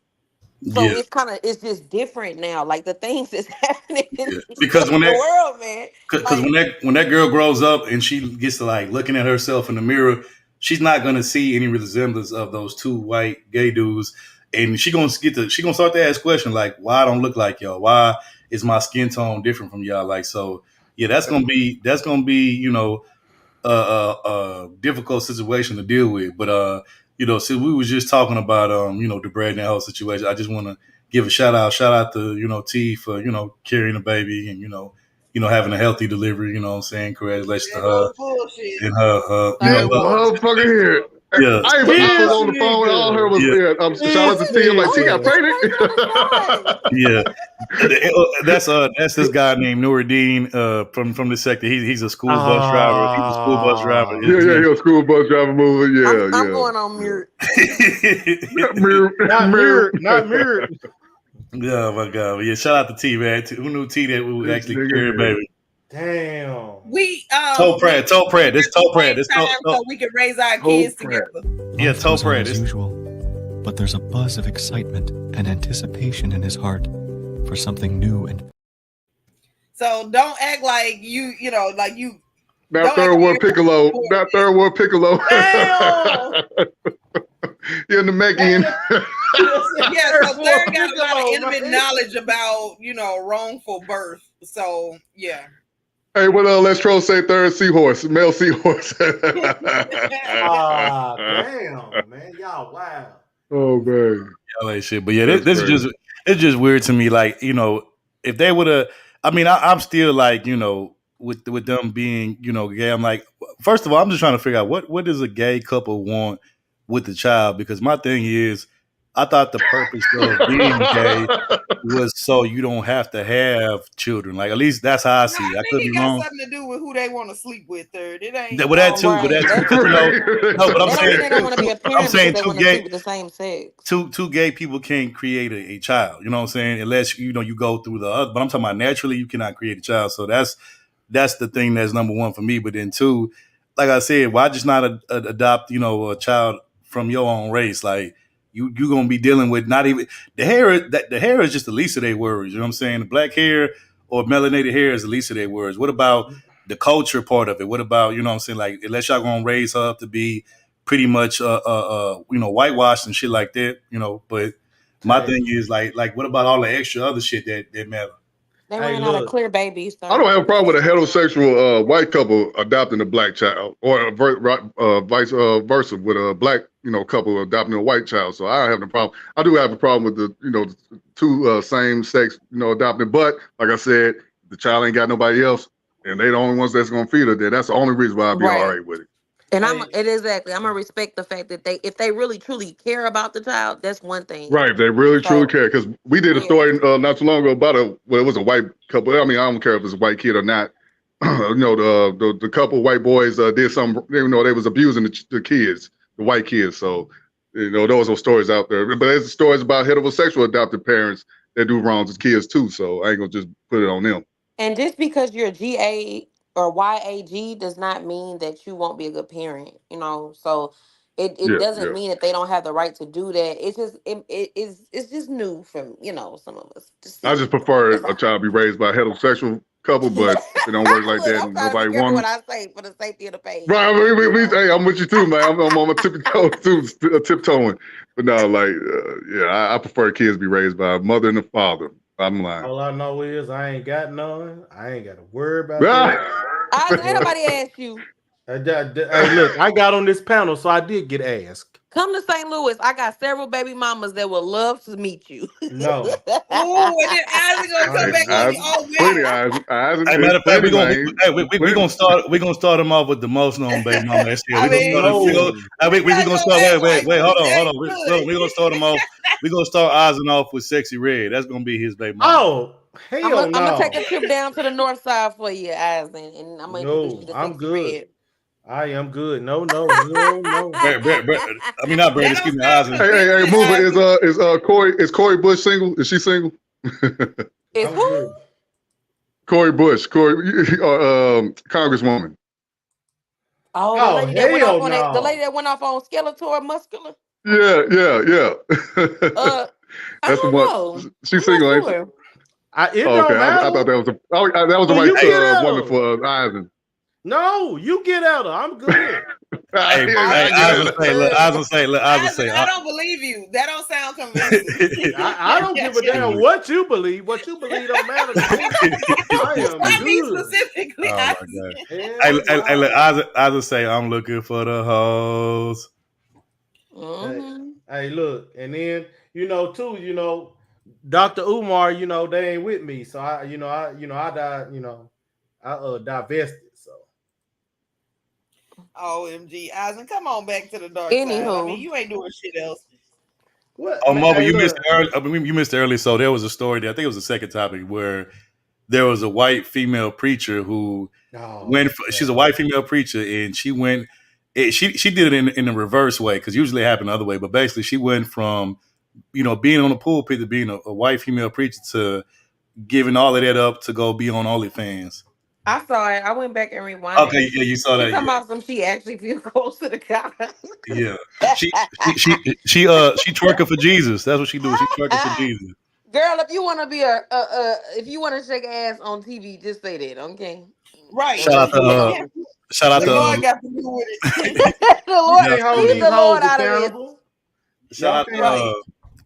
So it's just different now. Like the things that's happening in the world, man. Because when that girl grows up and she gets to like looking at herself in the mirror, she's not gonna see any resemblance of those 2 white gay dudes, and she gonna start to ask questions like, why I don't look like y'all? Why is my skin tone different from y'all? Like, so yeah, that's gonna be you know a difficult situation to deal with. But you know, since we was just talking about you know, Debray and that whole situation, I just want to give a shout out to, you know, T for, you know, carrying a baby and you know having a healthy delivery. You know what I'm saying? Congratulations to her and her you know, motherfucker here. Yeah, I was on the phone. All I heard was shout out to T. I'm like, she got pregnant. Yeah, that's this guy named Nuruddin from the sector. He's a school bus driver. He's a school bus driver. Yeah, he's a school bus driver moving. Yeah, I'm going on mute. Not mirror. Oh my god! But yeah, shout out to T, man. Who knew T that would actually carry a baby? Damn. We Toe Pratt. This Toe Pratt. So we can raise our kids together. Yeah, Toe Pratt. As usual, but there's a buzz of excitement and anticipation in his heart for something new and. So don't act like you know, like you. Not Third World Piccolo. Not Third World Piccolo. You're the Namekian. Yeah, so Third got a lot of intimate knowledge about, you know, wrongful birth. So yeah. Hey, what let's troll say Third Seahorse, male seahorse. Damn, man, y'all wow. Oh man, y'all ain't shit. But yeah, this is just weird to me. Like, you know, if they would have, I mean, I'm still like, with them being, gay. I'm like, first of all, I'm just trying to figure out what does a gay couple want with the child? Because my thing is, I thought the purpose of being gay was so you don't have to have children. Like, at least that's how I see it. I could it be got wong. something to do with who they want to sleep with. Third, it ain't. But that too. But I'm saying, They don't want to be a parent I'm saying because they two want to gay, sleep with the same sex. two gay people can't create a child. You know what I'm saying? Unless you go through the other. But I'm talking about naturally, you cannot create a child. So that's the thing that's number one for me. But then two, like I said, why just not adopt a child from your own race? Like you gonna be dealing with not even the hair. The hair is just the least of their worries. You know what I'm saying? The black hair or melanated hair is the least of their worries. What about the culture part of it? What about what I'm saying? Like unless y'all gonna raise her up to be pretty much whitewashed and shit like that. But my thing is like what about all the extra other shit that matter? They ran out of clear babies. So. I don't have a problem with a heterosexual white couple adopting a black child, or vice versa with a black couple adopting a white child. So I don't have no problem. I do have a problem with the two same sex adopting, but like I said, the child ain't got nobody else, and they the only ones that's gonna feed her. There, that's the only reason why I'd be all right with it. And I'm gonna respect the fact that if they really truly care about the child, that's one thing. Right, they really truly care, because we did a story not too long ago about it was a white couple. I mean, I don't care if it's a white kid or not. The couple white boys did something. They was abusing the kids, the white kids. So those are stories out there. But there's stories about heterosexual adopted parents that do wrongs to kids too. So I ain't gonna just put it on them. And just because you're GA or YAG does not mean that you won't be a good parent, So it doesn't mean that they don't have the right to do that. It's just it's just new from some of us. I just prefer a child be raised by a heterosexual couple, but if it don't work like that, and nobody wants what I say for the safety of the page. Right, hey, I'm with you too, man. I'm on my tiptoeing. But no, I prefer kids be raised by a mother and a father. I'm lying. All I know is I ain't got none. I ain't got to worry about that. Ain't nobody asked you. Hey, look, I got on this panel, so I did get asked. Come to St. Louis. I got several baby mamas that would love to meet you. No. Oh, and then Isaac gonna come back on you. Hey, matter of fact, we're gonna start them off with the most known baby mama. That's it. We're gonna start. Wait, hold on. We're gonna start them off. We're gonna start Eisen off with Sexy Red. That's gonna be his baby mama. Oh, hell no. I'm gonna take a trip down to the north side for you, Eisen, and I'm gonna introduce you to I'm Sexy good. Red. I am good. No. I mean, not Brad. Excuse me, Eisen. Hey, Mover, is Corey Bush single? Is she single? Is who? Corey Bush, Congresswoman. Oh, the lady that went off on Skeletor Muscular. Yeah. That's the one. She's single, ain't she? It don't matter. I thought that was the right woman for Eisen. No, you get at her. I'm good. I was gonna say. I don't believe you. That don't sound convincing. I don't give a damn what you believe. What you believe don't matter to me. I am good. Specifically. Oh my God. I just say I'm looking for the hoes. Mm-hmm. Hey, look, and then Dr. Umar, they ain't with me, so I divested. So. OMG, Eisen, come on back to the dark side. I mean, you ain't doing shit else. What? Oh, Mother, you missed early. You missed early. So there was a story there. I think it was the second topic where there was a white female preacher who she's a white female preacher, and she went. She did it in the reverse way, because usually it happened the other way. But basically, she went from being on the pulpit to being a white female preacher to giving all of that up to go be on OnlyFans. I saw it. I went back and rewound. Okay, yeah, you saw that. Talking about some, she actually feels close to the God. Yeah, she twerking for Jesus. That's what she do. She twerking for Jesus. Girl, if you want to be if you want to shake ass on TV, just say that, okay? Right. Shout out to the Lord got to do with it. The Lord, leave the Lord out of it.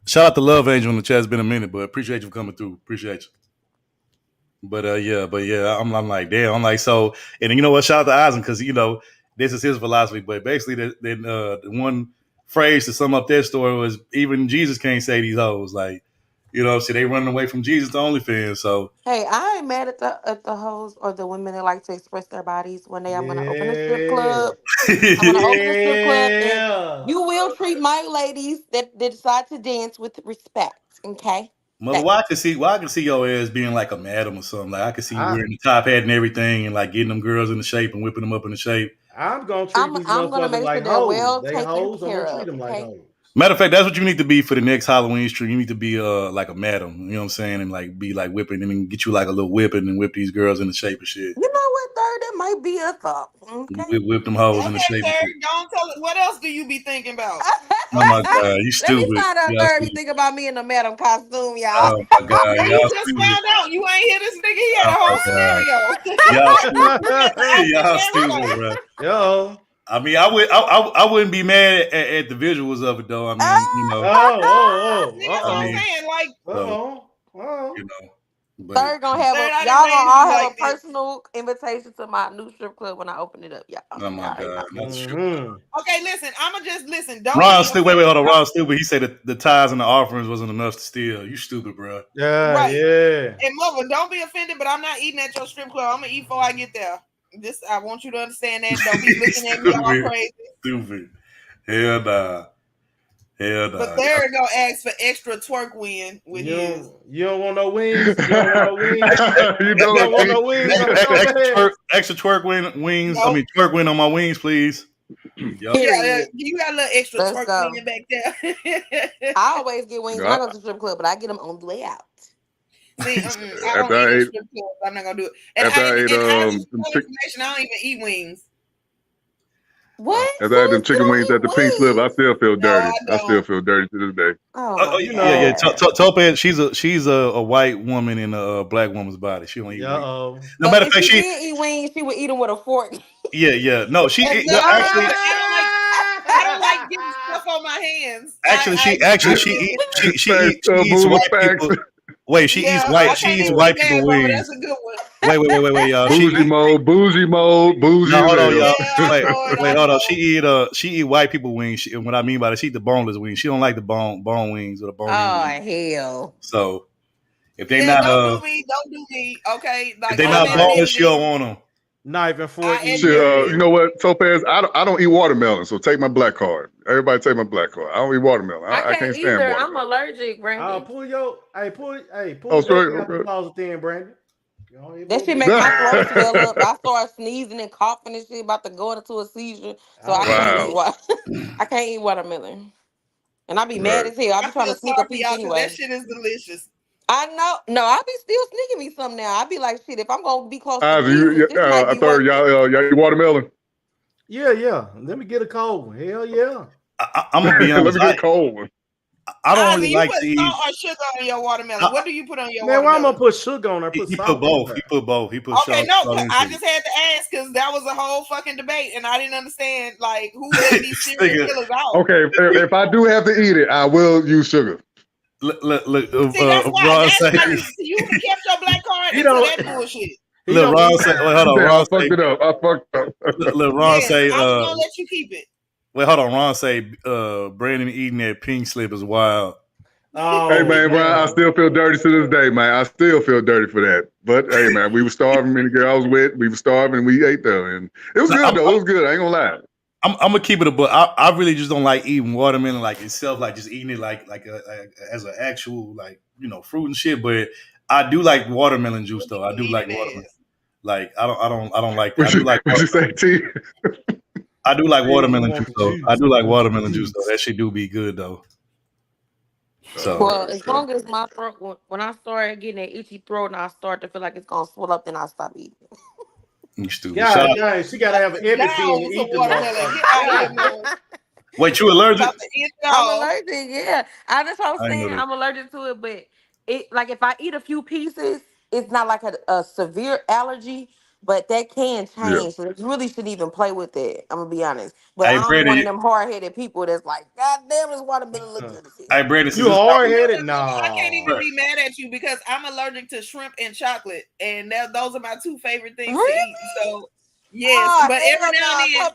Shout out to Love Angel in the chat. It's been a minute, but appreciate you for coming through. Appreciate you. But I'm like, damn. I'm like, so, and you know what? Shout out to Eisen, because this is his philosophy. But basically, the one phrase to sum up their story was, even Jesus can't say these hoes. Like, You know, see, they running away from Jesus to OnlyFans. So Hey, I ain't mad at the hoes or the women that like to express their bodies. One day I'm gonna open a strip club. I'm gonna open a strip club, and you will treat my ladies that decide to dance with respect. Okay. mother, well, I can see your ass being like a madam or something. Like I can see you wearing the top hat and everything, and like getting them girls into shape and whipping them up into shape. I'm gonna treat these I'm gonna motherfuckers make sure like they're hoes. well They taken hoes. I'm care gonna treat of. them like Okay. hoes. Matter of fact, that's what you need to be for the next Halloween stream. You need to be like a madam, you know what I'm saying, and like be like whipping and then get you like a little whipping and whip these girls into shape and shit. You know what, third? That might be a thought. Okay. Whip them hoes into Okay, shape and sir. shit. Don't tell it. What else do you be thinking about? Oh my god, you Let me stupid. find out Y'all third. You stupid. think about me in a madam costume, y'all. Oh my god, You y'all just stupid. found out. You ain't hear this nigga. He had a Oh whole my god. scenario. Y'all stupid, bro. Yo. I mean, I wouldn't be mad at the visuals of it though. I mean, you know. See, that's what I I'm mean, saying. Like, so, you know. But Third gonna have Third, I y'all done gonna raised all you have like a this. personal invitation to my new strip club when I open it up, y'all. oh my god, that's true. Okay, listen. I'ma just listen. Don't Ron be stupid. Wait, hold on. offended. Ron stupid. He said that the tithes and the offerings wasn't enough to steal. You stupid, bro. Right. Yeah. And mother, don't be offended, but I'm not eating at your strip club. I'm gonna eat before I get there. This I want you to understand that. Don't be looking at me all Stupid. crazy. Stupid. Hell nah. Hell nah. But they're gonna ask for extra twerk win with his. You don't want no wings. You don't want no wings. You don't want no wings. Extra twerk wings. No. I mean twerk win on my wings, please. Yup. Yeah, you got a little extra Let's twerk go. win back there. I always get wings when Yeah. I go to the strip club, but I get them on the way out. See, I After don't I eat in ate- strip clubs. I'm not gonna do it. And after I I ate, just them for chick- information, I don't even eat wings. What? After I had them chicken wings at the Pink Slip, I still feel dirty. I I still feel dirty to this day. Oh, yeah. Topaz, she's a white woman in a black woman's body. She don't eat wings. No But matter of if fact, she she did eat wings, she would eat them with a fork. yeah. No, she And no, no, actually I don't like getting stuff on my hands. she eats white people. Wait, she eats white people wings. That's a good one. Wait, y'all. Bougie mode, bougie No, hold on, as y'all. hell. Wait, hold on. She eat white people wings. What I mean by that, she eat the boneless wings. She don't like the bone wings or the bone. Oh hell! So if they not don't do me. Okay, like if they not boneless, she don't want them. Knife and fork. Shit, you know what, Topaz? I don't eat watermelon, so take my black card. Everybody take my black card. I don't eat watermelon. I can't stand either. watermelon. I'm allergic, Brandon. Pull your pull Oh, your sorry, back out the okay. closet then, Brandon. That shit make my throat swell up. I start sneezing and coughing and shit, about to go into a seizure. So I can't eat I can't eat watermelon. And I be mad as hell. I be trying to sneak a piece anyway. That shit is delicious. I know. No, I be still sneaking me some now. I be like, shit, if I'm gonna be close to I Jesus, this might be thought worth it. y'all eat watermelon. Yeah. Let me get a cold one. Hell yeah. I'm gonna be honest. Let me get a cold one. I don't Ivy, really you like put to eat. salt or sugar on your watermelon. What do you put on your Man, why watermelon? I'm gonna put sugar on there? He Put put both. He put both. He put Okay, salt. no, salt and I sugar. just had to ask because that was a whole fucking debate, and I didn't understand like who let these serial killers out. Okay, if I do have to eat it, I will use sugar. Look, See, that's why. Ron That's say, why you kept your black card into that bullshit. look, Ron say, wait, hold on, Damn, Ron I fucked it up. I fucked up. Look, Ron Yes, say, I'm gonna let you keep it. wait, hold on, Ron say, Brandon eating that pink slip is wild. Oh, Hey man, Brian, I still feel dirty to this day, man. I still feel dirty for that. But hey, man, we were starving. Many girls with. We were starving. And we ate them, and it was good though. It was good. I ain't gonna lie. I'm gonna keep it a book. I really just don't like eating watermelon like itself, like just eating it like as an actual like fruit and shit. But I do like watermelon juice though. I do like watermelon. Like I don't like. I do like. What you say, T? I do like watermelon juice though. I do like watermelon juice though. That shit do be good though. So Well, as long as my throat, when I start getting that itchy throat and I start to feel like it's gonna swell up, then I stop eating. you stupid. Yeah, she gotta have an empathy and eat the watermelon. Wait, you allergic? I'm allergic. Yeah, that's what I I'm ain't know saying. that. I'm allergic to it, but it like if I eat a few pieces, it's not like a severe allergy, but that can change. So you really shouldn't even play with it. I'm gonna be honest. But Hey, I'm Brandon, one of them hard-headed people that's like, God damn, this watermelon look good. Hey, Brandon, You hard-headed? No. I can't even be mad at you because I'm allergic to shrimp and chocolate, and those are my two favorite things to eat. So yes, but every now and then.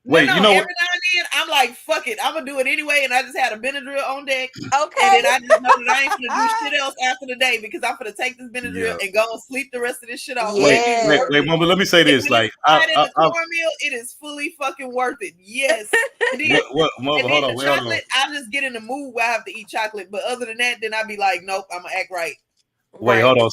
Wait, no, you know every what? now and then I'm like, fuck it, I'm gonna do it anyway, and I just had a Benadryl on deck. Okay. And then I just know that I ain't gonna do shit else after the day because I'm gonna take this Benadryl Yeah. and go and sleep the rest of this shit off. Wait, Mama, let me say this. When Like, it's fried in the cornmeal, it is fully fucking worth it. Yes. And then, Mama, and hold then on, the wait, hold on. chocolate, I just get in the mood where I have to eat chocolate. But other than that, then I be like, nope, I'm gonna act right. Wait, hold on.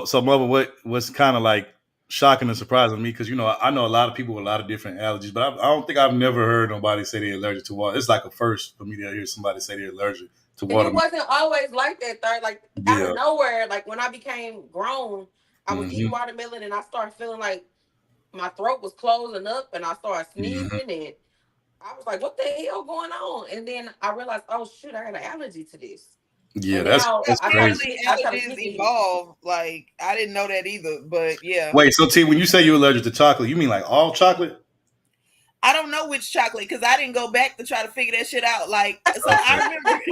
So, Mother, what's kind of like shocking and surprising to me, because I know a lot of people with a lot of different allergies, but I don't think I've never heard nobody say they're allergic to water. It's like a first for me to hear somebody say they're allergic to And water. it wasn't always like that, third. Like out Yeah. of nowhere, like when I became grown, I was eating Mhm. watermelon and I started feeling like my throat was closing up and I started sneezing and I was like, what the hell going on? And then I realized, oh shit, I got an allergy to this. Yeah, And that's now crazy. Apparently, I started allergies kicking it. evolve. Like I didn't know that either. But yeah. Wait, so T, when you say you're allergic to chocolate, you mean like all chocolate? I don't know which chocolate because I didn't go back to try to figure that shit out. Like, so I remember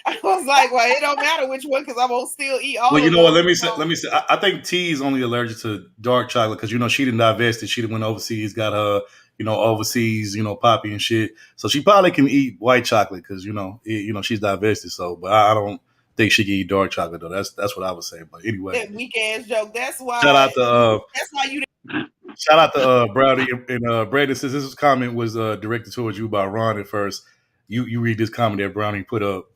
I was like, well, it don't matter which one because I'm gonna still eat all. Well, you of know what? them. Let me say. I think T is only allergic to dark chocolate because she didn't divest it. She went overseas, got her overseas poppy and shit. So she probably can eat white chocolate because she's divested. So, but I don't think she can eat dark chocolate though. That's what I would say. But anyway, That weak ass joke. That's why. shout out to that's why you. shout out to Brownie and Brandon says this comment was directed towards you by Ron at first. You read this comment that Brownie put up.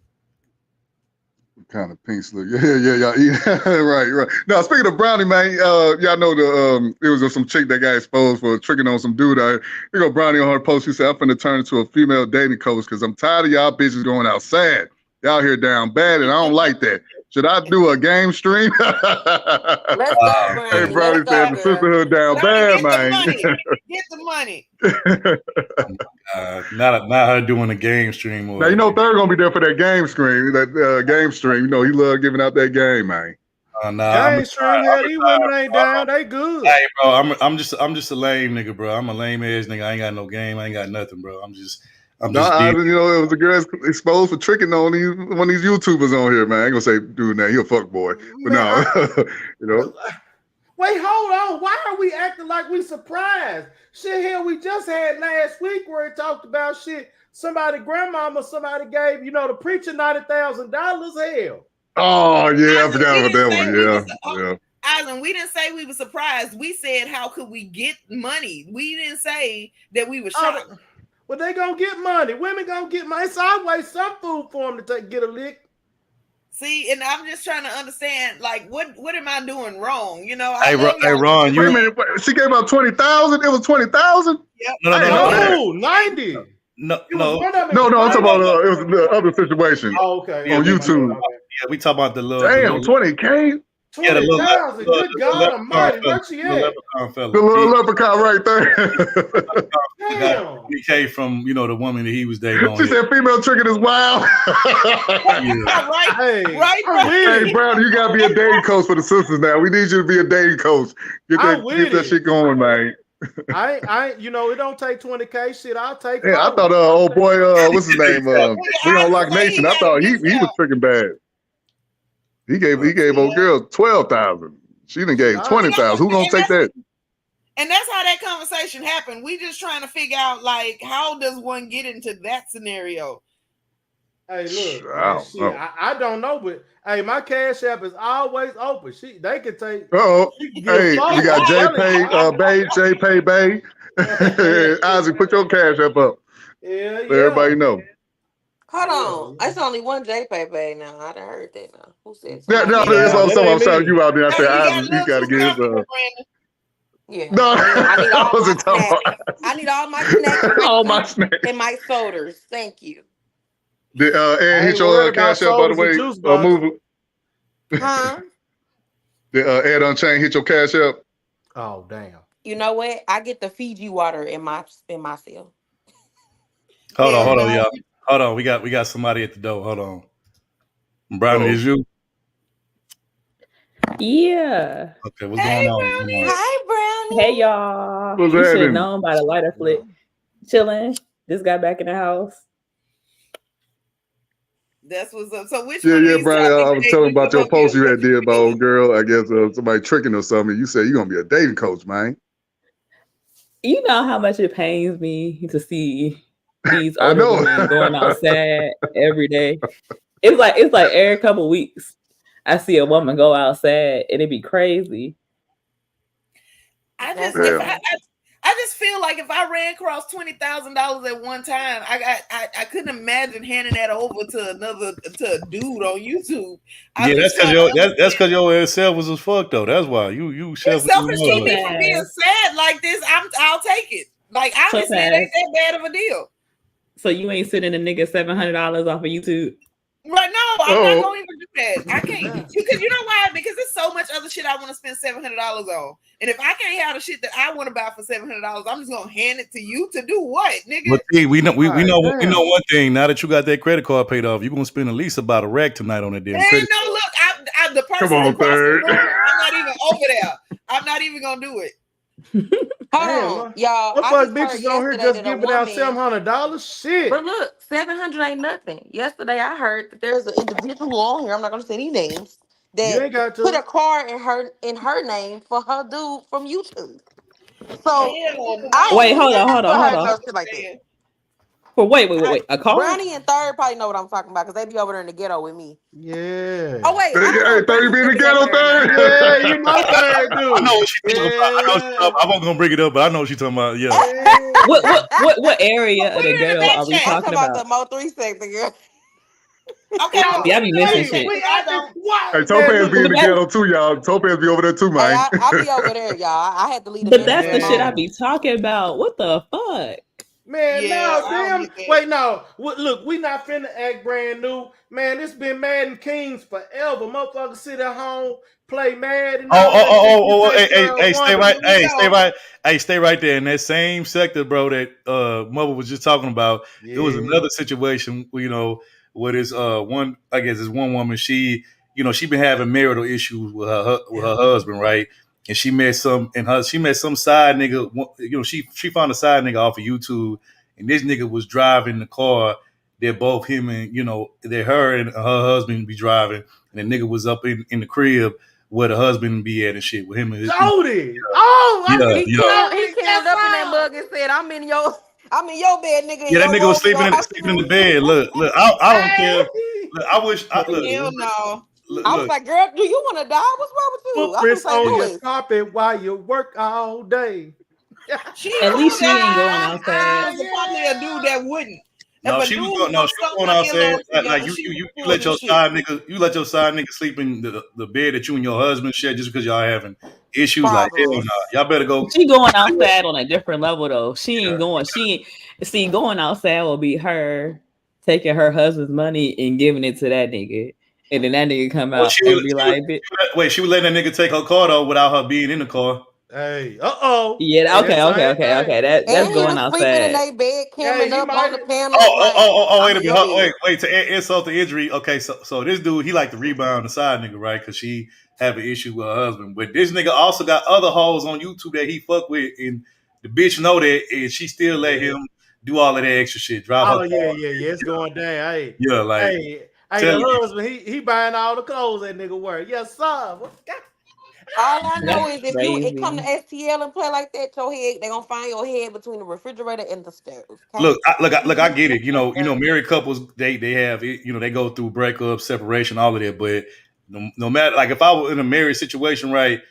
Kind of pink slip. Yeah. right. Now, speaking of Brownie, man, y'all know it was some chick that got exposed for tricking on some dude. Here go Brownie on her post. She said, I'm finna turn into a female dating coach because I'm tired of y'all bitches going out sad. Y'all here down bad, and I don't like that. Should I do a game stream? Let's go, Brownie. Hey, Brownie Let's said go, the sisterhood down Brownie, bad, get the man. money. Get the money. Not her doing a game stream. Or Now, Third gonna be there for that game stream. Game stream. He love giving out that game, man. Game stream, these women ain't down. They good. Hey, bro, I'm just a lame nigga, bro. I'm a lame ass nigga. I ain't got no game. I ain't got nothing, bro. I'm just it was a girl exposed for tricking on one of these YouTubers on here, man. I ain't gonna say dude now, he a fuck boy. But no, Wait, hold on. Why are we acting like we surprised? Shit, hell, we just had last week where it talked about shit. Somebody gave, the preacher $90,000. Hell. Oh yeah, I forgot about that one. Yeah. Island, we didn't say we were surprised. We said, how could we get money? We didn't say that we were shocked. Well, they gonna get money. Women gonna get money. It's always some food for them to get a lick. See, and I'm just trying to understand, like, what am I doing wrong? Hey, Ron, wait a minute. She gave out 20,000. It was 20,000. Yep. No, 90. No. I'm talking about it was the other situation. Oh, okay. On YouTube. Yeah, we talk about the little. Damn, 20K. 20,000. Good God Almighty, where she at? The little leprechaun right there. Damn. He came from the woman that he was dating. On she said female tricking is wild. Right. Hey, Brown, you gotta be a dating coach for the sisters now. We need you to be a dating coach. Get that shit going, man. I it don't take 20K shit. I'll take. Yeah, I thought old boy, what's his name? We on Lock Nation. I thought he was tricking bad. He gave old girl 12,000. She done gave 20,000. Who gonna take that? And that's how that conversation happened. We just trying to figure out, like, how does one get into that scenario? Hey, look, I don't know, but hey, my Cash App is always open. They can take. Hey, you got JPay Bay. Isaac, put your Cash App up. Yeah, let everybody know. Hold on. It's only one JPay now. I done heard that now. Who said so? Yeah, that's what I'm shouting you out there. I said, Isaac, you got to give his. Yeah. No, I need all my snacks. All my snacks. And my sodas. Thank you. Did Ed hit your Cash App, by the way? Move it. Huh? Did Ed Unchained hit your Cash App? Oh, damn. You know what? I get the Fiji water in my cell. Hold on, y'all. Hold on. We got somebody at the door. Hold on. Brownie, is you? Yeah. Okay, what's going on? Hi, Brownie. Hey, y'all. What's you should happening? have known by the lighter flick. Chilling. Just got back in the house. That's what's up. So which Yeah, Brian, I was telling about your post you had did about old girl. I guess somebody tricking or something. You said you're gonna be a dating coach, man. You know how much it pains me to see these I older know. women going outside every day. It's like every couple weeks I see a woman go outside and it'd be crazy. I just Yeah. I just feel like if I ran across $20,000 at one time, I couldn't imagine handing that over to a dude on YouTube. Yeah, that's because your ass self was as fuck though. That's why you self. Selfish keep me from being sad like this. I'll take it. Like obviously it ain't that bad of a deal. So you ain't sending a nigga $700 off of YouTube? Right? No, I'm not going to even do that. I can't because you know why? Because there's so much other shit I want to spend $700 on, and if I can't have the shit that I want to buy for $700, I'm just gonna hand it to you to do what, nigga? But see, we know one thing. Now that you got that credit card paid off, you're gonna spend at least about a rack tonight on that damn credit. No, look, I the person Come on, across the third. room, I'm not even over there. I'm not even gonna do it. Hold on, y'all. What I fuck just heard bitches on here yesterday just that a giving out woman- $700? Shit. But look, 700 ain't nothing. Yesterday, I heard that there's an individual on here. I'm not gonna say any names. You ain't That got to. put a car in her name for her dude from YouTube. So I Wait, ain't hold never on. heard no shit like that. For wait, a car? Brownie and Third probably know what I'm talking about because they be over there in the ghetto with me. Yeah. Oh wait, Hey, Third, you be in the ghetto, Third? Yeah, you know Third, dude. I know what she's talking about. I wasn't gonna bring it up, but I know what she's talking about. Yeah. What area of the ghetto are we I'm talking about about? the Mo 3 sector, girl. Okay, Yeah, I be missing shit. Hey, Topaz be in the ghetto too, y'all. Topaz be over there too, man. Hey, I be over there, y'all. I had to leave the But that's the message shit I alone. be talking about. What the fuck? Man, Yeah, no, I don't damn. get that. Wait, no. Look, we not finna act brand new. Man, it's been Madden Kings forever. Motherfuckers sit at home, play Madden. Stay right there in that same sector, bro. That Mother was just talking about. It was another situation, where this one, I guess this one woman, she been having marital issues with her husband, right? And she met some side nigga. She found a side nigga off of YouTube, and this nigga was driving the car that both him and that her and her husband be driving, and the nigga was up in the crib where the husband be at and shit with him and his Jody. He came up in that mug and said, "I'm in your bed, nigga." Yeah, that nigga was sleeping in the bed. Look, I don't care. Look, I wish. Hell no. I was like, "Girl, do you want to die? What's wrong with you?" Footprints I was on like, your carpet while you work all day. At least she ain't going outside. There's probably a dude that wouldn't. No, she was going outside. Like you let your side nigga sleep in the bed that you and your husband share just because y'all having issues. Like, hell no, y'all better go. She going outside on a different level though. She ain't going. Going outside will be her taking her husband's money and giving it to that nigga, and then that nigga come out and be like, "Wait, she was letting that nigga take her car though without her being in the car." Hey, yeah, okay. That's going outside. Sleeping in their bed, camming up on the panel. Wait a minute. Wait, to insult the injury. Okay, so this dude, he like to rebound the side nigga, right? Because she have an issue with her husband. But this nigga also got other hoes on YouTube that he fuck with, and the bitch know that, and she still let him do all of that extra shit. Drive her car. Yeah, it's going down. Hey, Yeah, like, hey, the husband, he buying all the clothes that nigga wear. Yes, sir. All I know is if crazy. it come to STL and play like that, your head, they gonna find your head between the refrigerator and the stairs. Okay? Look, I get it. Married couples, they have, they go through breakup, separation, all of that. But no matter, like, if I were in a married situation, right,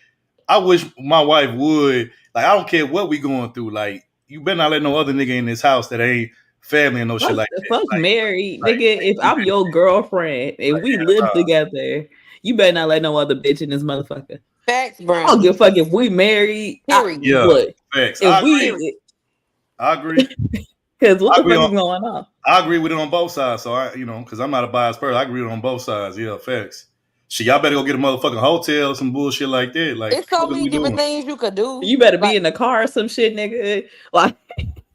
I wish my wife would, like, I don't care what we going through. Like, you better not let no other nigga in this house that ain't family and no shit like that. Fuck married, nigga. If I'm your girlfriend and we live together, you better not let no other bitch in this motherfucker. Facts, bro. I don't give a fuck if we married. Facts. I agree. Because what the fuck is going on? I agree with it on both sides. So because I'm not a biased person, I agree with it on both sides. Yeah, facts. Shit, y'all better go get a motherfucking hotel or some bullshit like that. Like, it's so many different things you could do. You better be in the car or some shit, nigga. Like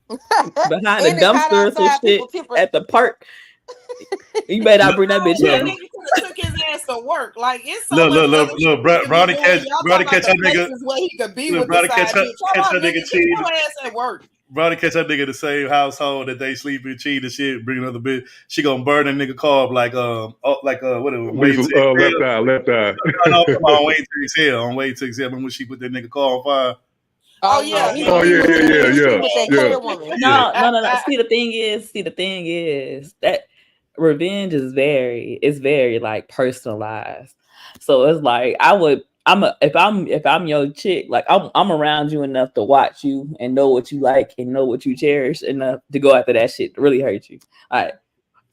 behind the dumpster or some shit at the park. You better not bring that bitch Yeah, in. nigga could have took his ass to work. Like, it's so look, Brownie catch that nigga. Where he could be Look, with Brownie the catch side that nigga cheating. Your ass at work. Brownie catch that nigga in the same household that they sleep in, cheat and shit, bring another bitch. She gonna burn that nigga car up like whatever. Left eye. No, come on, wait till his hell. On way to his hell. When she put that nigga car on fire. Oh yeah, he Oh yeah, was yeah, in yeah, the yeah, with that yeah. clear woman. No. See, the thing is that revenge is very like personalized. So it's like if I'm your chick, like I'm around you enough to watch you and know what you like and know what you cherish enough to go after that shit to really hurt you. All right.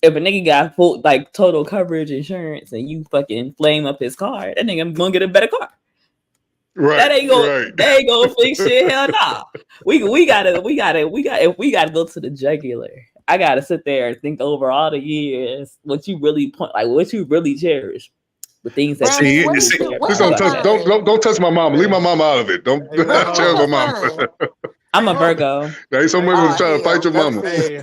If a nigga got full like total coverage insurance and you fucking flame up his car, that nigga gonna get a better car. Right. That ain't gonna fix shit. Hell nah. We gotta go to the jugular. I gotta sit there and think over all the years what you really what you really cherish. The things that See, just don't touch my mama. Leave my mama out of it. Don't challenge my mama. I'm a Virgo. There ain't some women trying to fight your mama. Hey,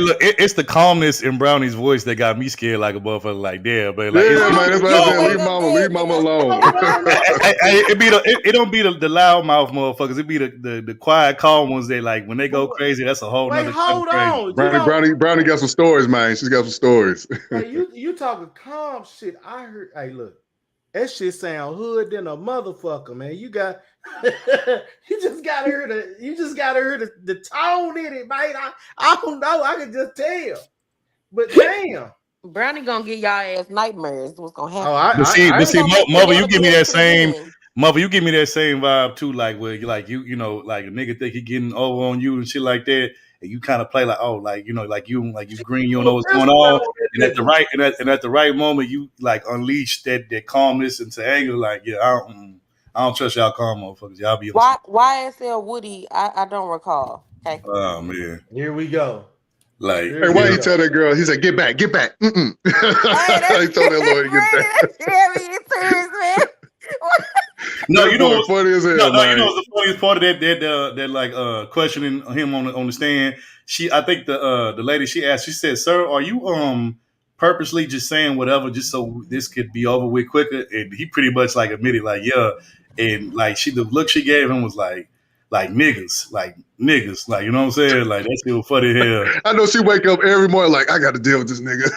look, it's the calmness in Brownie's voice that got me scared like a motherfucker. Like, damn, but like, yeah, man, that's what I said. Leave mama alone. It don't be the loud mouth motherfuckers. It be the quiet, calm ones. That like when they go crazy, that's a whole nother. Hold on, Brownie got some stories, man. She's got some stories. Hey, you talking calm shit? I heard. Hey, look, that shit sound hood than a motherfucker, man. You just gotta hear the tone in it, man. I don't know. I can just tell. But damn, Brownie gonna get y'all ass nightmares. What's gonna happen? But see, Mother, you give me that same. Mother, you give me that same vibe too. Like where you like you know like a nigga think he getting over on you and shit like that. And you kind of play like, oh, like you know, like you green, you don't know what's going on, and at the right moment, you like unleash that calmness into anger. Like, yeah, I don't trust y'all calm motherfuckers. Y'all be YSL Woody. I don't recall. Okay. Oh man, here we go. Like, hey, why you tell that girl? He said, "Get back." Mm-mm. He told that lawyer, "Get back." No, you know what's funny as hell. No, you know what's the funniest part of that like questioning him on the stand. I think the lady she asked, she said, "Sir, are you purposely just saying whatever just so this could be over with quicker?" And he pretty much like admitted, like, yeah. And like the look she gave him was like niggas, like you know what I'm saying? Like that shit was funny as hell. I know she wake up every morning like I got to deal with this nigga.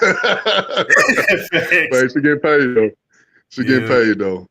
But she get paid though. Get paid though.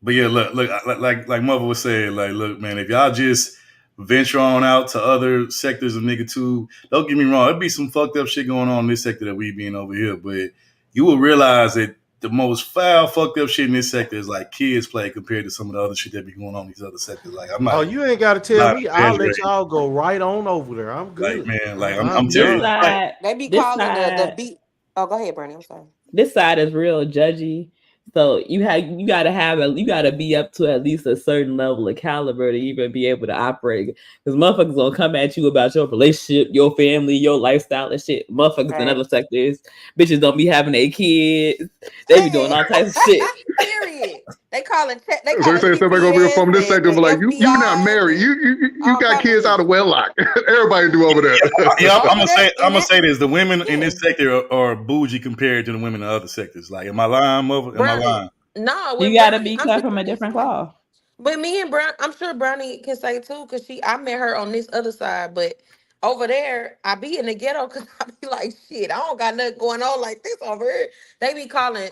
But yeah, look, like Mother was saying, like, look, man, if y'all just venture on out to other sectors of nigga too, don't get me wrong, there'd be some fucked up shit going on in this sector that we being over here, but you will realize that the most foul fucked up shit in this sector is like kids play compared to some of the other shit that be going on in these other sectors. Like, I'm not. Oh, you ain't got to tell me. I'll let y'all go right on over there. I'm good. Like, man, like I'm telling you. They be calling the beat. Oh, go ahead, Bernie. I'm sorry. This side is real judgy. So you gotta be up to at least a certain level of caliber to even be able to operate. Because motherfuckers gonna come at you about your relationship, your family, your lifestyle and shit. Motherfuckers in other sectors, bitches don't be having their kids. They be doing all types of shit. Period. They calling. So they say somebody gonna be from this sector, but like you not married. You got kids out of wedlock. Everybody do over there. Yeah, I'm gonna say this: the women in this sector are bougie compared to the women in other sectors. Like, am I lying, Mother? Am I lying? No, you gotta be cut from a different cloth. But me and Brown, I'm sure Brownie can say too, because I met her on this other side. But over there, I be in the ghetto because I be like, shit, I don't got nothing going on like this over here. They be calling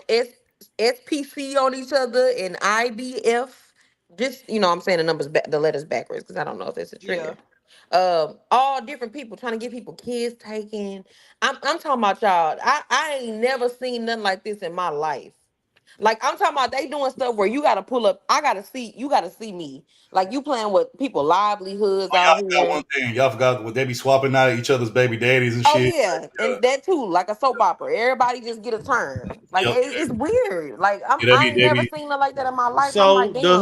SPC on each other and IBF. Just, I'm saying the letters backwards because I don't know if it's a trigger. Yeah. All different people trying to get people kids taken. I'm talking about y'all. I ain't never seen nothing like this in my life. Like, I'm talking about they doing stuff where you got to pull up. You got to see me. Like, you playing with people livelihoods out here. One thing. Y'all forgot what they be swapping out each other's baby daddies and shit. Oh, yeah. And that too, like a soap opera. Everybody just get a turn. Like, it's weird. Like, I ain't never seen nothing like that in my life. So I'm like, the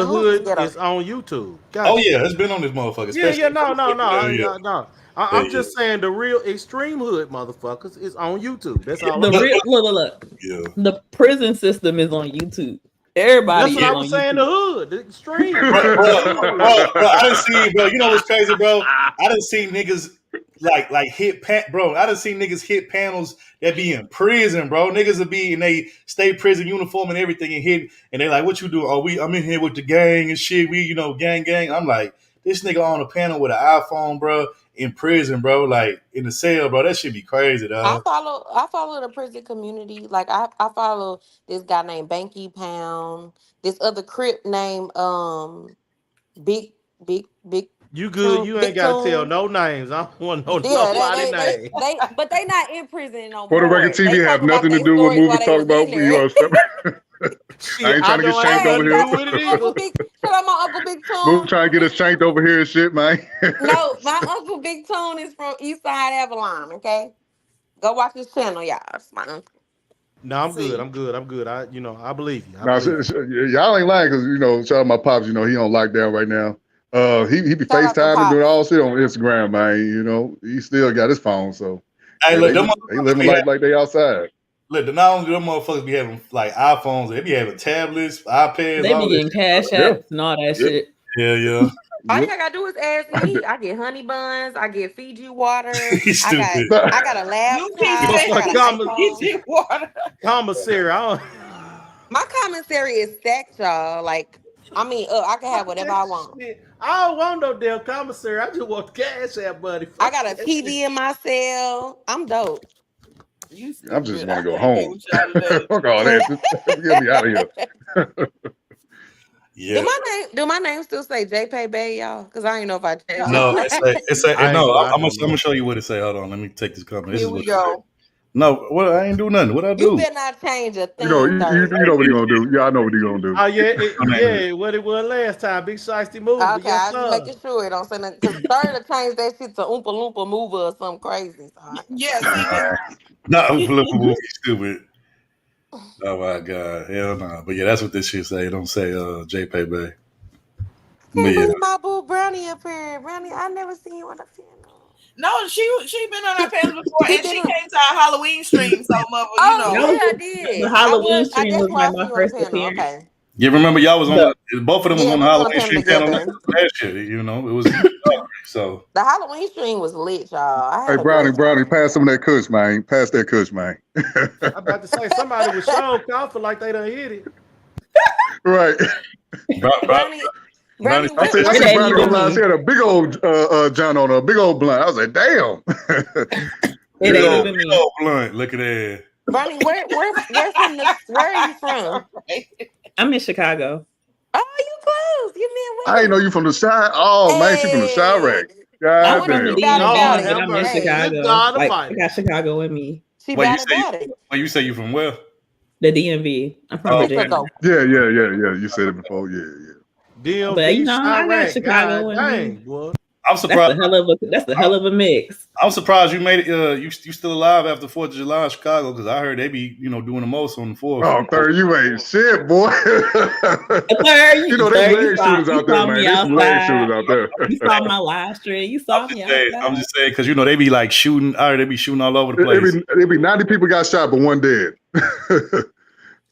hood is on YouTube. Gotcha. Oh, yeah. It's been on this motherfucker. No. I'm just saying the real extreme hood motherfuckers is on YouTube. That's all. Look. Yeah. The prison system is on YouTube. Everybody. That's what I was saying. The hood, the extreme. bro, I done seen, bro. You know what's crazy, bro? I done seen niggas like hit bro. I done seen niggas hit panels that be in prison, bro. Niggas will be in they state prison uniform and everything and hit, and they like, what you doing? Oh, I'm in here with the gang and shit. We, gang. I'm like, this nigga on a panel with an iPhone, bro. In prison, bro, like in the cell, bro. That should be crazy, dog. I follow the prison community. Like I follow this guy named Banky Pound. This other Crip named Big. You good? You ain't got to tell no names. I don't want to know nobody names. But they not in prison no more. For the record, TV have nothing to do with movies talk about. I ain't trying to get shanked over here. My Uncle Big Tune. Move trying to get us shanked over here and shit, man. No, my Uncle Big Tune is from Eastside Avalon. Okay, go watch his channel, y'all. It's my uncle. No, I'm good. I believe you. Y'all ain't lying because shout out my pops. He on lockdown right now. He be FaceTiming, doing all shit on Instagram, man. He still got his phone, so hey, look, they living life like they outside. Look, not only them motherfuckers be having like iPhones, they be having tablets, iPads. They be getting cash apps and all that shit. Yeah. All you gotta do is ask me. I get honey buns. I get Fiji water. I got a laptop. Fiji water. Commissary. My commissary is stacked, y'all. Like, I can have whatever I want. I don't want no damn commissary. I just want the cash app, buddy. I got a TV in my cell. I'm dope. I just want to go home. Fuck all that. Get me out of here. Yeah. Do my name still say JP Bay, y'all? Because I don't know if I changed. No, I'm gonna show you what it say. Hold on, let me take this comment. Here we go. No, I ain't do nothing. What I do? You better not change a thing. You know what he gonna do. Yeah, I know what he gonna do. Oh yeah, what it was last time. Big Shiesty movie. Okay, yes, I'm making sure it don't say nothing. Because third to change that shit to Oompa Loompa Mover or something crazy. Not Oompa Loompa Mover, stupid. Oh my god, hell no! But yeah, that's what this shit say. It don't say JP Bay. Can't believe my boo Brownie up here. Brownie, I never seen you on the channel. No, she been on our panel before, and she came to our Halloween stream. So, I did. The Halloween stream was like my first appearance. Okay. Yeah, remember y'all was on both of them was on the Halloween stream panel last year. It was so. The Halloween stream was lit, y'all. Hey, Brownie, pass some of that kush, man. Pass that kush, man. I'm about to say somebody was showing coughing like they done hit it. Right. Brownie, I said Brownie online. She had a big old John on her, a big old blunt. I was like, damn. It ain't even big old blunt. Look at that. Brownie, where are you from? I'm in Chicago. Oh, you close. You mean I ain't know you from the side. Oh man, she from the Chirac. I'm God from the damn. DMV, but I'm in Chicago. Like, I got Chicago in me. You say you from where? The DMV. I'm from Virginia. Yeah. You said it before. Yeah. DMV, but I got Chicago in me. Boy. I'm surprised. That's a hell of a mix. I'm surprised you made it. You still alive after 4th of July in Chicago, because I heard they be doing the most on the 4th. Oh, third, you ain't shit, boy. There's leg shooters out there, man. There's some leg shooters out there. You saw my live stream. You saw me outside. I'm just saying because they be like shooting. They be shooting all over the place. It be 90 people got shot, but one dead.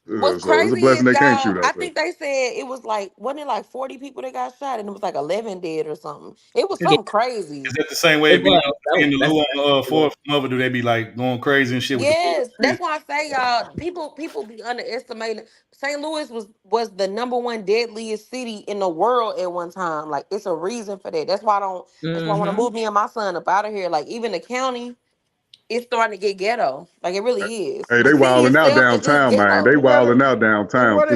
What's crazy is, I think they said it was like, wasn't it like 40 people that got shot and it was like 11 dead or something? It was something crazy. Is that the same way it be in the Lou on 4th Mother? Do they be like going crazy and shit? Yes, that's why I say, y'all, people be underestimating. St. Louis was the #1 deadliest city in the world at one time. Like, it's a reason for that. That's why that's why I want to move me and my son up out of here. Like, even the county, it's starting to get ghetto. Like, it really is. Hey, they wilding out downtown, man. They wilding out downtown. Well,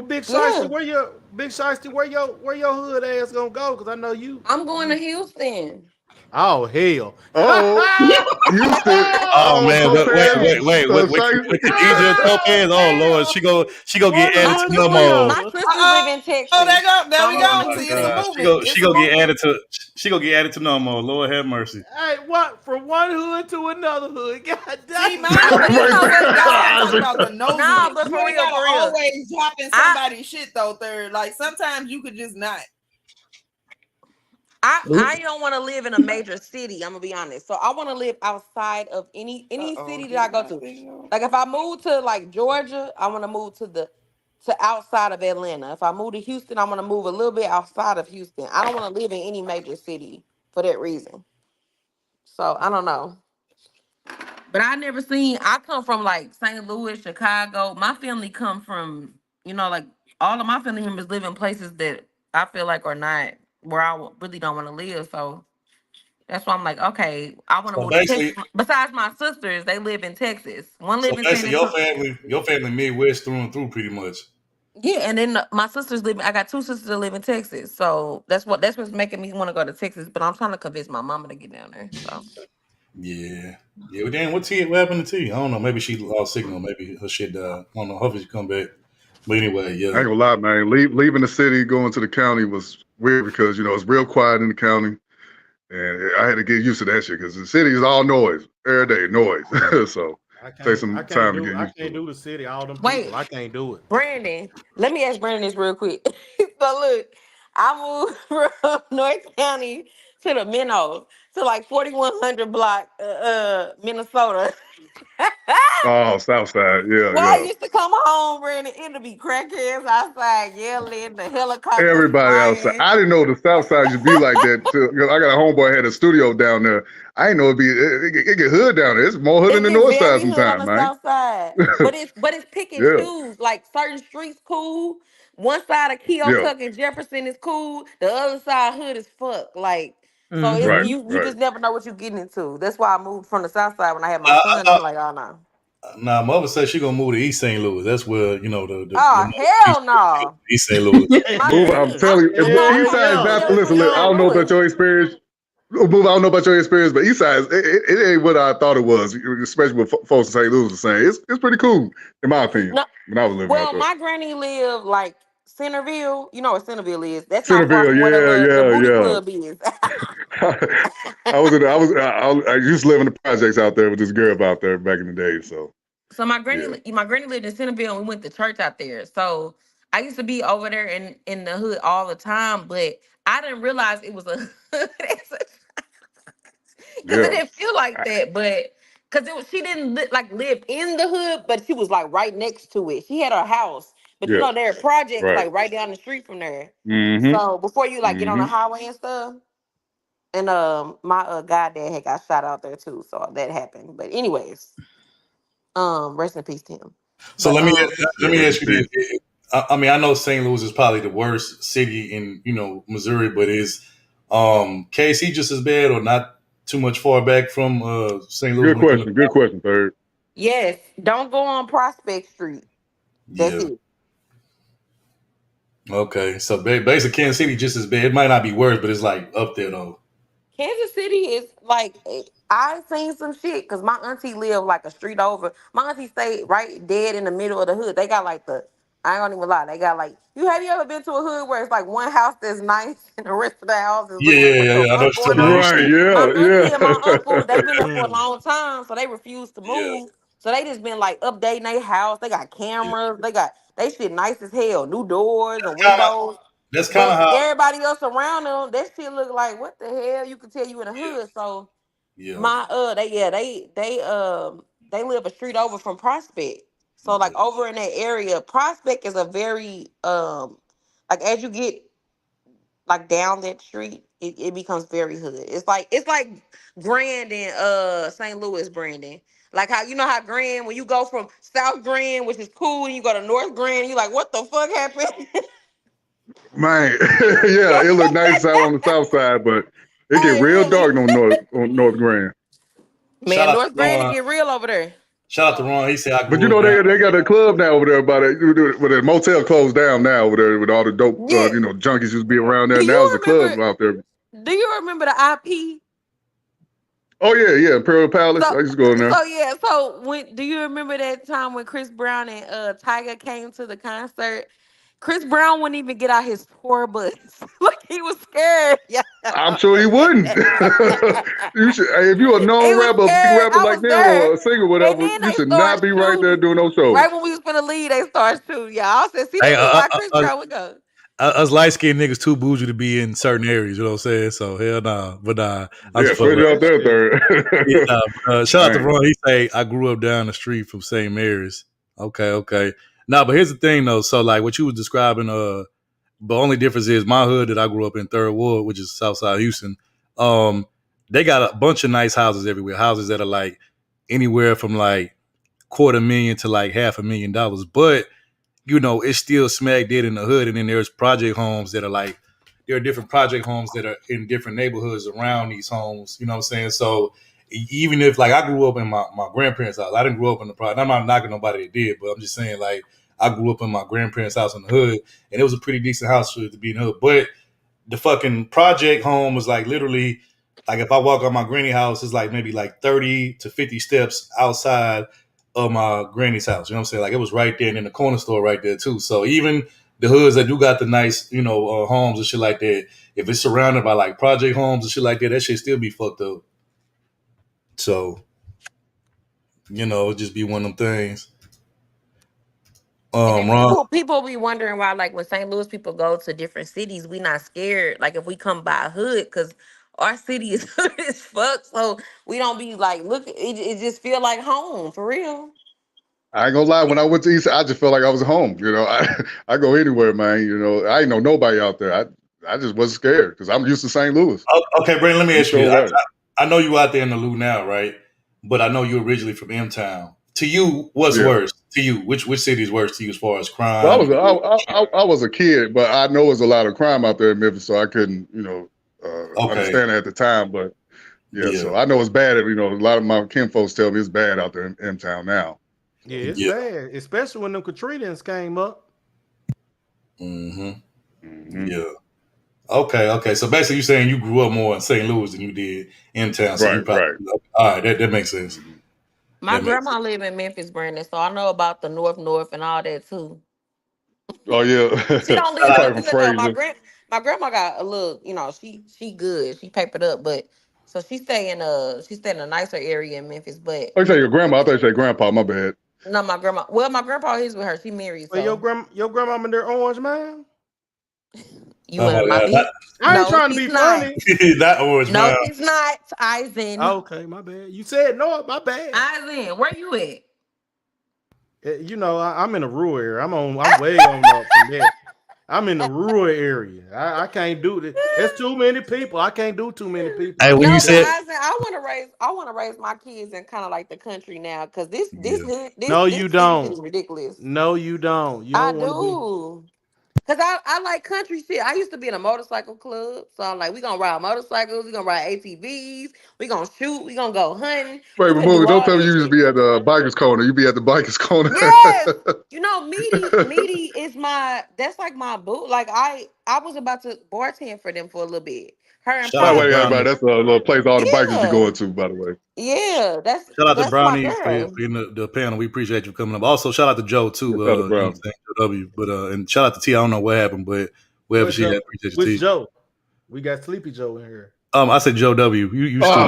Big Shiesty, where your hood ass gonna go? Because I know you. I'm going to Houston. Oh hell! Houston! Oh man! Wait! Oh Lord, she go get added to no more. My sisters live in Texas. Oh, there we go. She go get added to. She go get added to no more. Lord have mercy. Hey, what? From one hood to another hood. God damn. But for real, always dropping somebody's shit though. Third, like sometimes you could just not. I don't want to live in a major city. I'm gonna be honest. So I want to live outside of any city that I go to. Like if I move to like Georgia, I want to move to outside of Atlanta. If I move to Houston, I want to move a little bit outside of Houston. I don't want to live in any major city for that reason. So I don't know. But I come from like St. Louis, Chicago. My family come from, like all of my family members live in places that I feel like are not where I really don't want to live. So that's why I'm like, okay, I want to move to Texas. Besides my sisters, they live in Texas. One lives in San Antonio. Your family Midwest through and through pretty much. Yeah, and then my sisters live. I got two sisters that live in Texas, so that's what's making me want to go to Texas. But I'm trying to convince my mama to get down there. So Yeah. Well, damn, what happened to T? I don't know. Maybe she lost signal. Maybe her shit died. I don't know. Hopefully she come back. But anyway, yeah. I ain't gonna lie, man. Leaving the city, going to the county was weird because it's real quiet in the county, and I had to get used to that shit because the city is all noise every day, noise. So take some time to get used to it. I can't do the city. All them Wait. people, I can't do it. Brandon, let me ask Brandon this real quick. So look, I moved from North County to the Minnows to like 4100 block, Minnesota. Oh, South Side, Well, yeah. I used to come home, Brandon. It'll be crackheads outside yelling, the helicopters Everybody outside. flying. I didn't know the South Side should be like that. I got a homeboy had a studio down there. I didn't know it get hood down there. It's more hood than the North Side Very hood on sometimes, the man. south side, but it's pick and Yeah, choose. Like certain streets cool. One side of yeah. Keokuk and Jefferson is cool. The other side hood is fuck. Like so, it's, Right, you right. just never know what you're getting into. That's why I moved from the south side when I had my I son. I'm thought, like, oh no. nah, mother said she gonna move to East St. Louis. That's where the Oh hell no. East St. Louis. Move, I'm telling you, if the East Side is not, listen, I don't know about your experience. Move, I don't know about your experience, but East Side, it ain't what I thought it was, especially what folks in St. Louis were saying. It's pretty cool, in my opinion, No, when I was living well, out there. my granny lived like Centerville. You know what Centerville is? That's not far Centerville, from where the booty yeah. club is. I used to live in the projects out there with this girl out there back in the day. So So my granny lived in Centerville, and we went to church out there. So I used to be over there in the hood all the time, but I didn't realize it was a hood because it didn't feel like that. But because she didn't live in the hood, but she was like right next to it. She had her house, but yeah, there are projects right. like right down the street from there. Mm-hmm. So before you get on the highway and stuff, and my goddad had got shot out there too, so that happened. But anyways, rest in peace to him. So But, let me ask you this. I mean, I know St. Louis is probably the worst city in Missouri, but is KC just as bad or not too much far back from St. Louis? Good question, Third. Yes, don't go on Prospect Street. That's it. Okay, so basically Kansas City just as bad. It might not be worse, but it's like up there though. Kansas City is like, I've seen some shit because my auntie lived like a street over. My auntie stayed right dead in the middle of the hood. They got like I ain't gonna even lie, they got like, have you ever been to a hood where it's like one house that's nice and the rest of the house is Yeah. I know what you're talking about. Right, my auntie and my yeah. uncle, they've been there for a long time, so they refused to move. So they just been like updating their house. They got cameras. They shit nice as hell, new doors and windows. That's kind of But how. everybody else around them, that shit look like what the hell? You could tell you in the hood. So my they live a street over from Prospect. So like over in that area, Prospect is a very like as you get like down that street, it becomes very hood. It's like Grand in St. Louis, Brandon. Like how how Grand, when you go from South Grand, which is cool, and you go to North Grand, you like, what the fuck happened? Man, yeah, it look nice out on the south side, but it get real dark on North Grand. Man, North Grand get real over there. Shout out to Ron. He said, But they got a club now over there about it. But the motel closed down now over there with all the dope, junkies used to be around there. Now there's a club out there. Do you remember the IP? Oh yeah, Imperial Palace. I used to go in there. So do you remember that time when Chris Brown and Tiger came to the concert? Chris Brown wouldn't even get out his tour bus. Like he was scared. Yeah. I'm sure he wouldn't. If you're a known rapper, a big rapper like them, or a singer, whatever, you should not be right there doing no shows. Right when we was finna leave, they started shooting. Y'all I said, see, this is why Chris Brown would go. Us light skinned niggas too bougie to be in certain areas, you know what I'm saying? So hell nah. But I'm just put it out there, Third. Shout out to Ron. He say I grew up down the street from St. Mary's. Okay. Nah, but here's the thing though. So like what you was describing, the only difference is my hood that I grew up in, Third Ward, which is Southside Houston. They got a bunch of nice houses everywhere. Houses that are like anywhere from like $250,000 to like $500,000. But it's still smack dead in the hood. And then there's project homes that are like, there are different project homes that are in different neighborhoods around these homes. You know what I'm saying? So even if like I grew up in my grandparents' house, I didn't grow up in the project. I'm not knocking nobody that did, but I'm just saying like I grew up in my grandparents' house in the hood, and it was a pretty decent house for it to be in the hood. But the fucking project home was like literally, like if I walk on my granny house, it's like maybe like 30 to 50 steps outside of my granny's house. You know what I'm saying? Like it was right there, and then the corner store right there too. So even the hoods that do got the nice, homes and shit like that, if it's surrounded by like project homes and shit like that, that shit still be fucked up. So, it just be one of them things. And then Ron, people be wondering why, like when St. Louis people go to different cities, we not scared. Like if we come by a hood, because our city is hood as fuck, so we don't be like, look, it just feel like home for real. I ain't gonna lie. When I went to East, I just felt like I was home. I go anywhere, man. I ain't know nobody out there. I just wasn't scared because I'm used to St. Louis. okay, Brandon, let me ask you So this. right. I know you out there in the Lou now, right? But I know you originally from M-Town. To you, what's Yeah. worse? To you, which city is worse to you as far as crime? Well, I was a kid, but I know there's a lot of crime out there in Memphis, so I couldn't, understand it at the time. But yeah, so I know it's bad. A lot of my kin folks tell me it's bad out there in M-Town now. Yeah, it's bad, especially when them Katrinas came up. Mm-hmm. Yeah. Okay. So basically, you're saying you grew up more in St. Louis than you did M-Town. So Right. All right, that makes sense. My grandma live in Memphis, Brandon, so I know about the North and all that too. Oh yeah. She don't live Probably in the from hood though. Fraser. My grandma got a little, she good. She papered up, but so she stay in a nicer area in Memphis. But I say your grandma. I thought you said grandpa. My bad. no, my grandma. Well, my grandpa is with her. She married. Well, So your grandma in there, Orange Man. you want my I ain't trying to be funny. Not Orange No, Man. he's not. Eisen. Okay, my bad. You said no, my bad. Eisen, where you at? I'm in a rural area. I'm way on up from that. I'm in the rural area. I can't do this. There's too many people. I can't do too many people. Hey, when you said Eisen, I want to raise my kids in kind of like the country now, because this No, you don't. is ridiculous. No, you don't. You I don't want to do. Cause I like country shit. I used to be in a motorcycle club, so I'm like, we gonna ride motorcycles, we gonna ride ATVs, we gonna shoot, we gonna go hunting. Wait, We but finna do don't all tell me that you used to shit. be at the bikers corner. You be at the bikers corner. Yes, Meaty is that's like my boo. Like I was about to bartend for them for a little bit. Her and Shout out By the to way, everybody, Brownie. that's a little place all the bikers be Yeah. going to. By the way. Yeah, Shout out to that's my Brownie for girl. being the panel. We appreciate you coming up. Also, shout out to Joe too. Shout out to Brownie. W. But and shout out to T. I don't know what happened, but wherever she at, appreciate you. Which T. Joe? We got Sleepy Joe in here. I said Joe W. You Oh,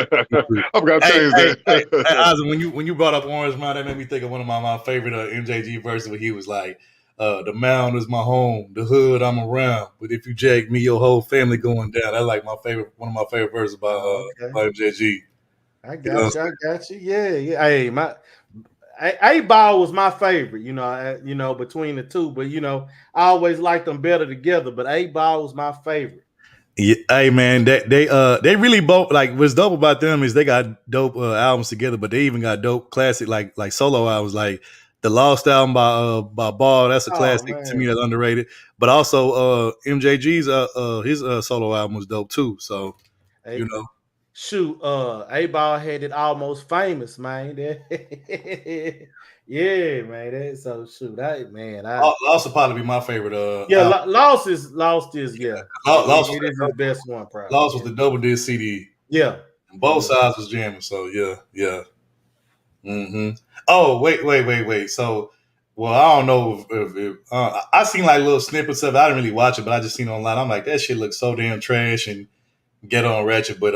stupid. I'm gonna change that. Hey, Ozzy, when you brought up Orange Man, that made me think of one of my favorite MJG verses where he was like, "The mound is my home, the hood I'm around, but if you jag me, your whole family going down." That's like one of my favorite verses by MJG. I got you. Yeah. Hey, my A-Ball was my favorite. Between the two, but I always liked them better together. But A-Ball was my favorite. Yeah, hey man, they really both like what's dope about them is they got dope albums together, but they even got dope classic like solo albums, like the Lost album by Ball. That's a classic to me, that's underrated. But also MJG's his solo album was dope too. So Shoot, A-Ball had it Almost Famous, man. Yeah, man. That's so shoot. Lost will probably be my favorite. Lost is Lost it is his best one, probably. Lost was the double disc CD. Yeah, and both sides was jamming. So yeah. Mm-hmm. Oh wait. So, well, I don't know if I seen like little snippets of it. I didn't really watch it, but I just seen it online. I'm like, that shit looks so damn trash and ghetto and ratchet. But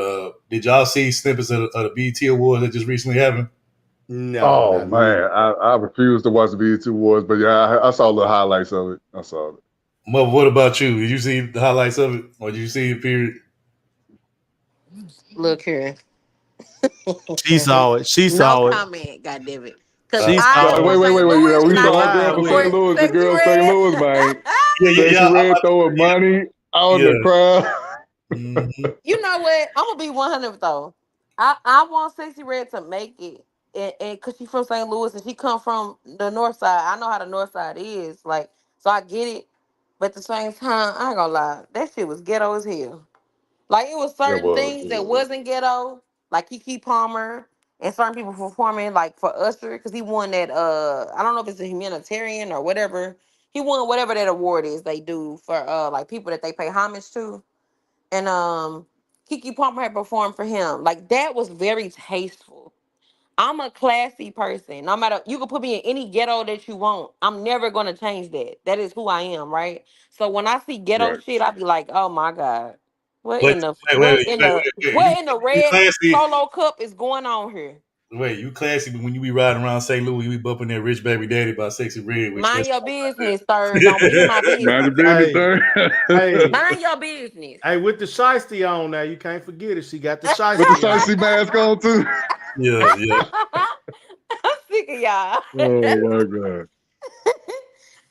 did y'all see snippets of the BET Awards that just recently happened? No. Oh man, I refuse to watch the BET Awards, but yeah, I saw the highlights of it. I saw it. Well, what about you? Did you see the highlights of it, or did you see it? Period. Look here. She saw it. No comment. God damn it. Wait. Yeah, we saw our girl from St. Louis. The girl from St. Louis, man. Sexy Red throwing money out the crowd. You know what? I'm gonna be 100 though. I want Sexy Red to make it, and cause she's from St. Louis and she come from the north side. I know how the north side is, like, so I get it. But at the same time, I ain't gonna lie, that shit was ghetto as hell. Like it was certain things that wasn't ghetto, like Keke Palmer and certain people performing, like for Usher, because he won that I don't know if it's a humanitarian or whatever. He won whatever that award is they do for like people that they pay homage to. And Keke Palmer had performed for him. Like that was very tasteful. I'm a classy person. No matter, you can put me in any ghetto that you want. I'm never gonna change that. That is who I am, right? So when I see ghetto shit, I be like, oh my God. What in the You red classy. solo cup is going on here? Wait, you classy, but when you be riding around St. Louis, you be bumping that Rich Baby Daddy by Sexy Red. Mind your business, sir. Don't be in my business. Mind your business, sir. Hey, mind your business. Hey, with the shiesty on now, you can't forget it. She got the shiesty. With the shiesty mask on too. Yeah. I'm sick of y'all. Oh my God.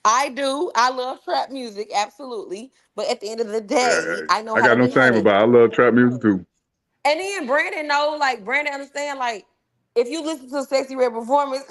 I do. I love trap music, absolutely. But at the end of the day, I know I how got to no be shame honest. about it. I love trap music too. And then Brandon know, like Brandon understand, like if you listen to Sexy Red performance,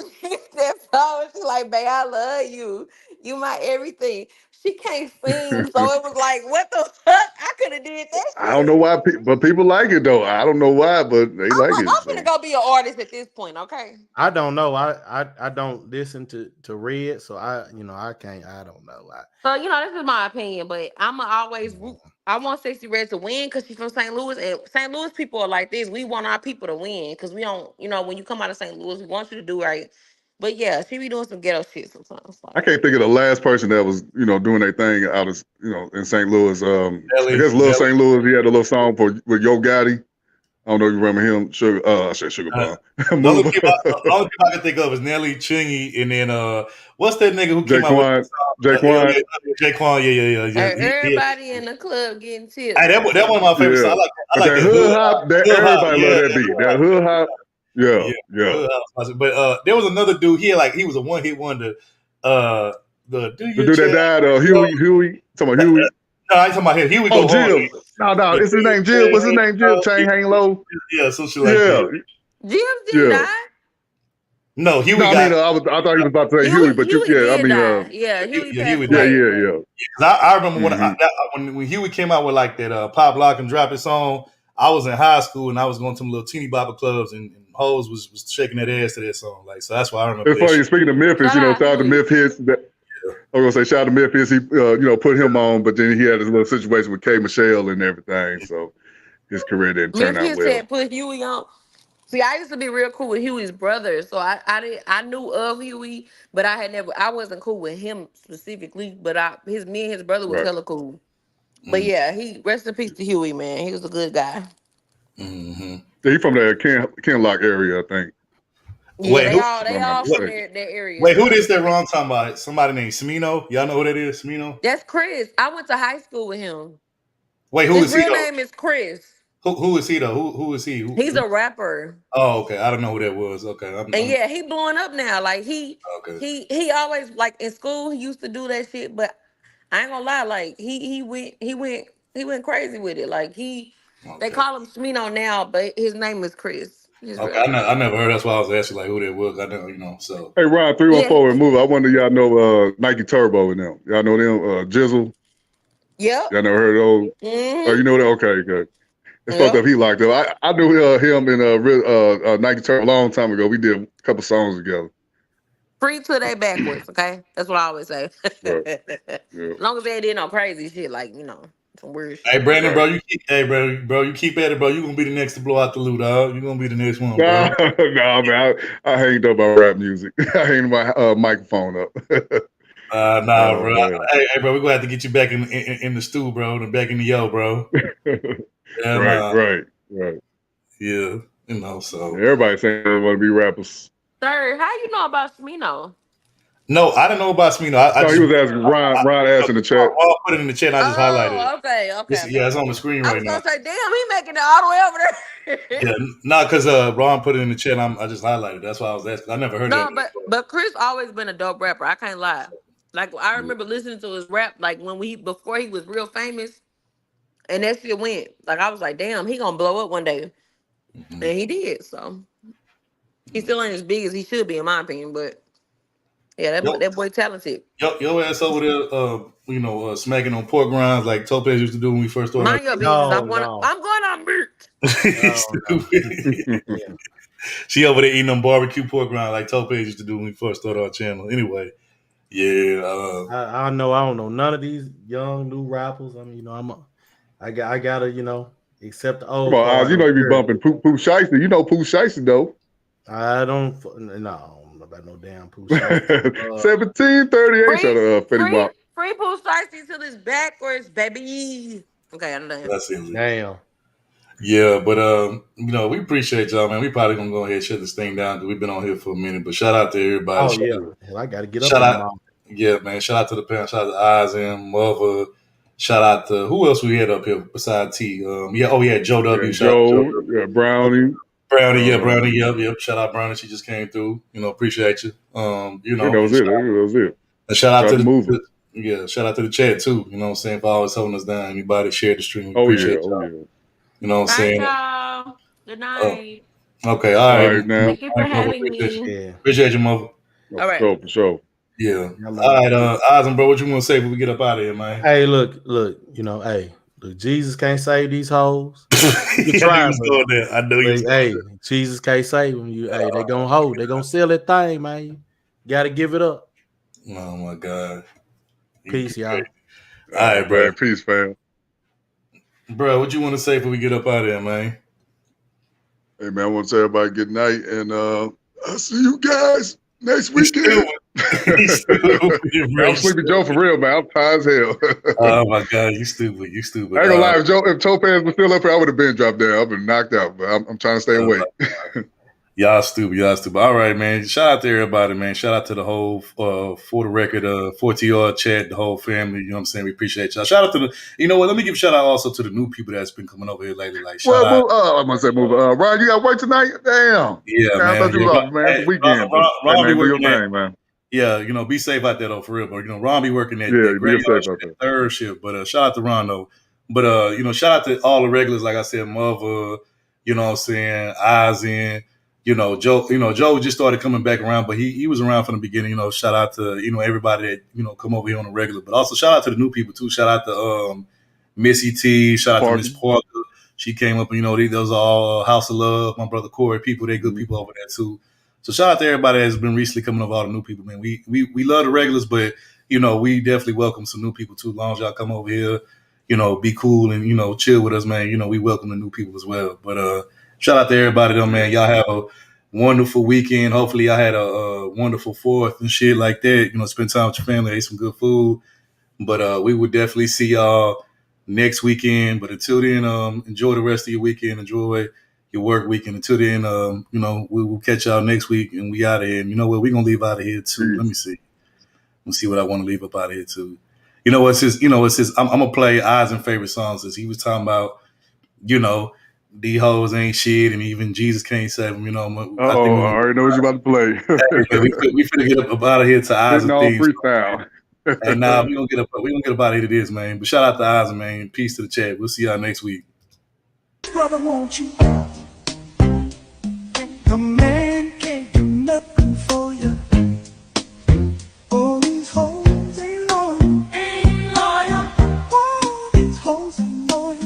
that's all. She's like, babe, I love you. You my everything. She can't sing, so it was like, what the fuck? I could have did that I don't shit. know why, but people like it though. I don't know why, but they like it. I'm gonna go be an artist at this point, okay? I don't know. I don't listen to Red, so I can't. I don't know. So this is my opinion, but I'ma always root. I want Sexy Red to win because she's from St. Louis, and St. Louis people are like this. We want our people to win because we don't. When you come out of St. Louis, we want you to do right. But yeah, she be doing some ghetto shit sometimes. I can't think of the last person that was, doing their thing out of, in St. Louis. I guess Lil St. Louis, he had a little song with Yo Gotti. I don't know if you remember him. Sugar Bomb. The only people I can think of is Nelly, Chingy, and then what's that nigga who came out with Jaquan. Jaquan, yeah. Everybody in the club getting tips. Hey, that one of my favorites. Yeah. I like that hood hop. Everybody love that beat. That hood hop. Yeah. But there was another dude. He was a one-hit wonder. The dude that died. Huey. Talking about Huey. No, I ain't talking about him. Huey go Jim. No, it's his name. Jim. What's his name? Jim. Chain hang low. Yeah, some shit like that. Jim didn't die. No, Huey. I thought he was about to say Huey, but Huey Huey Huey died. Yeah. I remember when Huey came out with like that Pop Lock and Drop It song. I was in high school and I was going to some little teeny bopper clubs and hoes was shaking that ass to that song. Like, so that's why I remember. It's funny. Speaking of Memphis, shout out to Memphis. I was gonna say shout out to Memphis. He put him on, but then he had his little situation with K Michelle and everything. So his career didn't turn out well. Said put Huey on. See, I used to be real cool with Huey's brother, so I knew of Huey, but I wasn't cool with him specifically. But me and his brother was hella cool. But yeah, rest in peace to Huey, man. He was a good guy. Mm-hmm. Yeah, he from the Ken Lock area, I think. Yeah, Wait, they all from that area. Wait, who is that wrong talking about? Somebody named Smino? Y'all know who that is? Smino? That's Chris. I went to high school with him. Wait, who is he? His real name is Chris. Who is he though? Who is he? He's a rapper. Oh, okay. I don't know who that was. Okay. Yeah, he blowing up now. Like he always like in school he used to do that shit, but I ain't gonna lie, like he went crazy with it. Like they call him Smino now, but his name is Chris. Okay, I never heard. That's why I was asking like who that was. I know, so. Hey, Ron, 314 move. I wonder y'all know Nike Turbo and them. Y'all know them? Jizzle. Yep. Y'all never heard of those? Mm-hmm. Oh, you know that? Okay, good. It's fucked up. He locked up. I knew him and Nike Turbo a long time ago. We did a couple songs together. Free till they backwards, okay? That's what I always say. Yeah. As long as they did no crazy shit, like some weird shit. Hey Brandon, bro, you keep at it, bro. You gonna be the next to blow out the loot, dog. You gonna be the next one, bro. No, man. I hanged up my rap music. I hanged my microphone up. Bro. Hey, bro, we're gonna have to get you back in the stew, bro, and back in the bro. Right. Yeah, so everybody saying they want to be rappers. Sir, how you know about Smino? No, I didn't know about Smino. He was asking Ron asked in the chat. I'll put it in the chat. I just highlighted it. Okay. It's on the screen right now. I was gonna say, damn, he making it all the way over there. Yeah, not because Ron put it in the chat. I just highlighted. That's why I was asking. I never heard that. But Chris always been a dope rapper. I can't lie. Like I remember listening to his rap, like before he was real famous, and that shit went. Like I was like, damn, he gonna blow up one day, and he did. So he still ain't as big as he should be, in my opinion. But yeah, that boy talented. Your ass over there, smacking on pork rinds like Topaz used to do when we first started. Mind your business. I'm going on mute. She over there eating them barbecue pork rind like Tope used to do when we first started our channel. Anyway, yeah. I don't know none of these young new rappers. I mean, I gotta, accept the old. Come on, Oz, you know you be bumping Pooh Shiesty. You know Pooh Shiesty though. I don't know about no damn Pooh Shiesty. 1738. Shut up, Fetty Wap. Free Pooh Shiesty till it's backwards, baby. Okay, I know him. That's it. Damn. Yeah, but we appreciate y'all, man. We probably gonna go ahead and shut this thing down because we've been on here for a minute. But shout out to everybody. Oh yeah, hell, I gotta get up. Shout out, yeah, man. Shout out to the parents. Shout out to Oz and Mother. Shout out to who else we had up here besides T. Joe W. Joe, Brownie. Brownie, yep. Shout out Brownie. She just came through. Appreciate you. That was it. And shout out to the movie. Shout out to the chat too. You know what I'm saying? For always holding us down. Anybody shared the stream. We appreciate y'all. Yeah. You know what I'm saying? Y'all. Good night. Okay, all right. Now. Thank you for having me. Appreciate you, Mother. All right. For sure. Yeah. All right, Ozen, bro, what you want to say before we get up out of here, man? Hey, look, Jesus can't save these hoes. You try, I know you. Hey, Jesus can't save them. They gonna hold. They gonna sell that thing, man. You gotta give it up. Oh my God. Peace, y'all. All right, bro. Man, peace, fam. Bro, what you want to say before we get up out of here, man? Hey, man, I want to tell everybody good night, and I'll see you guys next weekend. I'm Sleepy Joe for real, man. I'm tired as hell. Oh my God, you stupid. I ain't gonna lie, if Topaz was still up here, I would have been dropped there. I've been knocked out, but I'm trying to stay awake. Y'all stupid. All right, man. Shout out to everybody, man. Shout out to the whole For the Record 4TR chat, the whole family. You know what I'm saying? We appreciate y'all. Shout out to let me give a shout out also to the new people that's been coming over here lately. Like, I'm gonna say move. Ryan, you got work tonight? Damn. Yeah, man. I thought you lost, man. It's the weekend. Ron be do your thing, man. Yeah, be safe out there though, for real. But Ron be working that third shift. But shout out to Ron though. But shout out to all the regulars, like I said, Mother. You know what I'm saying? Ozen. Joe just started coming back around, but he was around from the beginning. Shout out to everybody that come over here on a regular, but also shout out to the new people too. Shout out to Missy T. Shout out to Miss Parker. She came up and those are all House of Love. My brother Corey, people, they good people over there too. So shout out to everybody that's been recently coming over, all the new people, man. We love the regulars, but we definitely welcome some new people too. As long as y'all come over here, be cool and chill with us, man. We welcome the new people as well. But shout out to everybody though, man. Y'all have a wonderful weekend. Hopefully y'all had a wonderful 4th and shit like that. Spend time with your family, ate some good food. But we would definitely see y'all next weekend. But until then, enjoy the rest of your weekend. Enjoy your work weekend. Until then, we will catch y'all next week and we out of here. And you know what? We're gonna leave out of here too. Let me see. Let's see what I want to leave up out of here too. I'm gonna play Ozen's favorite songs as he was talking about, these hoes ain't shit, and even Jesus can't save them. I already know what you're about to play. we finna get up out of here to Ozen things. Freestyle. And now we gonna get up out of here to this, man. But shout out to Ozen, man. Peace to the chat. We'll see y'all next week. Brother, won't you? The man can't do nothing for you. All these hoes ain't loyal. Ain't loyal. All these hoes ain't loyal.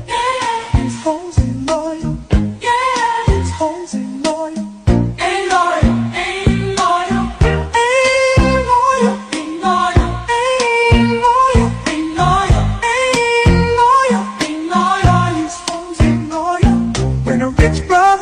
Yeah. These hoes ain't loyal. Yeah. These hoes ain't loyal. Ain't loyal. Ain't loyal. Ain't loyal. Ain't loyal. Ain't loyal. Ain't loyal. Ain't loyal. Ain't loyal. These hoes ain't loyal. When a rich brother